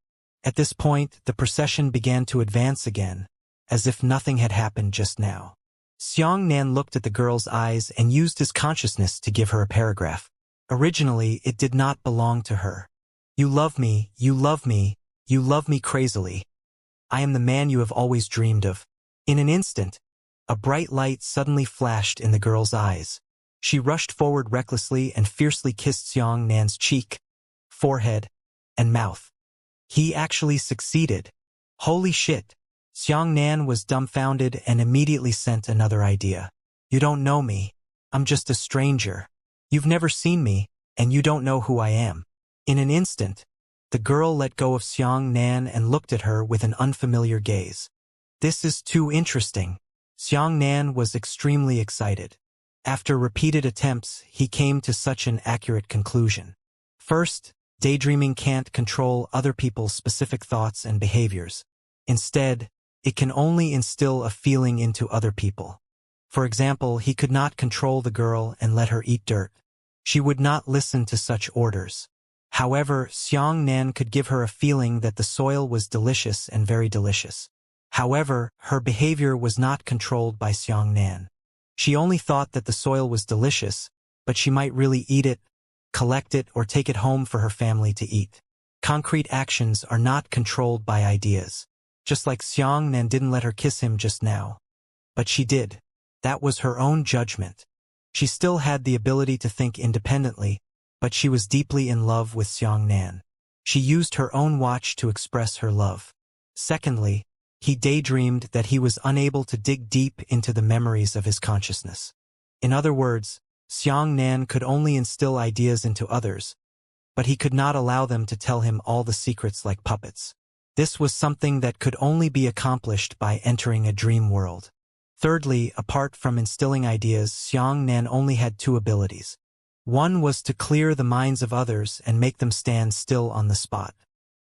At this point, the procession began to advance again, as if nothing had happened just now. Xiangnan looked at the girl's eyes and used his consciousness to give her a paragraph. Originally, it did not belong to her. You love me, you love me, you love me crazily. I am the man you have always dreamed of. In an instant, a bright light suddenly flashed in the girl's eyes. She rushed forward recklessly and fiercely kissed Xiangnan's cheek, forehead, and mouth. He actually succeeded. Holy shit! Xiangnan was dumbfounded and immediately sent another idea. You don't know me. I'm just a stranger. You've never seen me, and you don't know who I am. In an instant, the girl let go of Xiangnan and looked at her with an unfamiliar gaze. This is too interesting. Xiangnan was extremely excited. After repeated attempts, he came to such an accurate conclusion. First, daydreaming can't control other people's specific thoughts and behaviors. Instead, it can only instill a feeling into other people. For example, he could not control the girl and let her eat dirt. She would not listen to such orders. However, Xiangnan could give her a feeling that the soil was delicious and very delicious. However, her behavior was not controlled by Xiangnan. She only thought that the soil was delicious, but she might really eat it, collect it, or take it home for her family to eat. Concrete actions are not controlled by ideas. Just like Xiangnan didn't let her kiss him just now. But she did. That was her own judgment. She still had the ability to think independently, but she was deeply in love with Xiangnan. She used her own watch to express her love. Secondly, he daydreamed that he was unable to dig deep into the memories of his consciousness. In other words, Xiangnan could only instill ideas into others, but he could not allow them to tell him all the secrets like puppets. This was something that could only be accomplished by entering a dream world. Thirdly, apart from instilling ideas, Xiangnan only had two abilities. One was to clear the minds of others and make them stand still on the spot.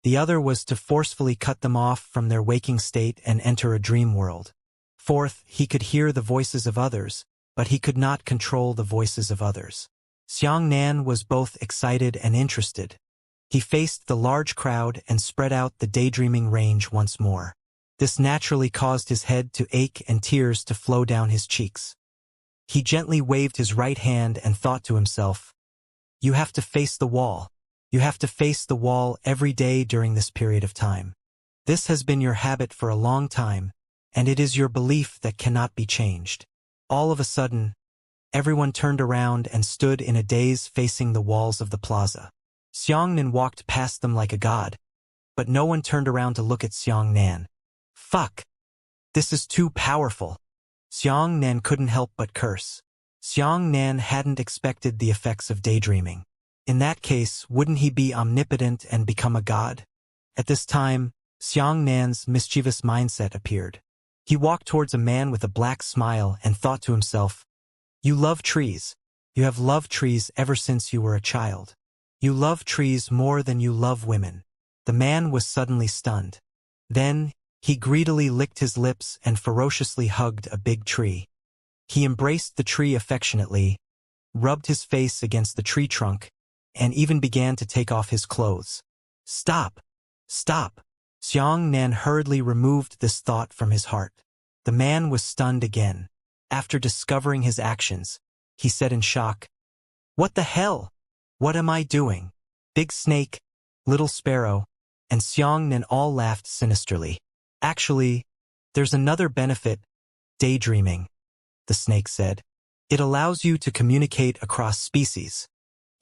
The other was to forcefully cut them off from their waking state and enter a dream world. Fourth, he could hear the voices of others, but he could not control the voices of others. Xiangnan was both excited and interested. He faced the large crowd and spread out the daydreaming range once more. This naturally caused his head to ache and tears to flow down his cheeks. He gently waved his right hand and thought to himself, "You have to face the wall. You have to face the wall every day during this period of time. This has been your habit for a long time, and it is your belief that cannot be changed." All of a sudden, everyone turned around and stood in a daze facing the walls of the plaza. Xiangnan walked past them like a god, but no one turned around to look at Xiangnan. Fuck! This is too powerful. Xiangnan couldn't help but curse. Xiangnan hadn't expected the effects of daydreaming. In that case, wouldn't he be omnipotent and become a god? At this time, Xiangnan's mischievous mindset appeared. He walked towards a man with a black smile and thought to himself, "You love trees. You have loved trees ever since you were a child. You love trees more than you love women." The man was suddenly stunned. Then, he greedily licked his lips and ferociously hugged a big tree. He embraced the tree affectionately, rubbed his face against the tree trunk, and even began to take off his clothes. "Stop! Stop!" Xiangnan hurriedly removed this thought from his heart. The man was stunned again. After discovering his actions, he said in shock, "What the hell? What am I doing?" Big Snake, Little Sparrow, and Xiangnan all laughed sinisterly. "Actually, there's another benefit, daydreaming," the snake said. "It allows you to communicate across species.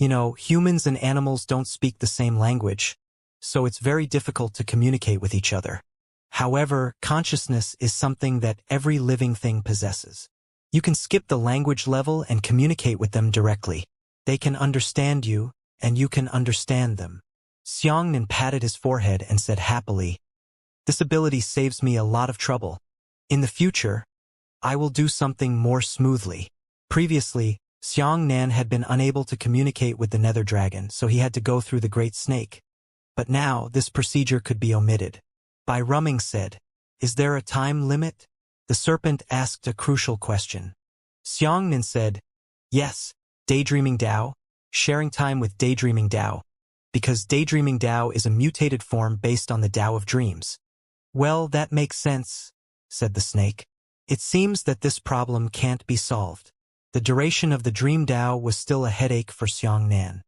You know, humans and animals don't speak the same language, so it's very difficult to communicate with each other. However, consciousness is something that every living thing possesses. You can skip the language level and communicate with them directly. They can understand you, and you can understand them. Xianxia patted his forehead and said happily, "This ability saves me a lot of trouble. In the future, I will do something more smoothly." Previously, Xianxia had been unable to communicate with the nether dragon, so he had to go through the great snake. But now, this procedure could be omitted. Bai Rumming said, "Is there a time limit?" The serpent asked a crucial question. Xianxia said, "Yes, daydreaming Dao, sharing time with daydreaming Dao, because daydreaming Dao is a mutated form based on the Dao of dreams." "Well, that makes sense," said the snake. "It seems that this problem can't be solved." The duration of the dream Dao was still a headache for Xianxia.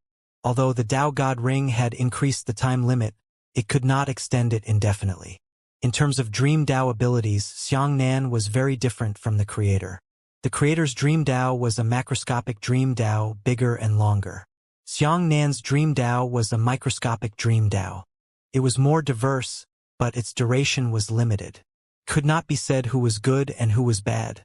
Although the Dao God Ring had increased the time limit, it could not extend it indefinitely. In terms of dream Dao abilities, Xianxia was very different from the creator. The creator's dream Dao was a macroscopic dream Dao, bigger and longer. Xianxia's dream Dao was a microscopic dream Dao. It was more diverse, but its duration was limited. Could not be said who was good and who was bad.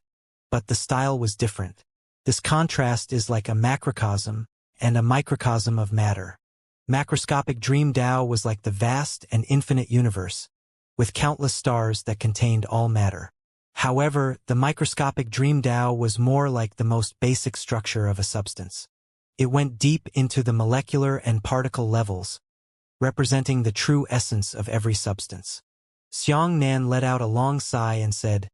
But the style was different. This contrast is like a macrocosm and a microcosm of matter. Macroscopic dream Dao was like the vast and infinite universe, with countless stars that contained all matter. However, the microscopic dream Dao was more like the most basic structure of a substance. It went deep into the molecular and particle levels, representing the true essence of every substance. Xianxia let out a long sigh and said,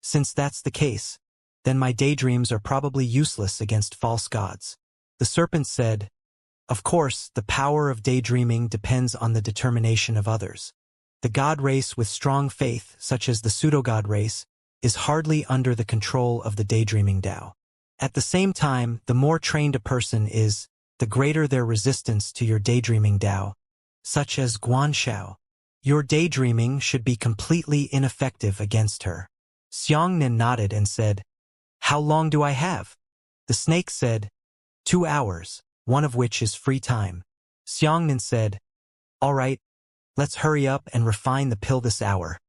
"Since that's the case, then my daydreams are probably useless against false gods." The serpent said, "Of course, the power of daydreaming depends on the determination of others. The god race with strong faith, such as the pseudo-god race, is hardly under the control of the daydreaming Dao. At the same time, the more trained a person is, the greater their resistance to your daydreaming Dao, such as Guanxiao. Your daydreaming should be completely ineffective against her." Xianxia nodded and said, "How long do I have?" The snake said, 2 hours, one of which is free time. Xianxia said, "All right, let's hurry up and refine the pill this hour.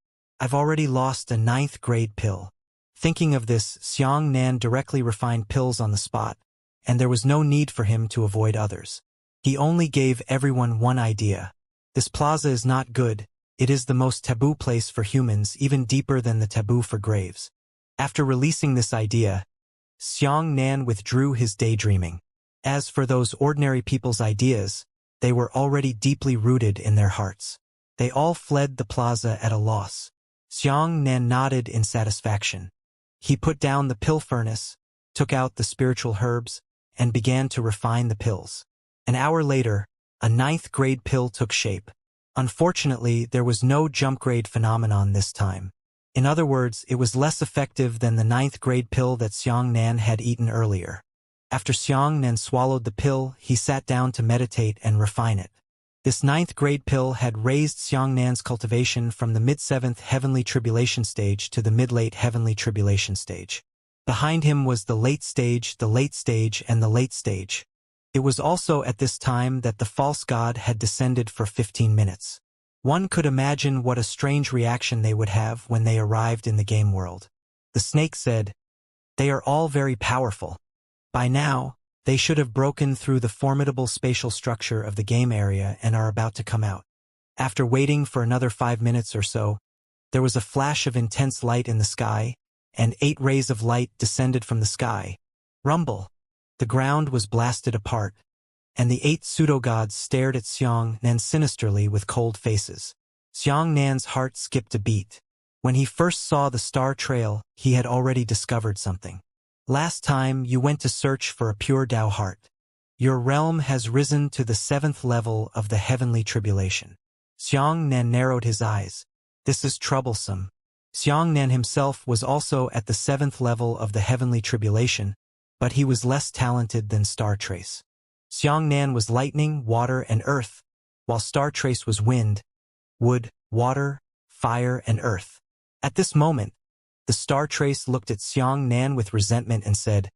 I've already lost a 9th grade pill." Thinking of this, Xianxia directly refined pills on the spot, and there was no need for him to avoid others. He only gave everyone one idea. "This plaza is not good. It is the most taboo place for humans, even deeper than the taboo for graves." After releasing this idea, Xianxia withdrew his daydreaming. As for those ordinary people's ideas, they were already deeply rooted in their hearts. They all fled the plaza at a loss. Xianxia nodded in satisfaction. He put down the pill furnace, took out the spiritual herbs, and began to refine the pills. An hour later, a 9th grade pill took shape. Unfortunately, there was no jump grade phenomenon this time. In other words, it was less effective than the 9th grade pill that Xianxia had eaten earlier. After Xianxia swallowed the pill, he sat down to meditate and refine it. This 9th grade pill had raised Xianxia's cultivation from the mid-7th heavenly tribulation stage to the mid-late heavenly tribulation stage. Behind him was the late stage, the late stage, and the late stage. It was also at this time that the false god had descended for 15 minutes. One could imagine what a strange reaction they would have when they arrived in the game world. The snake said, "They are all very powerful. By now, they should have broken through the formidable spatial structure of the game area and are about to come out." After waiting for another 5 minutes or so, there was a flash of intense light in the sky, and 8 rays of light descended from the sky. Rumble! The ground was blasted apart, and the 8 pseudo-gods stared at Xianxia sinisterly with cold faces. Xianxia's heart skipped a beat. When he first saw the star trail, he had already discovered something. "Last time you went to search for a pure Dao heart. Your realm has risen to the 7th level of the heavenly tribulation." Xianxia narrowed his eyes. "This is troublesome." Xianxia himself was also at the 7th level of the heavenly tribulation, but he was less talented than Star Trace. Xianxia was lightning, water, and earth, while Star Trace was wind, wood, water, fire, and earth. At this moment, the Star Trace looked at Xianxia with resentment and said,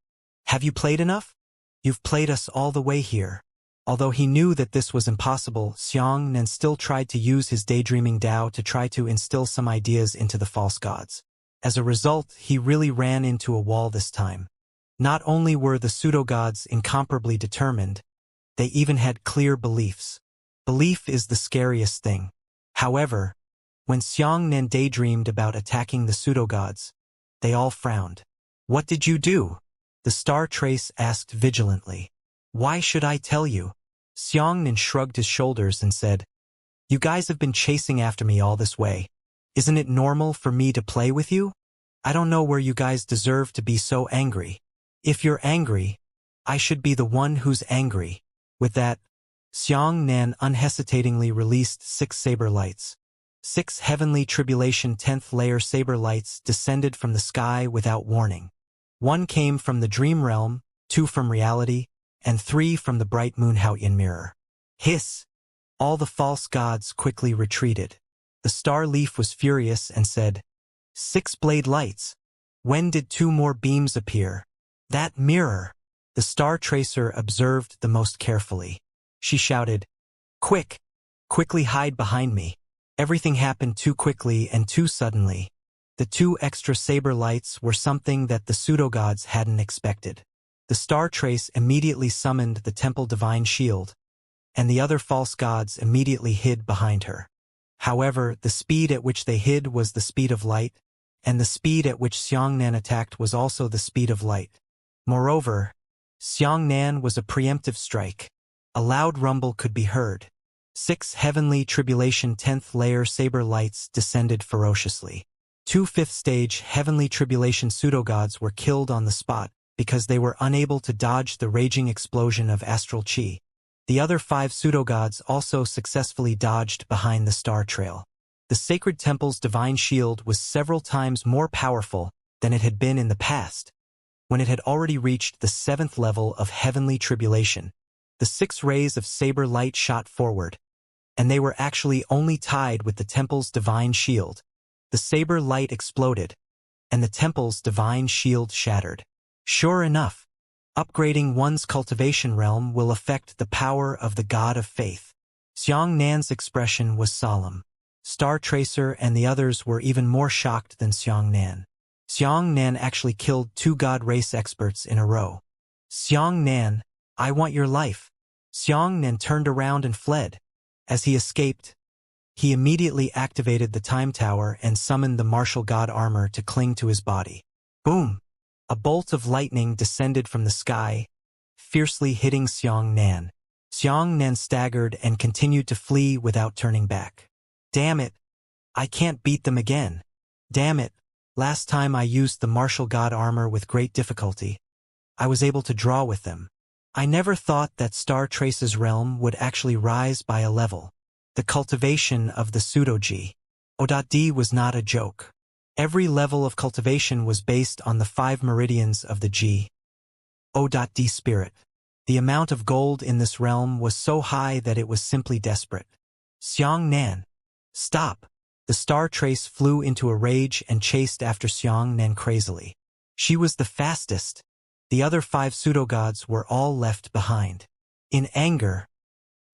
"Have you played enough? You've played us all the way here. Although he knew that this was impossible, Xianxia still tried to use his daydreaming Tao to try to instill some ideas into the false gods. As a result, he really ran into a wall this time. Not only were the pseudo-gods incomparably determined, they even had clear beliefs. Belief is the scariest thing. However, when Xianxia daydreamed about attacking the pseudo-gods, they all frowned. What did you do? The star trace asked vigilantly. Why should I tell you? Xianxia shrugged his shoulders and said, You guys have been chasing after me all this way. Isn't it normal for me to play with you? I don't know where you guys deserve to be so angry. If you're angry, I should be the one who's angry. With that, Xianxia unhesitatingly released 6 saber lights. 6 heavenly tribulation 10th layer saber lights descended from the sky without warning. 1 came from the dream realm, 2 from reality, and 3 from the bright moon Haoyan mirror. Hiss! All the false gods quickly retreated. The star leaf was furious and said, 6 blade lights. When did 2 more beams appear? That mirror! The star tracer observed the most carefully. She shouted, Quick! Quickly hide behind me. Everything happened too quickly and too suddenly. The 2 extra saber lights were something that the pseudo-gods hadn't expected. The star trace immediately summoned the temple divine shield, and the other false gods immediately hid behind her. However, the speed at which they hid was the speed of light, and the speed at which Xianxia attacked was also the speed of light. Moreover, Xianxia was a preemptive strike. A loud rumble could be heard. 6 heavenly tribulation 10th layer saber lights descended ferociously. 2 5th stage heavenly tribulation pseudo-gods were killed on the spot because they were unable to dodge the raging explosion of astral chi. The other 5 pseudo-gods also successfully dodged behind the star trail. The sacred temple's divine shield was several times more powerful than it had been in the past. When it had already reached the 7th level of heavenly tribulation, the 6 rays of saber light shot forward, and they were actually only tied with the temple's divine shield. The saber light exploded, and the temple's divine shield shattered. Sure enough, upgrading one's cultivation realm will affect the power of the god of faith. Xianxia's expression was solemn. Star Tracer and the others were even more shocked than Xianxia. Xianxia actually killed 2 god race experts in a row. Xianxia, I want your life. Xianxia turned around and fled. As he escaped, he immediately activated the time tower and summoned the martial god armor to cling to his body. Boom! A bolt of lightning descended from the sky, fiercely hitting Xianxia. Xianxia staggered and continued to flee without turning back. Damn it! I can't beat them again. Damn it! Last time I used the martial god armor with great difficulty. I was able to draw with them. I never thought that Star Trace's realm would actually rise by a level. The cultivation of the pseudo-G. O.D was not a joke. Every level of cultivation was based on the 5 meridians of the G. O.D spirit. The amount of gold in this realm was so high that it was simply desperate. Xianxia, stop! The star trace flew into a rage and chased after Xianxia crazily. She was the fastest. The other 5 pseudo-gods were all left behind. In anger,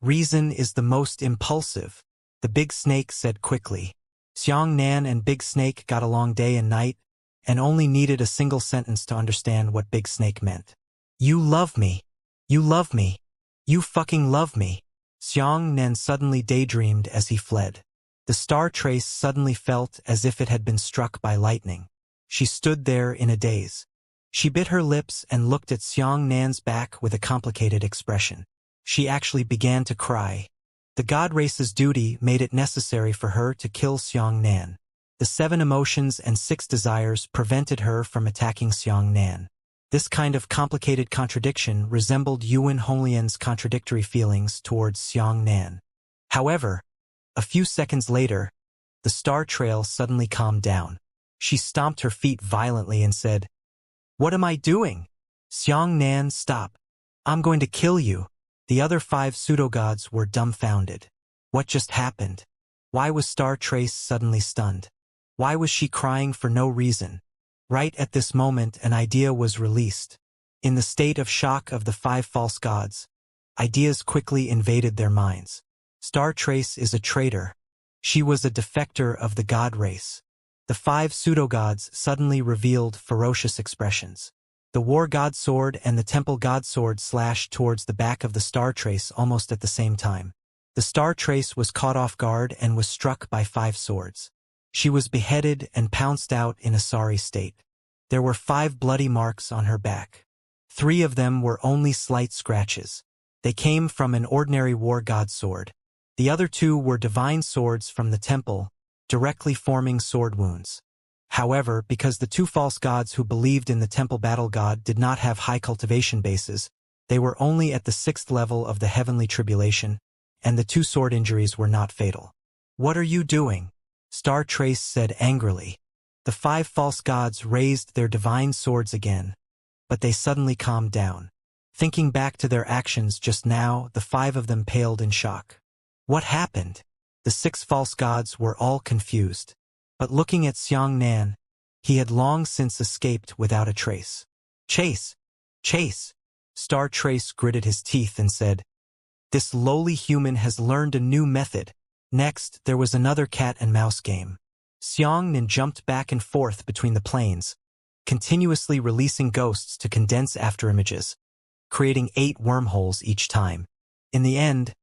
reason is the most impulsive, the big snake said quickly. Xianxia and Big Snake got along day and night, and only needed a single sentence to understand what Big Snake meant. You love me. You love me. You fucking love me. Xianxia suddenly daydreamed as he fled. The star trace suddenly felt as if it had been struck by lightning. She stood there in a daze. She bit her lips and looked at Xianxia's back with a complicated expression. She actually began to cry. The god race's duty made it necessary for her to kill Xianxia. The 7 emotions and 6 desires prevented her from attacking Xianxia. This kind of complicated contradiction resembled Yuan Honglian's contradictory feelings towards Xianxia. However, a few seconds later, the star trail suddenly calmed down. She stomped her feet violently and said, What am I doing? Xianxia, stop. I'm going to kill you. The other 5 pseudo-gods were dumbfounded. What just happened? Why was Star Trace suddenly stunned? Why was she crying for no reason? Right at this moment, an idea was released. In the state of shock of the 5 false gods, ideas quickly invaded their minds. Star Trace is a traitor. She was a defector of the god race. The 5 pseudo-gods suddenly revealed ferocious expressions. The war god sword and the temple god sword slashed towards the back of the Star Trace almost at the same time. The Star Trace was caught off guard and was struck by 5 swords. She was beheaded and pounced out in a sorry state. There were 5 bloody marks on her back. 3 of them were only slight scratches. They came from an ordinary war god sword. The other 2 were divine swords from the temple, directly forming sword wounds. However, because the 2 false gods who believed in the temple battle god did not have high cultivation bases, they were only at the 6th level of the heavenly tribulation, and the 2 sword injuries were not fatal. "What are you doing?" Star Trace said angrily. The 5 false gods raised their divine swords again, but they suddenly calmed down. Thinking back to their actions just now, the 5 of them paled in shock. What happened? The 6 false gods were all confused. But looking at Xianxia, he had long since escaped without a trace. "Chase! Chase!" Star Trace gritted his teeth and said, "This lowly human has learned a new method." Next, there was another cat and mouse game. Xianxia jumped back and forth between the planes, continuously releasing ghosts to condense afterimages, creating 8 wormholes each time. In the end,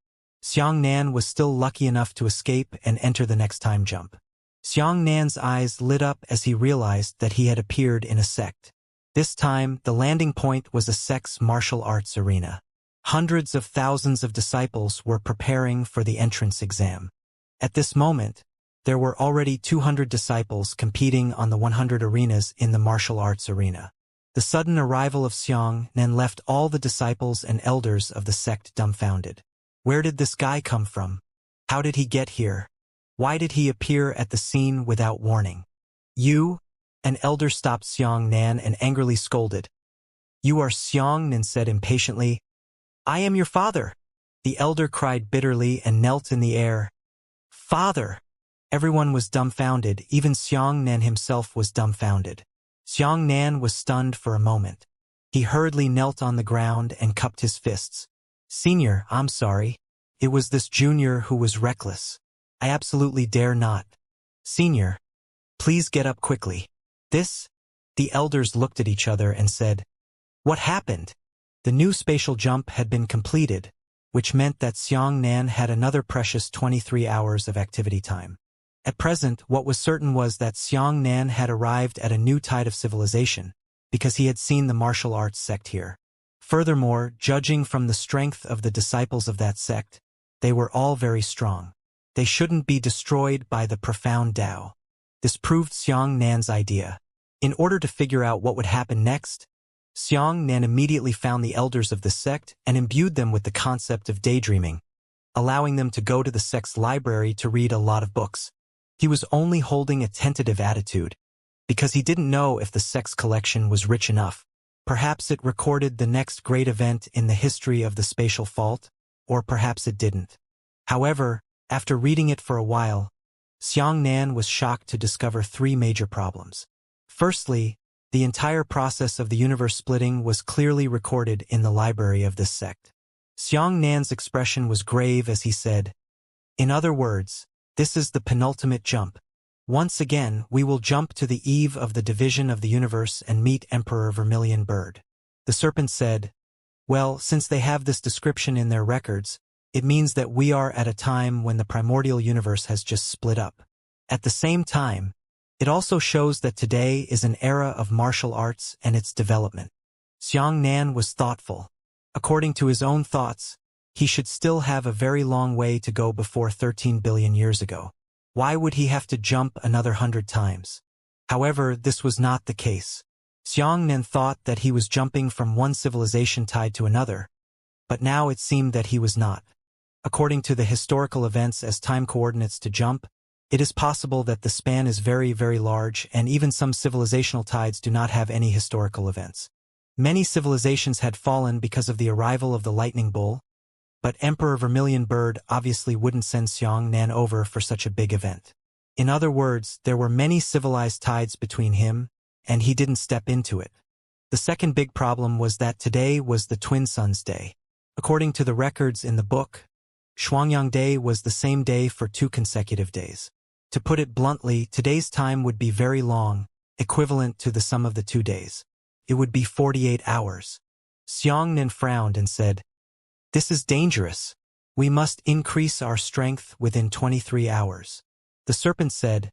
Xianxia was still lucky enough to escape and enter the next time jump. Xianxia's eyes lit up as he realized that he had appeared in a sect. This time, the landing point was a sect's martial arts arena. Hundreds of thousands of disciples were preparing for the entrance exam. At this moment, there were already 200 disciples competing on the 100 arenas in the martial arts arena. The sudden arrival of Xianxia left all the disciples and elders of the sect dumbfounded. Where did this guy come from? How did he get here? Why did he appear at the scene without warning? "You?" An elder stopped Xianxia and angrily scolded. "You are Xianxia," said impatiently. "I am your father." The elder cried bitterly and knelt in the air. "Father!" Everyone was dumbfounded, even Xianxia himself was dumbfounded. Xianxia was stunned for a moment. He hurriedly knelt on the ground and cupped his fists. "Senior, I'm sorry. It was this junior who was reckless. I absolutely dare not. Senior, please get up quickly." "This?" The elders looked at each other and said, "What happened?" The new spatial jump had been completed, which meant that Xianxia had another precious 23 hours of activity time. At present, what was certain was that Xianxia had arrived at a new tide of civilization, because he had seen the martial arts sect here. Furthermore, judging from the strength of the disciples of that sect, they were all very strong. They shouldn't be destroyed by the profound Tao. This proved Xianxia's idea. In order to figure out what would happen next, Xianxia immediately found the elders of the sect and imbued them with the concept of daydreaming, allowing them to go to the sect's library to read a lot of books. He was only holding a tentative attitude, because he didn't know if the sect's collection was rich enough. Perhaps it recorded the next great event in the history of the spatial fault, or perhaps it didn't. However, after reading it for a while, Xianxia was shocked to discover 3 major problems. Firstly, the entire process of the universe splitting was clearly recorded in the library of this sect. Xianxia's expression was grave as he said, "In other words, this is the penultimate jump. Once again, we will jump to the eve of the division of the universe and meet Emperor Vermilion Bird." The serpent said, "Well, since they have this description in their records, it means that we are at a time when the primordial universe has just split up. At the same time, it also shows that today is an era of martial arts and its development." Xianxia was thoughtful. According to his own thoughts, he should still have a very long way to go before 13 billion years ago. Why would he have to jump another 100 times? However, this was not the case. Xianxia thought that he was jumping from one civilization tide to another, but now it seemed that he was not. According to the historical events as time coordinates to jump, it is possible that the span is very, very large, and even some civilizational tides do not have any historical events. Many civilizations had fallen because of the arrival of the lightning bull, but Emperor Vermilion Bird obviously wouldn't send Xianxia over for such a big event. In other words, there were many civilized tides between him, and he didn't step into it. The second big problem was that today was the twin suns' day. According to the records in the book, Shuangyang Day was the same day for 2 consecutive days. To put it bluntly, today's time would be very long, equivalent to the sum of the 2 days. It would be 48 hours. Xianxia frowned and said, "This is dangerous. We must increase our strength within 23 hours. The serpent said,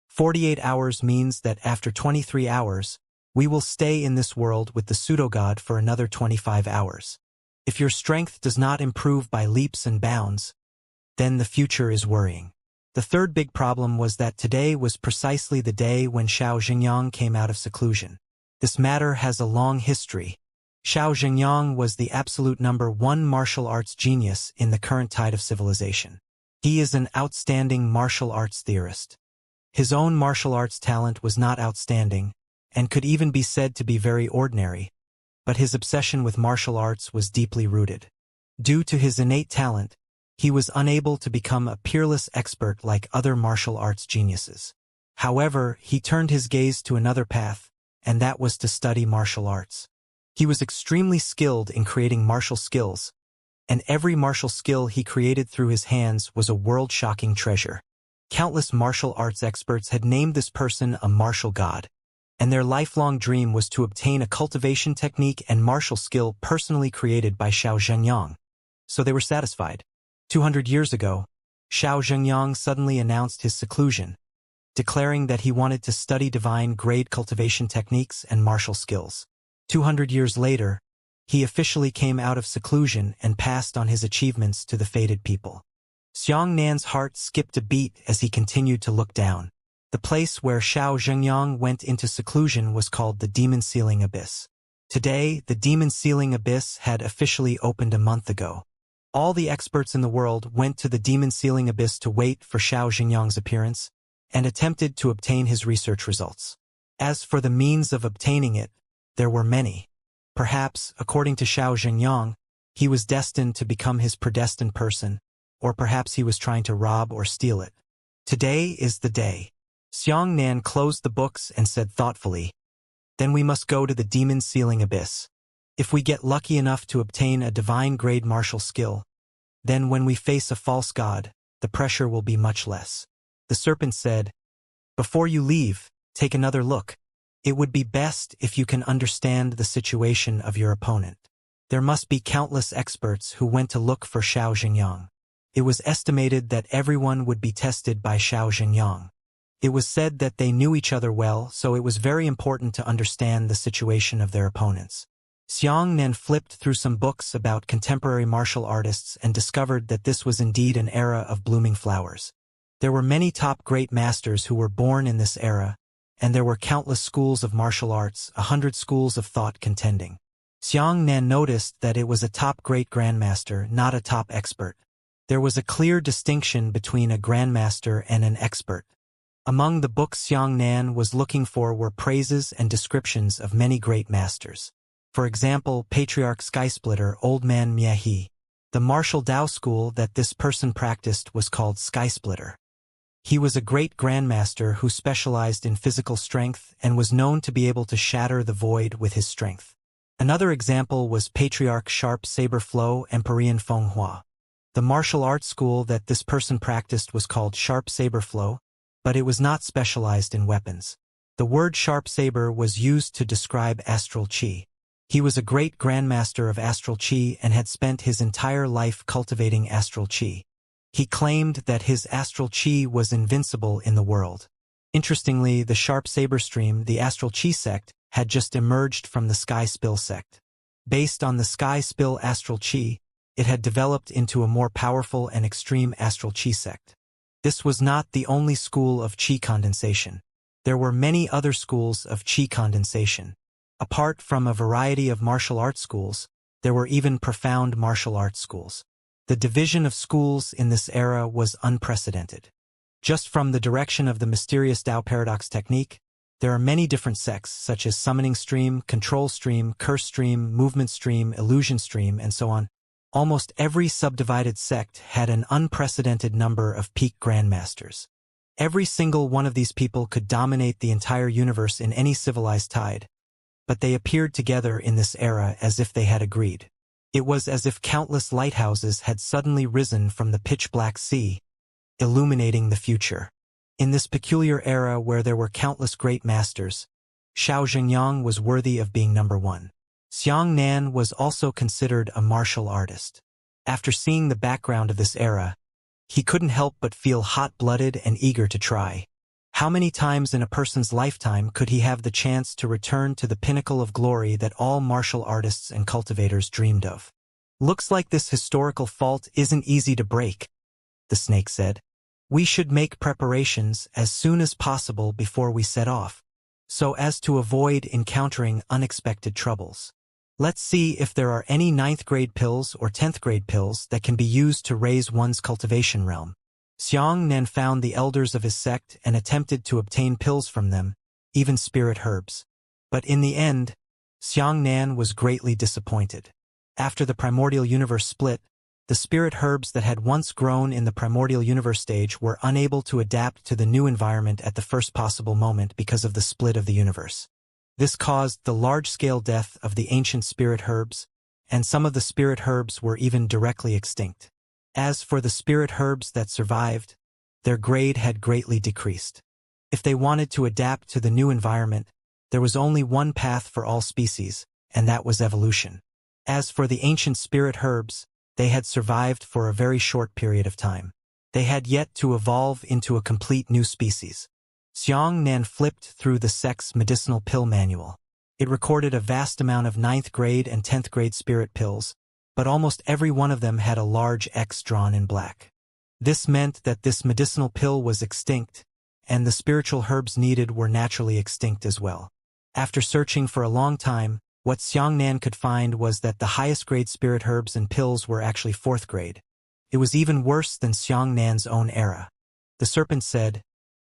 48 hours means that after 23 hours, we will stay in this world with the pseudo-god for another 25 hours. If your strength does not improve by leaps and bounds, then the future is worrying." The third big problem was that today was precisely the day when Xiao Xingyang came out of seclusion. This matter has a long history. Xiao Xingyang was the absolute #1 martial arts genius in the current tide of civilization. He is an outstanding martial arts theorist. His own martial arts talent was not outstanding, and could even be said to be very ordinary, but his obsession with martial arts was deeply rooted. Due to his innate talent, he was unable to become a peerless expert like other martial arts geniuses. However, he turned his gaze to another path, and that was to study martial arts. He was extremely skilled in creating martial skills, and every martial skill he created through his hands was a world-shocking treasure. Countless martial arts experts had named this person a martial god, and their lifelong dream was to obtain a cultivation technique and martial skill personally created by Xiao Zhengyang. So they were satisfied. 200 years ago, Xiao Zhengyang suddenly announced his seclusion, declaring that he wanted to study divine-grade cultivation techniques and martial skills. 200 years later, he officially came out of seclusion and passed on his achievements to the fated people. Xiangnan's heart skipped a beat as he continued to look down. The place where Xiao Zhengyang went into seclusion was called the Demon Ceiling Abyss. Today, the Demon Ceiling Abyss had officially opened a month ago. All the experts in the world went to the Demon Ceiling Abyss to wait for Xiao Zhengyang's appearance, and attempted to obtain his research results. As for the means of obtaining it, there were many. Perhaps, according to Xiao Zhengyang, he was destined to become his predestined person, or perhaps he was trying to rob or steal it. Today is the day. Xiangnan closed the books and said thoughtfully, "Then we must go to the Demon Ceiling Abyss. If we get lucky enough to obtain a divine-grade martial skill, then when we face a false god, the pressure will be much less." The serpent said, "Before you leave, take another look. It would be best if you can understand the situation of your opponent. There must be countless experts who went to look for Xiao Zhengyang. It was estimated that everyone would be tested by Xiao Zhengyang. It was said that they knew each other well, so it was very important to understand the situation of their opponents." Xiangnan flipped through some books about contemporary martial artists and discovered that this was indeed an era of blooming flowers. There were many top great masters who were born in this era, and there were countless schools of martial arts, 100 schools of thought contending. Xiangnan noticed that it was a top great grandmaster, not a top expert. There was a clear distinction between a grandmaster and an expert. Among the books Xiangnan was looking for were praises and descriptions of many great masters. For example, Patriarch Skysplitter, Old Man Miehi. The martial Tao school that this person practiced was called Skysplitter. He was a great grandmaster who specialized in physical strength and was known to be able to shatter the void with his strength. Another example was Patriarch Sharp Saber Flow Empyrean Fenghua. The martial arts school that this person practiced was called Sharp Saber Flow, but it was not specialized in weapons. The word sharp saber was used to describe astral chi. He was a great grandmaster of astral chi and had spent his entire life cultivating astral chi. He claimed that his astral chi was invincible in the world. Interestingly, the sharp saber stream, the astral chi sect, had just emerged from the Sky Spill sect. Based on the Sky Spill astral chi, it had developed into a more powerful and extreme astral chi sect. This was not the only school of chi condensation. There were many other schools of chi condensation. Apart from a variety of martial arts schools, there were even profound martial arts schools. The division of schools in this era was unprecedented. Just from the direction of the mysterious Tao paradox technique, there are many different sects such as summoning stream, control stream, curse stream, movement stream, illusion stream, and so on. Almost every subdivided sect had an unprecedented number of peak grandmasters. Every single one of these people could dominate the entire universe in any civilized tide. but they appeared together in this era as if they had agreed. It was as if countless lighthouses had suddenly risen from the pitch-black sea, illuminating the future. In this peculiar era where there were countless great masters, Xiao Zhengyang was worthy of being number one. Xiang Nan was also considered a martial artist. After seeing the background of this era, he couldn't help but feel hot-blooded and eager to try. How many times in a person's lifetime could he have the chance to return to the pinnacle of glory that all martial artists and cultivators dreamed of? Looks like this historical fault isn't easy to break, the snake said. We should make preparations as soon as possible before we set off, so as to avoid encountering unexpected troubles. Let's see if there are any 9th grade pills or 10th grade pills that can be used to raise one's cultivation realm. Xiang Nan found the elders of his sect and attempted to obtain pills from them, even spirit herbs. But in the end, Xiang Nan was greatly disappointed. After the primordial universe split, the spirit herbs that had once grown in the primordial universe stage were unable to adapt to the new environment at the first possible moment because of the split of the universe. This caused the large-scale death of the ancient spirit herbs, and some of the spirit herbs were even directly extinct. As for the spirit herbs that survived, their grade had greatly decreased. If they wanted to adapt to the new environment, there was only one path for all species, and that was evolution. As for the ancient spirit herbs, they had survived for a very short period of time. They had yet to evolve into a complete new species. Xiang Nan flipped through the sect's medicinal pill manual. It recorded a vast amount of 9th grade and 10th grade spirit pills, but almost every one of them had a large X drawn in black. This meant that this medicinal pill was extinct, and the spiritual herbs needed were naturally extinct as well. After searching for a long time, what Xiang Nan could find was that the highest grade spirit herbs and pills were actually 4th grade. It was even worse than Xiang Nan's own era. The serpent said,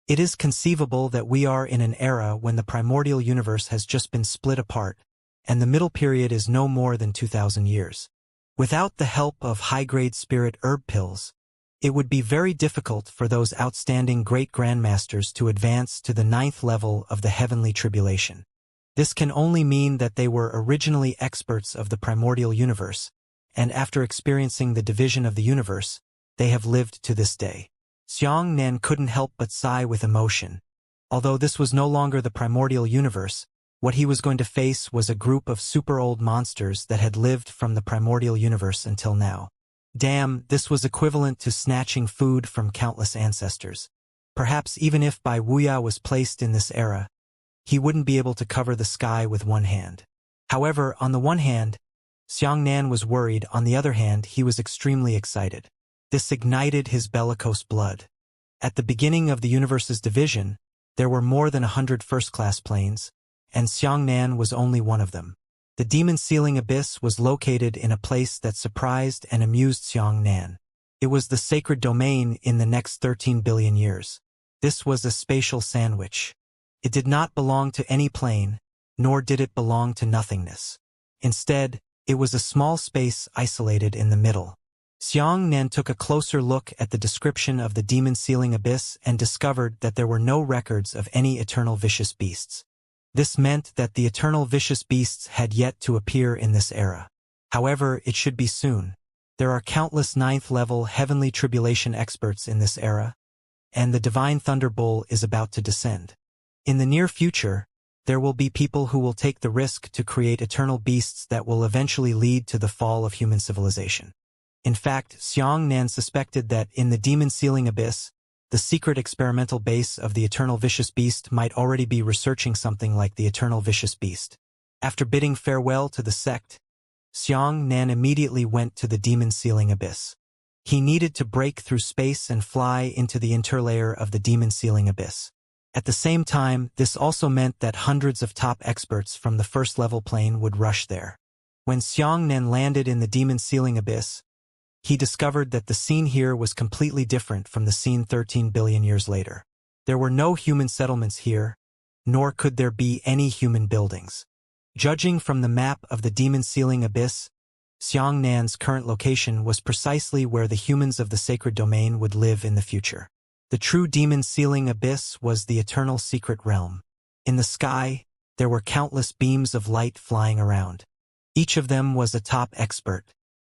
"It is conceivable that we are in an era when the primordial universe has just been split apart, and the middle period is no more than 2,000 years. Without the help of high-grade spirit herb pills, it would be very difficult for those outstanding great grandmasters to advance to the 9th level of the heavenly tribulation. This can only mean that they were originally experts of the primordial universe, and after experiencing the division of the universe, they have lived to this day." Xiang Nan couldn't help but sigh with emotion. Although this was no longer the primordial universe, what he was going to face was a group of super-old monsters that had lived from the primordial universe until now. Damn, this was equivalent to snatching food from countless ancestors. Perhaps even if Bai Wuya was placed in this era, he wouldn't be able to cover the sky with one hand. However, on the one hand, Xiang Nan was worried, on the other hand, he was extremely excited. This ignited his bellicose blood. At the beginning of the universe's division, there were more than 100 first-class planes, and Xiang Nan was only one of them. The demon-sealing abyss was located in a place that surprised and amused Xiang Nan. It was the sacred domain in the next 13 billion years. This was a spatial sandwich. It did not belong to any plane, nor did it belong to nothingness. Instead, it was a small space isolated in the middle. Xiang Nan took a closer look at the description of the demon-sealing abyss and discovered that there were no records of any eternal vicious beasts. This meant that the eternal vicious beasts had yet to appear in this era. However, it should be soon. There are countless 9th-level heavenly tribulation experts in this era, and the divine thunderbolt is about to descend. In the near future, there will be people who will take the risk to create eternal beasts that will eventually lead to the fall of human civilization. In fact, Xiang Nan suspected that in the demon-sealing abyss, the secret experimental base of the eternal vicious beast might already be researching something like the eternal vicious beast. After bidding farewell to the sect, Xiang Nan immediately went to the demon-sealing abyss. He needed to break through space and fly into the interlayer of the demon-sealing abyss. At the same time, this also meant that hundreds of top experts from the first-level plane would rush there. When Xiang Nan landed in the demon-sealing abyss, he discovered that the scene here was completely different from the scene 13 billion years later. There were no human settlements here, nor could there be any human buildings. Judging from the map of the demon-sealing abyss, Xiang Nan's current location was precisely where the humans of the sacred domain would live in the future. The true demon-sealing abyss was the eternal secret realm. In the sky, there were countless beams of light flying around. Each of them was a top expert.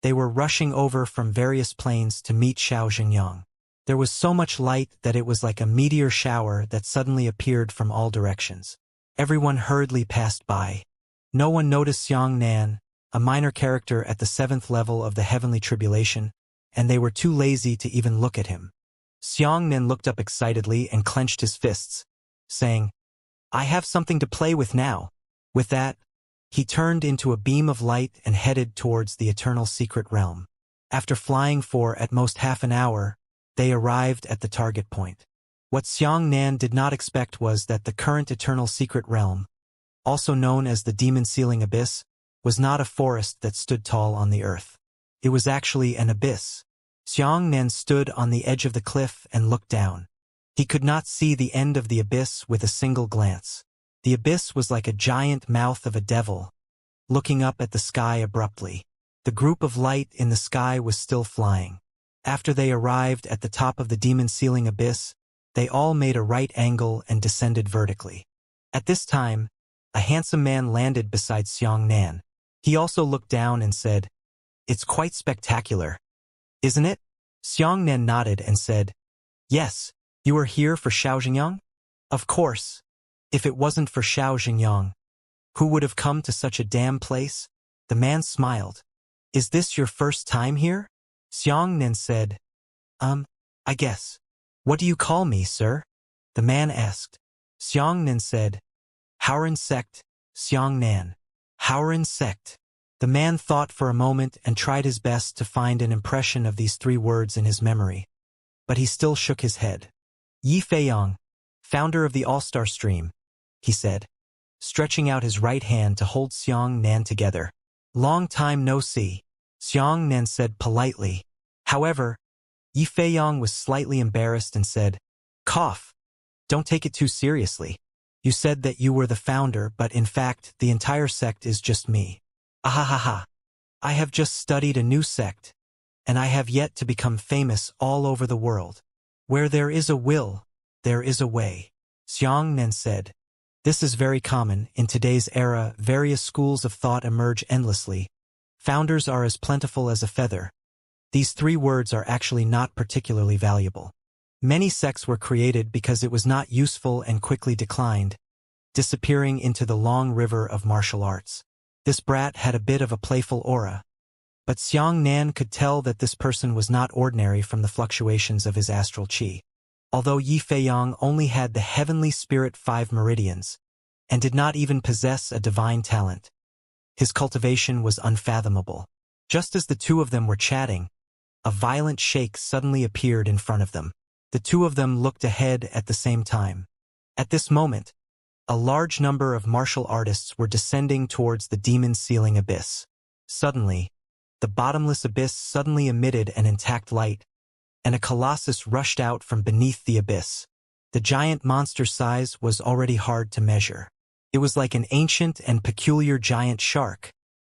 They were rushing over from various planes to meet Xianxia. There was so much light that it was like a meteor shower that suddenly appeared from all directions. Everyone hurriedly passed by. No one noticed Xianxia, a minor character at the 7th level of the heavenly tribulation, and they were too lazy to even look at him. Xianxia looked up excitedly and clenched his fists, saying, "I have something to play with now." With that, he turned into a beam of light and headed towards the eternal secret realm. After flying for at most half an hour, they arrived at the target point. What Xianxia did not expect was that the current eternal secret realm, also known as the demon sealing abyss, was not a forest that stood tall on the earth. It was actually an abyss. Xianxia stood on the edge of the cliff and looked down. He could not see the end of the abyss with a single glance. The abyss was like a giant mouth of a devil, looking up at the sky abruptly. The group of light in the sky was still flying. After they arrived at the top of the demon sealing abyss, they all made a right angle and descended vertically. At this time, a handsome man landed beside Xianxia. He also looked down and said, "It's quite spectacular, isn't it?" Xianxia nodded and said, "Yes, you are here for Xianxia?" "Of course. If it wasn't for Xianxia, who would have come to such a damn place?" The man smiled. "Is this your first time here?" Xianxia said, I guess. "What do you call me, sir?" the man asked. Xianxia said, "Howren sect, Xianxia. Howren sect." The man thought for a moment and tried his best to find an impression of these 3 words in his memory. But he still shook his head. "Yi Feiyang, founder of the All-Star Stream," he said, stretching out his right hand to hold Xianxia together. "Long time no see," Xianxia said politely. However, Yi Feiyang was slightly embarrassed and said, "Cough. Don't take it too seriously. You said that you were the founder, but in fact, the entire sect is just me. Ahahaha. I have just studied a new sect, and I have yet to become famous all over the world. Where there is a will, there is a way," Xianxia said. This is very common. In today's era, various schools of thought emerge endlessly. Founders are as plentiful as a feather. These 3 words are actually not particularly valuable. Many sects were created because it was not useful and quickly declined, disappearing into the long river of martial arts. This brat had a bit of a playful aura, but Xianxia could tell that this person was not ordinary from the fluctuations of his astral qi. Although Yi Feiyang only had the heavenly spirit 5 meridians, and did not even possess a divine talent, his cultivation was unfathomable. Just as the 2 of them were chatting, a violent shake suddenly appeared in front of them. The 2 of them looked ahead at the same time. At this moment, a large number of martial artists were descending towards the demon sealing abyss. Suddenly, the bottomless abyss suddenly emitted an intact light, and a colossus rushed out from beneath the abyss. The giant monster's size was already hard to measure. It was like an ancient and peculiar giant shark.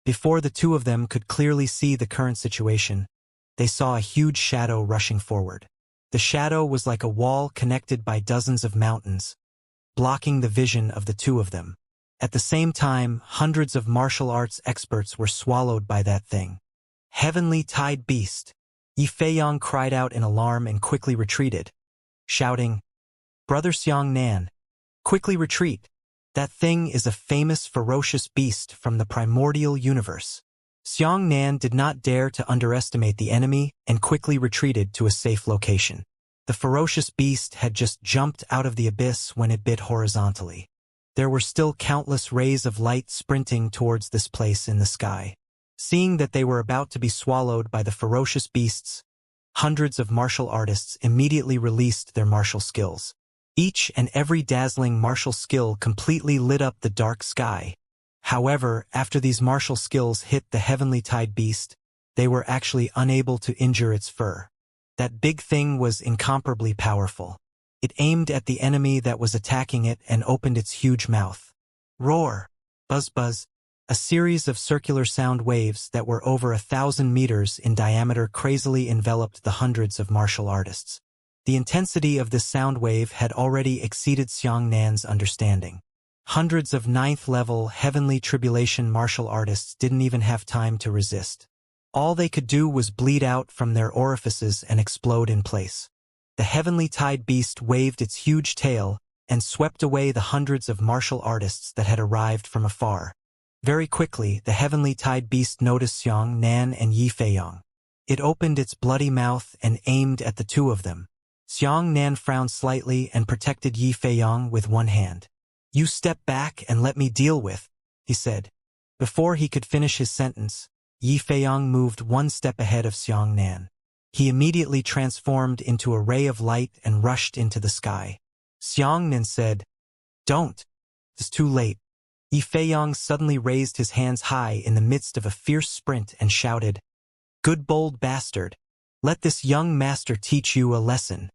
Before the 2 of them could clearly see the current situation, they saw a huge shadow rushing forward. The shadow was like a wall connected by dozens of mountains, blocking the vision of the 2 of them. At the same time, hundreds of martial arts experts were swallowed by that thing. "Heavenly tide beast!" Yi Feiyang cried out in alarm and quickly retreated, shouting, "Brother Xianxia, quickly retreat! That thing is a famous ferocious beast from the primordial universe." Xianxia did not dare to underestimate the enemy and quickly retreated to a safe location. The ferocious beast had just jumped out of the abyss when it bit horizontally. There were still countless rays of light sprinting towards this place in the sky. Seeing that they were about to be swallowed by the ferocious beasts, hundreds of martial artists immediately released their martial skills. Each and every dazzling martial skill completely lit up the dark sky. However, after these martial skills hit the heavenly tide beast, they were actually unable to injure its fur. That big thing was incomparably powerful. It aimed at the enemy that was attacking it and opened its huge mouth. Roar! Buzz buzz! A series of circular sound waves that were over 1,000 meters in diameter crazily enveloped the hundreds of martial artists. The intensity of this sound wave had already exceeded Xianxia's understanding. Hundreds of ninth-level heavenly tribulation martial artists didn't even have time to resist. All they could do was bleed out from their orifices and explode in place. The heavenly tide beast waved its huge tail and swept away the hundreds of martial artists that had arrived from afar. Very quickly, the heavenly tide beast noticed Xianxia and Yi Feiyang. It opened its bloody mouth and aimed at the two of them. Xianxia frowned slightly and protected Yi Feiyang with one hand. "You step back and let me deal with," he said. Before he could finish his sentence, Yi Feiyang moved one step ahead of Xianxia. He immediately transformed into a ray of light and rushed into the sky. Xianxia said, "Don't. It's too late." Yi Feiyang suddenly raised his hands high in the midst of a fierce sprint and shouted, "Good bold bastard! Let this young master teach you a lesson."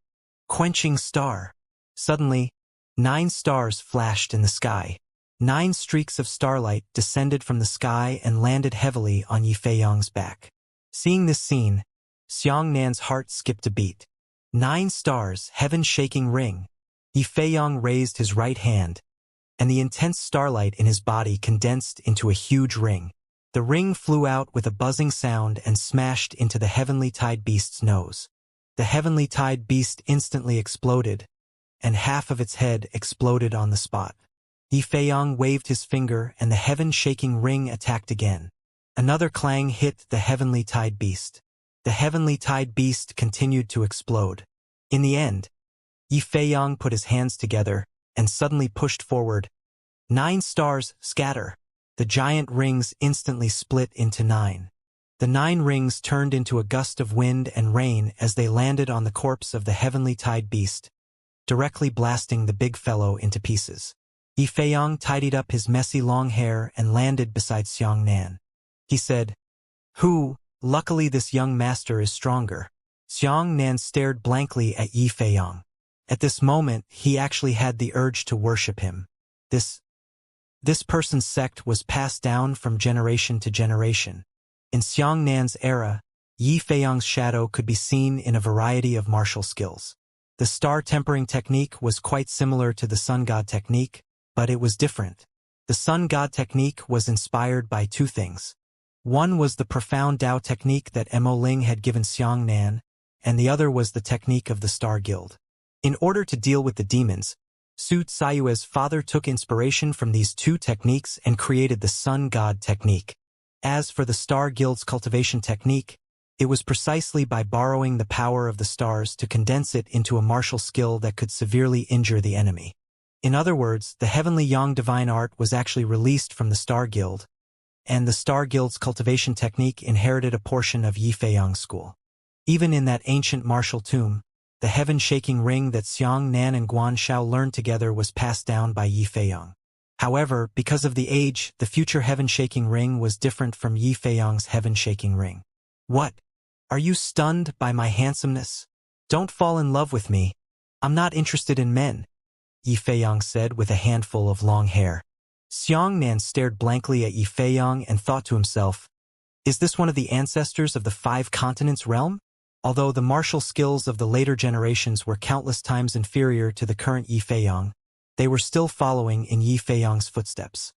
Quenching star. Suddenly, 9 stars flashed in the sky. 9 streaks of starlight descended from the sky and landed heavily on Yi Feiyang's back. Seeing this scene, Xianxia's heart skipped a beat. 9 stars, heaven-shaking ring. Yi Feiyang raised his right hand, and the intense starlight in his body condensed into a huge ring. The ring flew out with a buzzing sound and smashed into the heavenly tide beast's nose. The heavenly tide beast instantly exploded, and half of its head exploded on the spot. Yi Feiyang waved his finger and the heaven-shaking ring attacked again. Another clang hit the heavenly tide beast. The heavenly tide beast continued to explode. In the end, Yi Feiyang put his hands together and suddenly pushed forward. 9 stars, scatter. The giant rings instantly split into 9. The 9 rings turned into a gust of wind and rain as they landed on the corpse of the heavenly tide beast, directly blasting the big fellow into pieces. Yi Feiyang tidied up his messy long hair and landed beside Xianxia. He said, Luckily this young master is stronger." Xianxia stared blankly at Yi Feiyang. At this moment, he actually had the urge to worship him. This person's sect was passed down from generation to generation. In Xianxia's era, Yi Feiyang's shadow could be seen in a variety of martial skills. The star tempering technique was quite similar to the sun god technique, but it was different. The sun god technique was inspired by 2 things. One was the profound Tao technique that Mo Ling had given Xianxia, and the other was the technique of the Star Guild. In order to deal with the demons, Su Tsayue's father took inspiration from these 2 techniques and created the sun god technique. As for the Star Guild's cultivation technique, it was precisely by borrowing the power of the stars to condense it into a martial skill that could severely injure the enemy. In other words, the heavenly yang divine art was actually released from the Star Guild, and the Star Guild's cultivation technique inherited a portion of Yi Feiyang's school. Even in that ancient martial tomb, the heaven-shaking ring that Xianxia and Guanshao learned together was passed down by Yi Feiyang. However, because of the age, the future heaven-shaking ring was different from Yi Feiyang's heaven-shaking ring. "What? Are you stunned by my handsomeness? Don't fall in love with me. I'm not interested in men," Yi Feiyang said with a handful of long hair. Xianxia stared blankly at Yi Feiyang and thought to himself, "Is this one of the ancestors of the 5 continents realm?" Although the martial skills of the later generations were countless times inferior to the current Yi Feiyang, they were still following in Yi Feiyang's footsteps.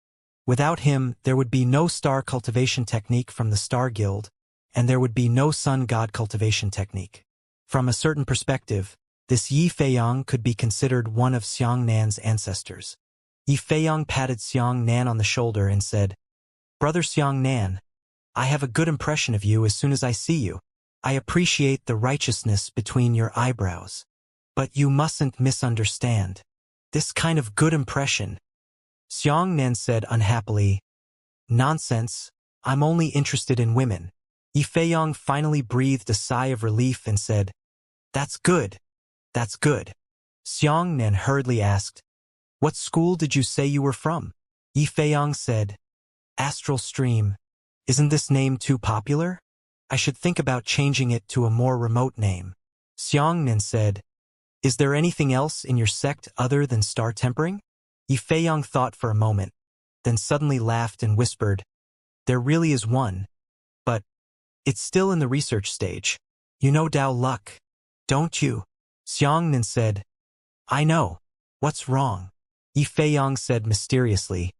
Without him, there would be no star cultivation technique from the Star Guild, and there would be no sun god cultivation technique. From a certain perspective, this Yi Feiyang could be considered one of Xianxia's ancestors. Yi Feiyang patted Xianxia on the shoulder and said, "Brother Xianxia, I have a good impression of you as soon as I see you. I appreciate the righteousness between your eyebrows. But you mustn't misunderstand this kind of good impression." Xianxia said unhappily, "Nonsense, I'm only interested in women." Yi Feiyang finally breathed a sigh of relief and said, "That's good. That's good." Xianxia hurriedly asked, "What school did you say you were from?" Yi Feiyang said, "Astral Stream. Isn't this name too popular? I should think about changing it to a more remote name." Xianxia said, "Is there anything else in your sect other than star tempering?" Yi Feiyang thought for a moment, then suddenly laughed and whispered, "There really is one, but it's still in the research stage. You know Tao Luck, don't you?" Xianxia said, "I know. What's wrong?" Yi Feiyang said mysteriously.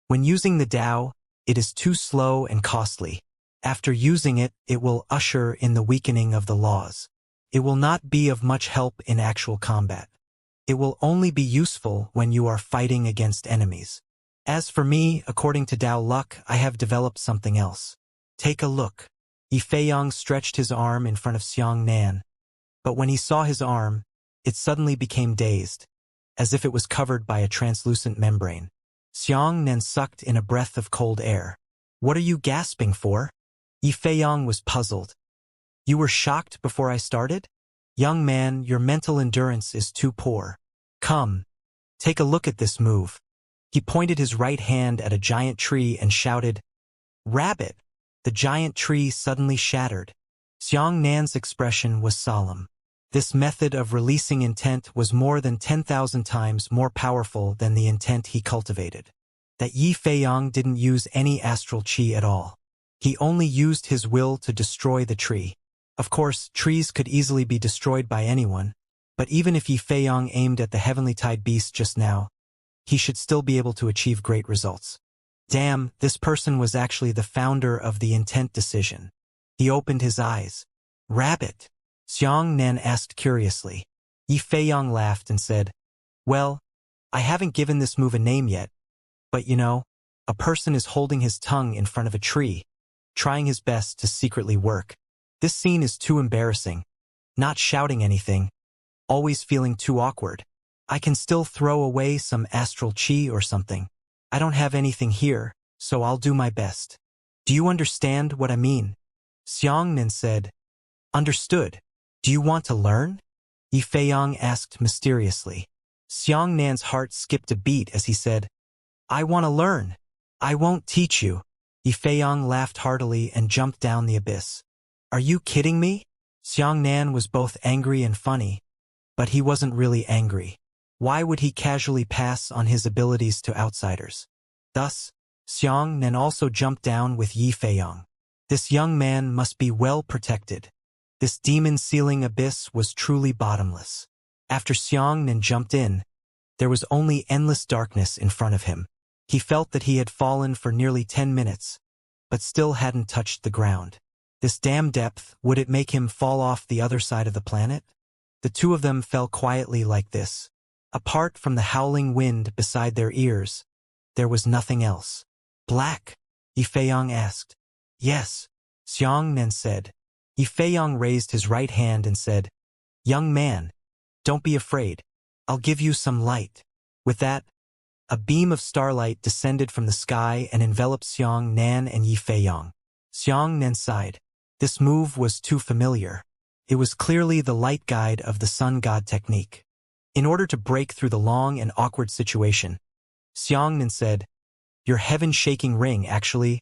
When using the Tao, it is too slow and costly. After using it, it will usher in the weakening of the laws. It will not be of much help in actual combat. It will only be useful when you are fighting against enemies. As for me, according to Tao luck, I have developed something else. Take a look. Yi Feiyang stretched his arm in front of Xianxia, but when he saw his arm, it suddenly became dazed, as if it was covered by a translucent membrane. Xianxia sucked in a breath of cold air. What are you gasping for? Yi Feiyang was puzzled. You were shocked before I started? Young man, your mental endurance is too poor. Come, take a look at this move. He pointed his right hand at a giant tree and shouted, Rabbit! The giant tree suddenly shattered. Xiangxia's expression was solemn. This method of releasing intent was more than 10,000 times more powerful than the intent he cultivated. That Yi Feiyang didn't use any astral qi at all. He only used his will to destroy the tree. Of course, trees could easily be destroyed by anyone, but even if Yi Feiyang aimed at the heavenly tide beast just now, he should still be able to achieve great results. Damn, this person was actually the founder of the intent decision. He opened his eyes. Rabbit? Xianxia asked curiously. Yi Feiyang laughed and said, Well, I haven't given this move a name yet, but you know, a person is holding his tongue in front of a tree, trying his best to secretly work. This scene is too embarrassing. Not shouting anything, always feeling too awkward. I can still throw away some astral qi or something. I don't have anything here, so I'll do my best. Do you understand what I mean? Xianxia said, Understood. Do you want to learn? Yi Feiyang asked mysteriously. Xiangxia's heart skipped a beat as he said, I want to learn. I won't teach you. Yi Feiyang laughed heartily and jumped down the abyss. Are you kidding me? Xianxia was both angry and funny, but he wasn't really angry. Why would he casually pass on his abilities to outsiders? Thus, Xianxia also jumped down with Yi Feiyang. This young man must be well protected. This demon-sealing abyss was truly bottomless. After Xianxia jumped in, there was only endless darkness in front of him. He felt that he had fallen for nearly 10 minutes, but still hadn't touched the ground. This damn depth, would it make him fall off the other side of the planet? The two of them fell quietly like this. Apart from the howling wind beside their ears, there was nothing else. Black? Yi Feiyang asked. Yes, Xianxia said. Yi Feiyang raised his right hand and said, Young man, don't be afraid. I'll give you some light. With that, a beam of starlight descended from the sky and enveloped Xianxia and Yi Feiyang. Xianxia sighed. This move was too familiar. It was clearly the light guide of the sun god technique. In order to break through the long and awkward situation, Xianxia said, Your heaven-shaking ring, actually.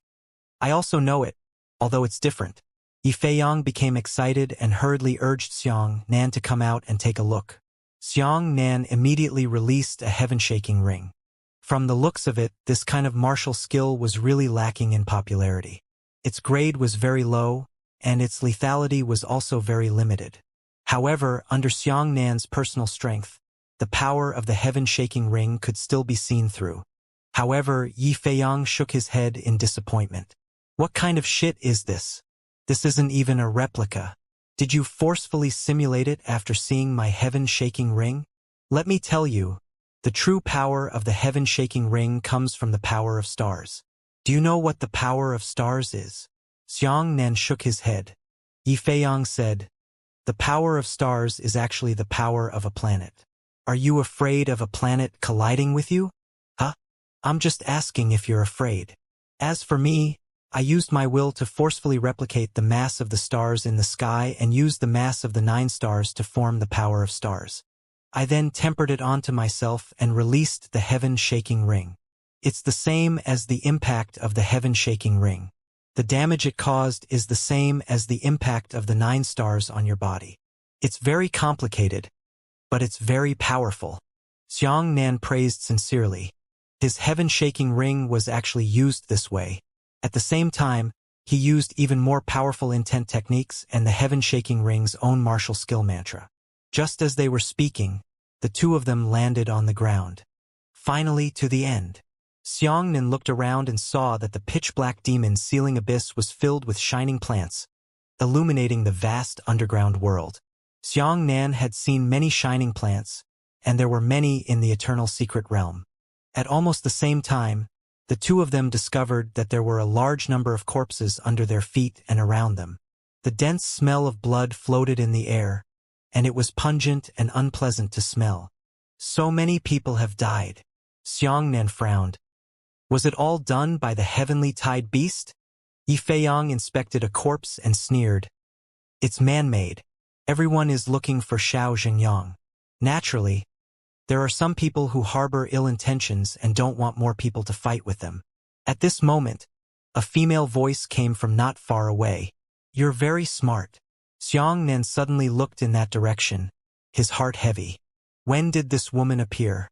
I also know it, although it's different. Yi Feiyang became excited and hurriedly urged Xianxia to come out and take a look. Xianxia immediately released a heaven-shaking ring. From the looks of it, this kind of martial skill was really lacking in popularity. Its grade was very low, and its lethality was also very limited. However, under Xianxia's personal strength, the power of the heaven-shaking ring could still be seen through. However, Yi Feiyang shook his head in disappointment. What kind of shit is this? This isn't even a replica. Did you forcefully simulate it after seeing my heaven-shaking ring? Let me tell you, the true power of the heaven-shaking ring comes from the power of stars. Do you know what the power of stars is? Xianxia shook his head. Yi Feiyang said, The power of stars is actually the power of a planet. Are you afraid of a planet colliding with you? Huh? I'm just asking if you're afraid. As for me, I used my will to forcefully replicate the mass of the stars in the sky and used the mass of the 9 stars to form the power of stars. I then tempered it onto myself and released the heaven-shaking ring. It's the same as the impact of the heaven-shaking ring. The damage it caused is the same as the impact of the 9 stars on your body. It's very complicated, but it's very powerful. Xianxia praised sincerely. His heaven-shaking ring was actually used this way. At the same time, he used even more powerful intent techniques and the heaven-shaking ring's own martial skill mantra. Just as they were speaking, the two of them landed on the ground. Finally, to the end. Xianxia looked around and saw that the pitch-black demon sealing abyss was filled with shining plants, illuminating the vast underground world. Xianxia had seen many shining plants, and there were many in the eternal secret realm. At almost the same time, the two of them discovered that there were a large number of corpses under their feet and around them. The dense smell of blood floated in the air, and it was pungent and unpleasant to smell. So many people have died. Xianxia frowned. Was it all done by the heavenly tide beast? Yifei inspected a corpse and sneered. It's man-made. Everyone is looking for Xianxia. Naturally, there are some people who harbor ill intentions and don't want more people to fight with them. At this moment, a female voice came from not far away. You're very smart. Xianxia suddenly looked in that direction, his heart heavy. When did this woman appear?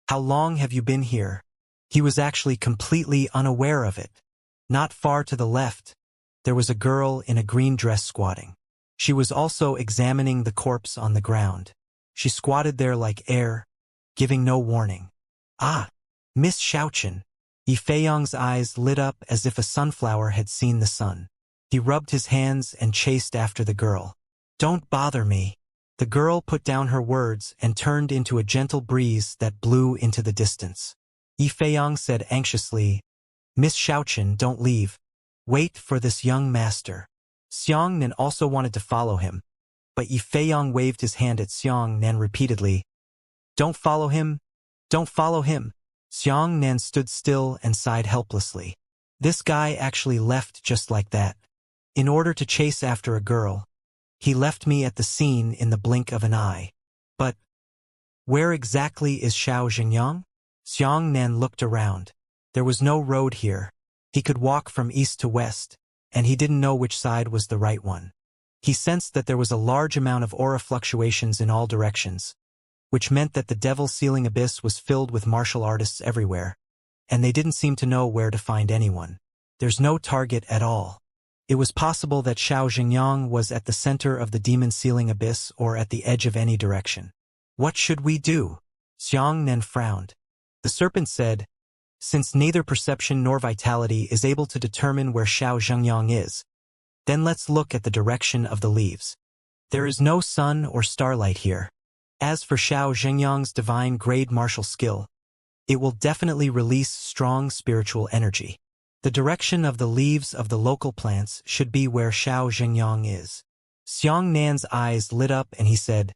How long have you been here? He was actually completely unaware of it. Not far to the left, there was a girl in a green dress squatting. She was also examining the corpse on the ground. She squatted there like air, giving no warning. Ah, Miss Xiaochen. Yifei's eyes lit up as if a sunflower had seen the sun. He rubbed his hands and chased after the girl. Don't bother me. The girl put down her words and turned into a gentle breeze that blew into the distance. Yifei said anxiously, Miss Xiaochen, don't leave. Wait for this young master. Xianxia also wanted to follow him, but Yifei waved his hand at Xianxia repeatedly. Don't follow him. Don't follow him. Xianxia stood still and sighed helplessly. This guy actually left just like that. In order to chase after a girl, he left me at the scene in the blink of an eye. But where exactly is Xianxia? Xianxia looked around. There was no road here. He could walk from east to west, and he didn't know which side was the right one. He sensed that there was a large amount of aura fluctuations in all directions, which meant that the devil sealing abyss was filled with martial artists everywhere, and they didn't seem to know where to find anyone. There's no target at all. It was possible that Xianxia was at the center of the demon sealing abyss or at the edge of any direction. What should we do? Xianxia frowned. The serpent said, since neither perception nor vitality is able to determine where Xianxia is, then let's look at the direction of the leaves. There is no sun or starlight here. As for Xianxia's divine grade martial skill, it will definitely release strong spiritual energy. The direction of the leaves of the local plants should be where Xianxia is. Xianxia's eyes lit up and he said,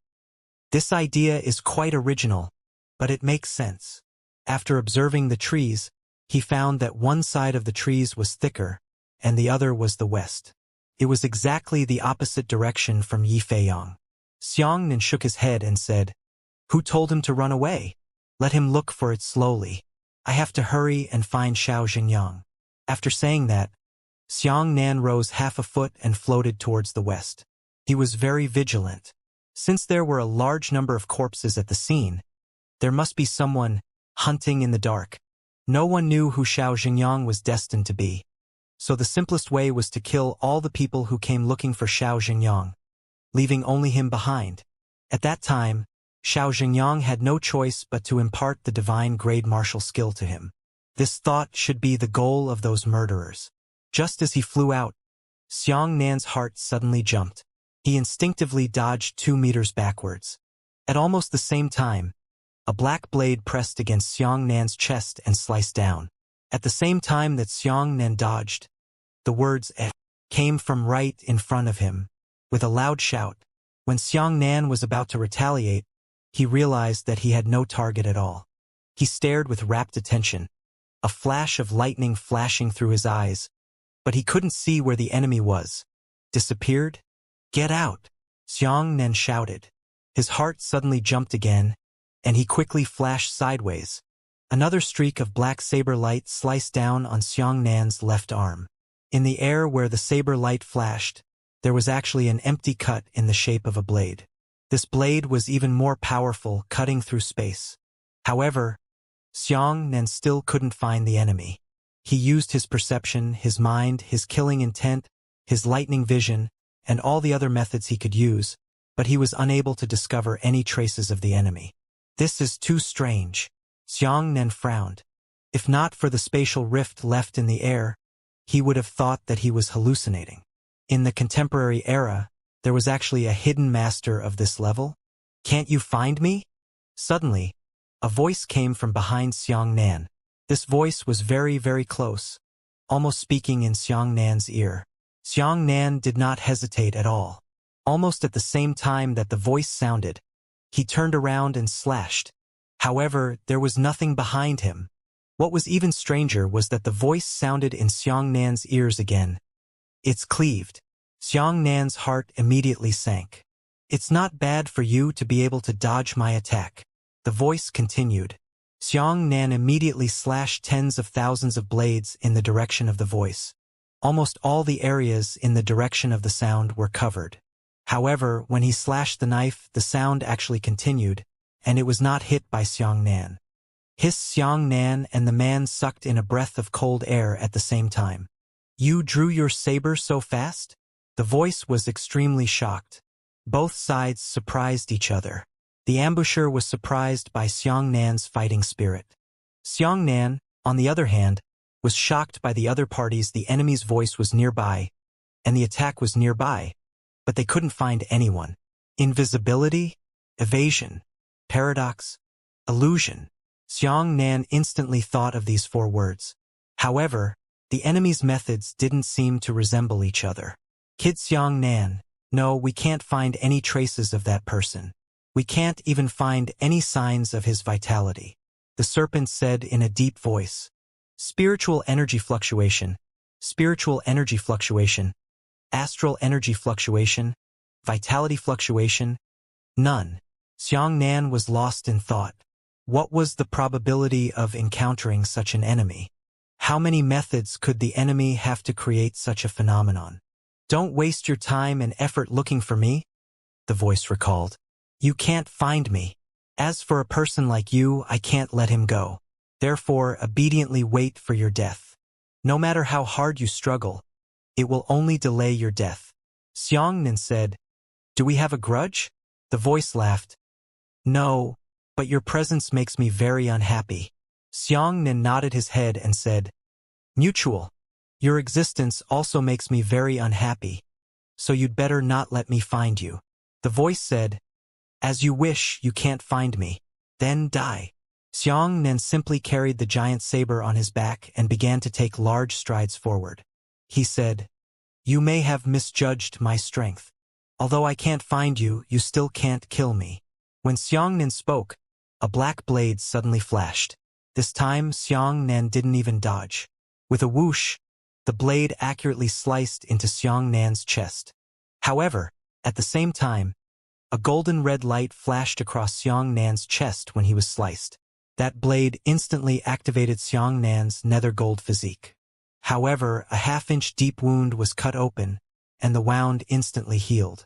this idea is quite original, but it makes sense. After observing the trees, he found that one side of the trees was thicker, and the other was the west. It was exactly the opposite direction from Yifei. Xianxia shook his head and said, who told him to run away? Let him look for it slowly. I have to hurry and find Xianxia. After saying that, Xianxia rose half a foot and floated towards the west. He was very vigilant. Since there were a large number of corpses at the scene, there must be someone hunting in the dark. No one knew who Xianxia was destined to be. So the simplest way was to kill all the people who came looking for Xianxia, leaving only him behind. At that time, Xianxia had no choice but to impart the divine grade martial skill to him. This thought should be the goal of those murderers. Just as he flew out, Xianxia's heart suddenly jumped. He instinctively dodged 2 meters backwards. At almost the same time, a black blade pressed against Xianxia's chest and sliced down. At the same time that Xianxia dodged, the words "eh" came from right in front of him. With a loud shout, when Xianxia was about to retaliate, he realized that he had no target at all. He stared with rapt attention, a flash of lightning flashing through his eyes, but he couldn't see where the enemy was. Disappeared? Get out! Xianxia shouted. His heart suddenly jumped again, and he quickly flashed sideways. Another streak of black saber light sliced down on Xianxia's left arm. In the air where the saber light flashed, there was actually an empty cut in the shape of a blade. This blade was even more powerful, cutting through space. However, Xianxia still couldn't find the enemy. He used his perception, his mind, his killing intent, his lightning vision, and all the other methods he could use, but he was unable to discover any traces of the enemy. This is too strange. Xianxia frowned. If not for the spatial rift left in the air, he would have thought that he was hallucinating. In the contemporary era, there was actually a hidden master of this level. Can't you find me? Suddenly, a voice came from behind Xianxia. This voice was very, very close, almost speaking in Xianxia's ear. Xianxia did not hesitate at all. Almost at the same time that the voice sounded, he turned around and slashed. However, there was nothing behind him. What was even stranger was that the voice sounded in Xianxia's ears again. It's cleaved. Xianxia's heart immediately sank. It's not bad for you to be able to dodge my attack. The voice continued. Xianxia immediately slashed tens of thousands of blades in the direction of the voice. Almost all the areas in the direction of the sound were covered. However, when he slashed the knife, the sound actually continued, and it was not hit by Xianxia. Hissed Xianxia, and the man sucked in a breath of cold air at the same time. You drew your saber so fast? The voice was extremely shocked. Both sides surprised each other. The ambusher was surprised by Xianxia's fighting spirit. Xianxia, on the other hand, was shocked by the other parties. The enemy's voice was nearby, and the attack was nearby, but they couldn't find anyone. Invisibility, evasion, paradox, illusion. Xianxia instantly thought of these 4 words. However, the enemy's methods didn't seem to resemble each other. Kid Xianxia, no, we can't find any traces of that person. We can't even find any signs of his vitality. The serpent said in a deep voice. Spiritual energy fluctuation, astral energy fluctuation, vitality fluctuation, none. Xianxia was lost in thought. What was the probability of encountering such an enemy? How many methods could the enemy have to create such a phenomenon? Don't waste your time and effort looking for me, the voice recalled. You can't find me. As for a person like you, I can't let him go. Therefore, obediently wait for your death. No matter how hard you struggle, it will only delay your death. Xianxia said, Do we have a grudge? The voice laughed. No, but your presence makes me very unhappy. Xianxia nodded his head and said, Mutual. Your existence also makes me very unhappy, so you'd better not let me find you. The voice said, As you wish, you can't find me. Then die. Xianxia simply carried the giant saber on his back and began to take large strides forward. He said, You may have misjudged my strength. Although I can't find you, you still can't kill me. When Xianxia spoke, a black blade suddenly flashed. This time, Xianxia didn't even dodge. With a whoosh, the blade accurately sliced into Xianxia's chest. However, at the same time, a golden red light flashed across Xianxia's chest when he was sliced. That blade instantly activated Xianxia's nether gold physique. However, a half-inch deep wound was cut open, and the wound instantly healed.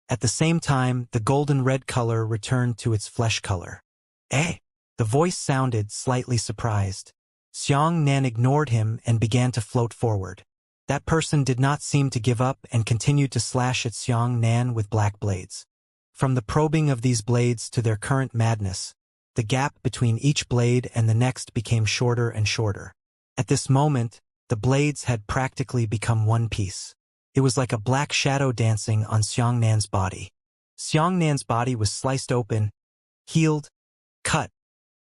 At the same time, the golden red color returned to its flesh color. Eh? The voice sounded slightly surprised. Xianxia ignored him and began to float forward. That person did not seem to give up and continued to slash at Xianxia with black blades. From the probing of these blades to their current madness, the gap between each blade and the next became shorter and shorter. At this moment, the blades had practically become one piece. It was like a black shadow dancing on Xianxia's body. Xianxia's body was sliced open, healed, cut,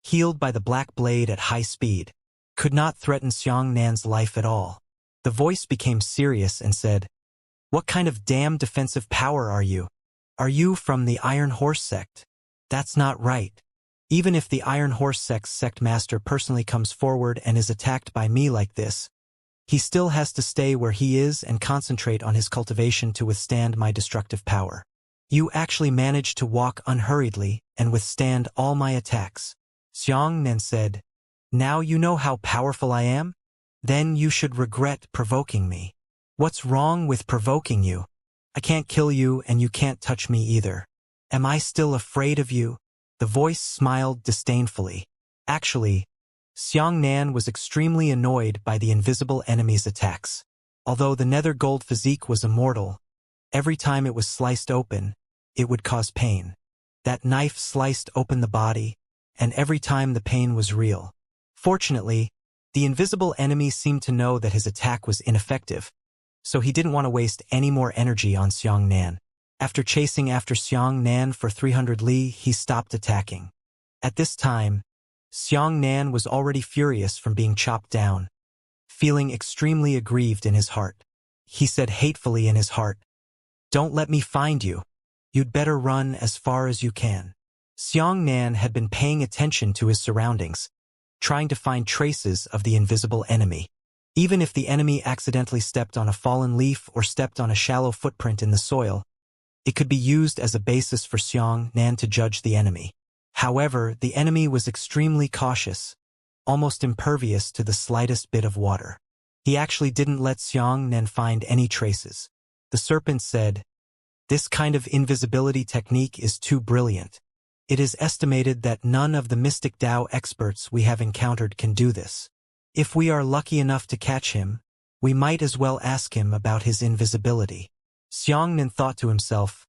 healed by the black blade at high speed. Could not threaten Xianxia's life at all. The voice became serious and said, What kind of damn defensive power are you? Are you from the Iron Horse sect? That's not right. Even if the Iron Horse sect's sect master personally comes forward and is attacked by me like this, he still has to stay where he is and concentrate on his cultivation to withstand my destructive power. You actually managed to walk unhurriedly and withstand all my attacks. Xianxia said, Now you know how powerful I am? Then you should regret provoking me. What's wrong with provoking you? I can't kill you and you can't touch me either. Am I still afraid of you? The voice smiled disdainfully. Actually, Xianxia was extremely annoyed by the invisible enemy's attacks. Although the nether gold physique was immortal, every time it was sliced open, it would cause pain. That knife sliced open the body, and every time the pain was real. Fortunately, the invisible enemy seemed to know that his attack was ineffective, so he didn't want to waste any more energy on Xianxia. After chasing after Xianxia for 300 li, he stopped attacking. At this time, Xianxia was already furious from being chopped down, feeling extremely aggrieved in his heart. He said hatefully in his heart, "Don't let me find you. You'd better run as far as you can." Xianxia had been paying attention to his surroundings, trying to find traces of the invisible enemy. Even if the enemy accidentally stepped on a fallen leaf or stepped on a shallow footprint in the soil, it could be used as a basis for Xianxia to judge the enemy. However, the enemy was extremely cautious, almost impervious to the slightest bit of water. He actually didn't let Xianxia find any traces. The serpent said, "This kind of invisibility technique is too brilliant. It is estimated that none of the mystic Tao experts we have encountered can do this. If we are lucky enough to catch him, we might as well ask him about his invisibility." Xianxia thought to himself,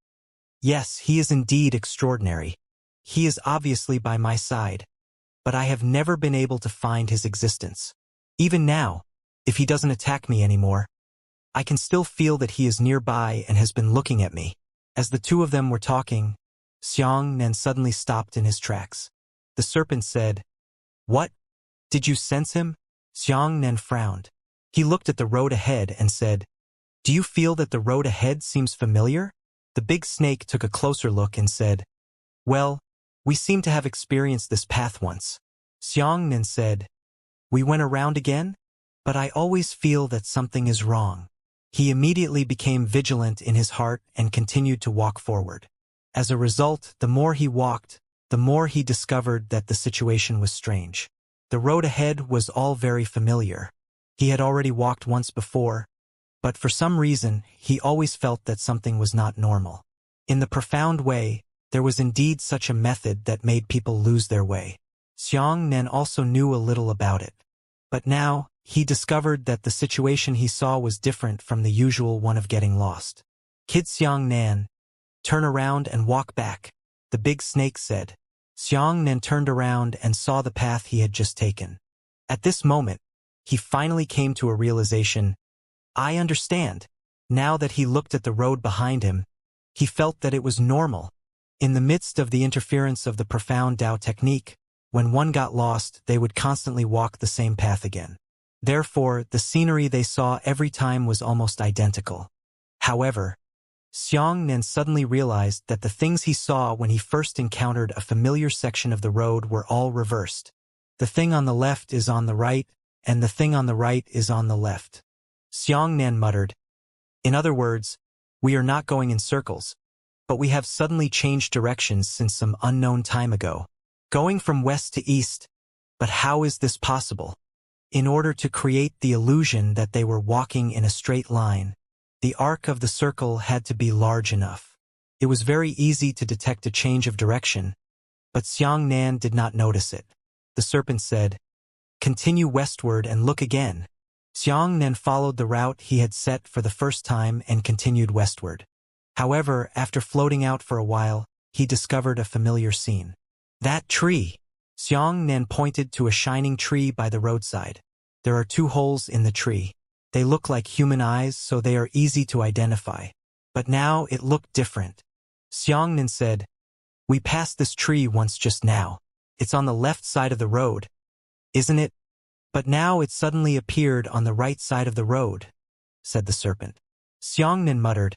"Yes, he is indeed extraordinary. He is obviously by my side, but I have never been able to find his existence. Even now, if he doesn't attack me anymore, I can still feel that he is nearby and has been looking at me." As the two of them were talking, Xianxia suddenly stopped in his tracks. The serpent said, "What? Did you sense him?" Xianxia frowned. He looked at the road ahead and said, "Do you feel that the road ahead seems familiar?" The big snake took a closer look and said, "Well, we seem to have experienced this path once." Xianxia said, "We went around again? But I always feel that something is wrong." He immediately became vigilant in his heart and continued to walk forward. As a result, the more he walked, the more he discovered that the situation was strange. The road ahead was all very familiar. He had already walked once before, but for some reason, he always felt that something was not normal. In the profound way, there was indeed such a method that made people lose their way. Xianxia also knew a little about it. But now, he discovered that the situation he saw was different from the usual one of getting lost. "Kid Xianxia, turn around and walk back," the big snake said. Xianxia turned around and saw the path he had just taken. At this moment, he finally came to a realization. "I understand." Now that he looked at the road behind him, he felt that it was normal. In the midst of the interference of the profound Tao technique, when one got lost, they would constantly walk the same path again. Therefore, the scenery they saw every time was almost identical. However, Xianxia suddenly realized that the things he saw when he first encountered a familiar section of the road were all reversed. The thing on the left is on the right, and the thing on the right is on the left. Xianxia muttered, "In other words, we are not going in circles, but we have suddenly changed directions since some unknown time ago, going from west to east. But how is this possible?" In order to create the illusion that they were walking in a straight line, the arc of the circle had to be large enough. It was very easy to detect a change of direction, but Xianxia did not notice it. The serpent said, "Continue westward and look again." Xianxia followed the route he had set for the first time and continued westward. However, after floating out for a while, he discovered a familiar scene. "That tree!" Xianxia pointed to a shining tree by the roadside. "There are two holes in the tree. They look like human eyes, so they are easy to identify. But now it looked different." Xianxia said, "We passed this tree once just now. It's on the left side of the road, isn't it? But now it suddenly appeared on the right side of the road," said the serpent. Xianxia muttered,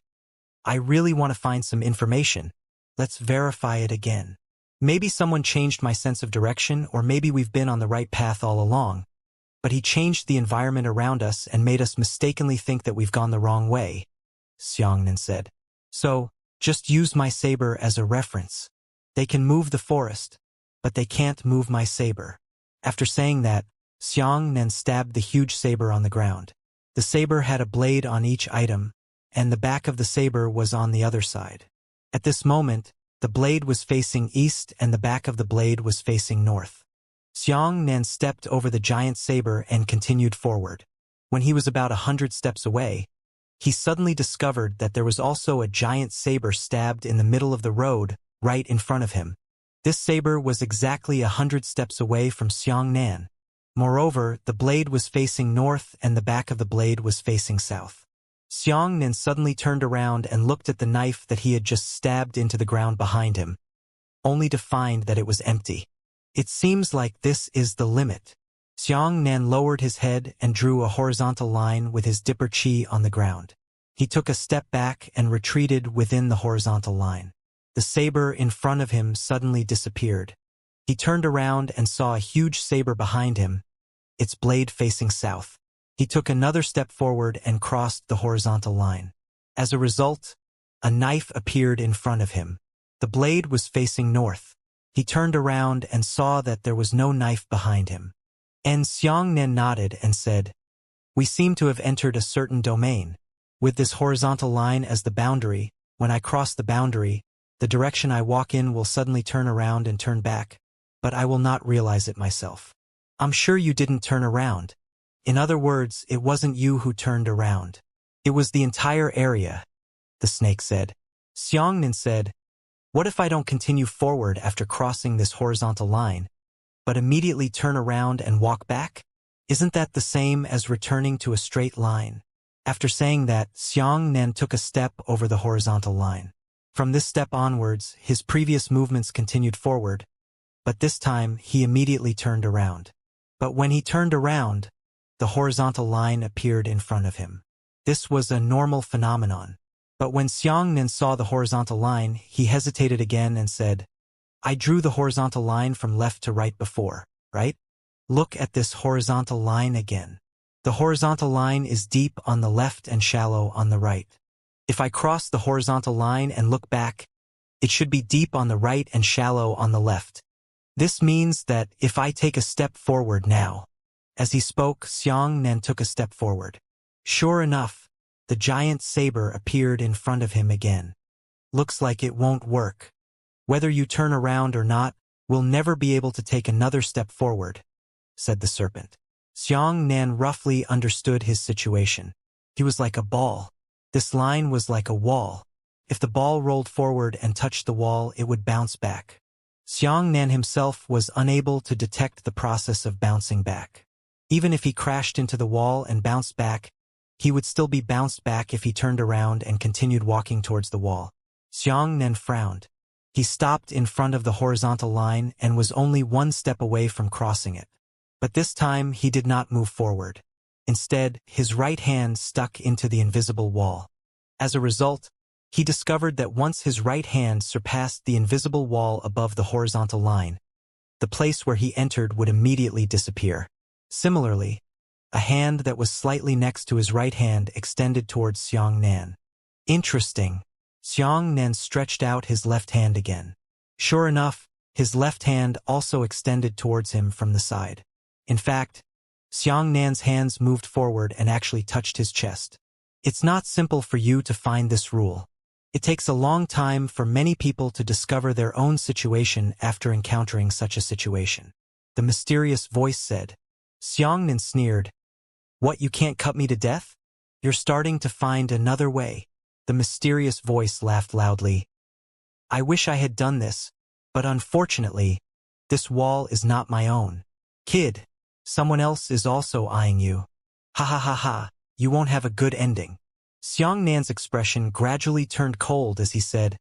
"I really want to find some information. Let's verify it again. Maybe someone changed my sense of direction, or maybe we've been on the right path all along. But he changed the environment around us and made us mistakenly think that we've gone the wrong way," Xianxia said. "So, just use my saber as a reference. They can move the forest, but they can't move my saber." After saying that, Xianxia stabbed the huge saber on the ground. The saber had a blade on each item, and the back of the saber was on the other side. At this moment, the blade was facing east and the back of the blade was facing north. Xianxia stepped over the giant saber and continued forward. When he was about 100 steps away, he suddenly discovered that there was also a giant saber stabbed in the middle of the road, right in front of him. This saber was exactly 100 steps away from Xianxia. Moreover, the blade was facing north and the back of the blade was facing south. Xianxia suddenly turned around and looked at the knife that he had just stabbed into the ground behind him, only to find that it was empty. It seems like this is the limit. Xianxia lowered his head and drew a horizontal line with his dipper chi on the ground. He took a step back and retreated within the horizontal line. The saber in front of him suddenly disappeared. He turned around and saw a huge saber behind him, its blade facing south. He took another step forward and crossed the horizontal line. As a result, a knife appeared in front of him. The blade was facing north. He turned around and saw that there was no knife behind him. And Xianxia nodded and said, "We seem to have entered a certain domain. With this horizontal line as the boundary, when I cross the boundary, the direction I walk in will suddenly turn around and turn back, but I will not realize it myself." "I'm sure you didn't turn around. In other words, it wasn't you who turned around. It was the entire area," the snake said. Xianxia said, "What if I don't continue forward after crossing this horizontal line, but immediately turn around and walk back? Isn't that the same as returning to a straight line?" After saying that, Xianxia took a step over the horizontal line. From this step onwards, his previous movements continued forward, but this time he immediately turned around. But when he turned around, the horizontal line appeared in front of him. This was a normal phenomenon. But when Xianxia saw the horizontal line, he hesitated again and said, "I drew the horizontal line from left to right before, right? Look at this horizontal line again. The horizontal line is deep on the left and shallow on the right. If I cross the horizontal line and look back, it should be deep on the right and shallow on the left. This means that if I take a step forward now." As he spoke, Xianxia took a step forward. Sure enough, the giant saber appeared in front of him again. "Looks like it won't work. Whether you turn around or not, we'll never be able to take another step forward," said the serpent. Xianxia roughly understood his situation. He was like a ball. This line was like a wall. If the ball rolled forward and touched the wall, it would bounce back. Xianxia himself was unable to detect the process of bouncing back. Even if he crashed into the wall and bounced back, he would still be bounced back if he turned around and continued walking towards the wall. Xianxia frowned. He stopped in front of the horizontal line and was only one step away from crossing it. But this time he did not move forward. Instead, his right hand stuck into the invisible wall. As a result, he discovered that once his right hand surpassed the invisible wall above the horizontal line, the place where he entered would immediately disappear. Similarly, a hand that was slightly next to his right hand extended towards Xianxia. Interesting. Xianxia stretched out his left hand again. Sure enough, his left hand also extended towards him from the side. In fact, Xianxia's hands moved forward and actually touched his chest. It's not simple for you to find this rule. It takes a long time for many people to discover their own situation after encountering such a situation. The mysterious voice said. Xianxia sneered. "What, you can't cut me to death? You're starting to find another way." The mysterious voice laughed loudly. "I wish I had done this, but unfortunately, this wall is not my own. Kid, someone else is also eyeing you. Ha ha ha ha, you won't have a good ending." Xianxia's expression gradually turned cold as he said,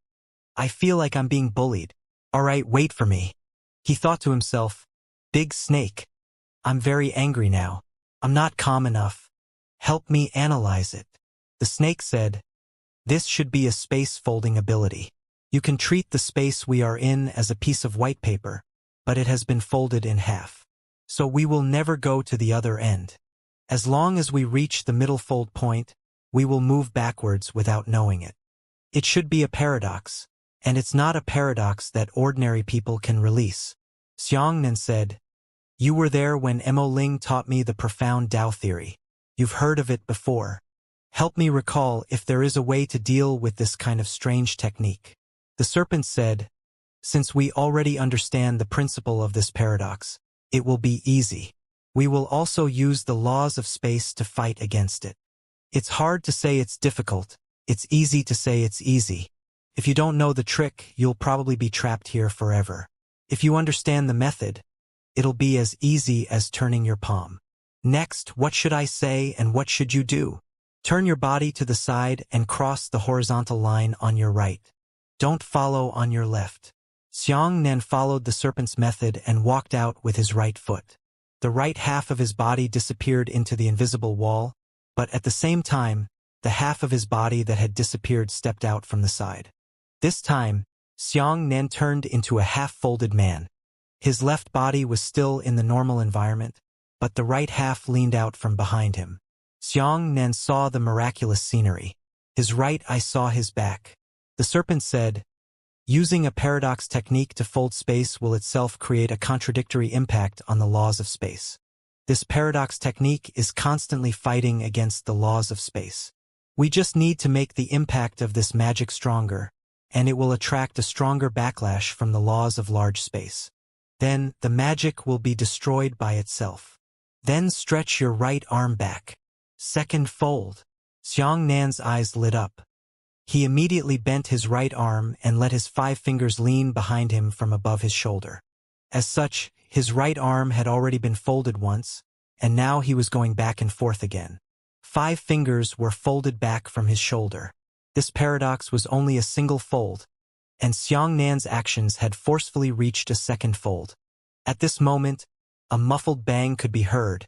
"I feel like I'm being bullied. All right, wait for me." He thought to himself, "Big snake. I'm very angry now. I'm not calm enough. Help me analyze it." The snake said, "This should be a space folding ability. You can treat the space we are in as a piece of white paper, but it has been folded in half. So we will never go to the other end. As long as we reach the middle fold point, we will move backwards without knowing it. It should be a paradox, and it's not a paradox that ordinary people can release." Xianxia said, "You were there when Mo Ling taught me the profound Tao theory. You've heard of it before. Help me recall if there is a way to deal with this kind of strange technique." The serpent said, "Since we already understand the principle of this paradox, it will be easy. We will also use the laws of space to fight against it. It's hard to say it's difficult. It's easy to say it's easy. If you don't know the trick, you'll probably be trapped here forever. If you understand the method, it'll be as easy as turning your palm. Next, what should I say and what should you do? Turn your body to the side and cross the horizontal line on your right. Don't follow on your left. Xianxia followed the serpent's method and walked out with his right foot. The right half of his body disappeared into the invisible wall, but at the same time, the half of his body that had disappeared stepped out from the side. This time, Xianxia turned into a half-folded man. His left body was still in the normal environment, but the right half leaned out from behind him. Xianxia saw the miraculous scenery. His right eye saw his back. The serpent said, "Using a paradox technique to fold space will itself create a contradictory impact on the laws of space. This paradox technique is constantly fighting against the laws of space. We just need to make the impact of this magic stronger, and it will attract a stronger backlash from the laws of large space. Then the magic will be destroyed by itself. Then stretch your right arm back. Second fold." Xianxia's eyes lit up. He immediately bent his right arm and let his 5 fingers lean behind him from above his shoulder. As such, his right arm had already been folded once, and now he was going back and forth again. 5 fingers were folded back from his shoulder. This paradox was only a single fold, and Xianxia's actions had forcefully reached a second fold. At this moment, a muffled bang could be heard,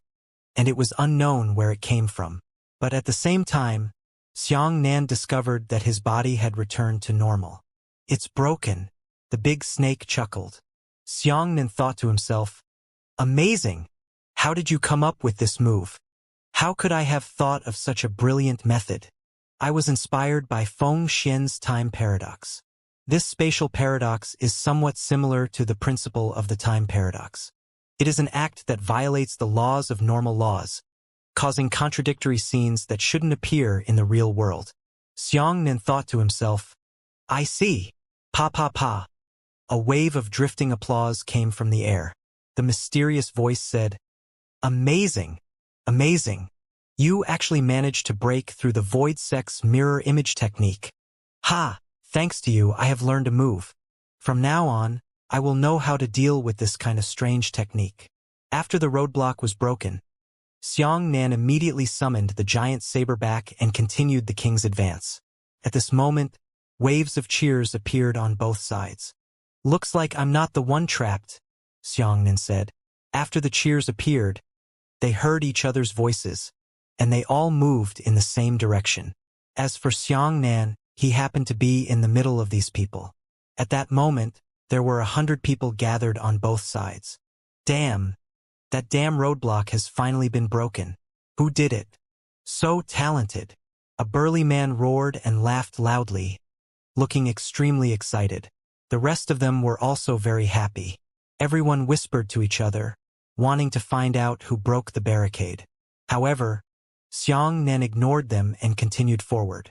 and it was unknown where it came from. But at the same time, Xianxia discovered that his body had returned to normal. "It's broken," the big snake chuckled. Xianxia thought to himself, "Amazing! How did you come up with this move? How could I have thought of such a brilliant method? I was inspired by Feng Xian's time paradox." This spatial paradox is somewhat similar to the principle of the time paradox. It is an act that violates the laws of normal laws, causing contradictory scenes that shouldn't appear in the real world. Xianxia thought to himself, "I see. Pa pa pa." A wave of drifting applause came from the air. The mysterious voice said, "Amazing! Amazing! You actually managed to break through the void sex mirror image technique. Ha! Thanks to you, I have learned a move. From now on, I will know how to deal with this kind of strange technique." After the roadblock was broken, Xianxia immediately summoned the giant saberback and continued the king's advance. At this moment, waves of cheers appeared on both sides. "Looks like I'm not the one trapped," Xianxia said. After the cheers appeared, they heard each other's voices, and they all moved in the same direction. As for Xianxia, he happened to be in the middle of these people. At that moment, there were 100 people gathered on both sides. "Damn! That damn roadblock has finally been broken. Who did it? So talented!" A burly man roared and laughed loudly, looking extremely excited. The rest of them were also very happy. Everyone whispered to each other, wanting to find out who broke the barricade. However, Xianxia ignored them and continued forward.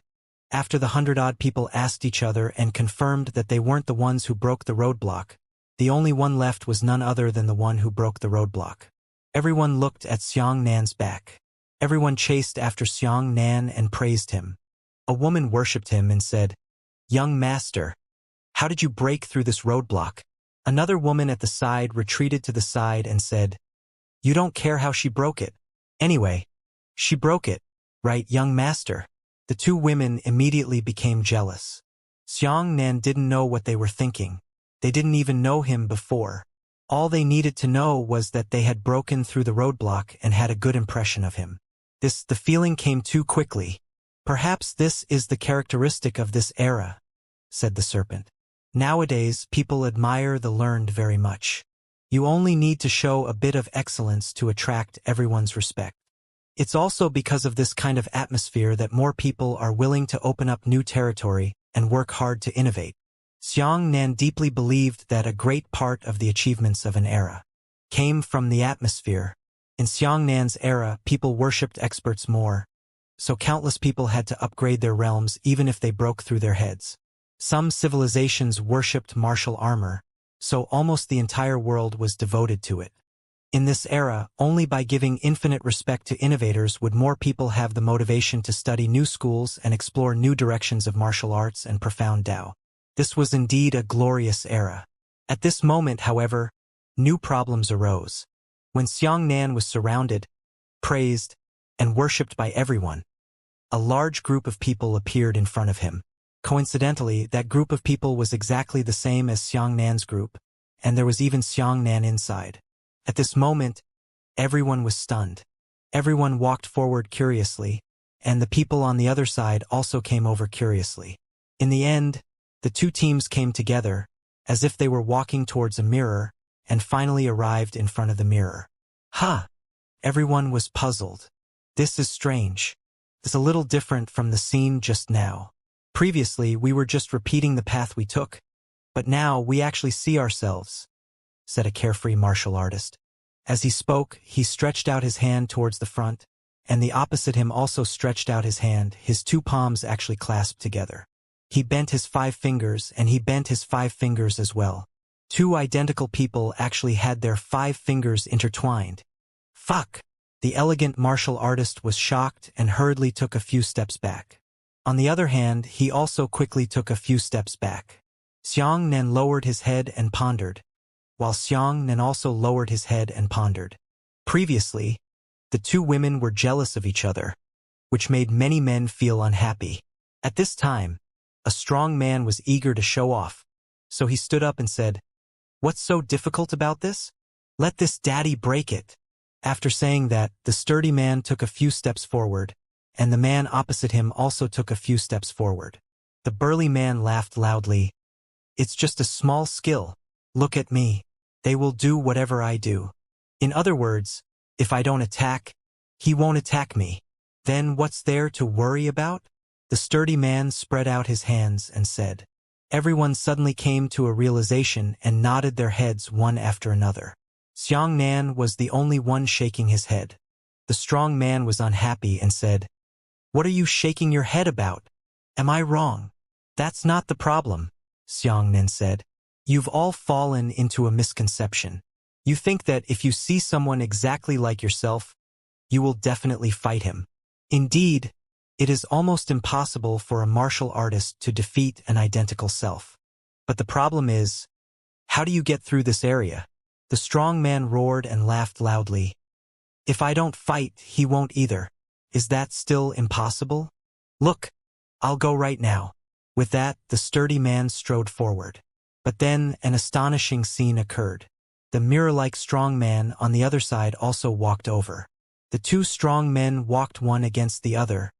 After the 100-odd people asked each other and confirmed that they weren't the ones who broke the roadblock, the only one left was none other than the one who broke the roadblock. Everyone looked at Xianxia's back. Everyone chased after Xianxia and praised him. A woman worshipped him and said, "Young master, how did you break through this roadblock?" Another woman at the side retreated to the side and said, "You don't care how she broke it. Anyway, she broke it, right, young master?" The 2 women immediately became jealous. Xianxia didn't know what they were thinking. They didn't even know him before. All they needed to know was that they had broken through the roadblock and had a good impression of him. The feeling came too quickly. "Perhaps this is the characteristic of this era," said the serpent. "Nowadays, people admire the learned very much. You only need to show a bit of excellence to attract everyone's respect. It's also because of this kind of atmosphere that more people are willing to open up new territory and work hard to innovate." Xianxia deeply believed that a great part of the achievements of an era came from the atmosphere. In Xianxia's era, people worshipped experts more, so countless people had to upgrade their realms even if they broke through their heads. Some civilizations worshipped martial armor, so almost the entire world was devoted to it. In this era, only by giving infinite respect to innovators would more people have the motivation to study new schools and explore new directions of martial arts and profound Tao. This was indeed a glorious era. At this moment, however, new problems arose. When Xianxia was surrounded, praised, and worshipped by everyone, a large group of people appeared in front of him. Coincidentally, that group of people was exactly the same as Xianxia's group, and there was even Xianxia inside. At this moment, everyone was stunned. Everyone walked forward curiously, and the people on the other side also came over curiously. In the end, the two teams came together, as if they were walking towards a mirror, and finally arrived in front of the mirror. Huh! Everyone was puzzled. This is strange. It's a little different from the scene just now. Previously, we were just repeating the path we took, but now we actually see ourselves, said a carefree martial artist. As he spoke, he stretched out his hand towards the front, and the opposite him also stretched out his hand, his two palms actually clasped together. He bent his 5 fingers, and he bent his 5 fingers as well. Two identical people actually had their 5 fingers intertwined. Fuck! The elegant martial artist was shocked and hurriedly took a few steps back. On the other hand, he also quickly took a few steps back. Xianxia lowered his head and pondered, while Xianxia also lowered his head and pondered. Previously, the two women were jealous of each other, which made many men feel unhappy. At this time, a strong man was eager to show off, so he stood up and said, "What's so difficult about this? Let this daddy break it." After saying that, the sturdy man took a few steps forward, and the man opposite him also took a few steps forward. The burly man laughed loudly. "It's just a small skill. Look at me. They will do whatever I do. In other words, if I don't attack, he won't attack me. Then what's there to worry about?" The sturdy man spread out his hands and said. Everyone suddenly came to a realization and nodded their heads one after another. Xianxia was the only one shaking his head. The strong man was unhappy and said, "What are you shaking your head about? Am I wrong?" "That's not the problem," Xianxia said. "You've all fallen into a misconception. You think that if you see someone exactly like yourself, you will definitely fight him. Indeed, it is almost impossible for a martial artist to defeat an identical self. But the problem is, how do you get through this area?" The strong man roared and laughed loudly. "If I don't fight, he won't either. Is that still impossible? Look, I'll go right now." With that, the sturdy man strode forward. But then an astonishing scene occurred. The mirror-like strong man on the other side also walked over. The two strong men walked one against the other,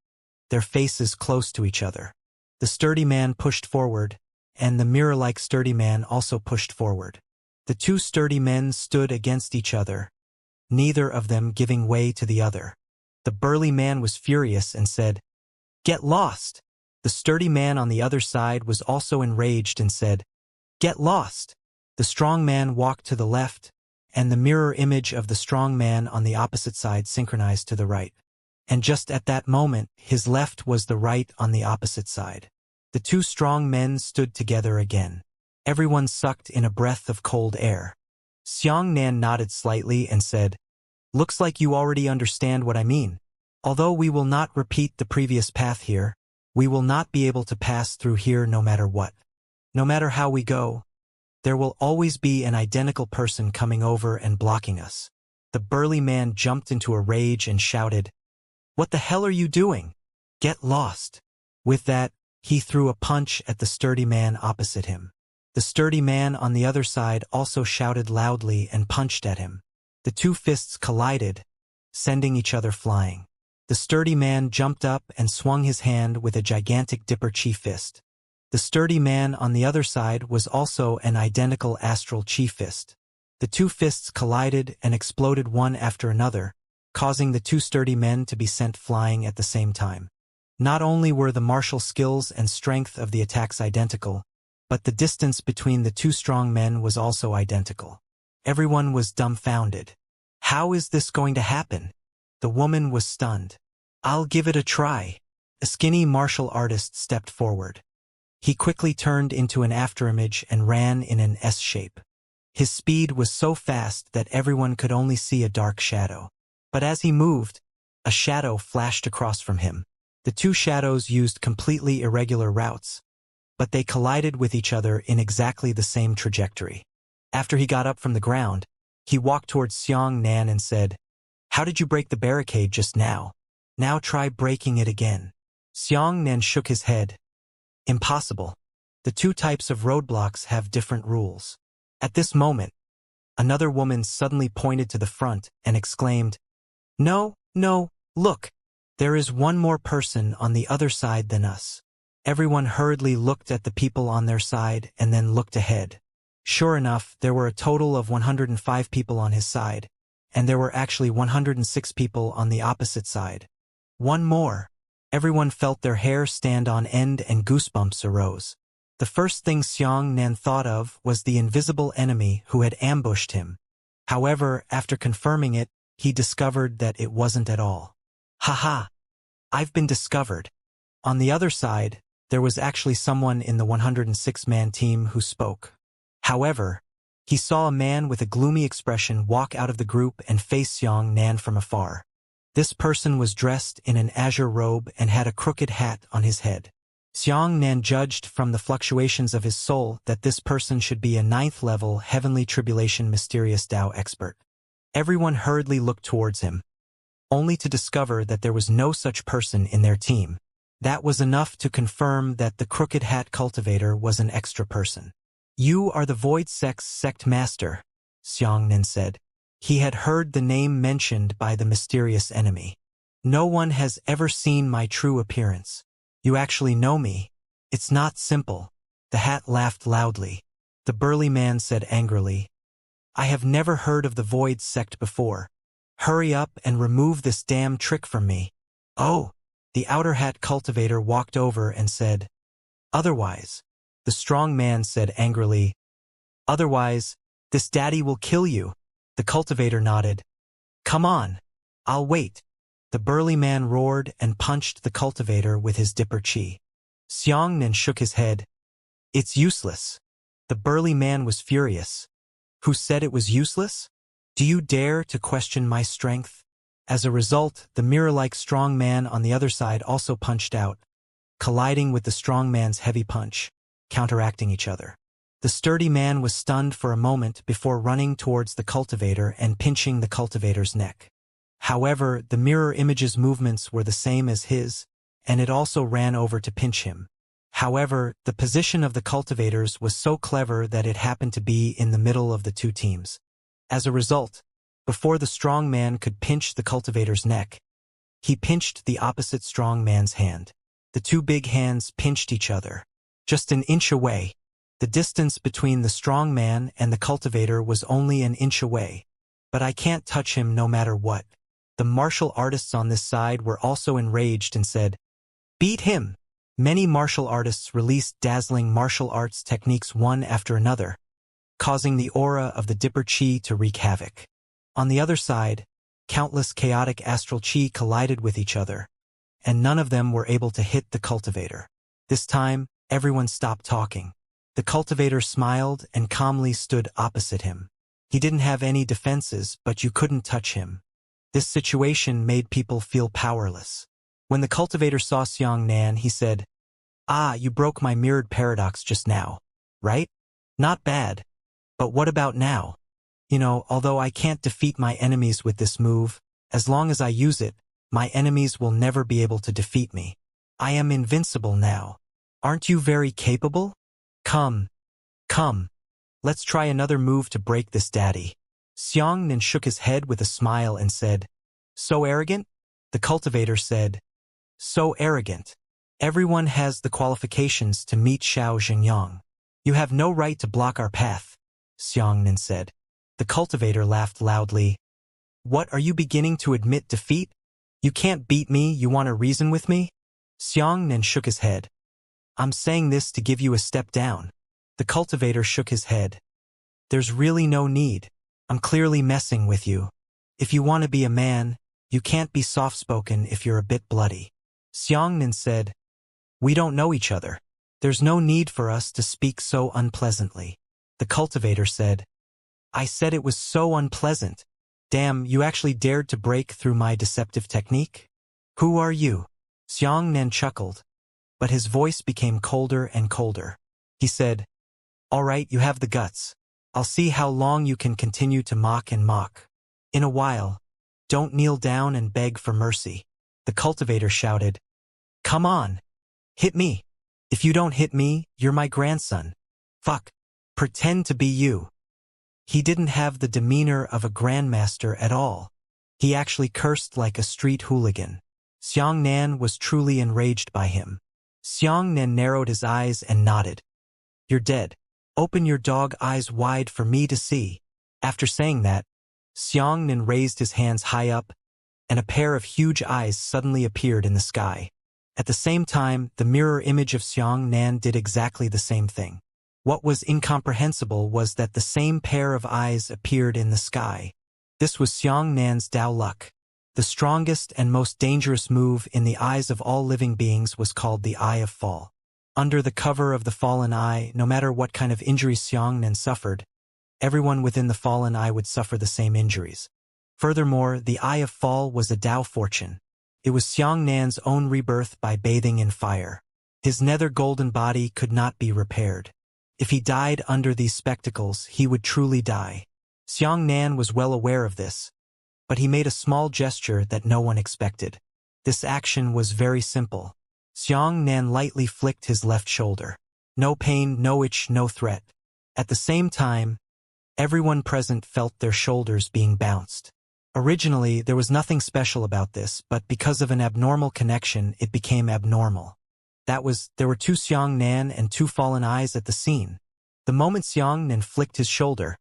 their faces close to each other. The sturdy man pushed forward, and the mirror-like sturdy man also pushed forward. The two sturdy men stood against each other, neither of them giving way to the other. The burly man was furious and said, "Get lost!" The sturdy man on the other side was also enraged and said, "Get lost!" The strong man walked to the left, and the mirror image of the strong man on the opposite side synchronized to the right. And just at that moment, his left was the right on the opposite side. The two strong men stood together again. Everyone sucked in a breath of cold air. Xianxia nodded slightly and said, "Looks like you already understand what I mean. Although we will not repeat the previous path here, we will not be able to pass through here no matter what. No matter how we go, there will always be an identical person coming over and blocking us." The burly man jumped into a rage and shouted, "What the hell are you doing? Get lost!" With that, he threw a punch at the sturdy man opposite him. The sturdy man on the other side also shouted loudly and punched at him. The two fists collided, sending each other flying. The sturdy man jumped up and swung his hand with a gigantic dipper chi fist. The sturdy man on the other side was also an identical astral chi fist. The two fists collided and exploded one after another, causing the two sturdy men to be sent flying at the same time. Not only were the martial skills and strength of the attacks identical, but the distance between the two strong men was also identical. Everyone was dumbfounded. How is this going to happen? The woman was stunned. "I'll give it a try." A skinny martial artist stepped forward. He quickly turned into an afterimage and ran in an S shape. His speed was so fast that everyone could only see a dark shadow. But as he moved, a shadow flashed across from him. The two shadows used completely irregular routes, but they collided with each other in exactly the same trajectory. After he got up from the ground, he walked towards Xiang Nan and said, "How did you break the barricade just now? Now try breaking it again." Xiang Nan shook his head. "Impossible. The two types of roadblocks have different rules." At this moment, another woman suddenly pointed to the front and exclaimed, "No, no, look! There is one more person on the other side than us." Everyone hurriedly looked at the people on their side and then looked ahead. Sure enough, there were a total of 105 people on his side, and there were actually 106 people on the opposite side. One more. Everyone felt their hair stand on end and goosebumps arose. The first thing Xiang Nan thought of was the invisible enemy who had ambushed him. However, after confirming it, he discovered that it wasn't at all. "Haha! I've been discovered." On the other side, there was actually someone in the 106-man team who spoke. However, he saw a man with a gloomy expression walk out of the group and face Xiang Nan from afar. This person was dressed in an azure robe and had a crooked hat on his head. Xiang Nan judged from the fluctuations of his soul that this person should be a 9th-level Heavenly Tribulation Mysterious Tao expert. Everyone hurriedly looked towards him, only to discover that there was no such person in their team. That was enough to confirm that the Crooked Hat Cultivator was an extra person. "You are the Void Sect's sect master," Xiang Nan said. He had heard the name mentioned by the mysterious enemy. "No one has ever seen my true appearance. You actually know me. It's not simple." The hat laughed loudly. The burly man said angrily, "I have never heard of the Void Sect before. Hurry up and remove this damn trick from me." "Oh!" The Outer Hat Cultivator walked over and said, "Otherwise," the strong man said angrily, "Otherwise, this daddy will kill you." The cultivator nodded. "Come on. I'll wait." The burly man roared and punched the cultivator with his dipper chi. Xiang Nan shook his head. "It's useless." The burly man was furious. "Who said it was useless? Do you dare to question my strength?" As a result, the mirror-like strong man on the other side also punched out, colliding with the strong man's heavy punch, counteracting each other. The sturdy man was stunned for a moment before running towards the cultivator and pinching the cultivator's neck. However, the mirror image's movements were the same as his, and it also ran over to pinch him. However, the position of the cultivators was so clever that it happened to be in the middle of the two teams. As a result, before the strong man could pinch the cultivator's neck, he pinched the opposite strong man's hand. The two big hands pinched each other, just an inch away. The distance between the strong man and the cultivator was only an inch away. "But I can't touch him no matter what." The martial artists on this side were also enraged and said, "Beat him!" Many martial artists released dazzling martial arts techniques one after another, causing the aura of the Dipper Chi to wreak havoc. On the other side, countless chaotic astral chi collided with each other, and none of them were able to hit the cultivator. This time, everyone stopped talking. The cultivator smiled and calmly stood opposite him. He didn't have any defenses, but you couldn't touch him. This situation made people feel powerless. When the cultivator saw Xiang Nan, he said, "Ah, you broke my mirrored paradox just now, right? Not bad. But what about now? You know, although I can't defeat my enemies with this move, as long as I use it, my enemies will never be able to defeat me. I am invincible now. Aren't you very capable? Come. Come. Let's try another move to break this daddy." Xiang Nan shook his head with a smile and said, "So arrogant?" The cultivator said, "So arrogant. Everyone has the qualifications to meet Xiao Xingyang. You have no right to block our path," Xiang Nan said. The cultivator laughed loudly. "What, are you beginning to admit defeat? You can't beat me, you want to reason with me?" Xiang Nan shook his head. "I'm saying this to give you a step down." The cultivator shook his head. "There's really no need. I'm clearly messing with you. If you want to be a man, you can't be soft-spoken if you're a bit bloody." Xiang Nan said, "We don't know each other. There's no need for us to speak so unpleasantly." The cultivator said, "I said it was so unpleasant. Damn, you actually dared to break through my deceptive technique? Who are you?" Xiang Nan chuckled, but his voice became colder and colder. He said, "All right, you have the guts. I'll see how long you can continue to mock and mock. In a while, don't kneel down and beg for mercy. The cultivator shouted, "Come on! Hit me! If you don't hit me, you're my grandson. Fuck! Pretend to be you." He didn't have the demeanor of a grandmaster at all. He actually cursed like a street hooligan. Xianxia was truly enraged by him. Xianxia narrowed his eyes and nodded. "You're dead. Open your dog eyes wide for me to see." After saying that, Xianxia raised his hands high up, and a pair of huge eyes suddenly appeared in the sky. At the same time, the mirror image of Xianxia did exactly the same thing. What was incomprehensible was that the same pair of eyes appeared in the sky. This was Xianxia's Dao luck. The strongest and most dangerous move in the eyes of all living beings was called the Eye of Fall. Under the cover of the fallen eye, no matter what kind of injuries Xianxia suffered, everyone within the fallen eye would suffer the same injuries. Furthermore, the Eye of Fall was a Dao fortune. It was Xianxia's own rebirth by bathing in fire. His nether golden body could not be repaired. If he died under these spectacles, he would truly die. Xianxia was well aware of this, but he made a small gesture that no one expected. This action was very simple. Xianxia lightly flicked his left shoulder. No pain, no itch, no threat. At the same time, everyone present felt their shoulders being bounced. Originally, there was nothing special about this, but because of an abnormal connection, it became abnormal. There were two Xianxia and two fallen eyes at the scene. The moment Xianxia flicked his shoulder,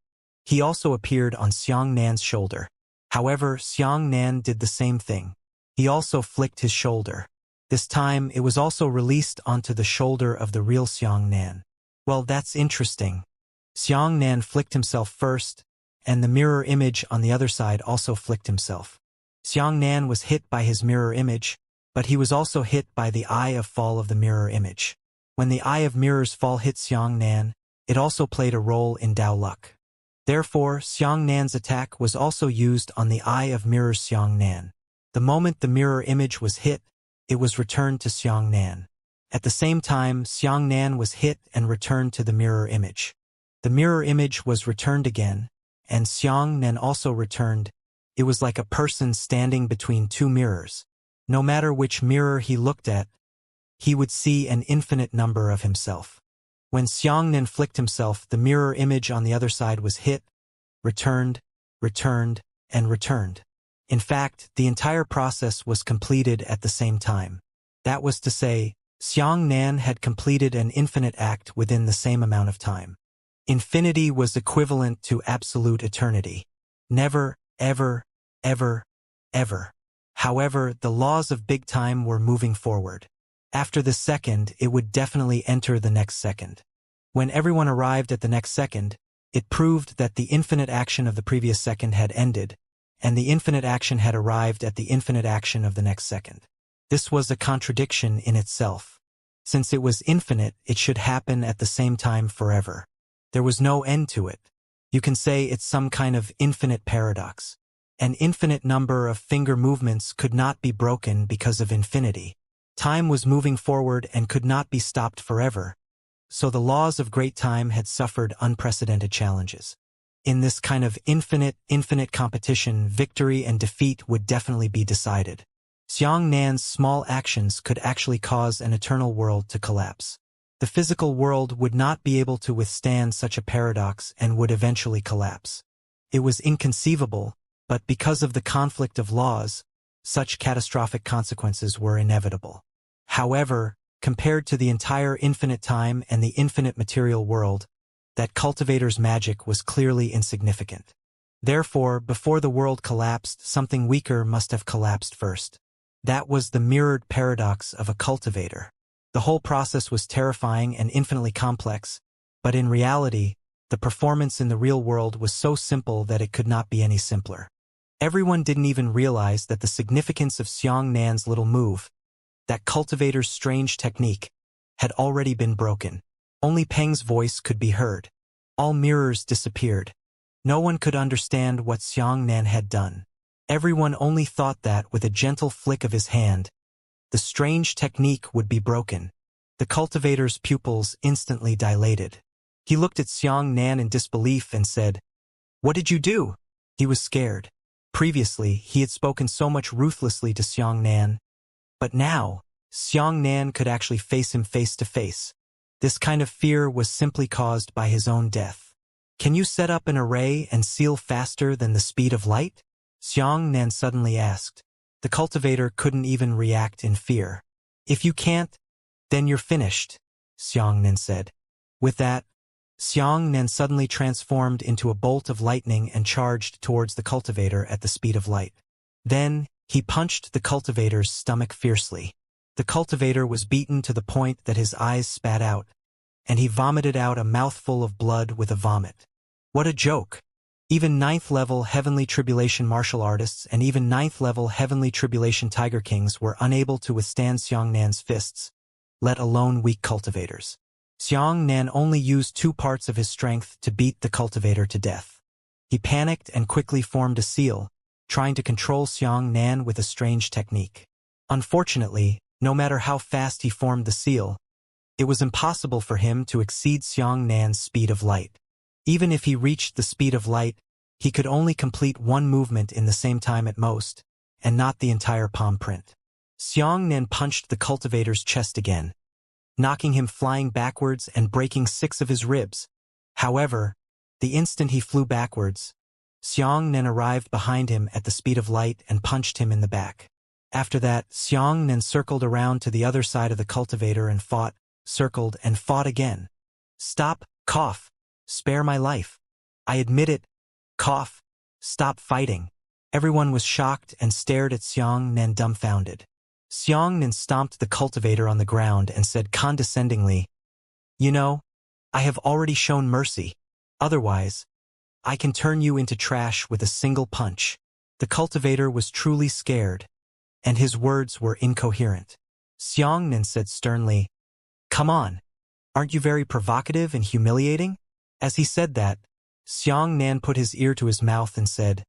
he also appeared on Xianxia's shoulder. However, Xianxia did the same thing. He also flicked his shoulder. This time, it was also released onto the shoulder of the real Xianxia. Well, that's interesting. Xianxia flicked himself first, and the mirror image on the other side also flicked himself. Xianxia was hit by his mirror image, but he was also hit by the Eye of Fall of the mirror image. When the Eye of Mirror's Fall hit Xianxia, it also played a role in Dao luck. Therefore, Xianxia's attack was also used on the Eye of Mirror's Xianxia. The moment the mirror image was hit, it was returned to Xianxia. At the same time, Xianxia was hit and returned to the mirror image. The mirror image was returned again, and Xianxia also returned. It was like a person standing between two mirrors. No matter which mirror he looked at, he would see an infinite number of himself. When Xianxia flicked himself, the mirror image on the other side was hit, returned, and returned. In fact, the entire process was completed at the same time. That was to say, Xianxia had completed an infinite act within the same amount of time. Infinity was equivalent to absolute eternity. Never, ever, ever, ever. However, the laws of big time were moving forward. After the second, it would definitely enter the next second. When everyone arrived at the next second, it proved that the infinite action of the previous second had ended, and the infinite action had arrived at the infinite action of the next second. This was a contradiction in itself. Since it was infinite, it should happen at the same time forever. There was no end to it. You can say it's some kind of infinite paradox. An infinite number of finger movements could not be broken because of infinity. Time was moving forward and could not be stopped forever, so the laws of great time had suffered unprecedented challenges. In this kind of infinite competition, victory and defeat would definitely be decided. Xianxia's small actions could actually cause an eternal world to collapse. The physical world would not be able to withstand such a paradox and would eventually collapse. It was inconceivable, but because of the conflict of laws, such catastrophic consequences were inevitable. However, compared to the entire infinite time and the infinite material world, that cultivator's magic was clearly insignificant. Therefore, before the world collapsed, something weaker must have collapsed first. That was the mirrored paradox of a cultivator. The whole process was terrifying and infinitely complex, but in reality, the performance in the real world was so simple that it could not be any simpler. Everyone didn't even realize that the significance of Xianxia's little move, that cultivator's strange technique, had already been broken. Only Peng's voice could be heard. All mirrors disappeared. No one could understand what Xianxia had done. Everyone only thought that with a gentle flick of his hand, the strange technique would be broken. The cultivator's pupils instantly dilated. He looked at Xianxia in disbelief and said, "What did you do?" He was scared. Previously, he had spoken so much ruthlessly to Xianxia, but now, Xianxia could actually face him face to face. This kind of fear was simply caused by his own death. "Can you set up an array and seal faster than the speed of light?" Xianxia suddenly asked. The cultivator couldn't even react in fear. "If you can't, then you're finished," Xianxia said. With that, Xianxia suddenly transformed into a bolt of lightning and charged towards the cultivator at the speed of light. Then, he punched the cultivator's stomach fiercely. The cultivator was beaten to the point that his eyes spat out, and he vomited out a mouthful of blood with a vomit. What a joke! Even 9th level Heavenly Tribulation martial artists and even 9th level Heavenly Tribulation Tiger Kings were unable to withstand Xianxia's fists, let alone weak cultivators. Xianxia only used 2 parts of his strength to beat the cultivator to death. He panicked and quickly formed a seal, trying to control Xianxia with a strange technique. Unfortunately, no matter how fast he formed the seal, it was impossible for him to exceed Xianxia's speed of light. Even if he reached the speed of light, he could only complete 1 movement in the same time at most, and not the entire palm print. Xianxia punched the cultivator's chest again, knocking him flying backwards and breaking 6 of his ribs. However, the instant he flew backwards, Xianxia arrived behind him at the speed of light and punched him in the back. After that, Xianxia circled around to the other side of the cultivator and fought, circled, and fought again. "Stop, cough. Spare my life. I admit it. Cough. Stop fighting." Everyone was shocked and stared at Xianxia dumbfounded. Xianxia stomped the cultivator on the ground and said condescendingly, "You know, I have already shown mercy. Otherwise, I can turn you into trash with a single punch." The cultivator was truly scared, and his words were incoherent. Xianxia said sternly, "Come on. Aren't you very provocative and humiliating?" As he said that, Xianxia put his ear to his mouth and said,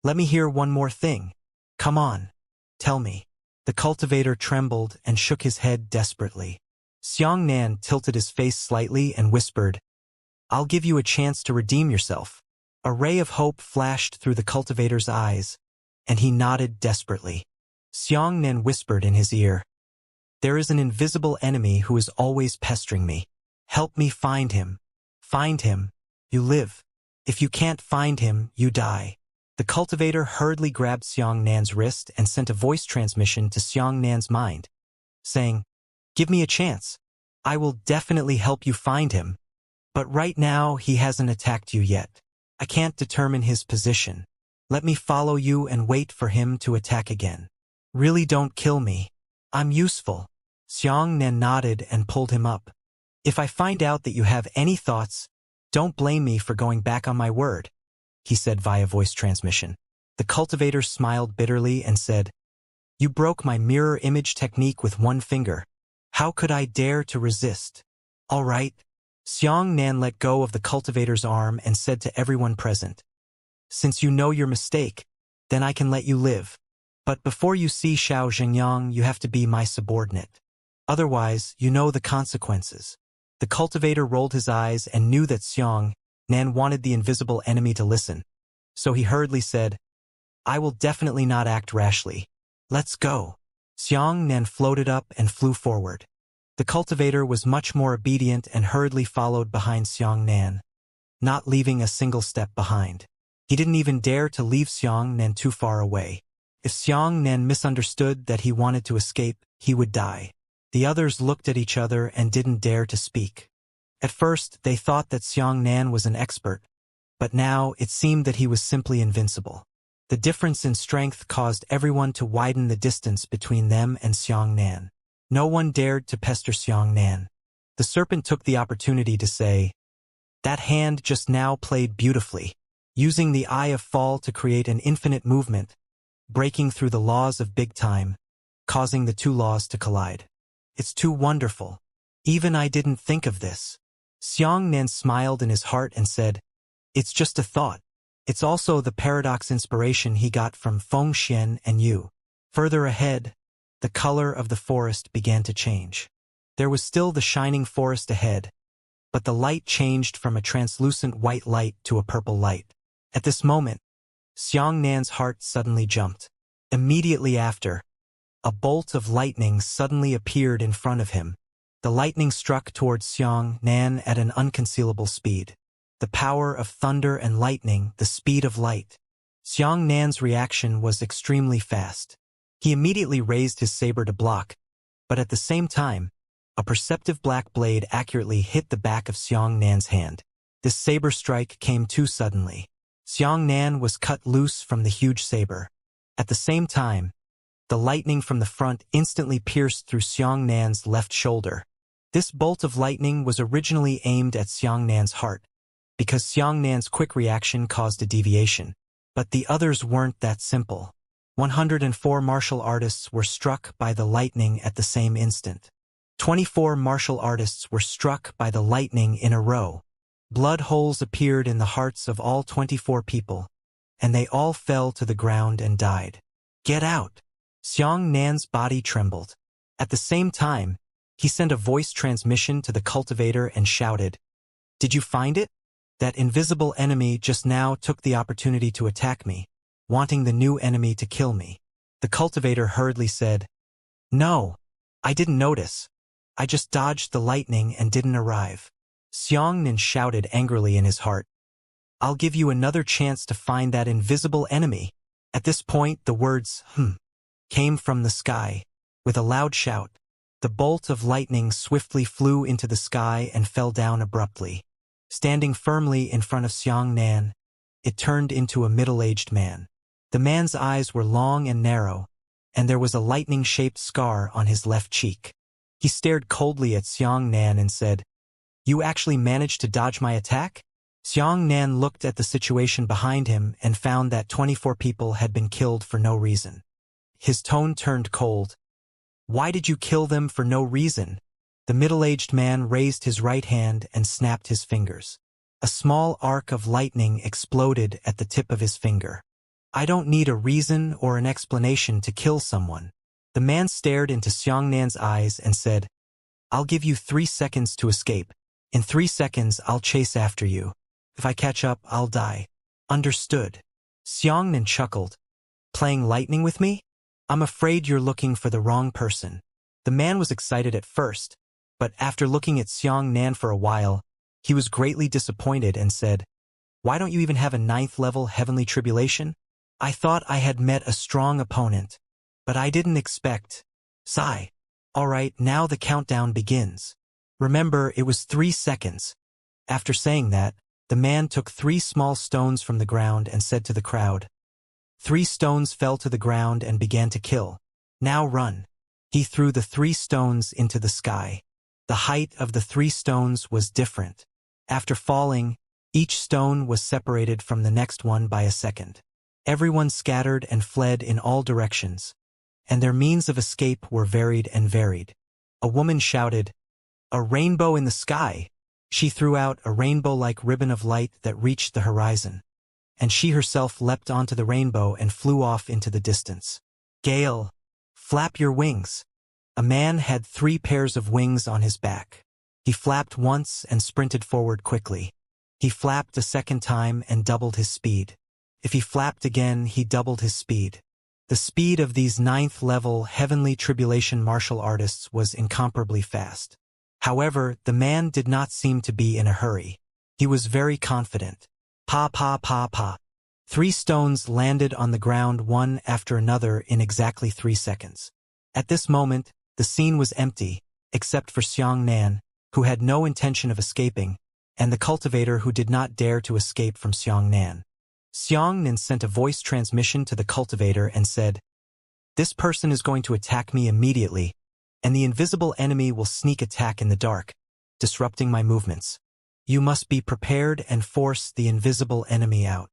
"Let me hear one more thing. Come on. Tell me." The cultivator trembled and shook his head desperately. Xianxia tilted his face slightly and whispered, "I'll give you a chance to redeem yourself." A ray of hope flashed through the cultivator's eyes, and he nodded desperately. Xianxia whispered in his ear, "There is an invisible enemy who is always pestering me. Help me find him. Find him, you live. If you can't find him, you die." The cultivator hurriedly grabbed Xianxia's wrist and sent a voice transmission to Xianxia's mind, saying, "Give me a chance. I will definitely help you find him. But right now he hasn't attacked you yet. I can't determine his position. Let me follow you and wait for him to attack again. Really don't kill me. I'm useful." Xianxia nodded and pulled him up. "If I find out that you have any thoughts, don't blame me for going back on my word," he said via voice transmission. The cultivator smiled bitterly and said, "You broke my mirror image technique with 1 finger. How could I dare to resist?" "All right." Xianxia let go of the cultivator's arm and said to everyone present, "Since you know your mistake, then I can let you live. But before you see Xiao Zhengyang, you have to be my subordinate. Otherwise, you know the consequences." The cultivator rolled his eyes and knew that Xianxia wanted the invisible enemy to listen. So he hurriedly said, "I will definitely not act rashly. Let's go." Xianxia floated up and flew forward. The cultivator was much more obedient and hurriedly followed behind Xianxia, not leaving a single step behind. He didn't even dare to leave Xianxia too far away. If Xianxia misunderstood that he wanted to escape, he would die. The others looked at each other and didn't dare to speak. At first, they thought that Xianxia was an expert, but now it seemed that he was simply invincible. The difference in strength caused everyone to widen the distance between them and Xianxia. No one dared to pester Xianxia. The serpent took the opportunity to say, "That hand just now played beautifully, using the Eye of Fall to create an infinite movement, breaking through the laws of big time, causing the 2 laws to collide. It's too wonderful. Even I didn't think of this." Xianxia smiled in his heart and said, "It's just a thought. It's also the paradox inspiration he got from Fengxian and you." Further ahead, the color of the forest began to change. There was still the shining forest ahead, but the light changed from a translucent white light to a purple light. At this moment, Xiangnan's heart suddenly jumped. Immediately after, a bolt of lightning suddenly appeared in front of him. The lightning struck towards Xiangnan at an unconcealable speed. The power of thunder and lightning, the speed of light. Xiangnan's reaction was extremely fast. He immediately raised his saber to block, but at the same time, a perceptive black blade accurately hit the back of Xiangnan's hand. This saber strike came too suddenly. Xiangnan was cut loose from the huge saber. At the same time, the lightning from the front instantly pierced through Xiangnan's left shoulder. This bolt of lightning was originally aimed at Xiangnan's heart, because Xiangnan's quick reaction caused a deviation. But the others weren't that simple. 104 martial artists were struck by the lightning at the same instant. 24 martial artists were struck by the lightning in a row. Blood holes appeared in the hearts of all 24 people, and they all fell to the ground and died. "Get out!" Xiangnan's body trembled. At the same time, he sent a voice transmission to the cultivator and shouted, "Did you find it? That invisible enemy just now took the opportunity to attack me, wanting the new enemy to kill me." The cultivator hurriedly said, "No, I didn't notice. I just dodged the lightning and didn't arrive." Xiangnan shouted angrily in his heart, "I'll give you another chance to find that invisible enemy." At this point, the words, came from the sky. With a loud shout, the bolt of lightning swiftly flew into the sky and fell down abruptly. Standing firmly in front of Xiangnan, it turned into a middle-aged man. The man's eyes were long and narrow, and there was a lightning-shaped scar on his left cheek. He stared coldly at Xiangnan and said, "You actually managed to dodge my attack?" Xiangnan looked at the situation behind him and found that 24 people had been killed for no reason. His tone turned cold. "Why did you kill them for no reason?" The middle-aged man raised his right hand and snapped his fingers. A small arc of lightning exploded at the tip of his finger. "I don't need a reason or an explanation to kill someone." The man stared into Xiangnan's eyes and said, "I'll give you 3 seconds to escape. In 3 seconds, I'll chase after you. If I catch up, I'll die. Understood?" Xiangnan chuckled. "Playing lightning with me? I'm afraid you're looking for the wrong person." The man was excited at first, but after looking at Xiangnan for a while, he was greatly disappointed and said, "Why don't you even have a 9th-level heavenly tribulation? I thought I had met a strong opponent, but I didn't expect. Sigh. All right, now the countdown begins. Remember, it was 3 seconds." After saying that, the man took 3 small stones from the ground and said to the crowd. 3 stones fell to the ground and began to kill. "Now run." He threw the 3 stones into the sky. The height of the 3 stones was different. After falling, each stone was separated from the next one by a second. Everyone scattered and fled in all directions, and their means of escape were varied and varied. A woman shouted, "A rainbow in the sky!" She threw out a rainbow-like ribbon of light that reached the horizon, and she herself leapt onto the rainbow and flew off into the distance. "Gale, flap your wings." A man had 3 pairs of wings on his back. He flapped once and sprinted forward quickly. He flapped a second time and doubled his speed. If he flapped again, he doubled his speed. The speed of these 9th-level heavenly tribulation martial artists was incomparably fast. However, the man did not seem to be in a hurry. He was very confident. Pa pa pa pa. 3 stones landed on the ground one after another in exactly 3 seconds. At this moment, the scene was empty, except for Xiangnan, who had no intention of escaping, and the cultivator who did not dare to escape from Xiangnan. Xiangnan sent a voice transmission to the cultivator and said, "This person is going to attack me immediately, and the invisible enemy will sneak attack in the dark, disrupting my movements. You must be prepared and force the invisible enemy out."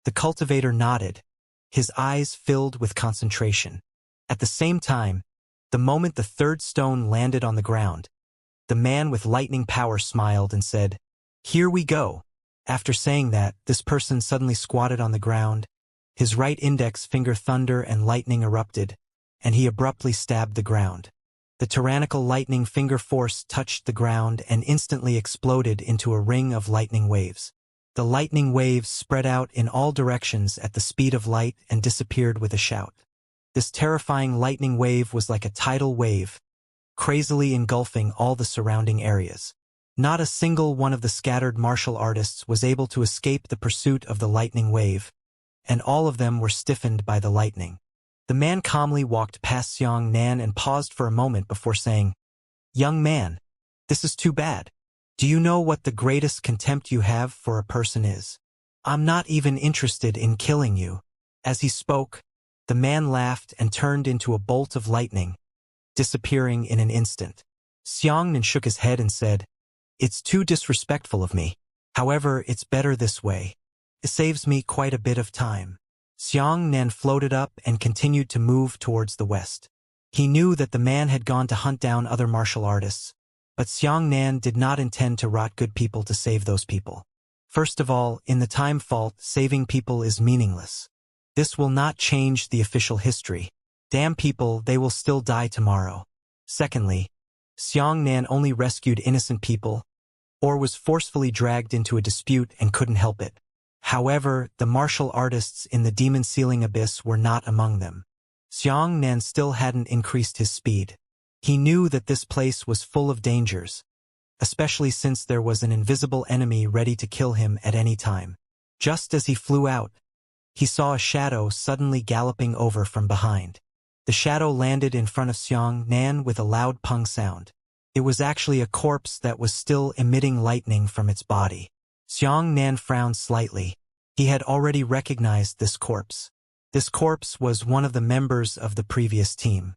The cultivator nodded, his eyes filled with concentration. At the same time, the moment the 3rd stone landed on the ground, the man with lightning power smiled and said, "Here we go." After saying that, this person suddenly squatted on the ground, his right index finger thunder and lightning erupted, and he abruptly stabbed the ground. The tyrannical lightning finger force touched the ground and instantly exploded into a ring of lightning waves. The lightning waves spread out in all directions at the speed of light and disappeared with a shout. This terrifying lightning wave was like a tidal wave, crazily engulfing all the surrounding areas. Not a single one of the scattered martial artists was able to escape the pursuit of the lightning wave, and all of them were stiffened by the lightning. The man calmly walked past Xianxia and paused for a moment before saying, "Young man, this is too bad. Do you know what the greatest contempt you have for a person is? I'm not even interested in killing you." As he spoke, the man laughed and turned into a bolt of lightning, disappearing in an instant. Xianxia shook his head and said, "It's too disrespectful of me. However, it's better this way. It saves me quite a bit of time." Xianxia floated up and continued to move towards the west. He knew that the man had gone to hunt down other martial artists, but Xianxia did not intend to rot good people to save those people. First of all, in the time fault, saving people is meaningless. This will not change the official history. Damn people, they will still die tomorrow. Secondly, Xianxia only rescued innocent people, or was forcefully dragged into a dispute and couldn't help it. However, the martial artists in the demon ceiling abyss were not among them. Xianxia still hadn't increased his speed. He knew that this place was full of dangers, especially since there was an invisible enemy ready to kill him at any time. Just as he flew out, he saw a shadow suddenly galloping over from behind. The shadow landed in front of Xianxia with a loud pung sound. It was actually a corpse that was still emitting lightning from its body. Xianxia frowned slightly. He had already recognized this corpse. This corpse was one of the members of the previous team.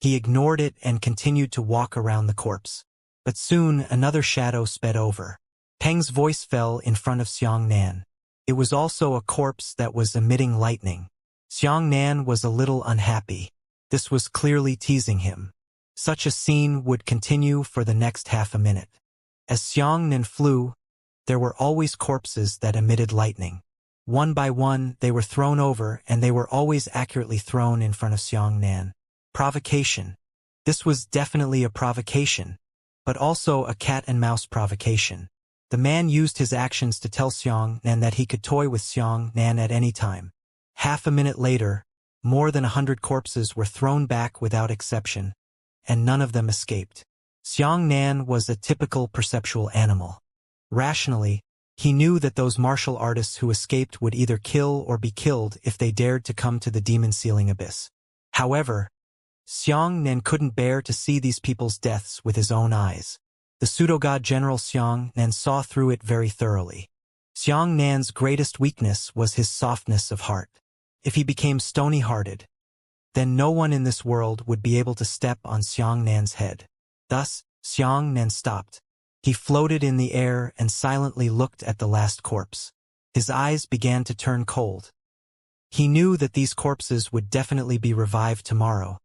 He ignored it and continued to walk around the corpse. But soon another shadow sped over. Peng's voice fell in front of Xianxia. It was also a corpse that was emitting lightning. Xianxia was a little unhappy. This was clearly teasing him. Such a scene would continue for the next half a minute. As Xianxia flew, there were always corpses that emitted lightning. One by one, they were thrown over, and they were always accurately thrown in front of Xianxia. Provocation. This was definitely a provocation, but also a cat-and-mouse provocation. The man used his actions to tell Xianxia that he could toy with Xianxia at any time. Half a minute later, more than 100 corpses were thrown back without exception, and none of them escaped. Xianxia was a typical perceptual animal. Rationally, he knew that those martial artists who escaped would either kill or be killed if they dared to come to the demon ceiling abyss. However, Xianxia couldn't bear to see these people's deaths with his own eyes. The pseudo-god General Xianxia saw through it very thoroughly. Xianxia's greatest weakness was his softness of heart. If he became stony-hearted, then no one in this world would be able to step on Xianxia's head. Thus, Xianxia stopped. He floated in the air and silently looked at the last corpse. His eyes began to turn cold. He knew that these corpses would definitely be revived tomorrow,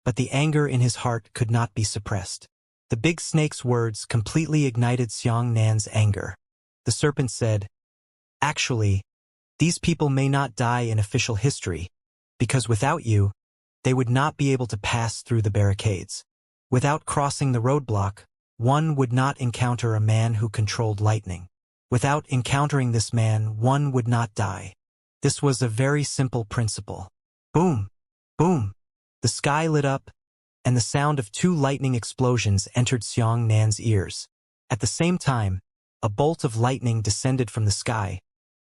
but the anger in his heart could not be suppressed. The big snake's words completely ignited Xianxia's anger. The serpent said, "Actually, these people may not die in official history, because without you, they would not be able to pass through the barricades. Without crossing the roadblock, one would not encounter a man who controlled lightning. Without encountering this man, one would not die. This was a very simple principle." Boom! Boom! The sky lit up, and the sound of 2 lightning explosions entered Xianxia's ears. At the same time, a bolt of lightning descended from the sky,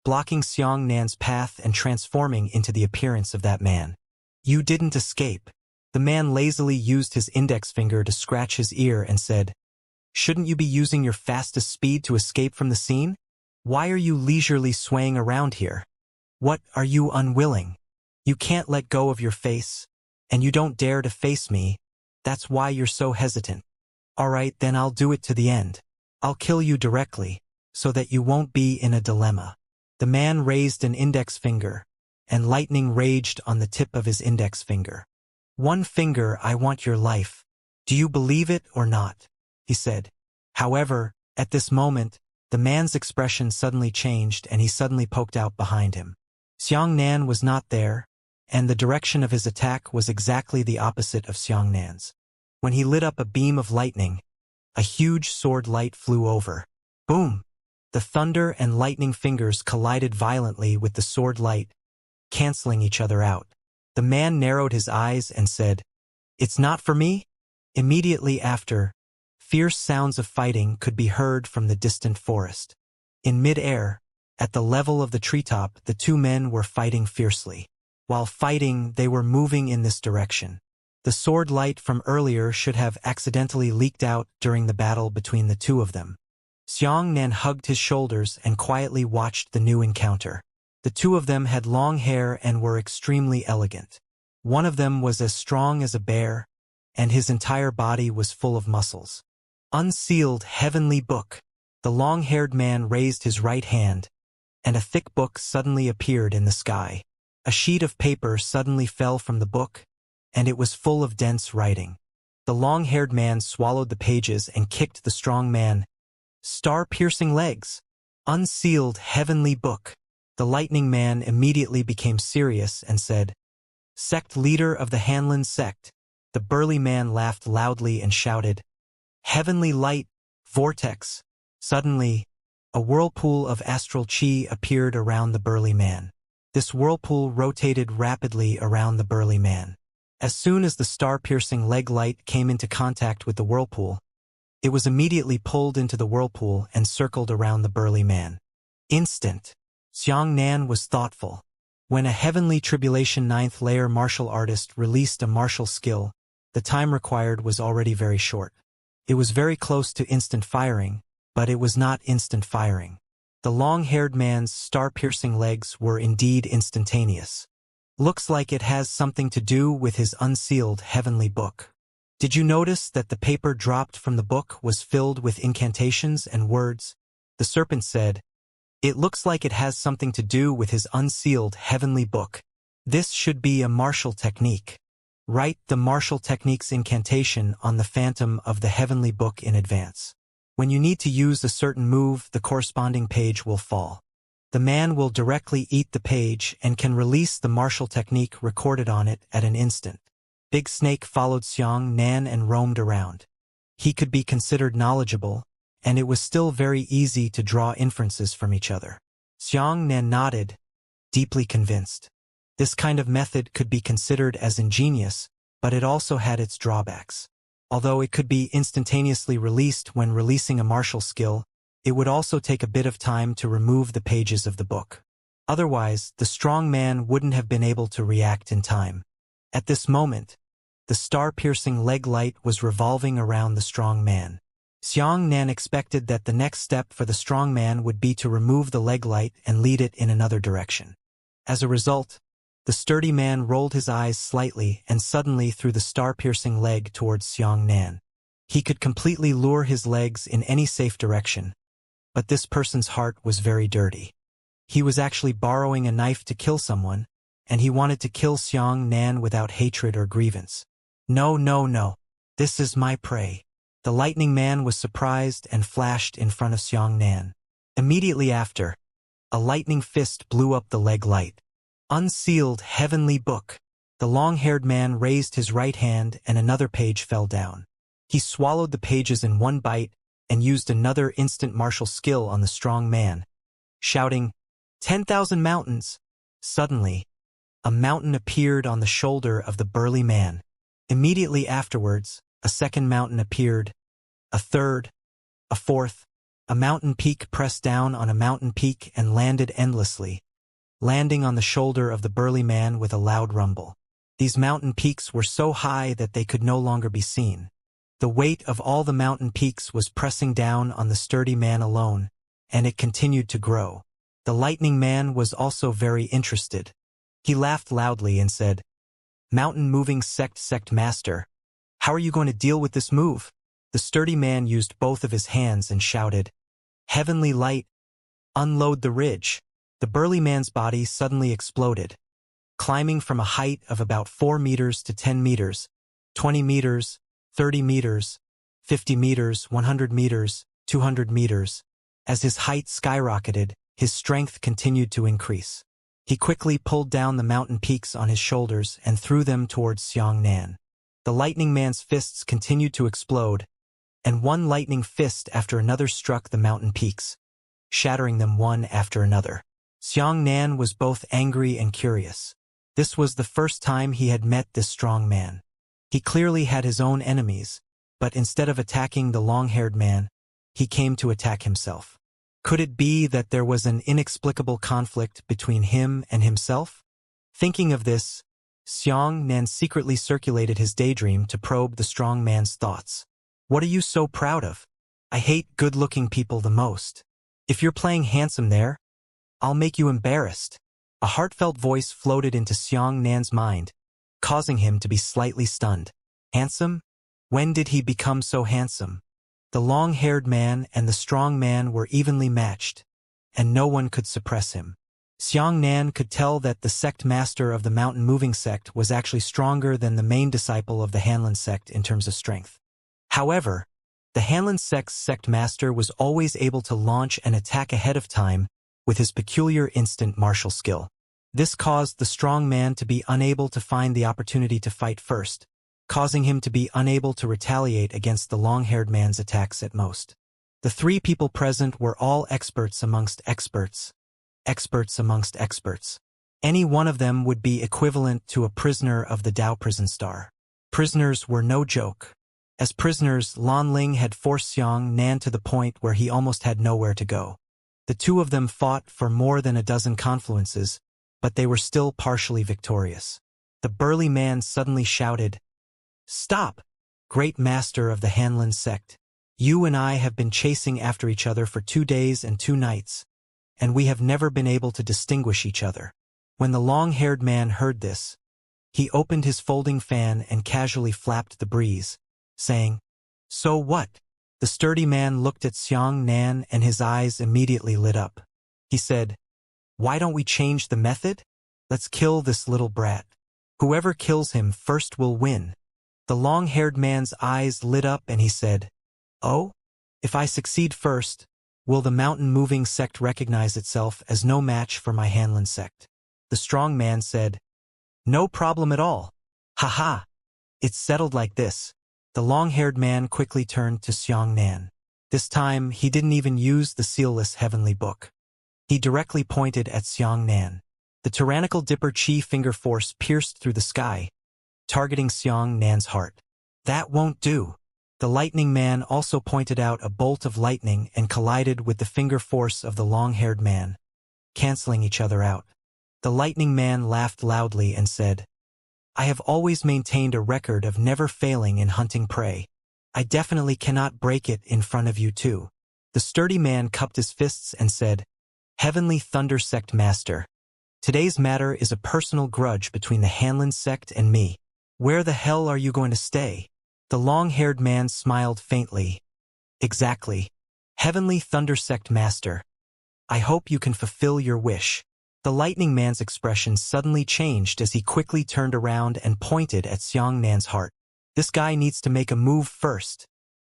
blocking Xianxia's path and transforming into the appearance of that man. "You didn't escape." The man lazily used his index finger to scratch his ear and said, "Shouldn't you be using your fastest speed to escape from the scene? Why are you leisurely swaying around here? What, are you unwilling? You can't let go of your face, and you don't dare to face me. That's why you're so hesitant. All right, then I'll do it to the end. I'll kill you directly, so that you won't be in a dilemma." The man raised an index finger, and lightning raged on the tip of his index finger. "One finger, I want your life. Do you believe it or not?" he said. However, at this moment, the man's expression suddenly changed and he suddenly poked out behind him. Xianxia was not there, and the direction of his attack was exactly the opposite of Xianxia's. When he lit up a beam of lightning, a huge sword light flew over. Boom! The thunder and lightning fingers collided violently with the sword light, canceling each other out. The man narrowed his eyes and said, "It's not for me?" Immediately after, fierce sounds of fighting could be heard from the distant forest. In mid-air, at the level of the treetop, the two men were fighting fiercely. While fighting, they were moving in this direction. The sword light from earlier should have accidentally leaked out during the battle between the two of them. Xianxia hugged his shoulders and quietly watched the new encounter. The two of them had long hair and were extremely elegant. One of them was as strong as a bear, and his entire body was full of muscles. Unsealed heavenly book. The long-haired man raised his right hand, and a thick book suddenly appeared in the sky. A sheet of paper suddenly fell from the book, and it was full of dense writing. The long-haired man swallowed the pages and kicked the strong man. Star-piercing legs. Unsealed heavenly book. The lightning man immediately became serious and said, "Sect leader of the Hanlin sect." The burly man laughed loudly and shouted, "Heavenly light, vortex." Suddenly, a whirlpool of astral chi appeared around the burly man. This whirlpool rotated rapidly around the burly man. As soon as the star-piercing leg light came into contact with the whirlpool, it was immediately pulled into the whirlpool and circled around the burly man. Instant. Xianxia was thoughtful. When a Heavenly Tribulation 9th layer martial artist released a martial skill, the time required was already very short. It was very close to instant firing, but it was not instant firing. The long-haired man's star-piercing legs were indeed instantaneous. Looks like it has something to do with his unsealed heavenly book. Did you notice that the paper dropped from the book was filled with incantations and words? The serpent said, "It looks like it has something to do with his unsealed heavenly book. This should be a martial technique. Write the martial technique's incantation on the phantom of the heavenly book in advance. When you need to use a certain move, the corresponding page will fall. The man will directly eat the page and can release the martial technique recorded on it at an instant." Big Snake followed Xianxia and roamed around. He could be considered knowledgeable, and it was still very easy to draw inferences from each other. Xianxia nodded, deeply convinced. This kind of method could be considered as ingenious, but it also had its drawbacks. Although it could be instantaneously released when releasing a martial skill, it would also take a bit of time to remove the pages of the book. Otherwise, the strong man wouldn't have been able to react in time. At this moment, the star-piercing leg light was revolving around the strong man. Xianxia expected that the next step for the strong man would be to remove the leg light and lead it in another direction. As a result, the sturdy man rolled his eyes slightly and suddenly threw the star-piercing leg towards Xianxia. He could completely lure his legs in any safe direction, but this person's heart was very dirty. He was actually borrowing a knife to kill someone, and he wanted to kill Xianxia without hatred or grievance. "No, no, no. This is my prey." The lightning man was surprised and flashed in front of Xianxia. Immediately after, a lightning fist blew up the leg light. Unsealed heavenly book. The long-haired man raised his right hand and another page fell down. He swallowed the pages in one bite and used another instant martial skill on the strong man, shouting, 10,000 mountains! Suddenly, a mountain appeared on the shoulder of the burly man. Immediately afterwards, a second mountain appeared, a third, a fourth. A mountain peak pressed down on a mountain peak and landed endlessly, landing on the shoulder of the burly man with a loud rumble. These mountain peaks were so high that they could no longer be seen. The weight of all the mountain peaks was pressing down on the sturdy man alone, and it continued to grow. The lightning man was also very interested. He laughed loudly and said, "Mountain moving sect master, how are you going to deal with this move?" The sturdy man used both of his hands and shouted, "Heavenly light, unload the ridge." The burly man's body suddenly exploded, climbing from a height of about 4 meters to 10 meters, 20 meters, 30 meters, 50 meters, 100 meters, 200 meters. As his height skyrocketed, his strength continued to increase. He quickly pulled down the mountain peaks on his shoulders and threw them towards Xianxia. The lightning man's fists continued to explode, and one lightning fist after another struck the mountain peaks, shattering them one after another. Xianxia was both angry and curious. This was the first time he had met this strong man. He clearly had his own enemies, but instead of attacking the long-haired man, he came to attack himself. Could it be that there was an inexplicable conflict between him and himself? Thinking of this, Xianxia secretly circulated his daydream to probe the strong man's thoughts. What are you so proud of? I hate good-looking people the most. If you're playing handsome there, I'll make you embarrassed. A heartfelt voice floated into Xianxia's mind, causing him to be slightly stunned. Handsome? When did he become so handsome? The long-haired man and the strong man were evenly matched, and no one could suppress him. Xianxia could tell that the sect master of the mountain-moving sect was actually stronger than the main disciple of the Hanlin sect in terms of strength. However, the Hanlin sect's sect master was always able to launch an attack ahead of time with his peculiar instant martial skill. This caused the strong man to be unable to find the opportunity to fight first, causing him to be unable to retaliate against the long-haired man's attacks at most. The three people present were all experts amongst experts, experts amongst experts. Any one of them would be equivalent to a prisoner of the Dao prison star. Prisoners were no joke. As prisoners, Lan Ling had forced Xianxia to the point where he almost had nowhere to go. The two of them fought for more than a dozen confluences, but they were still partially victorious. The burly man suddenly shouted, "Stop, great master of the Hanlin sect. You and I have been chasing after each other for 2 days and 2 nights, and we have never been able to distinguish each other." When the long-haired man heard this, he opened his folding fan and casually flapped the breeze, saying, "So what?" The sturdy man looked at Xianxia and his eyes immediately lit up. He said, "Why don't we change the method? Let's kill this little brat. Whoever kills him first will win." The long-haired man's eyes lit up and he said, "Oh? If I succeed first, will the mountain-moving sect recognize itself as no match for my Hanlin sect?" The strong man said, "No problem at all. Ha-ha. It's settled like this." The long-haired man quickly turned to Xianxia. This time, he didn't even use the sealless heavenly book. He directly pointed at Xianxia. The tyrannical Dipper Chi finger force pierced through the sky, targeting Xianxia's heart. "That won't do." The lightning man also pointed out a bolt of lightning and collided with the finger force of the long-haired man, canceling each other out. The lightning man laughed loudly and said, "I have always maintained a record of never failing in hunting prey. I definitely cannot break it in front of you too." The sturdy man cupped his fists and said, "Heavenly Thunder Sect Master, today's matter is a personal grudge between the Hanlin sect and me. Where the hell are you going to stay?" The long-haired man smiled faintly. "Exactly. Heavenly Thunder Sect Master. I hope you can fulfill your wish." The lightning man's expression suddenly changed as he quickly turned around and pointed at Xianxia's heart. "This guy needs to make a move first."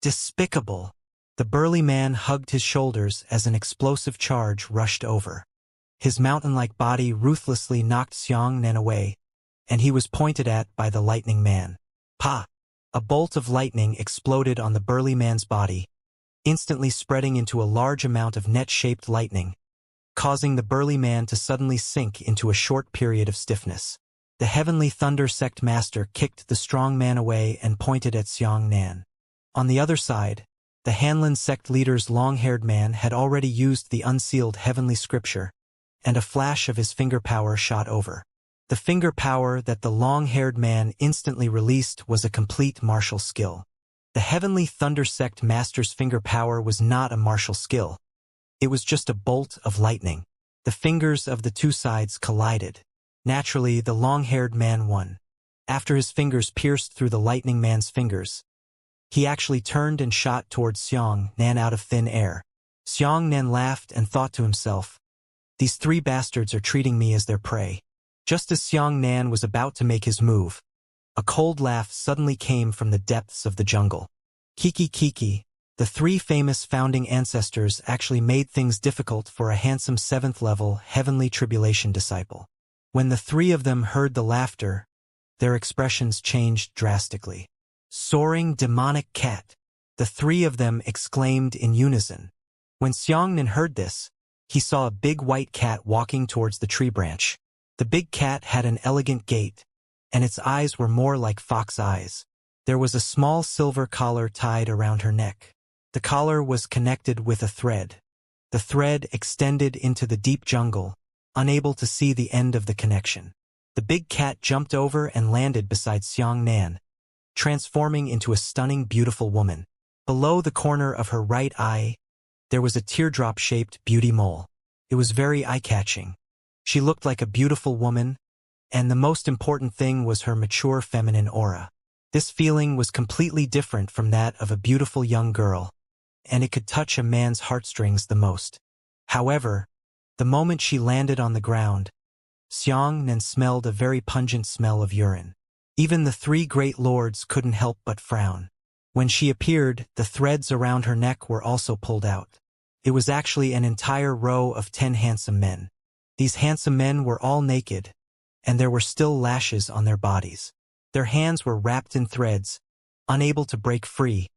Despicable. The burly man hugged his shoulders as an explosive charge rushed over. His mountain-like body ruthlessly knocked Xianxia away, and he was pointed at by the lightning man. Pa! A bolt of lightning exploded on the burly man's body, instantly spreading into a large amount of net-shaped lightning, causing the burly man to suddenly sink into a short period of stiffness. The Heavenly Thunder Sect Master kicked the strong man away and pointed at Xianxia. On the other side, the Hanlin sect leader's long-haired man had already used the unsealed heavenly scripture, and a flash of his finger power shot over. The finger power that the long-haired man instantly released was a complete martial skill. The Heavenly Thunder Sect Master's finger power was not a martial skill. It was just a bolt of lightning. The fingers of the two sides collided. Naturally, the long-haired man won. After his fingers pierced through the lightning man's fingers, he actually turned and shot towards Xianxia out of thin air. Xianxia laughed and thought to himself, "These 3 bastards are treating me as their prey." Just as Xianxia was about to make his move, a cold laugh suddenly came from the depths of the jungle. Kiki Kiki. The 3 famous founding ancestors actually made things difficult for a handsome 7th-level heavenly tribulation disciple. When the 3 of them heard the laughter, their expressions changed drastically. Soaring demonic cat, the three of them exclaimed in unison. When Xianxia heard this, he saw a big white cat walking towards the tree branch. The big cat had an elegant gait, and its eyes were more like fox eyes. There was a small silver collar tied around her neck. The collar was connected with a thread. The thread extended into the deep jungle, unable to see the end of the connection. The big cat jumped over and landed beside Xianxia, transforming into a stunning, beautiful woman. Below the corner of her right eye, there was a teardrop-shaped beauty mole. It was very eye-catching. She looked like a beautiful woman, and the most important thing was her mature feminine aura. This feeling was completely different from that of a beautiful young girl, and it could touch a man's heartstrings the most. However, the moment she landed on the ground, Xianxia smelled a very pungent smell of urine. Even the three great lords couldn't help but frown. When she appeared, the threads around her neck were also pulled out. It was actually an entire row of 10 handsome men. These handsome men were all naked, and there were still lashes on their bodies. Their hands were wrapped in threads, unable to break free,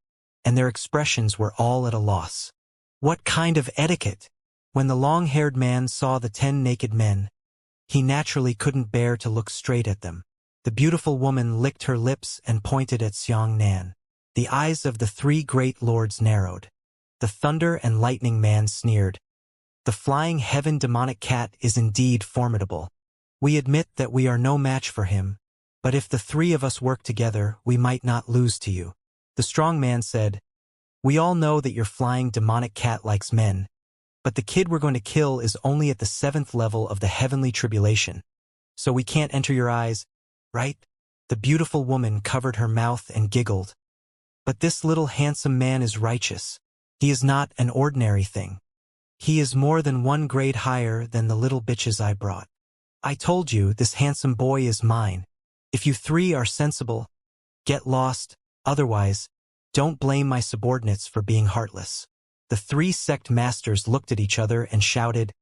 and their expressions were all at a loss. What kind of etiquette? When the long-haired man saw the 10 naked men, he naturally couldn't bear to look straight at them. The beautiful woman licked her lips and pointed at Xianxia. The eyes of the three great lords narrowed. The thunder and lightning man sneered. The flying heaven demonic cat is indeed formidable. We admit that we are no match for him, but if the three of us work together, we might not lose to you. The strong man said, "We all know that your flying demonic cat likes men, but the kid we're going to kill is only at the 7th level of the heavenly tribulation. So we can't enter your eyes, right?" The beautiful woman covered her mouth and giggled. "But this little handsome man is righteous. He is not an ordinary thing. He is more than one grade higher than the little bitches I brought. I told you this handsome boy is mine. If you three are sensible, get lost, otherwise, don't blame my subordinates for being heartless." The three sect masters looked at each other and shouted,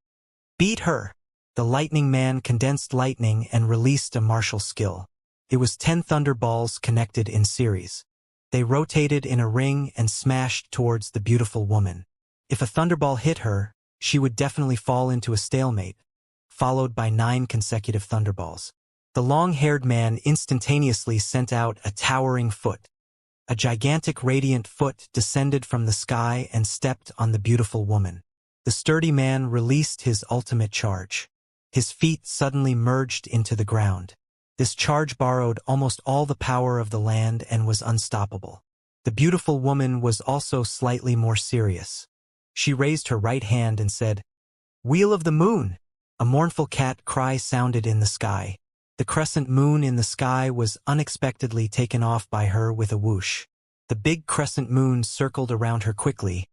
"Beat her!" The lightning man condensed lightning and released a martial skill. It was 10 thunderballs connected in series. They rotated in a ring and smashed towards the beautiful woman. If a thunderball hit her, she would definitely fall into a stalemate, followed by 9 consecutive thunderballs. The long-haired man instantaneously sent out a towering foot. A gigantic radiant foot descended from the sky and stepped on the beautiful woman. The sturdy man released his ultimate charge. His feet suddenly merged into the ground. This charge borrowed almost all the power of the land and was unstoppable. The beautiful woman was also slightly more serious. She raised her right hand and said, "Wheel of the moon!" A mournful cat cry sounded in the sky. The crescent moon in the sky was unexpectedly taken off by her with a whoosh. The big crescent moon circled around her quickly,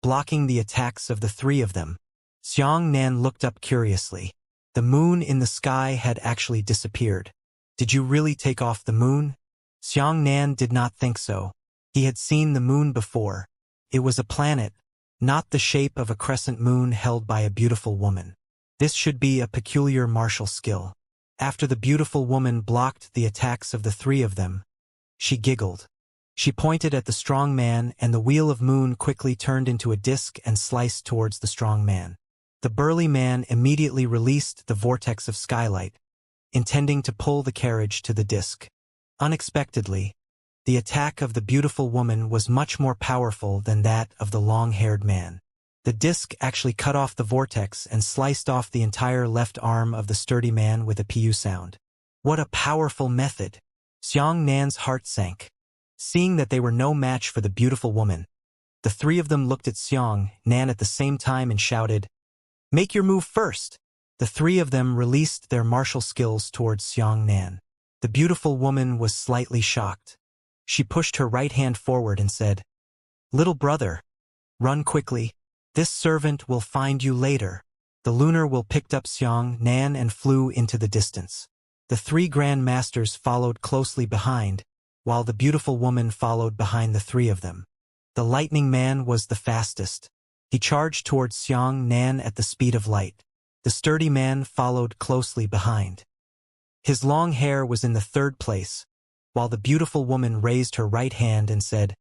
blocking the attacks of the three of them. Xianxia looked up curiously. The moon in the sky had actually disappeared. "Did you really take off the moon?" Xianxia did not think so. He had seen the moon before. It was a planet, not the shape of a crescent moon held by a beautiful woman. This should be a peculiar martial skill. After the beautiful woman blocked the attacks of the three of them, she giggled. She pointed at the strong man, and the wheel of moon quickly turned into a disc and sliced towards the strong man. The burly man immediately released the vortex of skylight, intending to pull the carriage to the disc. Unexpectedly, the attack of the beautiful woman was much more powerful than that of the long-haired man. The disc actually cut off the vortex and sliced off the entire left arm of the sturdy man with a pu sound. What a powerful method! Xianxia's heart sank. Seeing that they were no match for the beautiful woman, the three of them looked at Xianxia at the same time and shouted, "Make your move first!" The three of them released their martial skills towards Xianxia. The beautiful woman was slightly shocked. She pushed her right hand forward and said, "Little brother, run quickly. This servant will find you later." The lunar will picked up Xianxia and flew into the distance. The three grand masters followed closely behind, while the beautiful woman followed behind the three of them. The lightning man was the fastest. He charged towards Xianxia at the speed of light. The sturdy man followed closely behind. His long hair was in the third place, while the beautiful woman raised her right hand and said,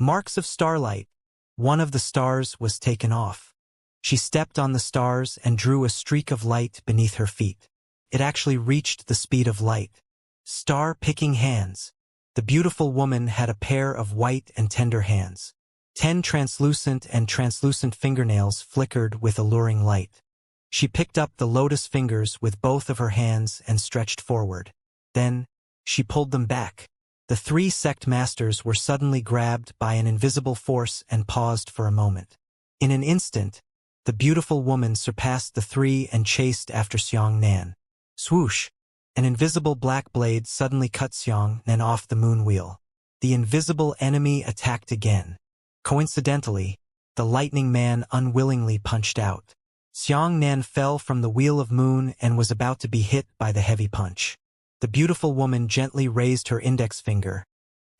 "Marks of starlight." One of the stars was taken off. She stepped on the stars and drew a streak of light beneath her feet. It actually reached the speed of light. Star-picking hands. The beautiful woman had a pair of white and tender hands. 10 translucent fingernails flickered with alluring light. She picked up the lotus fingers with both of her hands and stretched forward. Then, she pulled them back. The 3 sect masters were suddenly grabbed by an invisible force and paused for a moment. In an instant, the beautiful woman surpassed the 3 and chased after Xianxia. Swoosh! An invisible black blade suddenly cut Xianxia off the moon wheel. The invisible enemy attacked again. Coincidentally, the lightning man unwillingly punched out. Xianxia fell from the wheel of moon and was about to be hit by the heavy punch. The beautiful woman gently raised her index finger,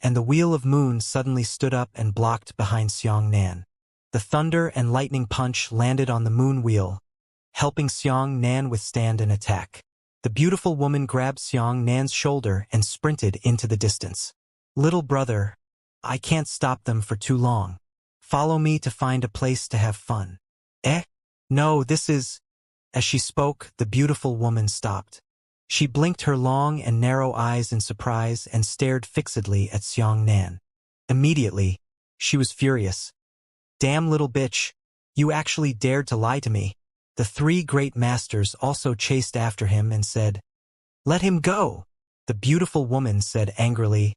and the wheel of moon suddenly stood up and blocked behind Xianxia. The thunder and lightning punch landed on the moon wheel, helping Xianxia withstand an attack. The beautiful woman grabbed Xianxia's shoulder and sprinted into the distance. "Little brother, I can't stop them for too long. Follow me to find a place to have fun." "Eh? No, this is—" As she spoke, the beautiful woman stopped. She blinked her long and narrow eyes in surprise and stared fixedly at Xianxia. Immediately, she was furious. "Damn little bitch, you actually dared to lie to me." The 3 great masters also chased after him and said, "Let him go." The beautiful woman said angrily,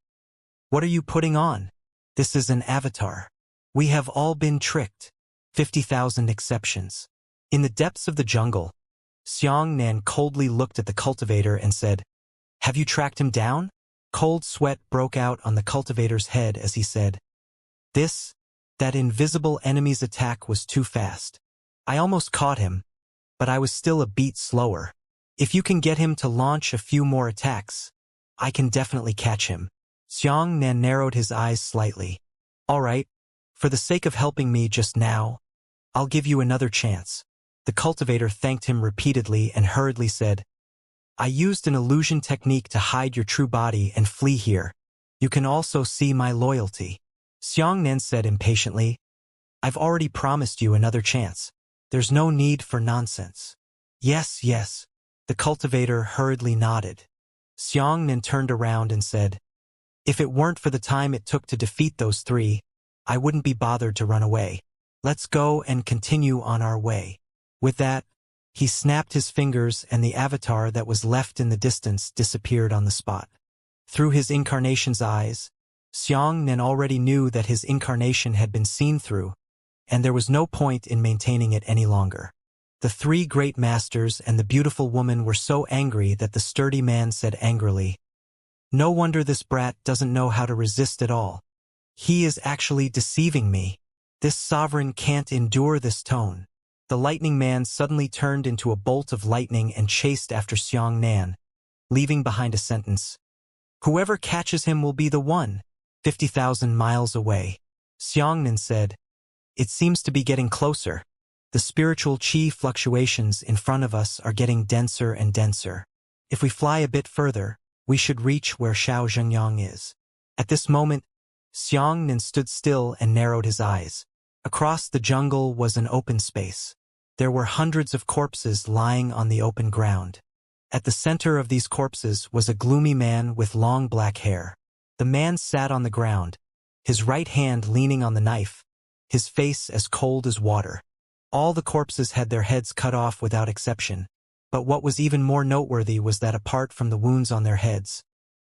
"What are you putting on? This is an avatar. We have all been tricked. 50,000 exceptions." In the depths of the jungle, Xianxia coldly looked at the cultivator and said, "Have you tracked him down?" Cold sweat broke out on the cultivator's head as he said, That invisible enemy's attack was too fast. I almost caught him, but I was still a beat slower. If you can get him to launch a few more attacks, I can definitely catch him." Xianxia narrowed his eyes slightly. "All right, for the sake of helping me just now, I'll give you another chance." The cultivator thanked him repeatedly and hurriedly said, "I used an illusion technique to hide your true body and flee here. You can also see my loyalty." Xianxia said impatiently, "I've already promised you another chance. There's no need for nonsense." Yes, yes. The cultivator hurriedly nodded. Xianxia turned around and said, "If it weren't for the time it took to defeat those 3, I wouldn't be bothered to run away. Let's go and continue on our way." With that, he snapped his fingers and the avatar that was left in the distance disappeared on the spot. Through his incarnation's eyes, Xianxia already knew that his incarnation had been seen through, and there was no point in maintaining it any longer. The 3 great masters and the beautiful woman were so angry that the sturdy man said angrily, "No wonder this brat doesn't know how to resist at all. He is actually deceiving me. This sovereign can't endure this tone." The lightning man suddenly turned into a bolt of lightning and chased after Xianxia, leaving behind a sentence. "Whoever catches him will be the one." 50,000 miles away, Xianxia said, "It seems to be getting closer. The spiritual qi fluctuations in front of us are getting denser and denser. If we fly a bit further, we should reach where Shao Zhengyang is." At this moment, Xianxia stood still and narrowed his eyes. Across the jungle was an open space. There were hundreds of corpses lying on the open ground. At the center of these corpses was a gloomy man with long black hair. The man sat on the ground, his right hand leaning on the knife, his face as cold as water. All the corpses had their heads cut off without exception, but what was even more noteworthy was that apart from the wounds on their heads,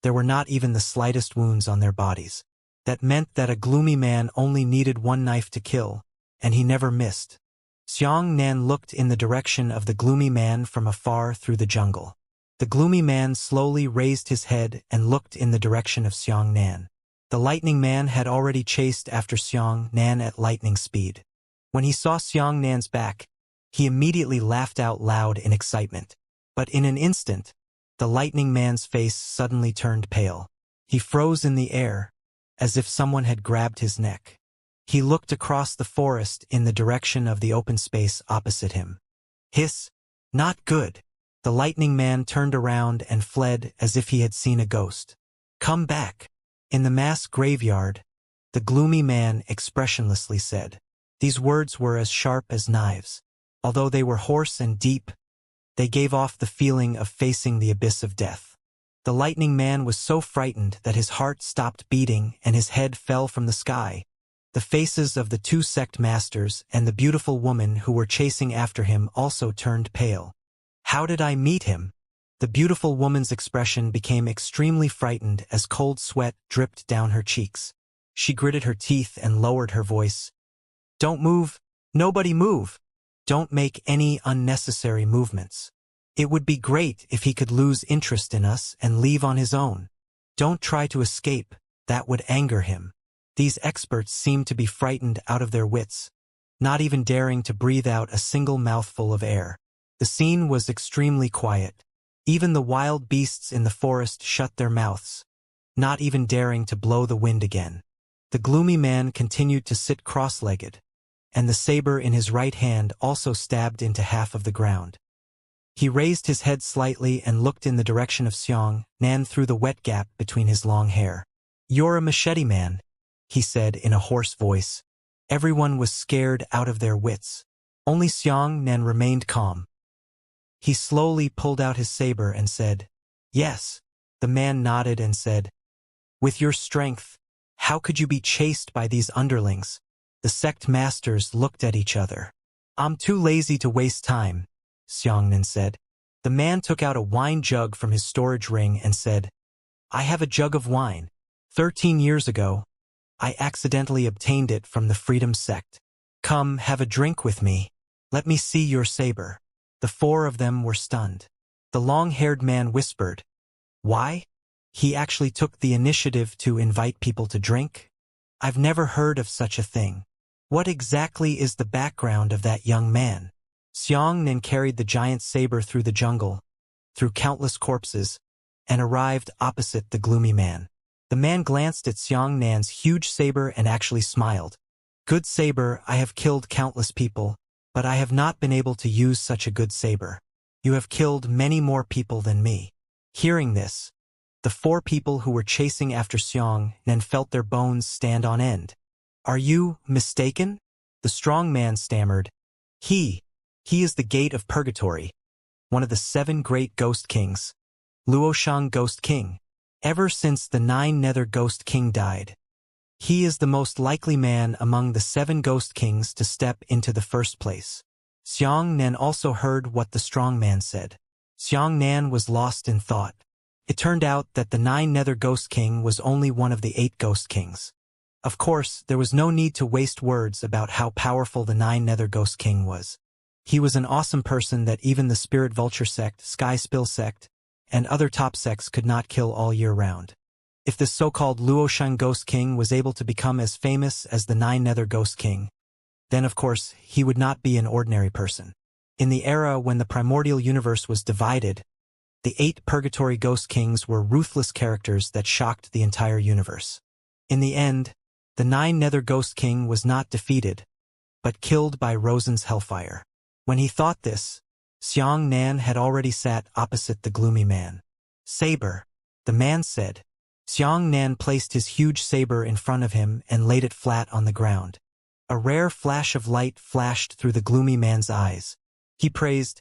there were not even the slightest wounds on their bodies. That meant that a gloomy man only needed one knife to kill, and he never missed. Xianxia looked in the direction of the gloomy man from afar through the jungle. The gloomy man slowly raised his head and looked in the direction of Xianxia. The lightning man had already chased after Xianxia at lightning speed. When he saw Xianxia's back, he immediately laughed out loud in excitement. But in an instant, the lightning man's face suddenly turned pale. He froze in the air, as if someone had grabbed his neck. He looked across the forest in the direction of the open space opposite him. Hiss! Not good! The lightning man turned around and fled as if he had seen a ghost. "Come back." In the mass graveyard, the gloomy man expressionlessly said. These words were as sharp as knives. Although they were hoarse and deep, they gave off the feeling of facing the abyss of death. The lightning man was so frightened that his heart stopped beating and his head fell from the sky. The faces of the two sect masters and the beautiful woman who were chasing after him also turned pale. "How did I meet him?" The beautiful woman's expression became extremely frightened as cold sweat dripped down her cheeks. She gritted her teeth and lowered her voice. "Don't move. Nobody move. Don't make any unnecessary movements. It would be great if he could lose interest in us and leave on his own. Don't try to escape. That would anger him." These experts seemed to be frightened out of their wits, not even daring to breathe out a single mouthful of air. The scene was extremely quiet. Even the wild beasts in the forest shut their mouths, not even daring to blow the wind again. The gloomy man continued to sit cross-legged, and the saber in his right hand also stabbed into half of the ground. He raised his head slightly and looked in the direction of Xianxia through the wet gap between his long hair. "You're a machete man," he said in a hoarse voice. Everyone was scared out of their wits. Only Xianxia remained calm. He slowly pulled out his saber and said, "Yes." The man nodded and said, "With your strength, how could you be chased by these underlings?" The sect masters looked at each other. "I'm too lazy to waste time," Xianxia said. The man took out a wine jug from his storage ring and said, "I have a jug of wine. 13 years ago, I accidentally obtained it from the Freedom Sect. Come, have a drink with me. Let me see your saber." The four of them were stunned. The long-haired man whispered, "Why? He actually took the initiative to invite people to drink? I've never heard of such a thing. What exactly is the background of that young man?" Xianxia carried the giant saber through the jungle, through countless corpses, and arrived opposite the gloomy man. The man glanced at Xianxia's huge saber and actually smiled. "Good saber, I have killed countless people, but I have not been able to use such a good saber. You have killed many more people than me." Hearing this, the four people who were chasing after Xianxia felt their bones stand on end. "Are you mistaken?" The strong man stammered. He is the gate of purgatory, one of the 7 great ghost kings, Luoshang Ghost King. Ever since the 9 Nether Ghost King died, he is the most likely man among the 7 ghost kings to step into the first place. Xianxia also heard what the strong man said. Xianxia was lost in thought. It turned out that the 9 Nether Ghost King was only one of the 8 ghost kings. Of course, there was no need to waste words about how powerful the 9 Nether Ghost King was. He was an awesome person that even the Spirit Vulture sect, Sky Spill sect, and other top sects could not kill all year round. If this so-called Luoshang Ghost King was able to become as famous as the 9 Nether Ghost King, then of course he would not be an ordinary person. In the era when the primordial universe was divided, the 8 Purgatory Ghost Kings were ruthless characters that shocked the entire universe. In the end, the 9 Nether Ghost King was not defeated, but killed by Rosen's hellfire. When he thought this, Xianxia had already sat opposite the gloomy man. "Saber," the man said. Xianxia placed his huge saber in front of him and laid it flat on the ground. A rare flash of light flashed through the gloomy man's eyes. He praised,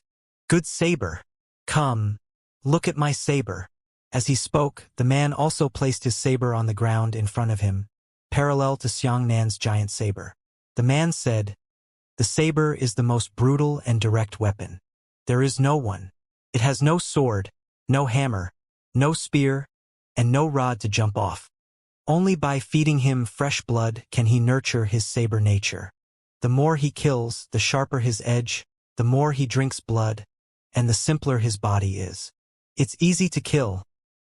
"Good saber. Come, look at my saber." As he spoke, the man also placed his saber on the ground in front of him, parallel to Xianxia's giant saber. The man said, "The saber is the most brutal and direct weapon. There is no one. It has no sword, no hammer, no spear, and no rod to jump off. Only by feeding him fresh blood can he nurture his saber nature. The more he kills, the sharper his edge, the more he drinks blood, and the simpler his body is. It's easy to kill,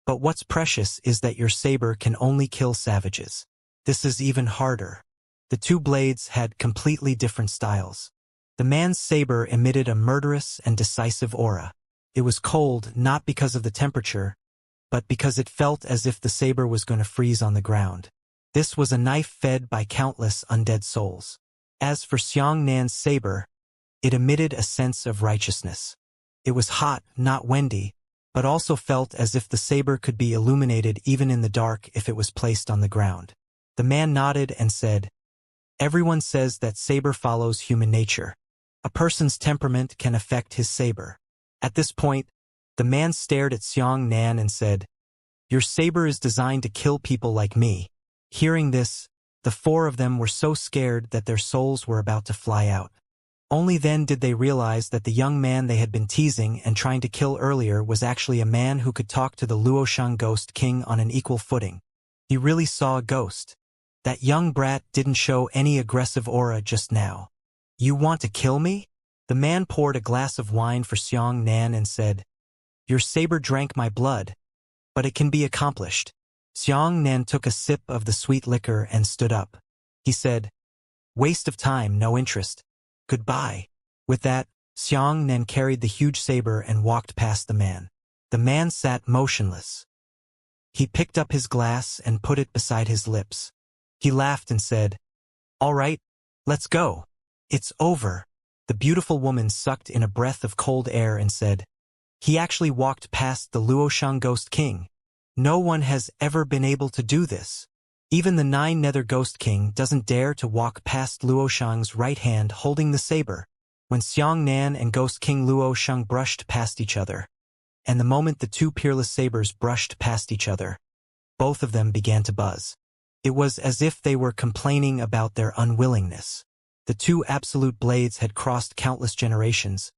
but what's precious is that your saber can only kill savages. This is even harder." The 2 blades had completely different styles. The man's saber emitted a murderous and decisive aura. It was cold not because of the temperature, but because it felt as if the saber was going to freeze on the ground. This was a knife fed by countless undead souls. As for Xianxia's saber, it emitted a sense of righteousness. It was hot, not windy, but also felt as if the saber could be illuminated even in the dark if it was placed on the ground. The man nodded and said, "Everyone says that saber follows human nature. A person's temperament can affect his saber." At this point, the man stared at Xianxia and said, "Your saber is designed to kill people like me." Hearing this, the four of them were so scared that their souls were about to fly out. Only then did they realize that the young man they had been teasing and trying to kill earlier was actually a man who could talk to the Luoshang Ghost King on an equal footing. He really saw a ghost. That young brat didn't show any aggressive aura just now. "You want to kill me?" The man poured a glass of wine for Xianxia and said, "Your saber drank my blood, but it can be accomplished." Xianxia took a sip of the sweet liquor and stood up. He said, "Waste of time, no interest. Goodbye." With that, Xianxia carried the huge saber and walked past the man. The man sat motionless. He picked up his glass and put it beside his lips. He laughed and said, "All right, let's go. It's over." The beautiful woman sucked in a breath of cold air and said, "He actually walked past the Luoshang Ghost King. No one has ever been able to do this. Even the Nine Nether Ghost King doesn't dare to walk past Luoshang's right hand holding the saber." When Xianxia and Ghost King Luoshang brushed past each other, and the moment the two peerless sabers brushed past each other, both of them began to buzz. It was as if they were complaining about their unwillingness. The two absolute blades had crossed countless generations,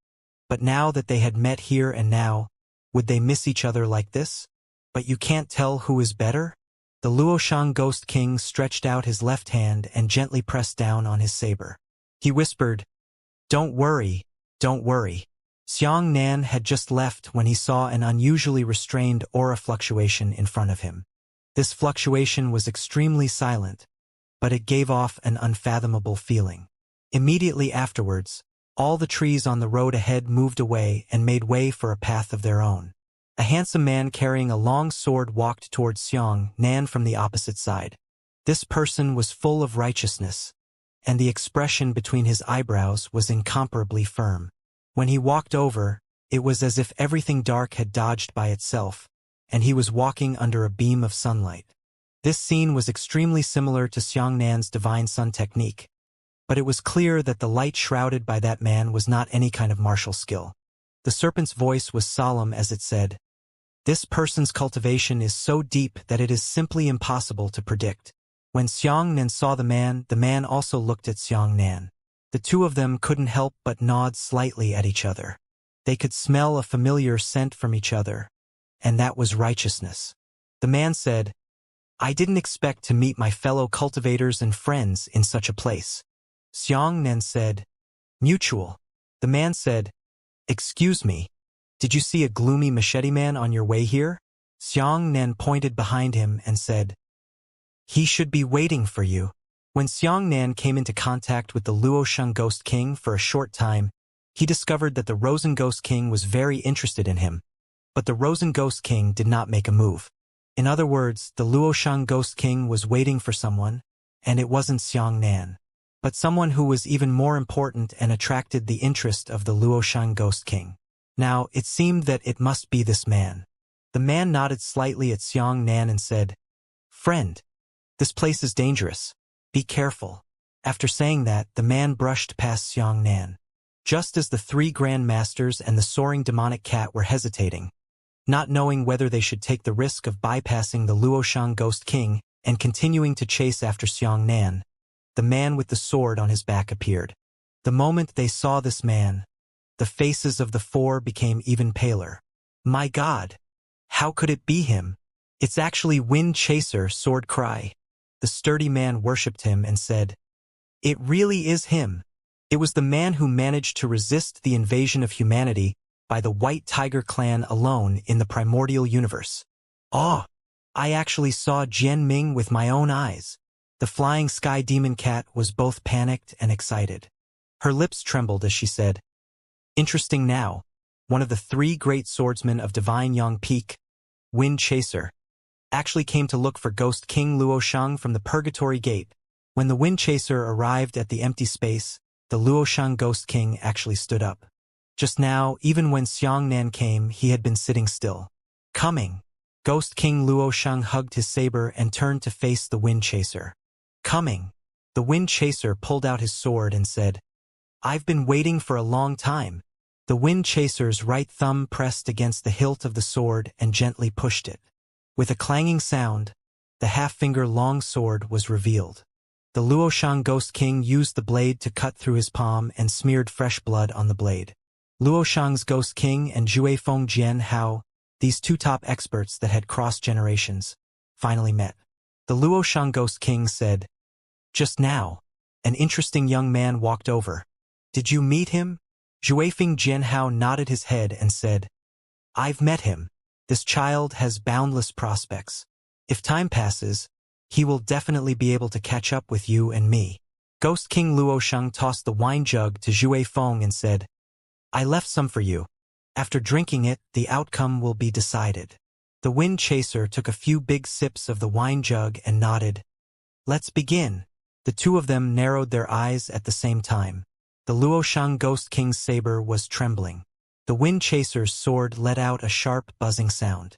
but now that they had met here and now, would they miss each other like this? But you can't tell who is better? The Luoshang Ghost King stretched out his left hand and gently pressed down on his saber. He whispered, "Don't worry, don't worry." Xianxia had just left when he saw an unusually restrained aura fluctuation in front of him. This fluctuation was extremely silent, but it gave off an unfathomable feeling. Immediately afterwards, all the trees on the road ahead moved away and made way for a path of their own. A handsome man carrying a long sword walked towards Xianxia from the opposite side. This person was full of righteousness, and the expression between his eyebrows was incomparably firm. When he walked over, it was as if everything dark had dodged by itself, and he was walking under a beam of sunlight. This scene was extremely similar to Xianxia's divine sun technique, but it was clear that the light shrouded by that man was not any kind of martial skill. The serpent's voice was solemn as it said, "This person's cultivation is so deep that it is simply impossible to predict." When Xianxia saw the man also looked at Xianxia. The two of them couldn't help but nod slightly at each other. They could smell a familiar scent from each other, and that was righteousness. The man said, "I didn't expect to meet my fellow cultivators and friends in such a place." Xianxia said, "Mutual." The man said, "Excuse me, did you see a gloomy machete man on your way here?" Xianxia pointed behind him and said, "He should be waiting for you." When Xianxia came into contact with the Luoshang Ghost King for a short time, he discovered that the Rosen Ghost King was very interested in him, but the Rosen Ghost King did not make a move. In other words, the Luoshang Ghost King was waiting for someone, and it wasn't Xianxia, but someone who was even more important and attracted the interest of the Luoshang Ghost King. Now, it seemed that it must be this man. The man nodded slightly at Xianxia and said, "Friend, this place is dangerous. Be careful." After saying that, the man brushed past Xianxia. Just as the three Grand Masters and the soaring demonic cat were hesitating, not knowing whether they should take the risk of bypassing the Luoshang Ghost King and continuing to chase after Xianxia, the man with the sword on his back appeared. The moment they saw this man, the faces of the four became even paler. "My God! How could it be him? It's actually Wind Chaser, Sword Cry." The sturdy man worshipped him and said, "It really is him. It was the man who managed to resist the invasion of humanity by the White Tiger clan alone in the primordial universe. Oh, I actually saw Jian Ming with my own eyes." The flying sky demon cat was both panicked and excited. Her lips trembled as she said, "Interesting now. One of the three great swordsmen of Divine Yang Peak, Wind Chaser, actually came to look for Ghost King Luoshang from the Purgatory Gate. When the Wind Chaser arrived at the empty space, the Luoshang Ghost King actually stood up. Just now, even when Xianxia came, he had been sitting still. Coming. Ghost King Luosheng hugged his saber and turned to face the Wind Chaser. Coming. The Wind Chaser pulled out his sword and said, I've been waiting for a long time. The Wind Chaser's right thumb pressed against the hilt of the sword and gently pushed it. With a clanging sound, the half-finger-long sword was revealed. The Luosheng Ghost King used the blade to cut through his palm and smeared fresh blood on the blade. Luosheng's Ghost King and Juefeng Jian Hao, these two top experts that had crossed generations, finally met. The Luosheng Ghost King said, Just now, an interesting young man walked over. Did you meet him? Juefeng Jian Hao nodded his head and said, I've met him. This child has boundless prospects. If time passes, he will definitely be able to catch up with you and me. Ghost King Luosheng tossed the wine jug to Juefeng and said, I left some for you. After drinking it, the outcome will be decided. The Wind Chaser took a few big sips of the wine jug and nodded. Let's begin. The two of them narrowed their eyes at the same time. The Luosheng Ghost King's saber was trembling. The Wind Chaser's sword let out a sharp, buzzing sound.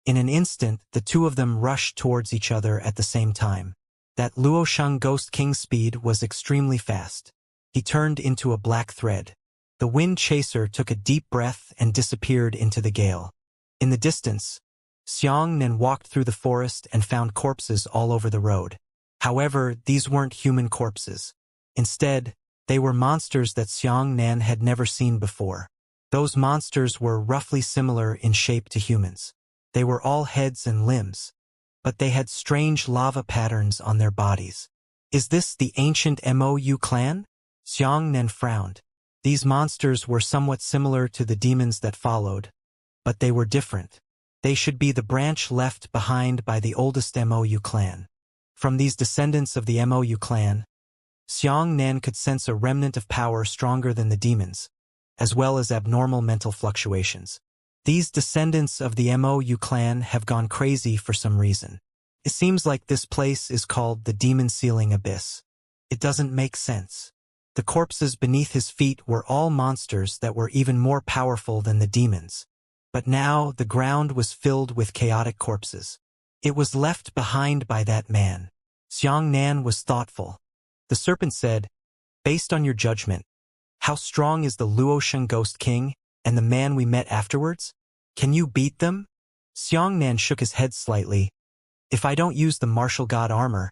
In an instant, the two of them rushed towards each other at the same time. That Luosheng Ghost King's speed was extremely fast. He turned into a black thread. The Wind Chaser took a deep breath and disappeared into the gale. In the distance, Xianxia walked through the forest and found corpses all over the road. However, these weren't human corpses. Instead, they were monsters that Xianxia had never seen before. Those monsters were roughly similar in shape to humans. They were all heads and limbs, but they had strange lava patterns on their bodies. Is this the ancient Mou clan? Xianxia frowned. These monsters were somewhat similar to the demons that followed, but they were different. They should be the branch left behind by the oldest Mou clan. From these descendants of the Mou clan, Xianxia could sense a remnant of power stronger than the demons, as well as abnormal mental fluctuations. These descendants of the Mou clan have gone crazy for some reason. It seems like this place is called the Demon Ceiling Abyss. It doesn't make sense. The corpses beneath his feet were all monsters that were even more powerful than the demons. But now the ground was filled with chaotic corpses. It was left behind by that man. Xianxia was thoughtful. The serpent said, Based on your judgment, how strong is the Luosheng Ghost King and the man we met afterwards? Can you beat them? Xianxia shook his head slightly. If I don't use the martial god armor,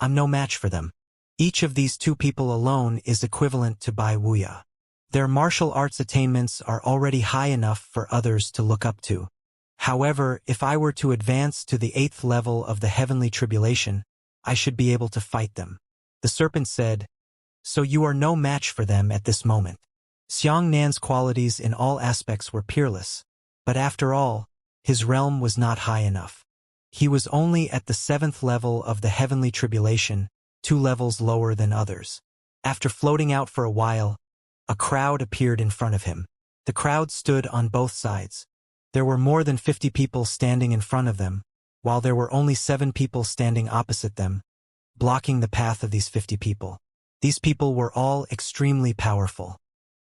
I'm no match for them. Each of these two people alone is equivalent to Bai Wuya. Their martial arts attainments are already high enough for others to look up to. However, if I were to advance to the 8th level of the heavenly tribulation, I should be able to fight them. The serpent said, So you are no match for them at this moment. Xianxia's qualities in all aspects were peerless, but after all, his realm was not high enough. He was only at the 7th level of the heavenly tribulation, 2 levels lower than others. After floating out for a while, a crowd appeared in front of him. The crowd stood on both sides. There were more than 50 people standing in front of them, while there were only 7 people standing opposite them, blocking the path of these 50 people. These people were all extremely powerful.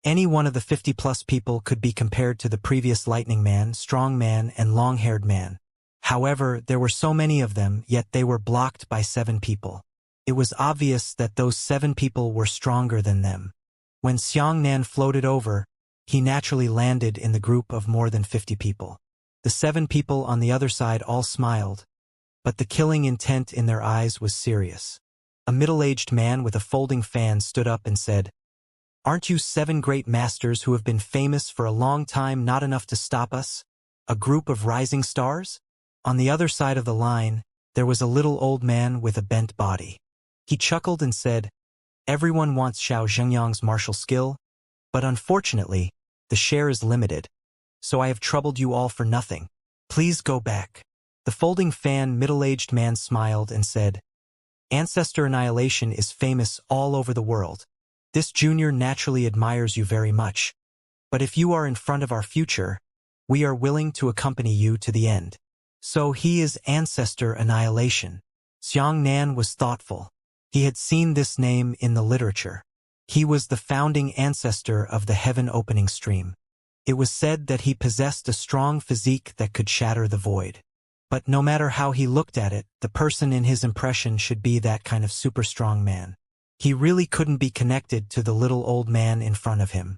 Any one of the 50-plus people could be compared to the previous Lightning Man, Strong Man, and Long-Haired Man. However, there were so many of them, yet they were blocked by 7 people. It was obvious that those 7 people were stronger than them. When Xianxia floated over, he naturally landed in the group of more than 50 people. The 7 people on the other side all smiled, but the killing intent in their eyes was serious. A middle-aged man with a folding fan stood up and said, Aren't you 7 great masters who have been famous for a long time not enough to stop us? A group of rising stars? On the other side of the line, there was a little old man with a bent body. He chuckled and said, Everyone wants Xiao Zhengyang's martial skill, but unfortunately, the share is limited, so I have troubled you all for nothing. Please go back. The folding fan middle-aged man smiled and said, Ancestor Annihilation is famous all over the world. This junior naturally admires you very much. But if you are in front of our future, we are willing to accompany you to the end. So he is Ancestor Annihilation. Xianxia was thoughtful. He had seen this name in the literature. He was the founding ancestor of the heaven-opening stream. It was said that he possessed a strong physique that could shatter the void. But no matter how he looked at it, the person in his impression should be that kind of super strong man. He really couldn't be connected to the little old man in front of him.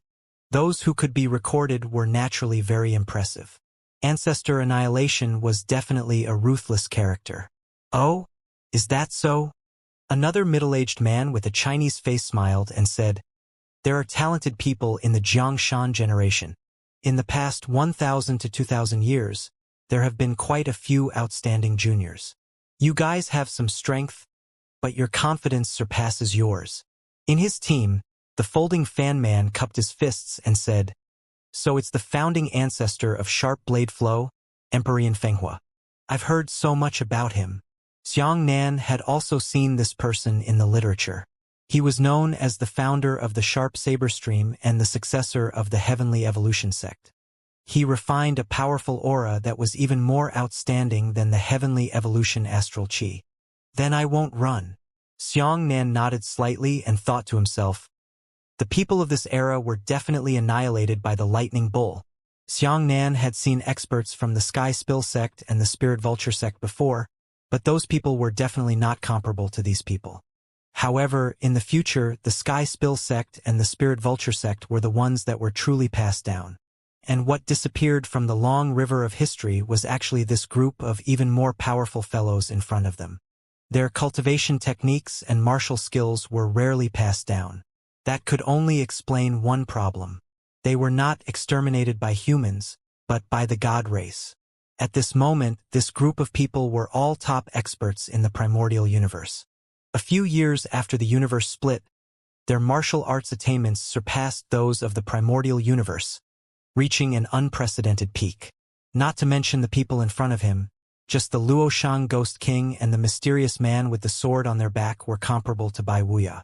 Those who could be recorded were naturally very impressive. Ancestor Annihilation was definitely a ruthless character. Oh? Is that so? Another middle-aged man with a Chinese face smiled and said, "There are talented people in the Xianxia generation. In the past 1,000 to 2,000 years, there have been quite a few outstanding juniors. You guys have some strength, but your confidence surpasses yours." In his team, the folding fan man cupped his fists and said, "So it's the founding ancestor of Sharp Blade Flow, Emperor Fenghua. I've heard so much about him." Xiang Nan had also seen this person in the literature. He was known as the founder of the Sharp Saber Stream and the successor of the Heavenly Evolution sect. He refined a powerful aura that was even more outstanding than the Heavenly Evolution astral chi. "Then I won't run." Xiang Nan nodded slightly and thought to himself, the people of this era were definitely annihilated by the Lightning Bull. Xiang Nan had seen experts from the Sky Spill sect and the Spirit Vulture sect before, but those people were definitely not comparable to these people. However, in the future, the Sky Spill sect and the Spirit Vulture sect were the ones that were truly passed down. And what disappeared from the long river of history was actually this group of even more powerful fellows in front of them. Their cultivation techniques and martial skills were rarely passed down. That could only explain one problem. They were not exterminated by humans, but by the god race. At this moment, this group of people were all top experts in the primordial universe. A few years after the universe split, their martial arts attainments surpassed those of the primordial universe, reaching an unprecedented peak. Not to mention the people in front of him, just the Luoshang Ghost King and the mysterious man with the sword on their back were comparable to Bai Wuya.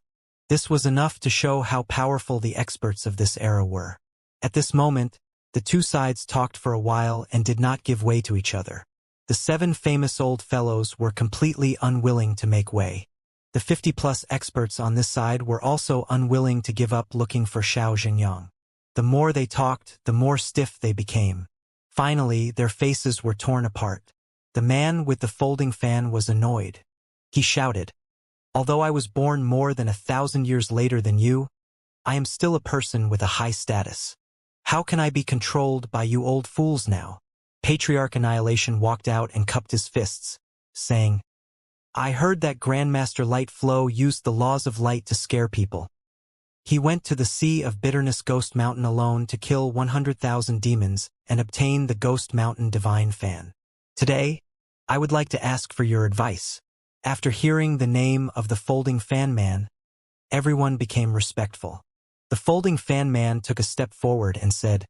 This was enough to show how powerful the experts of this era were. At this moment, the two sides talked for a while and did not give way to each other. The 7 famous old fellows were completely unwilling to make way. The 50-plus experts on this side were also unwilling to give up looking for Xiao Xingyang. The more they talked, the more stiff they became. Finally, their faces were torn apart. The man with the folding fan was annoyed. He shouted, "Although I was born more than 1,000 years later than you, I am still a person with a high status. How can I be controlled by you old fools now?" Patriarch Annihilation walked out and cupped his fists, saying, "I heard that Grandmaster Light Flow used the laws of light to scare people. He went to the Sea of Bitterness Ghost Mountain alone to kill 100,000 demons and obtain the Ghost Mountain Divine Fan. Today, I would like to ask for your advice." After hearing the name of the Folding Fan Man, everyone became respectful. The Folding Fan Man took a step forward and said,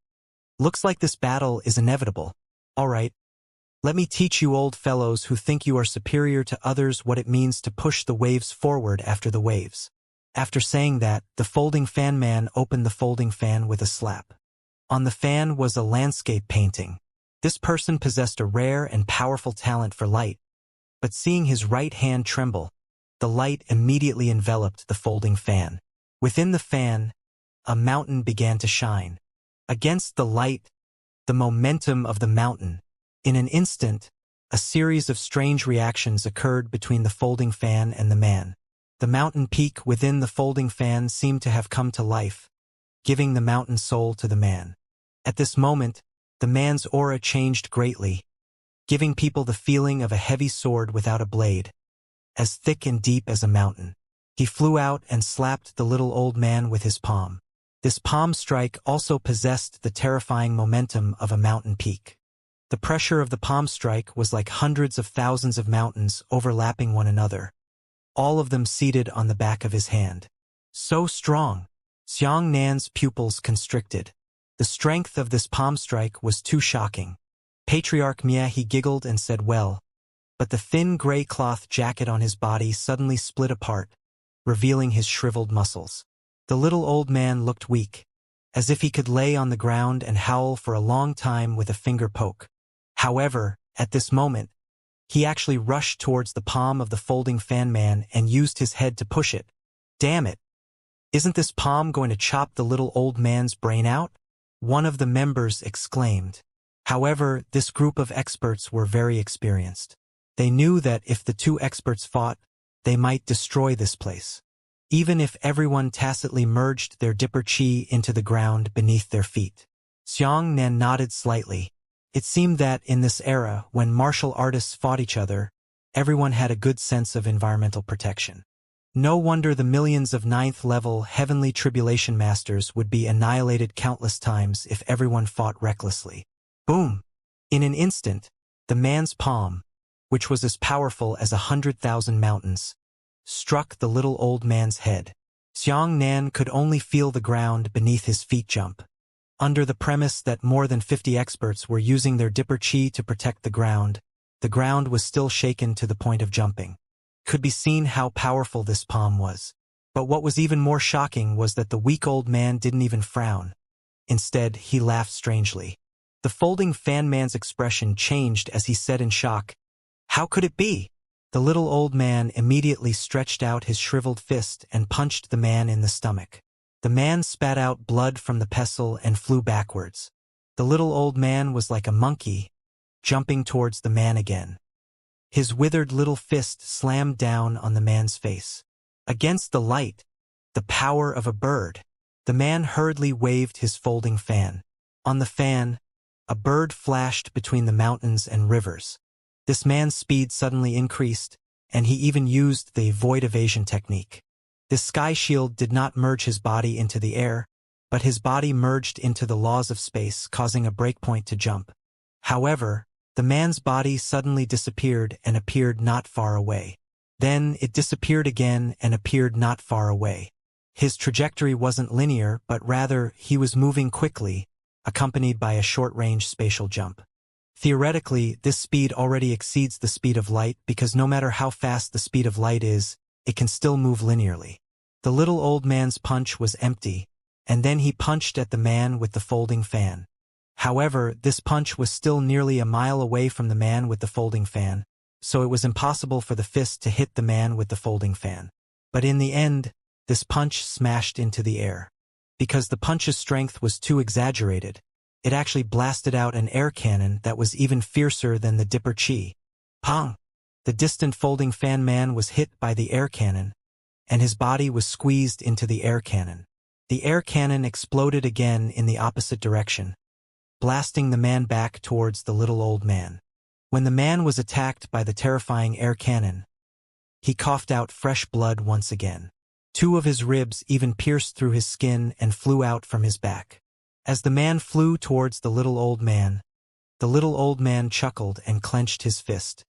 "Looks like this battle is inevitable. All right, let me teach you old fellows who think you are superior to others what it means to push the waves forward after the waves." After saying that, the Folding Fan Man opened the folding fan with a slap. On the fan was a landscape painting. This person possessed a rare and powerful talent for light, but seeing his right hand tremble, the light immediately enveloped the folding fan. Within the fan, a mountain began to shine. Against the light, the momentum of the mountain. In an instant, a series of strange reactions occurred between the folding fan and the man. The mountain peak within the folding fan seemed to have come to life, giving the mountain soul to the man. At this moment, the man's aura changed greatly, giving people the feeling of a heavy sword without a blade, as thick and deep as a mountain. He flew out and slapped the little old man with his palm. This palm strike also possessed the terrifying momentum of a mountain peak. The pressure of the palm strike was like hundreds of thousands of mountains overlapping one another, all of them seated on the back of his hand. So strong! Xiang Nan's pupils constricted. The strength of this palm strike was too shocking. Patriarch Mia, he giggled and said, "Well," but the thin gray cloth jacket on his body suddenly split apart, revealing his shriveled muscles. The little old man looked weak, as if he could lay on the ground and howl for a long time with a finger poke. However, at this moment, he actually rushed towards the palm of the folding fan man and used his head to push it. Damn it! Isn't this palm going to chop the little old man's brain out? One of the members exclaimed. However, this group of experts were very experienced. They knew that if the two experts fought, they might destroy this place. Even if everyone tacitly merged their dipper chi into the ground beneath their feet. Xianxia nodded slightly. It seemed that in this era, when martial artists fought each other, everyone had a good sense of environmental protection. No wonder the millions of ninth-level heavenly tribulation masters would be annihilated countless times if everyone fought recklessly. Boom! In an instant, the man's palm, which was as powerful as 100,000 mountains, struck the little old man's head. Xianxia could only feel the ground beneath his feet jump. Under the premise that more than 50 experts were using their dipper chi to protect the ground was still shaken to the point of jumping. Could be seen how powerful this palm was. But what was even more shocking was that the weak old man didn't even frown. Instead, he laughed strangely. The folding fan man's expression changed as he said in shock, "How could it be?" The little old man immediately stretched out his shriveled fist and punched the man in the stomach. The man spat out blood from the pestle and flew backwards. The little old man was like a monkey, jumping towards the man again. His withered little fist slammed down on the man's face. Against the light, the power of a bird, the man hurriedly waved his folding fan. On the fan, a bird flashed between the mountains and rivers. This man's speed suddenly increased, and he even used the void evasion technique. This sky shield did not merge his body into the air, but his body merged into the laws of space, causing a breakpoint to jump. However, the man's body suddenly disappeared and appeared not far away. Then it disappeared again and appeared not far away. His trajectory wasn't linear, but rather he was moving quickly, accompanied by a short-range spatial jump. Theoretically, this speed already exceeds the speed of light because no matter how fast the speed of light is, it can still move linearly. The little old man's punch was empty, and then he punched at the man with the folding fan. However, this punch was still nearly a mile away from the man with the folding fan, so it was impossible for the fist to hit the man with the folding fan. But in the end, this punch smashed into the air. Because the punch's strength was too exaggerated, it actually blasted out an air cannon that was even fiercer than the dipper chi. Pong! The distant folding fan man was hit by the air cannon, and his body was squeezed into the air cannon. The air cannon exploded again in the opposite direction, blasting the man back towards the little old man. When the man was attacked by the terrifying air cannon, he coughed out fresh blood once again. Two of his ribs even pierced through his skin and flew out from his back. As the man flew towards the little old man chuckled and clenched his fist.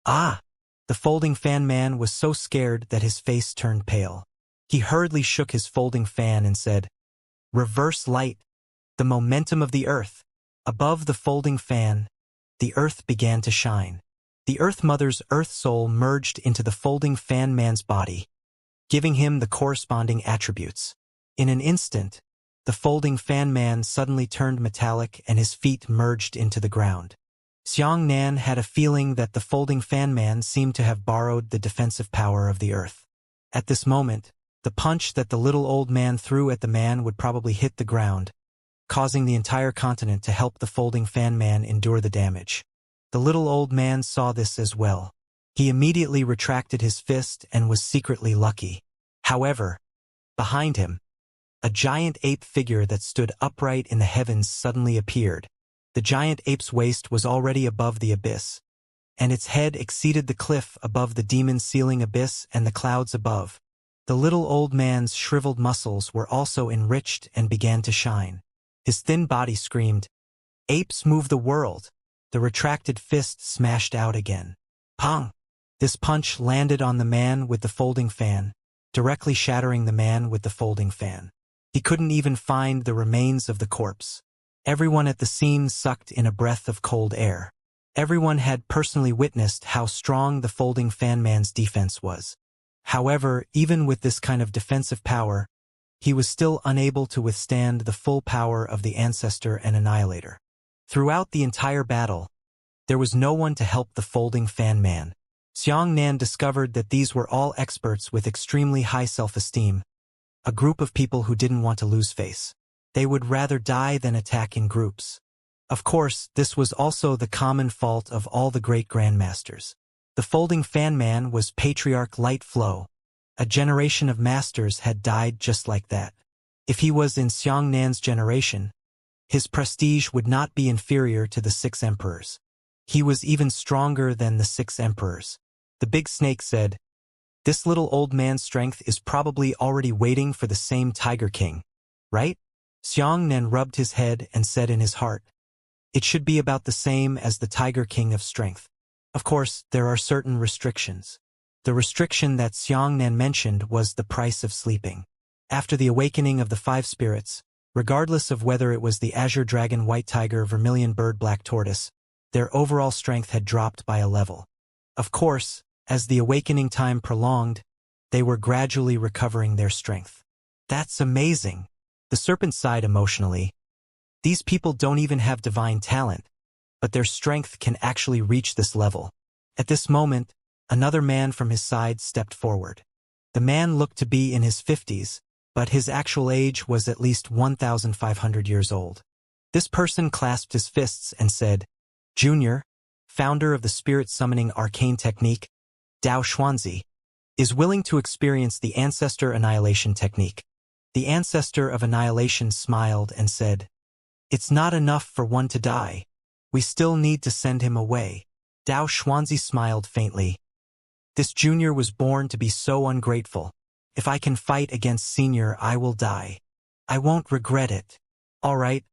Ah! The folding fan man was so scared that his face turned pale. He hurriedly shook his folding fan and said, "Reverse light, the momentum of the earth." Above the folding fan, the earth began to shine. The Earth Mother's earth soul merged into the folding fan man's body, giving him the corresponding attributes. In an instant, the folding fan man suddenly turned metallic and his feet merged into the ground. Xianxia had a feeling that the folding fan man seemed to have borrowed the defensive power of the earth. At this moment, the punch that the little old man threw at the man would probably hit the ground, causing the entire continent to help the folding fan man endure the damage. The little old man saw this as well. He immediately retracted his fist and was secretly lucky. However, behind him, a giant ape figure that stood upright in the heavens suddenly appeared. The giant ape's waist was already above the abyss, and its head exceeded the cliff above the demon-ceiling abyss and the clouds above. The little old man's shriveled muscles were also enriched and began to shine. His thin body screamed, "Apes move the world!" The retracted fist smashed out again. Pong! This punch landed on the man with the folding fan, directly shattering the man with the folding fan. He couldn't even find the remains of the corpse. Everyone at the scene sucked in a breath of cold air. Everyone had personally witnessed how strong the folding fan man's defense was. However, even with this kind of defensive power, he was still unable to withstand the full power of the Ancestor and Annihilator. Throughout the entire battle, there was no one to help the folding fan man. Xianxia discovered that these were all experts with extremely high self-esteem, a group of people who didn't want to lose face. They would rather die than attack in groups. Of course, this was also the common fault of all the great grandmasters. The folding fan man was Patriarch Light Flow. A generation of masters had died just like that. If he was in Xiangnan's generation, his prestige would not be inferior to the 6 emperors. He was even stronger than the 6 emperors. The big snake said, "This little old man's strength is probably already waiting for the same Tiger King, right?" Xiangnan rubbed his head and said in his heart, "It should be about the same as the Tiger King of strength." Of course, there are certain restrictions. The restriction that Xiangnan mentioned was the price of sleeping. After the awakening of the 5 spirits, regardless of whether it was the azure dragon, white tiger, vermilion bird, black tortoise, their overall strength had dropped by a level. Of course, as the awakening time prolonged, they were gradually recovering their strength. That's amazing. The serpent sighed emotionally. These people don't even have divine talent, but their strength can actually reach this level. At this moment, another man from his side stepped forward. The man looked to be in his 50s, but his actual age was at least 1,500 years old. This person clasped his fists and said, "Junior, founder of the spirit summoning arcane technique, Dao Xuanzi, is willing to experience the ancestor annihilation technique." The ancestor of annihilation smiled and said, "It's not enough for one to die. We still need to send him away." Dao Xuanzi smiled faintly. "This junior was born to be so ungrateful. If I can fight against senior, I will die. I won't regret it. All right,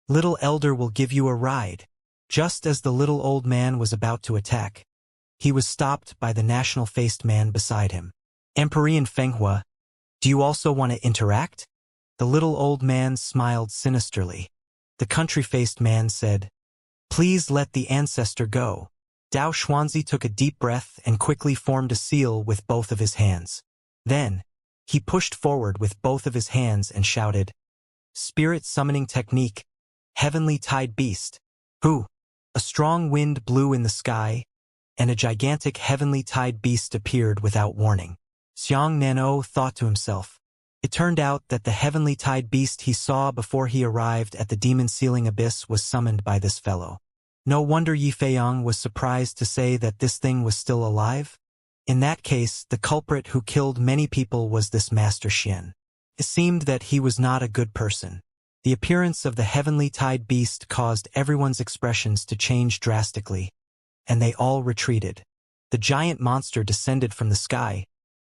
little elder will give you a ride." Just as the little old man was about to attack, he was stopped by the national-faced man beside him. "Emperor Fenghua, do you also want to interact?" The little old man smiled sinisterly. The country-faced man said, "Please let the ancestor go." Dao Xuanzi took a deep breath and quickly formed a seal with both of his hands. Then, he pushed forward with both of his hands and shouted, "Spirit summoning technique, heavenly tide beast." Who? A strong wind blew in the sky, and a gigantic heavenly tide beast appeared without warning. Xiangnano thought to himself. It turned out that the heavenly tide beast he saw before he arrived at the demon sealing abyss was summoned by this fellow. No wonder Yi Feiyang was surprised to say that this thing was still alive. In that case, the culprit who killed many people was this Master Xian. It seemed that he was not a good person. The appearance of the heavenly tide beast caused everyone's expressions to change drastically, and they all retreated. The giant monster descended from the sky,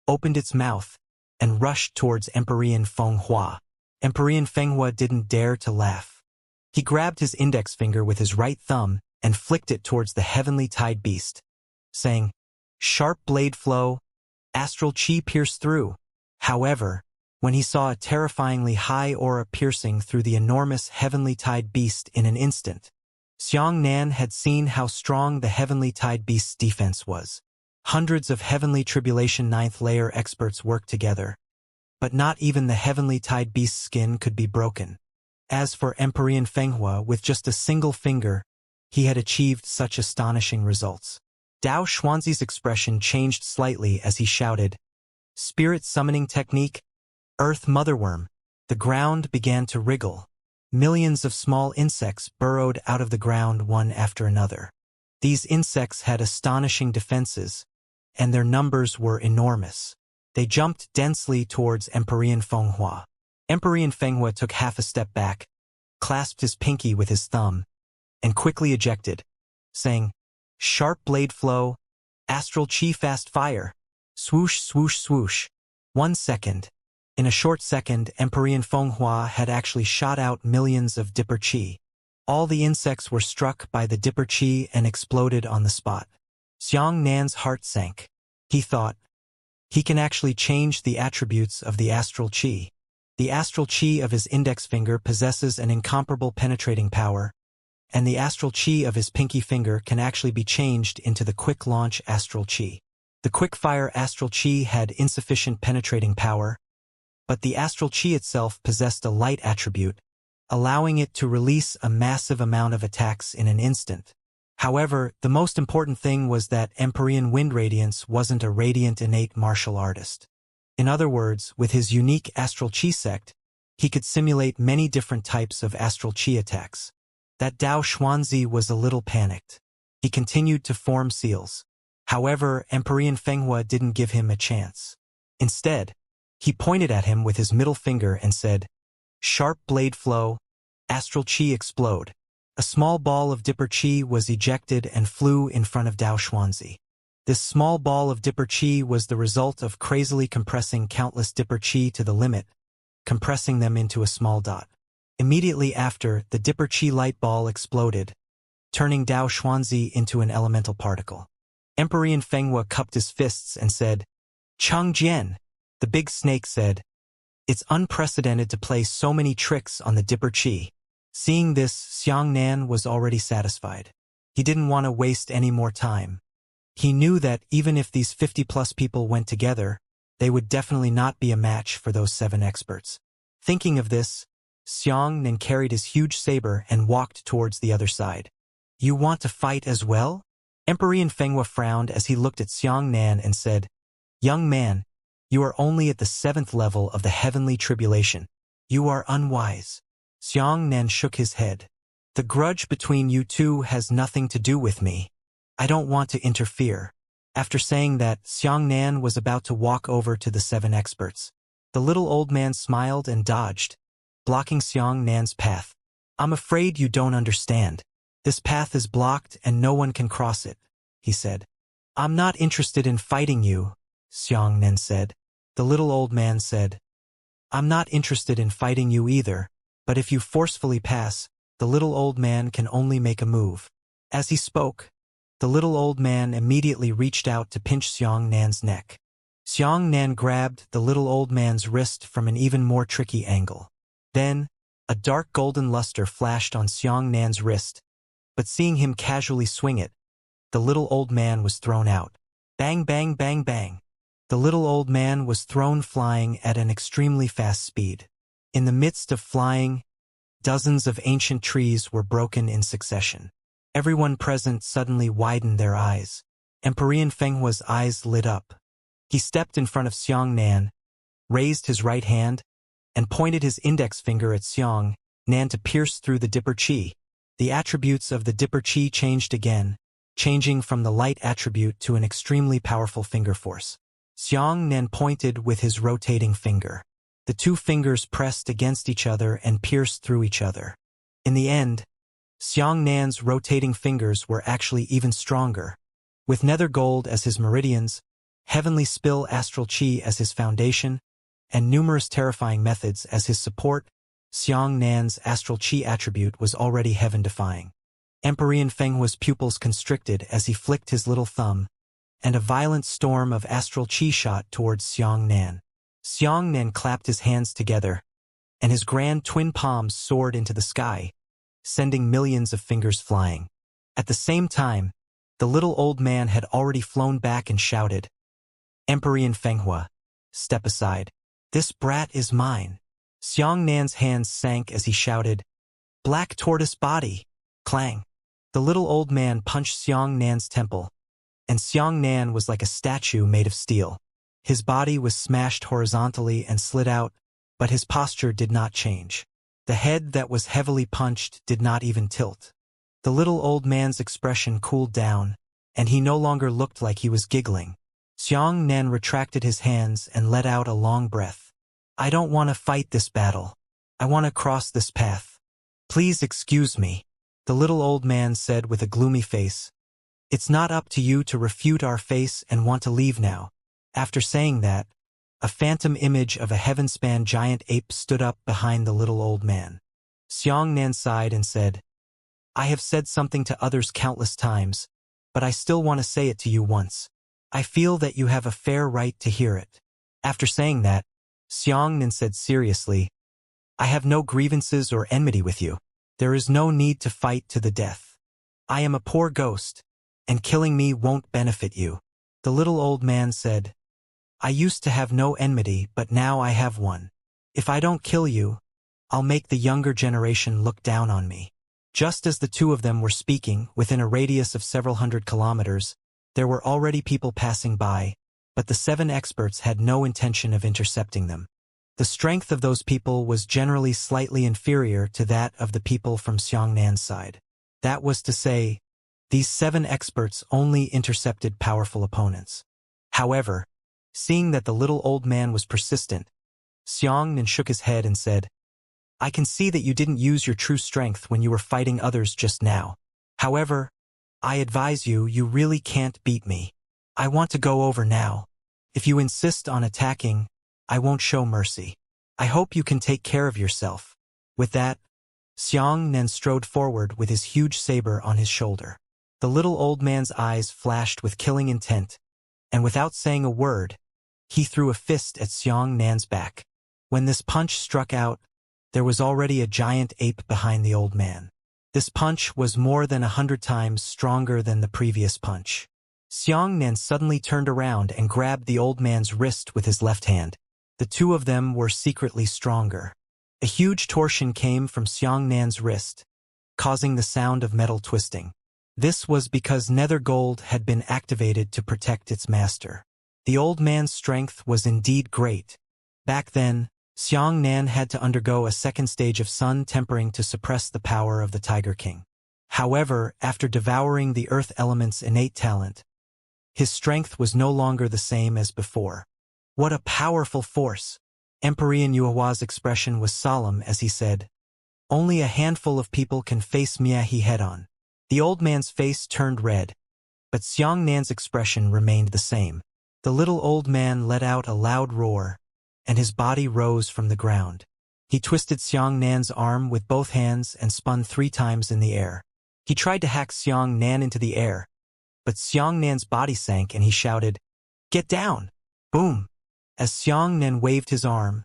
opened its mouth, and rushed towards Emperor Fenghua. Emperor Fenghua didn't dare to laugh. He grabbed his index finger with his right thumb and flicked it towards the heavenly tide beast, saying, "Sharp blade flow, astral chi pierce through." However, when he saw a terrifyingly high aura piercing through the enormous heavenly tide beast in an instant, Xiangnan had seen how strong the heavenly tide beast's defense was. Hundreds of heavenly tribulation 9th layer experts worked together, but not even the heavenly tide beast's skin could be broken. As for Emperor Fenghua, with just a single finger, he had achieved such astonishing results. Dao Xuanzi's expression changed slightly as he shouted, "Spirit summoning technique, Earth Motherworm." The ground began to wriggle. Millions of small insects burrowed out of the ground one after another. These insects had astonishing defenses, and their numbers were enormous. They jumped densely towards Emperor Fenghua. Emperor Fenghua took half a step back, clasped his pinky with his thumb, and quickly ejected, saying, "Sharp blade flow, astral chi fast fire." Swoosh, swoosh, swoosh. 1 second. In a short second, Emperor Fenghua had actually shot out millions of dipper chi. All the insects were struck by the dipper chi and exploded on the spot. Xiangnan's heart sank. He thought, he can actually change the attributes of the astral chi. The astral chi of his index finger possesses an incomparable penetrating power, and the astral chi of his pinky finger can actually be changed into the quick launch astral chi. The quick fire astral chi had insufficient penetrating power, but the astral chi itself possessed a light attribute, allowing it to release a massive amount of attacks in an instant. However, the most important thing was that Empyrean Wind Radiance wasn't a radiant innate martial artist. In other words, with his unique astral chi sect, he could simulate many different types of astral chi attacks. That Dao Xuanzi was a little panicked. He continued to form seals. However, Emperor Fenghua didn't give him a chance. Instead, he pointed at him with his middle finger and said, "Sharp blade flow, astral chi explode." A small ball of Dipper chi was ejected and flew in front of Dao Xuanzi. This small ball of Dipper chi was the result of crazily compressing countless Dipper chi to the limit, compressing them into a small dot. Immediately after, the Dipper chi light ball exploded, turning Dao Xuanzi into an elemental particle. Emperor Fenghua cupped his fists and said, "Chang Jian." The big snake said, "It's unprecedented to play so many tricks on the Dipper chi." Seeing this, Xianxia was already satisfied. He didn't want to waste any more time. He knew that even if these 50-plus people went together, they would definitely not be a match for those 7 experts. Thinking of this, Xianxia carried his huge saber and walked towards the other side. "You want to fight as well?" Emperor Fenghua frowned as he looked at Xianxia and said, "Young man, you are only at the 7th level of the heavenly tribulation. You are unwise." Xianxia shook his head. "The grudge between you two has nothing to do with me. I don't want to interfere." After saying that, Xianxia was about to walk over to the 7 experts. The little old man smiled and dodged, blocking Xianxia's path. "I'm afraid you don't understand. This path is blocked and no one can cross it," he said. "I'm not interested in fighting you," Xianxia said. The little old man said, "I'm not interested in fighting you either, but if you forcefully pass, the little old man can only make a move." As he spoke, the little old man immediately reached out to pinch Xianxia's neck. Xianxia grabbed the little old man's wrist from an even more tricky angle. Then, a dark golden luster flashed on Xianxia's wrist, but seeing him casually swing it, the little old man was thrown out. Bang, bang, bang, bang. The little old man was thrown flying at an extremely fast speed. In the midst of flying, dozens of ancient trees were broken in succession. Everyone present suddenly widened their eyes. Emperor Fenghua's eyes lit up. He stepped in front of Xianxia, raised his right hand, and pointed his index finger at Xianxia to pierce through the Dipper chi. The attributes of the Dipper chi changed again, changing from the light attribute to an extremely powerful finger force. Xianxia pointed with his rotating finger. The 2 fingers pressed against each other and pierced through each other. In the end, Xianxia's rotating fingers were actually even stronger. With nether gold as his meridians, heavenly spill astral chi as his foundation, and numerous terrifying methods as his support, Xianxia's astral chi attribute was already heaven-defying. Emperor Fenghua's pupils constricted as he flicked his little thumb, and a violent storm of astral chi shot towards Xianxia. Xianxia clapped his hands together, and his grand twin palms soared into the sky, sending millions of fingers flying. At the same time, the little old man had already flown back and shouted, "Emperor Fenghua, step aside. This brat is mine." Xianxia's hands sank as he shouted, "Black tortoise body!" Clang! The little old man punched Xianxia's temple, and Xianxia was like a statue made of steel. His body was smashed horizontally and slid out, but his posture did not change. The head that was heavily punched did not even tilt. The little old man's expression cooled down, and he no longer looked like he was giggling. Xianxia retracted his hands and let out a long breath. "I don't want to fight this battle. I want to cross this path. Please excuse me," the little old man said with a gloomy face. "It's not up to you to refute our face and want to leave now." After saying that, a phantom image of a heaven-span giant ape stood up behind the little old man. Xianxia sighed and said, "I have said something to others countless times, but I still want to say it to you once. I feel that you have a fair right to hear it." After saying that, Xianxia said seriously, "I have no grievances or enmity with you. There is no need to fight to the death. I am a poor ghost, and killing me won't benefit you." The little old man said, "I used to have no enmity, but now I have one. If I don't kill you, I'll make the younger generation look down on me." Just as the 2 of them were speaking, within a radius of several hundred kilometers, there were already people passing by, but the 7 experts had no intention of intercepting them. The strength of those people was generally slightly inferior to that of the people from Xiangnan's side. That was to say, these 7 experts only intercepted powerful opponents. However, seeing that the little old man was persistent, Xiangnan shook his head and said, "I can see that you didn't use your true strength when you were fighting others just now. However, I advise you, you really can't beat me. I want to go over now. If you insist on attacking, I won't show mercy. I hope you can take care of yourself." With that, Xiangnan strode forward with his huge saber on his shoulder. The little old man's eyes flashed with killing intent, and without saying a word, he threw a fist at Xiangnan's back. When this punch struck out, there was already a giant ape behind the old man. This punch was more than 100 times stronger than the previous punch. Xiangnan suddenly turned around and grabbed the old man's wrist with his left hand. The two of them were secretly stronger. A huge torsion came from Xiangnan's wrist, causing the sound of metal twisting. This was because nether gold had been activated to protect its master. The old man's strength was indeed great. Back then, Xiangnan had to undergo a second stage of sun tempering to suppress the power of the Tiger King. However, after devouring the earth element's innate talent, his strength was no longer the same as before. What a powerful force! Emperor Yuhua's expression was solemn as he said, "Only a handful of people can face Miahi head-on." The old man's face turned red, but Xiangnan's expression remained the same. The little old man let out a loud roar, and his body rose from the ground. He twisted Xiangnan's arm with both hands and spun 3 times in the air. He tried to hack Xiangnan into the air, but Xiangnan's body sank and he shouted, "Get down!" Boom! As Xiangnan waved his arm,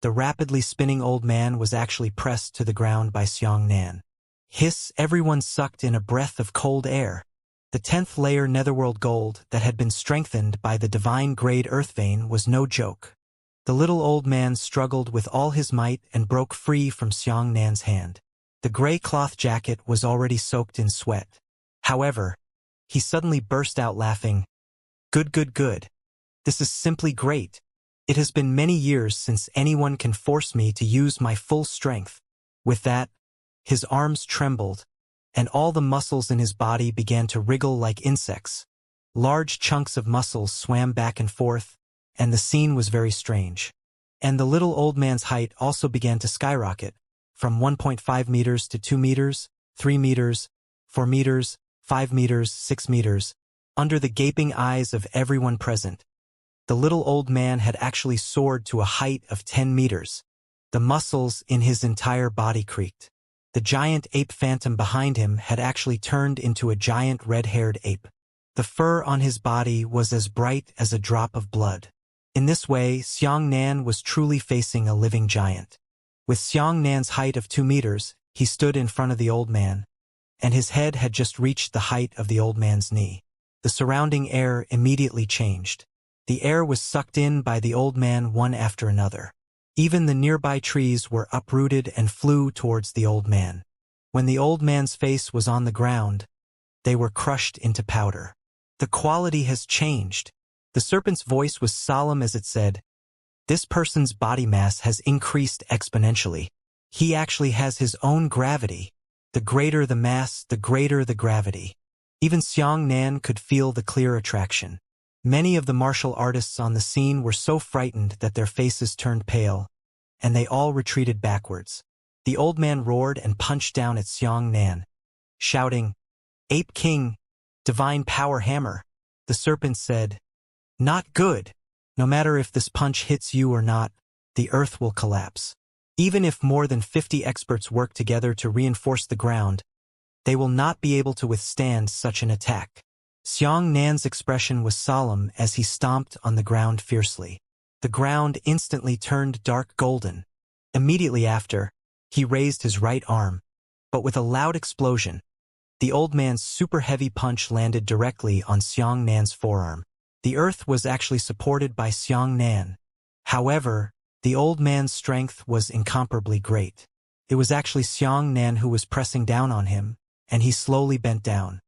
the rapidly spinning old man was actually pressed to the ground by Xiangnan. Hiss! Everyone sucked in a breath of cold air. The 10th layer netherworld gold that had been strengthened by the divine grade earth vein was no joke. The little old man struggled with all his might and broke free from Xiangnan's hand. The gray cloth jacket was already soaked in sweat. However, he suddenly burst out laughing. Good, good, good. This is simply great. It has been many years since anyone can force me to use my full strength. With that, his arms trembled, and all the muscles in his body began to wriggle like insects. Large chunks of muscles swam back and forth, and the scene was very strange. And the little old man's height also began to skyrocket, from 1.5 meters to 2 meters, 3 meters, 4 meters, 5 meters, 6 meters, under the gaping eyes of everyone present. The little old man had actually soared to a height of 10 meters. The muscles in his entire body creaked. The giant ape phantom behind him had actually turned into a giant red-haired ape. The fur on his body was as bright as a drop of blood. In this way, Xiangnan was truly facing a living giant. With Xiangnan's height of 2 meters, he stood in front of the old man, and his head had just reached the height of the old man's knee. The surrounding air immediately changed. The air was sucked in by the old man one after another. Even the nearby trees were uprooted and flew towards the old man. When the old man's face was on the ground, they were crushed into powder. The quality has changed. The serpent's voice was solemn as it said, "This person's body mass has increased exponentially. He actually has his own gravity. The greater the mass, the greater the gravity." Even Xiangnan could feel the clear attraction. Many of the martial artists on the scene were so frightened that their faces turned pale, and they all retreated backwards. The old man roared and punched down at Xiangnan, shouting, "Ape King, Divine Power Hammer." The serpent said, "Not good. No matter if this punch hits you or not, the earth will collapse. Even if more than 50 experts work together to reinforce the ground, they will not be able to withstand such an attack." Xiangnan's expression was solemn as he stomped on the ground fiercely. The ground instantly turned dark golden. Immediately after, he raised his right arm, but with a loud explosion, the old man's super heavy punch landed directly on Xiangnan's forearm. The earth was actually supported by Xiangnan. However, the old man's strength was incomparably great. It was actually Xiangnan who was pressing down on him, and he slowly bent down.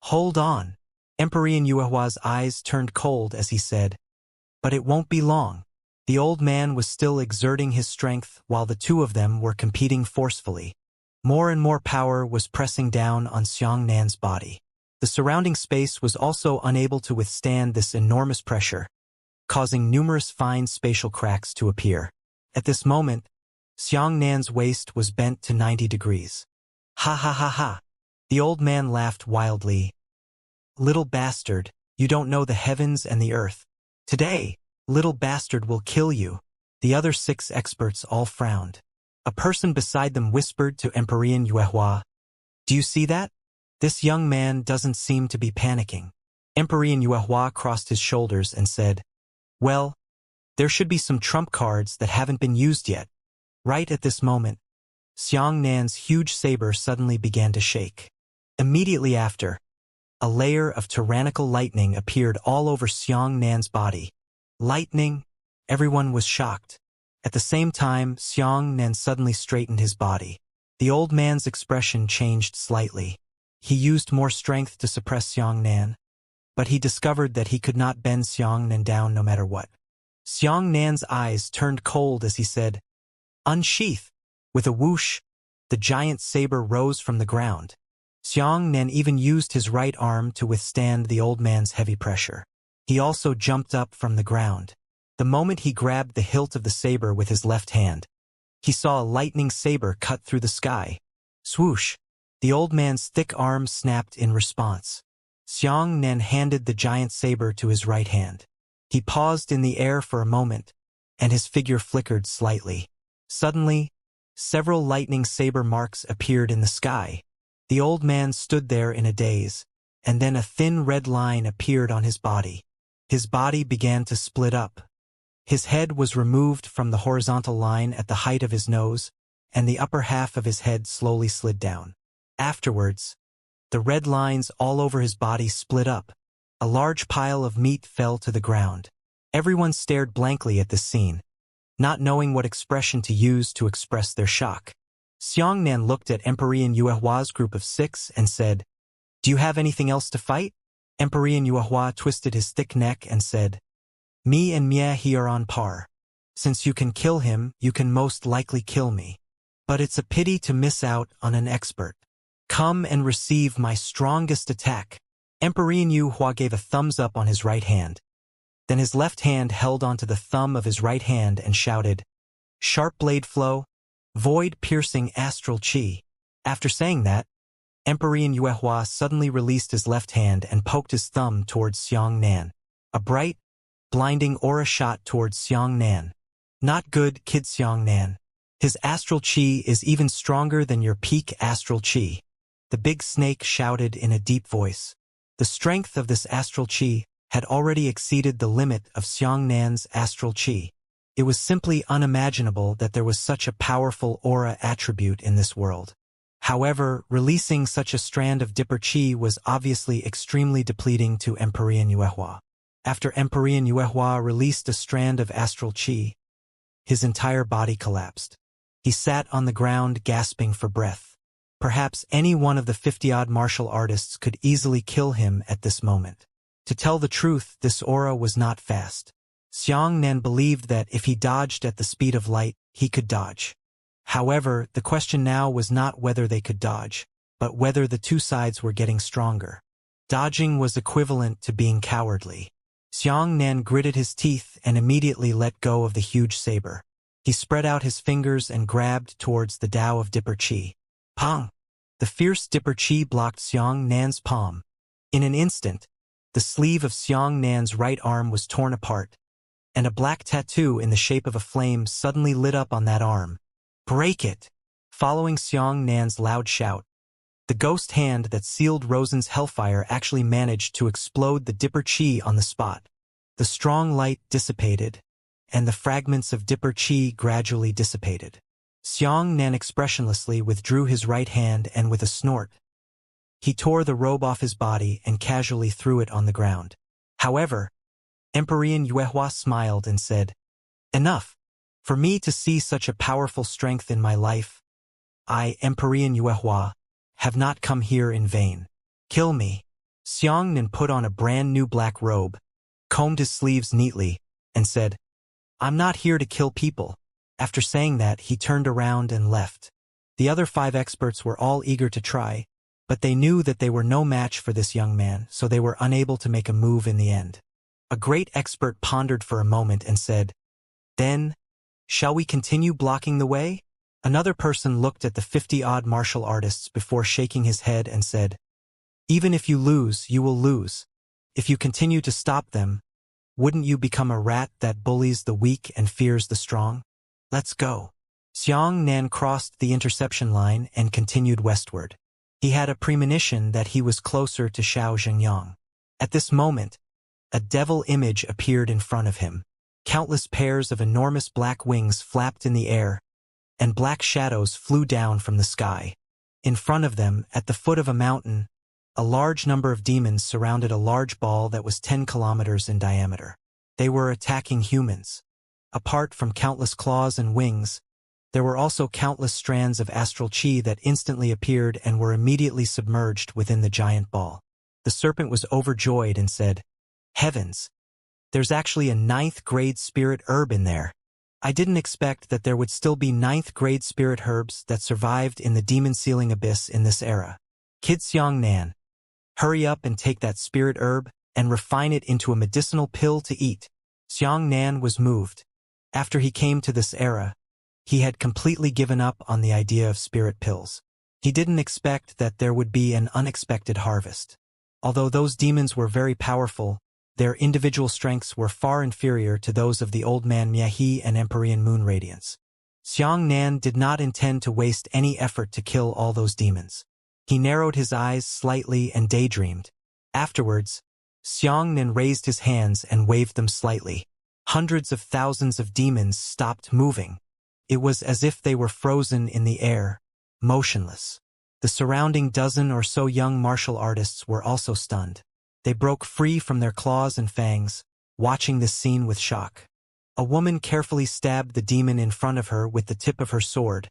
"Hold on." Emperor Yuhua's eyes turned cold as he said, But it won't be long. The old man was still exerting his strength while the two of them were competing forcefully. More and more power was pressing down on Xiangnan's body. The surrounding space was also unable to withstand this enormous pressure, causing numerous fine spatial cracks to appear. At this moment, Xiangnan's waist was bent to 90 degrees. Ha ha ha ha. The old man laughed wildly. Little bastard, you don't know the heavens and the earth. Today, little bastard will kill you. The other 6 experts all frowned. A person beside them whispered to Emperor Yuehua, "Do you see that? This young man doesn't seem to be panicking." Emperor Yuehua crossed his shoulders and said, "Well, there should be some trump cards that haven't been used yet." Right at this moment, Xiangnan's huge saber suddenly began to shake. Immediately after, a layer of tyrannical lightning appeared all over Xiangnan's body. Lightning? Everyone was shocked. At the same time, Xiangnan suddenly straightened his body. The old man's expression changed slightly. He used more strength to suppress Xiangnan, but he discovered that he could not bend Xiangnan down no matter what. Xiangnan's eyes turned cold as he said, "Unsheath!" With a whoosh, the giant saber rose from the ground. Xiangnan even used his right arm to withstand the old man's heavy pressure. He also jumped up from the ground. The moment he grabbed the hilt of the saber with his left hand, he saw a lightning saber cut through the sky. Swoosh! The old man's thick arm snapped in response. Xiangnan handed the giant saber to his right hand. He paused in the air for a moment, and his figure flickered slightly. Suddenly, several lightning saber marks appeared in the sky. The old man stood there in a daze, and then a thin red line appeared on his body. His body began to split up. His head was removed from the horizontal line at the height of his nose, and the upper half of his head slowly slid down. Afterwards, the red lines all over his body split up. A large pile of meat fell to the ground. Everyone stared blankly at this scene, not knowing what expression to use to express their shock. Xiangnan looked at Emperor Yuehua's group of 6 and said, "Do you have anything else to fight?" Emperor Yuehua twisted his thick neck and said, "Me and Mie he are on par. Since you can kill him, you can most likely kill me. But it's a pity to miss out on an expert. Come and receive my strongest attack." Emperor Yuehua gave a thumbs up on his right hand. Then his left hand held onto the thumb of his right hand and shouted, "Sharp blade flow, void-piercing astral chi." After saying that, Emperor Yuehua suddenly released his left hand and poked his thumb towards Xiangnan. A bright, blinding aura shot towards Xiangnan. "Not good, kid Xiangnan. His astral chi is even stronger than your peak astral chi." The big snake shouted in a deep voice. The strength of this astral chi had already exceeded the limit of Xiangnan's astral chi. It was simply unimaginable that there was such a powerful aura attribute in this world. However, releasing such a strand of Dipper Chi was obviously extremely depleting to Emperor Yuehua. After Emperor Yuehua released a strand of astral Chi, his entire body collapsed. He sat on the ground gasping for breath. Perhaps any one of the 50-odd martial artists could easily kill him at this moment. To tell the truth, this aura was not fast. Xiangnan believed that if he dodged at the speed of light, he could dodge. However, the question now was not whether they could dodge, but whether the two sides were getting stronger. Dodging was equivalent to being cowardly. Xiangnan gritted his teeth and immediately let go of the huge saber. He spread out his fingers and grabbed towards the Tao of Dipper Chi. Pong! The fierce Dipper Chi blocked Xiangnan's palm. In an instant, the sleeve of Xiangnan's right arm was torn apart, and a black tattoo in the shape of a flame suddenly lit up on that arm. "Break it!" Following Xiangnan's loud shout, the ghost hand that sealed Rosen's hellfire actually managed to explode the Dipper Chi on the spot. The strong light dissipated, and the fragments of Dipper Chi gradually dissipated. Xiangnan expressionlessly withdrew his right hand and with a snort, he tore the robe off his body and casually threw it on the ground. However, Emperor Yuehua smiled and said, "Enough. For me to see such a powerful strength in my life, I, Emperor Yuehua, have not come here in vain. Kill me." Xiangnan put on a brand new black robe, combed his sleeves neatly, and said, "I'm not here to kill people." After saying that, he turned around and left. The other 5 experts were all eager to try, but they knew that they were no match for this young man, so they were unable to make a move in the end. A great expert pondered for a moment and said, "Then, shall we continue blocking the way?" Another person looked at the 50-odd martial artists before shaking his head and said, "Even if you lose, you will lose. If you continue to stop them, wouldn't you become a rat that bullies the weak and fears the strong? Let's go." Xianxia crossed the interception line and continued westward. He had a premonition that he was closer to Xianxia. At this moment, a devil image appeared in front of him. Countless pairs of enormous black wings flapped in the air, and black shadows flew down from the sky. In front of them, at the foot of a mountain, a large number of demons surrounded a large ball that was 10 kilometers in diameter. They were attacking humans. Apart from countless claws and wings, there were also countless strands of astral chi that instantly appeared and were immediately submerged within the giant ball. The serpent was overjoyed and said, "Heavens! There's actually a 9th-grade spirit herb in there. I didn't expect that there would still be 9th-grade spirit herbs that survived in the demon-sealing abyss in this era. Kid Xianxia, hurry up and take that spirit herb and refine it into a medicinal pill to eat." Xianxia was moved. After he came to this era, he had completely given up on the idea of spirit pills. He didn't expect that there would be an unexpected harvest. Although those demons were very powerful, their individual strengths were far inferior to those of the old man Myehi and Empyrean Moon Radiance. Xianxia did not intend to waste any effort to kill all those demons. He narrowed his eyes slightly and daydreamed. Afterwards, Xianxia raised his hands and waved them slightly. Hundreds of thousands of demons stopped moving. It was as if they were frozen in the air, motionless. The surrounding dozen or so young martial artists were also stunned. They broke free from their claws and fangs, watching this scene with shock. A woman carefully stabbed the demon in front of her with the tip of her sword,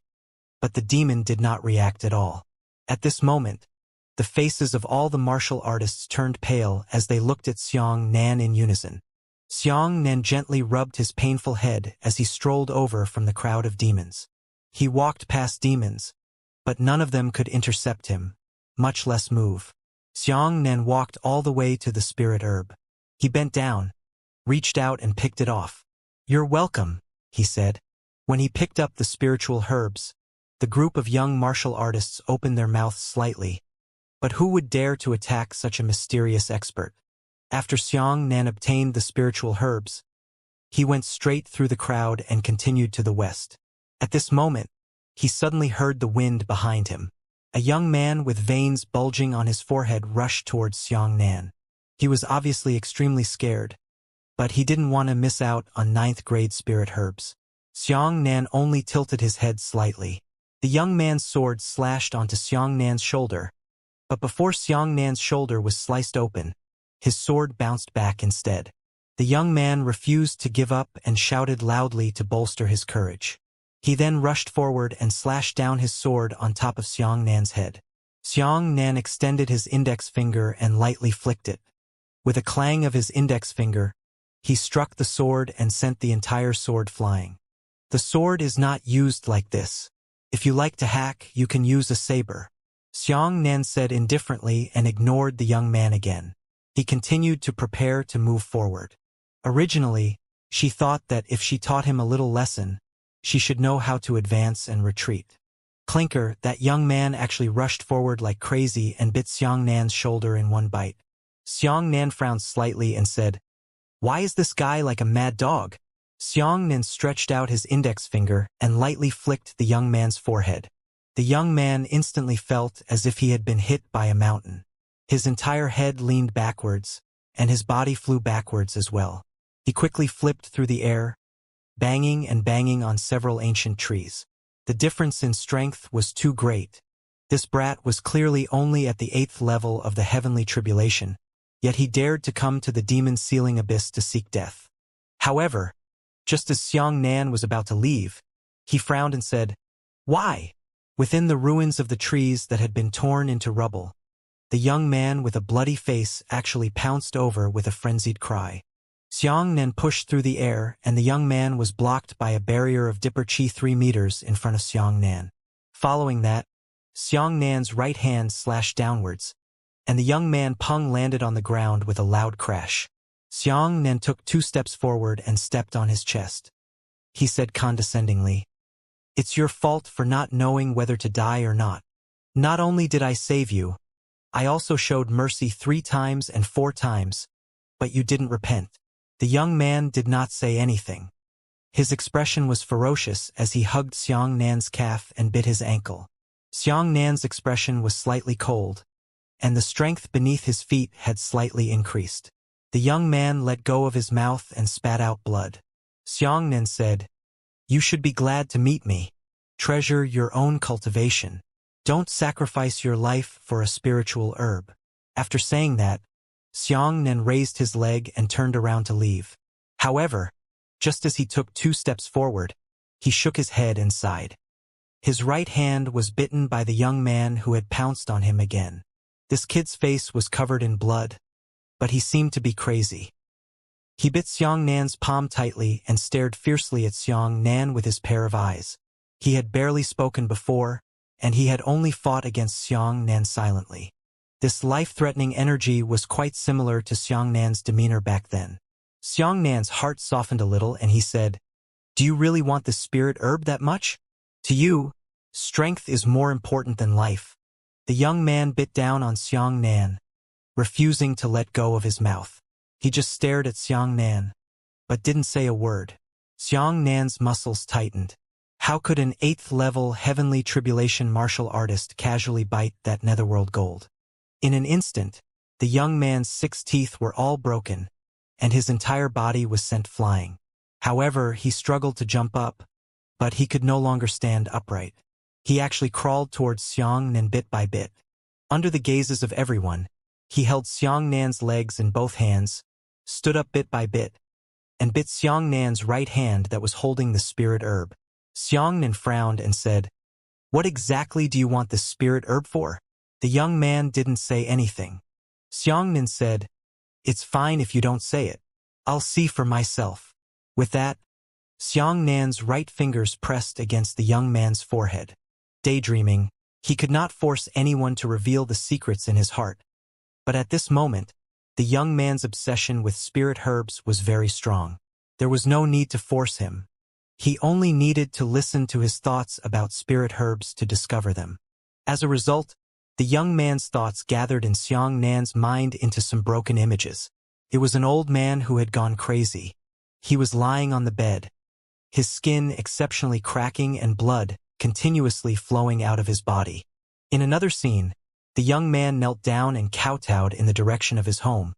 but the demon did not react at all. At this moment, the faces of all the martial artists turned pale as they looked at Xianxia in unison. Xianxia gently rubbed his painful head as he strolled over from the crowd of demons. He walked past demons, but none of them could intercept him, much less move. Xianxia walked all the way to the spirit herb. He bent down, reached out and picked it off. "You're welcome," he said. When he picked up the spiritual herbs, the group of young martial artists opened their mouths slightly. But who would dare to attack such a mysterious expert? After Xianxia obtained the spiritual herbs, he went straight through the crowd and continued to the west. At this moment, he suddenly heard the wind behind him. A young man with veins bulging on his forehead rushed towards Xianxia. He was obviously extremely scared, but he didn't want to miss out on 9th-grade spirit herbs. Xianxia only tilted his head slightly. The young man's sword slashed onto Xianxia's shoulder, but before Xianxia's shoulder was sliced open, his sword bounced back instead. The young man refused to give up and shouted loudly to bolster his courage. He then rushed forward and slashed down his sword on top of Xianxia's head. Xianxia extended his index finger and lightly flicked it. With a clang of his index finger, he struck the sword and sent the entire sword flying. "The sword is not used like this. If you like to hack, you can use a saber," Xianxia said indifferently and ignored the young man again. He continued to prepare to move forward. Originally, she thought that if she taught him a little lesson, she should know how to advance and retreat. Clinker, that young man, actually rushed forward like crazy and bit Xianxia's shoulder in one bite. Xianxia frowned slightly and said, "Why is this guy like a mad dog?" Xianxia stretched out his index finger and lightly flicked the young man's forehead. The young man instantly felt as if he had been hit by a mountain. His entire head leaned backwards, and his body flew backwards as well. He quickly flipped through the air, banging and banging on several ancient trees. The difference in strength was too great. This brat was clearly only at the 8th level of the heavenly tribulation, yet he dared to come to the demon-sealing abyss to seek death. However, just as Xianxia was about to leave, he frowned and said, "Why?" Within the ruins of the trees that had been torn into rubble, the young man with a bloody face actually pounced over with a frenzied cry. Xiang Nan pushed through the air, and the young man was blocked by a barrier of Dipper Chi 3 meters in front of Xiang Nan. Following that, Xiang Nan's right hand slashed downwards, and the young man Peng landed on the ground with a loud crash. Xiang Nan took 2 steps forward and stepped on his chest. He said condescendingly, "It's your fault for not knowing whether to die or not. Not only did I save you, I also showed mercy 3 times and 4 times, but you didn't repent." The young man did not say anything. His expression was ferocious as he hugged Xiang Nan's calf and bit his ankle. Xiang Nan's expression was slightly cold, and the strength beneath his feet had slightly increased. The young man let go of his mouth and spat out blood. Xiang Nan said, "You should be glad to meet me. Treasure your own cultivation. Don't sacrifice your life for a spiritual herb." After saying that, Xiang Nan raised his leg and turned around to leave. However, just as he took 2 steps forward, he shook his head and sighed. His right hand was bitten by the young man who had pounced on him again. This kid's face was covered in blood, but he seemed to be crazy. He bit Xiang Nan's palm tightly and stared fiercely at Xiang Nan with his pair of eyes. He had barely spoken before, and he had only fought against Xiang Nan silently. This life-threatening energy was quite similar to Xiang Nan's demeanor back then. Xiang Nan's heart softened a little and he said, "Do you really want the spirit herb that much? To you, strength is more important than life." The young man bit down on Xiang Nan, refusing to let go of his mouth. He just stared at Xiang Nan, but didn't say a word. Xiang Nan's muscles tightened. How could an 8th-level heavenly tribulation martial artist casually bite that netherworld gold? In an instant, the young man's 6 teeth were all broken, and his entire body was sent flying. However, he struggled to jump up, but he could no longer stand upright. He actually crawled towards Xiang Nan bit by bit. Under the gazes of everyone, he held Xiang Nan's legs in both hands, stood up bit by bit, and bit Xiang Nan's right hand that was holding the spirit herb. Xiang Nan frowned and said, "What exactly do you want the spirit herb for?" The young man didn't say anything. Xiang Nan said, "It's fine if you don't say it. I'll see for myself." With that, Xiang Nan's right fingers pressed against the young man's forehead. Daydreaming, he could not force anyone to reveal the secrets in his heart. But at this moment, the young man's obsession with spirit herbs was very strong. There was no need to force him. He only needed to listen to his thoughts about spirit herbs to discover them. As a result, the young man's thoughts gathered in Xiang Nan's mind into some broken images. It was an old man who had gone crazy. He was lying on the bed, his skin exceptionally cracking and blood continuously flowing out of his body. In another scene, the young man knelt down and kowtowed in the direction of his home,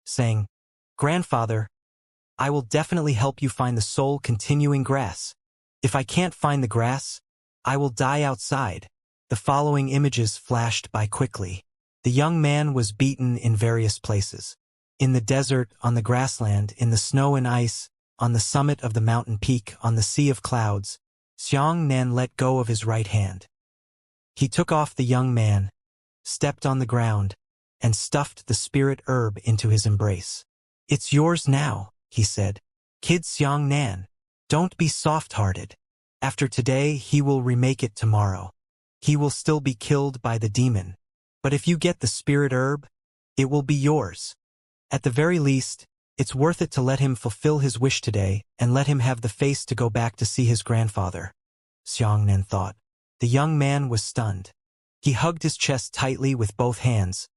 saying, "Grandfather, I will definitely help you find the soul-continuing grass. If I can't find the grass, I will die outside." The following images flashed by quickly. The young man was beaten in various places. In the desert, on the grassland, in the snow and ice, on the summit of the mountain peak, on the sea of clouds, Xiang Nan let go of his right hand. He took off the young man, stepped on the ground, and stuffed the spirit herb into his embrace. "It's yours now," he said. "Kid Xiang Nan, don't be soft-hearted. After today, he will remake it tomorrow. He will still be killed by the demon. But if you get the spirit herb, it will be yours. At the very least, it's worth it to let him fulfill his wish today and let him have the face to go back to see his grandfather," Xiang Nan thought. The young man was stunned. He hugged his chest tightly with both hands,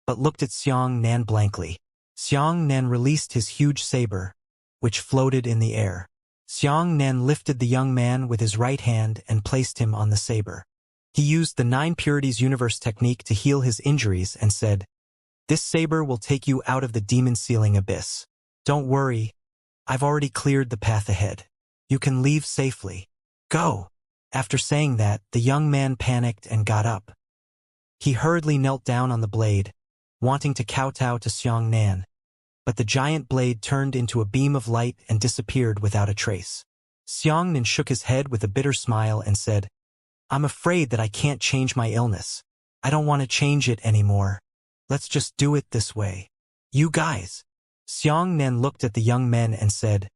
but looked at Xiang Nan blankly. Xiang Nan released his huge saber, which floated in the air. Xiang Nan lifted the young man with his right hand and placed him on the saber. He used the 9 Purities Universe technique to heal his injuries and said, "This saber will take you out of the demon-sealing abyss. Don't worry, I've already cleared the path ahead. You can leave safely. Go." After saying that, the young man panicked and got up. He hurriedly knelt down on the blade, wanting to kowtow to Xiang Nan, but the giant blade turned into a beam of light and disappeared without a trace. Xiang Nan shook his head with a bitter smile and said, "I'm afraid that I can't change my illness. I don't want to change it anymore. Let's just do it this way. You guys." Xianxia looked at the young men and said,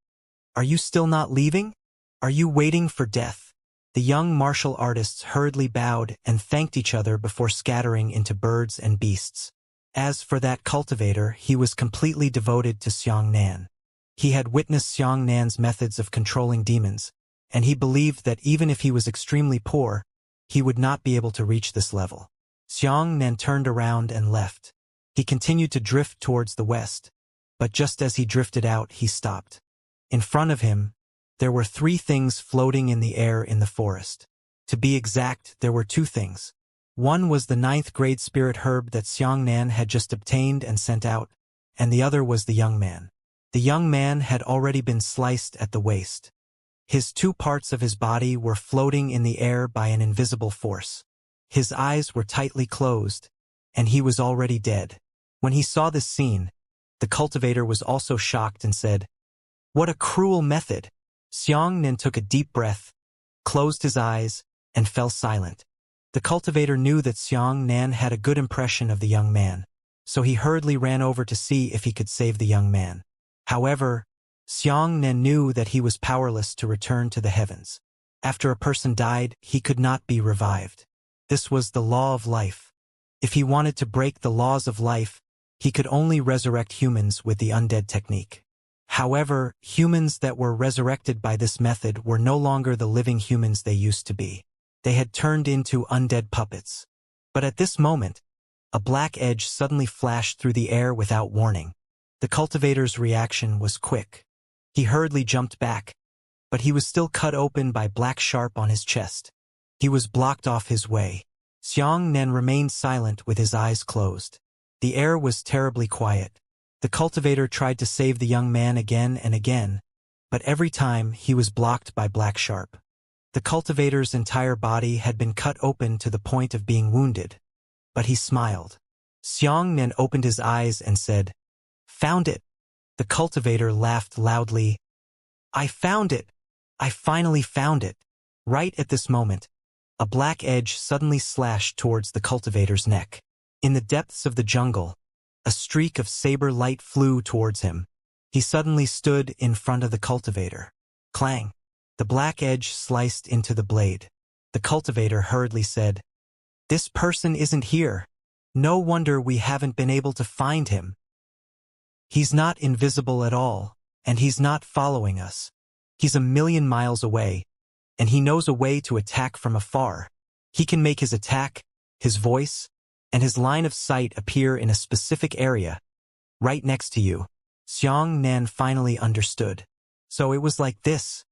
"Are you still not leaving? Are you waiting for death?" The young martial artists hurriedly bowed and thanked each other before scattering into birds and beasts. As for that cultivator, he was completely devoted to Xianxia. He had witnessed Xianxia's methods of controlling demons, and he believed that even if he was extremely poor, he would not be able to reach this level. Xianxia turned around and left. He continued to drift towards the west, but just as he drifted out, he stopped. In front of him, there were 3 things floating in the air in the forest. To be exact, there were 2 things. One was the 9th grade spirit herb that Xianxia had just obtained and sent out, and the other was the young man. The young man had already been sliced at the waist. His 2 parts of his body were floating in the air by an invisible force. His eyes were tightly closed, and he was already dead. When he saw this scene, the cultivator was also shocked and said, "What a cruel method!" Xianxia took a deep breath, closed his eyes, and fell silent. The cultivator knew that Xianxia had a good impression of the young man, so he hurriedly ran over to see if he could save the young man. However, Xianxia knew that he was powerless to return to the heavens. After a person died, he could not be revived. This was the law of life. If he wanted to break the laws of life, he could only resurrect humans with the undead technique. However, humans that were resurrected by this method were no longer the living humans they used to be. They had turned into undead puppets. But at this moment, a black edge suddenly flashed through the air without warning. The cultivator's reaction was quick. He hurriedly jumped back, but he was still cut open by black sharp on his chest. He was blocked off his way. Xianxia remained silent with his eyes closed. The air was terribly quiet. The cultivator tried to save the young man again and again, but every time he was blocked by black sharp. The cultivator's entire body had been cut open to the point of being wounded, but he smiled. Xianxia opened his eyes and said, "Found it." The cultivator laughed loudly. "I found it! I finally found it!" Right at this moment, a black edge suddenly slashed towards the cultivator's neck. In the depths of the jungle, a streak of saber light flew towards him. He suddenly stood in front of the cultivator. Clang! The black edge sliced into the blade. The cultivator hurriedly said, "This person isn't here. No wonder we haven't been able to find him. He's not invisible at all, and he's not following us. He's 1,000,000 miles away, and he knows a way to attack from afar. He can make his attack, his voice, and his line of sight appear in a specific area, right next to you." Xianxia finally understood. So it was like this.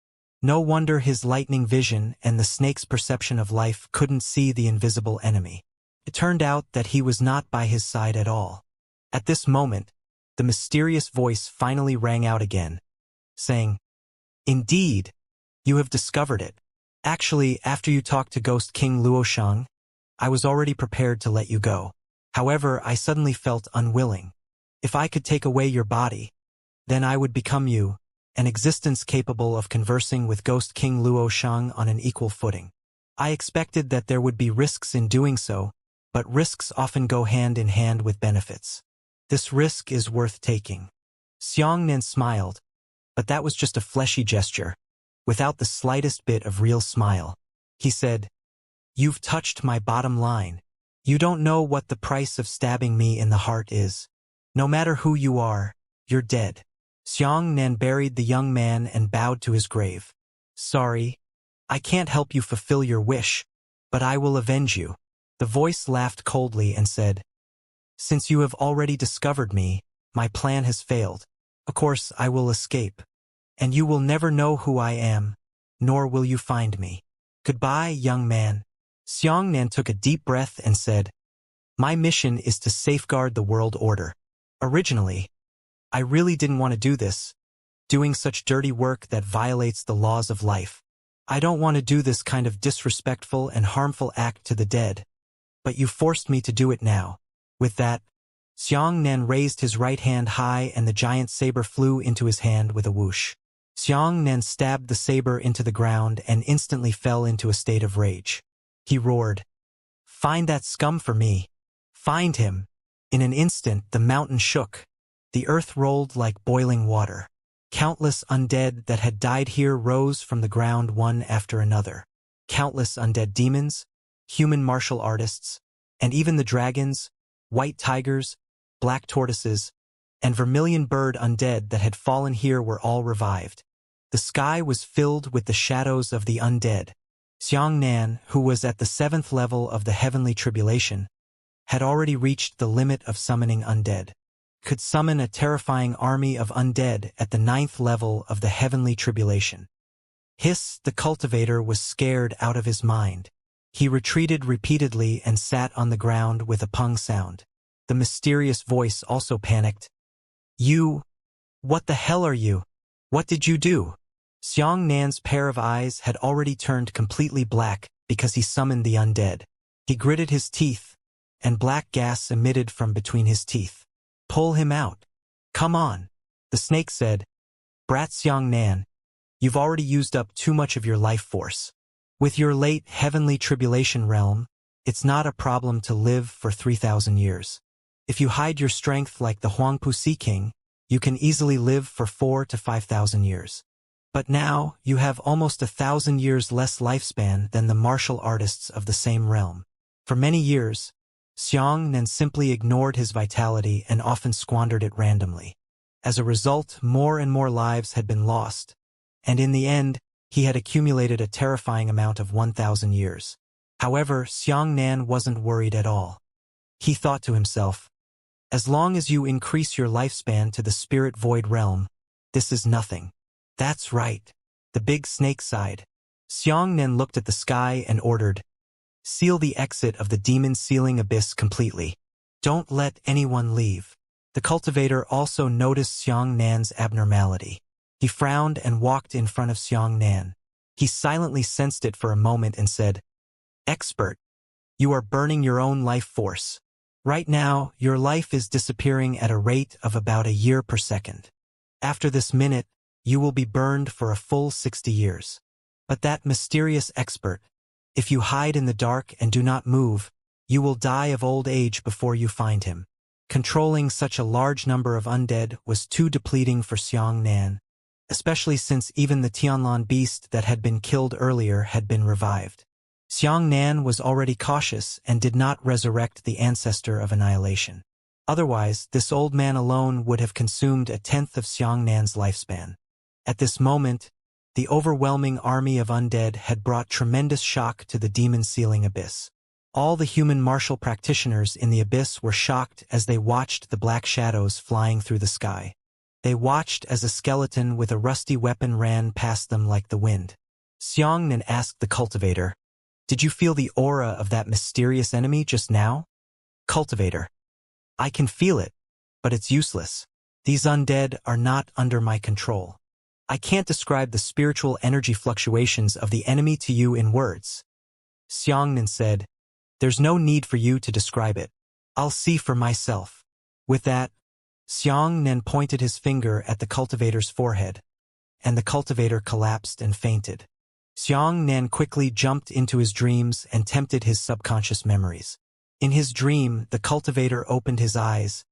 No wonder his lightning vision and the snake's perception of life couldn't see the invisible enemy. It turned out that he was not by his side at all. At this moment, the mysterious voice finally rang out again, saying, "Indeed, you have discovered it. Actually, after you talked to Ghost King Luoshang, I was already prepared to let you go. However, I suddenly felt unwilling. If I could take away your body, then I would become you, an existence capable of conversing with Ghost King Luoshang on an equal footing. I expected that there would be risks in doing so, but risks often go hand in hand with benefits. This risk is worth taking." Xianxia smiled, but that was just a fleshy gesture, without the slightest bit of real smile. He said, "You've touched my bottom line. You don't know what the price of stabbing me in the heart is. No matter who you are, you're dead." Xianxia buried the young man and bowed to his grave. "Sorry, I can't help you fulfill your wish, but I will avenge you." The voice laughed coldly and said, "Since you have already discovered me, my plan has failed. Of course, I will escape, and you will never know who I am, nor will you find me. Goodbye, young man." Xianxia took a deep breath and said, "My mission is to safeguard the world order. Originally, I really didn't want to do this, doing such dirty work that violates the laws of life. I don't want to do this kind of disrespectful and harmful act to the dead, but you forced me to do it now." With that, Xianxia raised his right hand high and the giant saber flew into his hand with a whoosh. Xianxia stabbed the saber into the ground and instantly fell into a state of rage. He roared, "Find that scum for me! Find him!" In an instant, the mountain shook, The earth rolled like boiling water. Countless undead that had died here rose from the ground one after another. Countless undead demons, human martial artists, and even the dragons, white tigers, black tortoises, and vermilion bird undead that had fallen here were all revived. The sky was filled with the shadows of the undead. Xianxia, who was at the 7th level of the heavenly tribulation, had already reached the limit of summoning undead. Could summon a terrifying army of undead at the 9th level of the heavenly tribulation. Hiss, the cultivator, was scared out of his mind. He retreated repeatedly and sat on the ground with a pung sound. The mysterious voice also panicked. You? What the hell are you? What did you do? Xianxia's pair of eyes had already turned completely black because he summoned the undead. He gritted his teeth, and black gas emitted from between his teeth. Pull him out. Come on, the snake said. Brat Xianxia, you've already used up too much of your life force. With your late heavenly tribulation realm, it's not a problem to live for 3,000 years. If you hide your strength like the Huangpu Sea King, you can easily live for 4,000 to 5,000 years. But now, you have almost 1,000 years less lifespan than the martial artists of the same realm. For many years, Xianxia simply ignored his vitality and often squandered it randomly. As a result, more and more lives had been lost, and in the end, he had accumulated a terrifying amount of 1,000 years. However, Xianxia wasn't worried at all. He thought to himself, as long as you increase your lifespan to the spirit void realm, this is nothing. That's right. The big snake sighed. Xianxia looked at the sky and ordered, seal the exit of the demon sealing abyss completely. Don't let anyone leave. The cultivator also noticed Xianxia's abnormality. He frowned and walked in front of Xianxia. He silently sensed it for a moment and said, Expert, you are burning your own life force. Right now, your life is disappearing at a rate of about a year per second. After this minute, you will be burned for a full 60 years. But that mysterious expert, if you hide in the dark and do not move, you will die of old age before you find him. Controlling such a large number of undead was too depleting for Xianxia, especially since even the Tianlan beast that had been killed earlier had been revived. Xianxia was already cautious and did not resurrect the ancestor of annihilation. Otherwise, this old man alone would have consumed 1/10 of Xianxia's lifespan. At this moment, the overwhelming army of undead had brought tremendous shock to the demon-sealing abyss. All the human martial practitioners in the abyss were shocked as they watched the black shadows flying through the sky. They watched as a skeleton with a rusty weapon ran past them like the wind. Xianxia asked the cultivator, Did you feel the aura of that mysterious enemy just now? Cultivator, I can feel it, but it's useless. These undead are not under my control. I can't describe the spiritual energy fluctuations of the enemy to you in words. Xianxia said, There's no need for you to describe it. I'll see for myself. With that, Xianxia pointed his finger at the cultivator's forehead, and the cultivator collapsed and fainted. Xianxia quickly jumped into his dreams and tempted his subconscious memories. In his dream, the cultivator opened his eyes,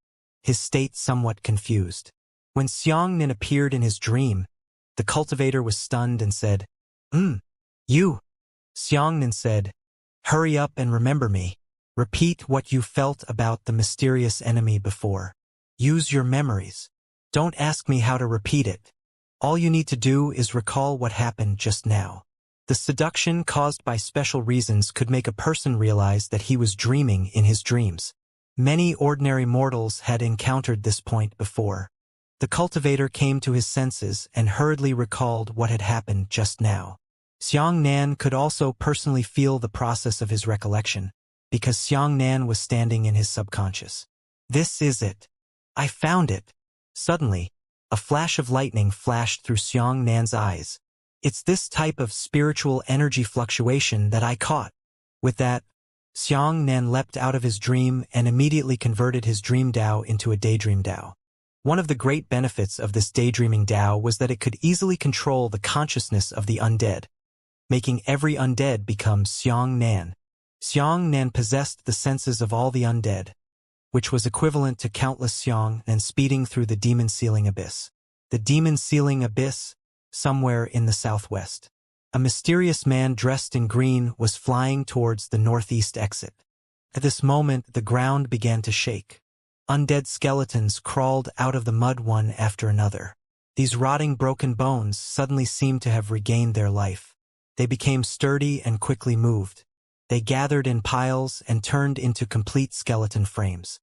his state somewhat confused. When Xianxia appeared in his dream, the cultivator was stunned and said, You. Xianxia said, Hurry up and remember me. Repeat what you felt about the mysterious enemy before. Use your memories. Don't ask me how to repeat it. All you need to do is recall what happened just now. The seduction caused by special reasons could make a person realize that he was dreaming in his dreams. Many ordinary mortals had encountered this point before. The cultivator came to his senses and hurriedly recalled what had happened just now. Xianxia could also personally feel the process of his recollection, because Xianxia was standing in his subconscious. This is it. I found it. Suddenly, a flash of lightning flashed through Xianxia's eyes. It's this type of spiritual energy fluctuation that I caught. With that, Xianxia leapt out of his dream and immediately converted his dream Dao into a daydream Dao. One of the great benefits of this daydreaming Dao was that it could easily control the consciousness of the undead, making every undead become Xianxia. Xianxia possessed the senses of all the undead. which was equivalent to countless Xiang and speeding through the demon sealing abyss. The demon sealing abyss, somewhere in the southwest. A mysterious man dressed in green was flying towards the northeast exit. At this moment, the ground began to shake. Undead skeletons crawled out of the mud one after another. These rotting broken bones suddenly seemed to have regained their life. They became sturdy and quickly moved. They gathered in piles and turned into complete skeleton frames.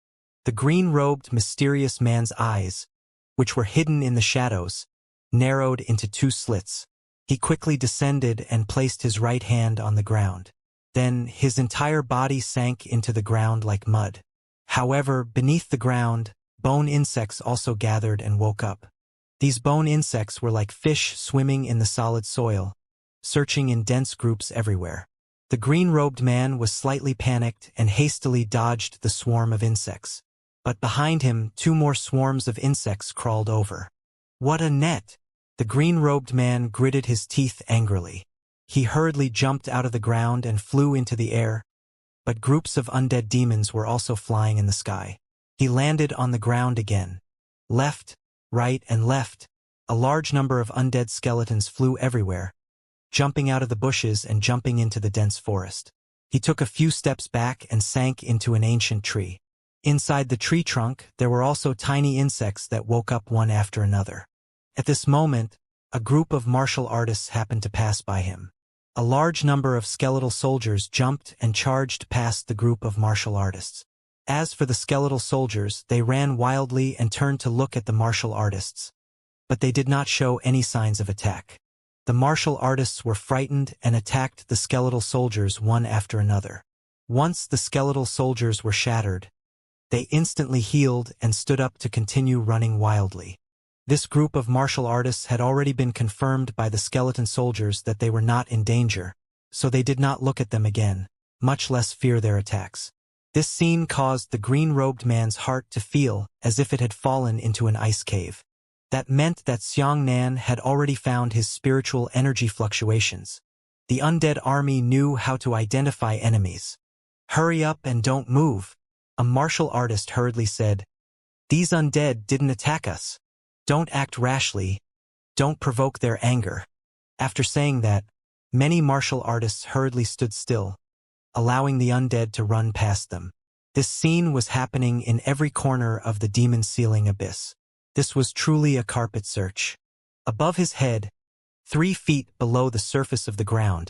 The green-robed, mysterious man's eyes, which were hidden in the shadows, narrowed into two slits. He quickly descended and placed his right hand on the ground. Then his entire body sank into the ground like mud. However, beneath the ground, bone insects also gathered and woke up. These bone insects were like fish swimming in the solid soil, searching in dense groups everywhere. The green-robed man was slightly panicked and hastily dodged the swarm of insects. But behind him, two more swarms of insects crawled over. What a net! The green-robed man gritted his teeth angrily. He hurriedly jumped out of the ground and flew into the air, but groups of undead demons were also flying in the sky. He landed on the ground again. Left, right, and left, a large number of undead skeletons flew everywhere, jumping out of the bushes and jumping into the dense forest. He took a few steps back and sank into an ancient tree. Inside the tree trunk, there were also tiny insects that woke up one after another. At this moment, a group of martial artists happened to pass by him. A large number of skeletal soldiers jumped and charged past the group of martial artists. As for the skeletal soldiers, they ran wildly and turned to look at the martial artists. But they did not show any signs of attack. The martial artists were frightened and attacked the skeletal soldiers one after another. Once the skeletal soldiers were shattered, they instantly healed and stood up to continue running wildly. This group of martial artists had already been confirmed by the skeleton soldiers that they were not in danger, so they did not look at them again, much less fear their attacks. This scene caused the green-robed man's heart to feel as if it had fallen into an ice cave. That meant that Xianxia had already found his spiritual energy fluctuations. The undead army knew how to identify enemies. "Hurry up and don't move," a martial artist hurriedly said. "These undead didn't attack us. Don't act rashly. Don't provoke their anger." After saying that, many martial artists hurriedly stood still, allowing the undead to run past them. This scene was happening in every corner of the demon sealing abyss. This was truly a carpet search. Above his head, 3 feet below the surface of the ground,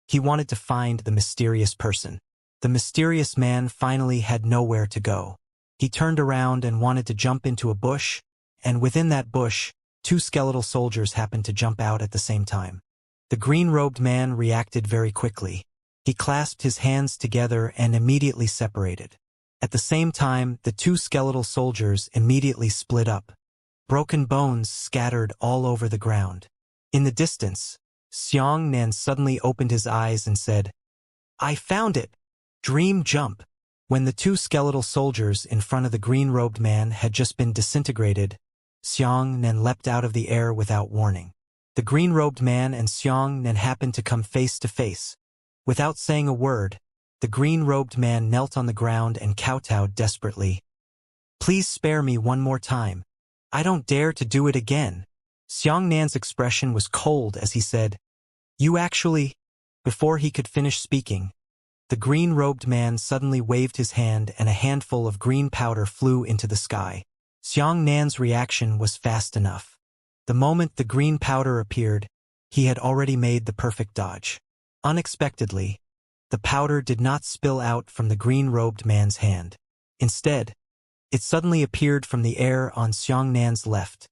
he wanted to find the mysterious person. The mysterious man finally had nowhere to go. He turned around and wanted to jump into a bush, and within that bush, 2 skeletal soldiers happened to jump out at the same time. The green-robed man reacted very quickly. He clasped his hands together and immediately separated. At the same time, the 2 skeletal soldiers immediately split up. Broken bones scattered all over the ground. In the distance, Xianxia suddenly opened his eyes and said, "I found it! Dream jump!" When the 2 skeletal soldiers in front of the green-robed man had just been disintegrated, Xianxia leapt out of the air without warning. The green-robed man and Xianxia happened to come face to face. Without saying a word, the green-robed man knelt on the ground and kowtowed desperately. "Please spare me one more time. I don't dare to do it again." Xianxia's expression was cold as he said, "You actually—" Before he could finish speaking, the green-robed man suddenly waved his hand and a handful of green powder flew into the sky. Xianxia's reaction was fast enough. The moment the green powder appeared, he had already made the perfect dodge. Unexpectedly, the powder did not spill out from the green-robed man's hand. Instead, it suddenly appeared from the air on Xianxia's left.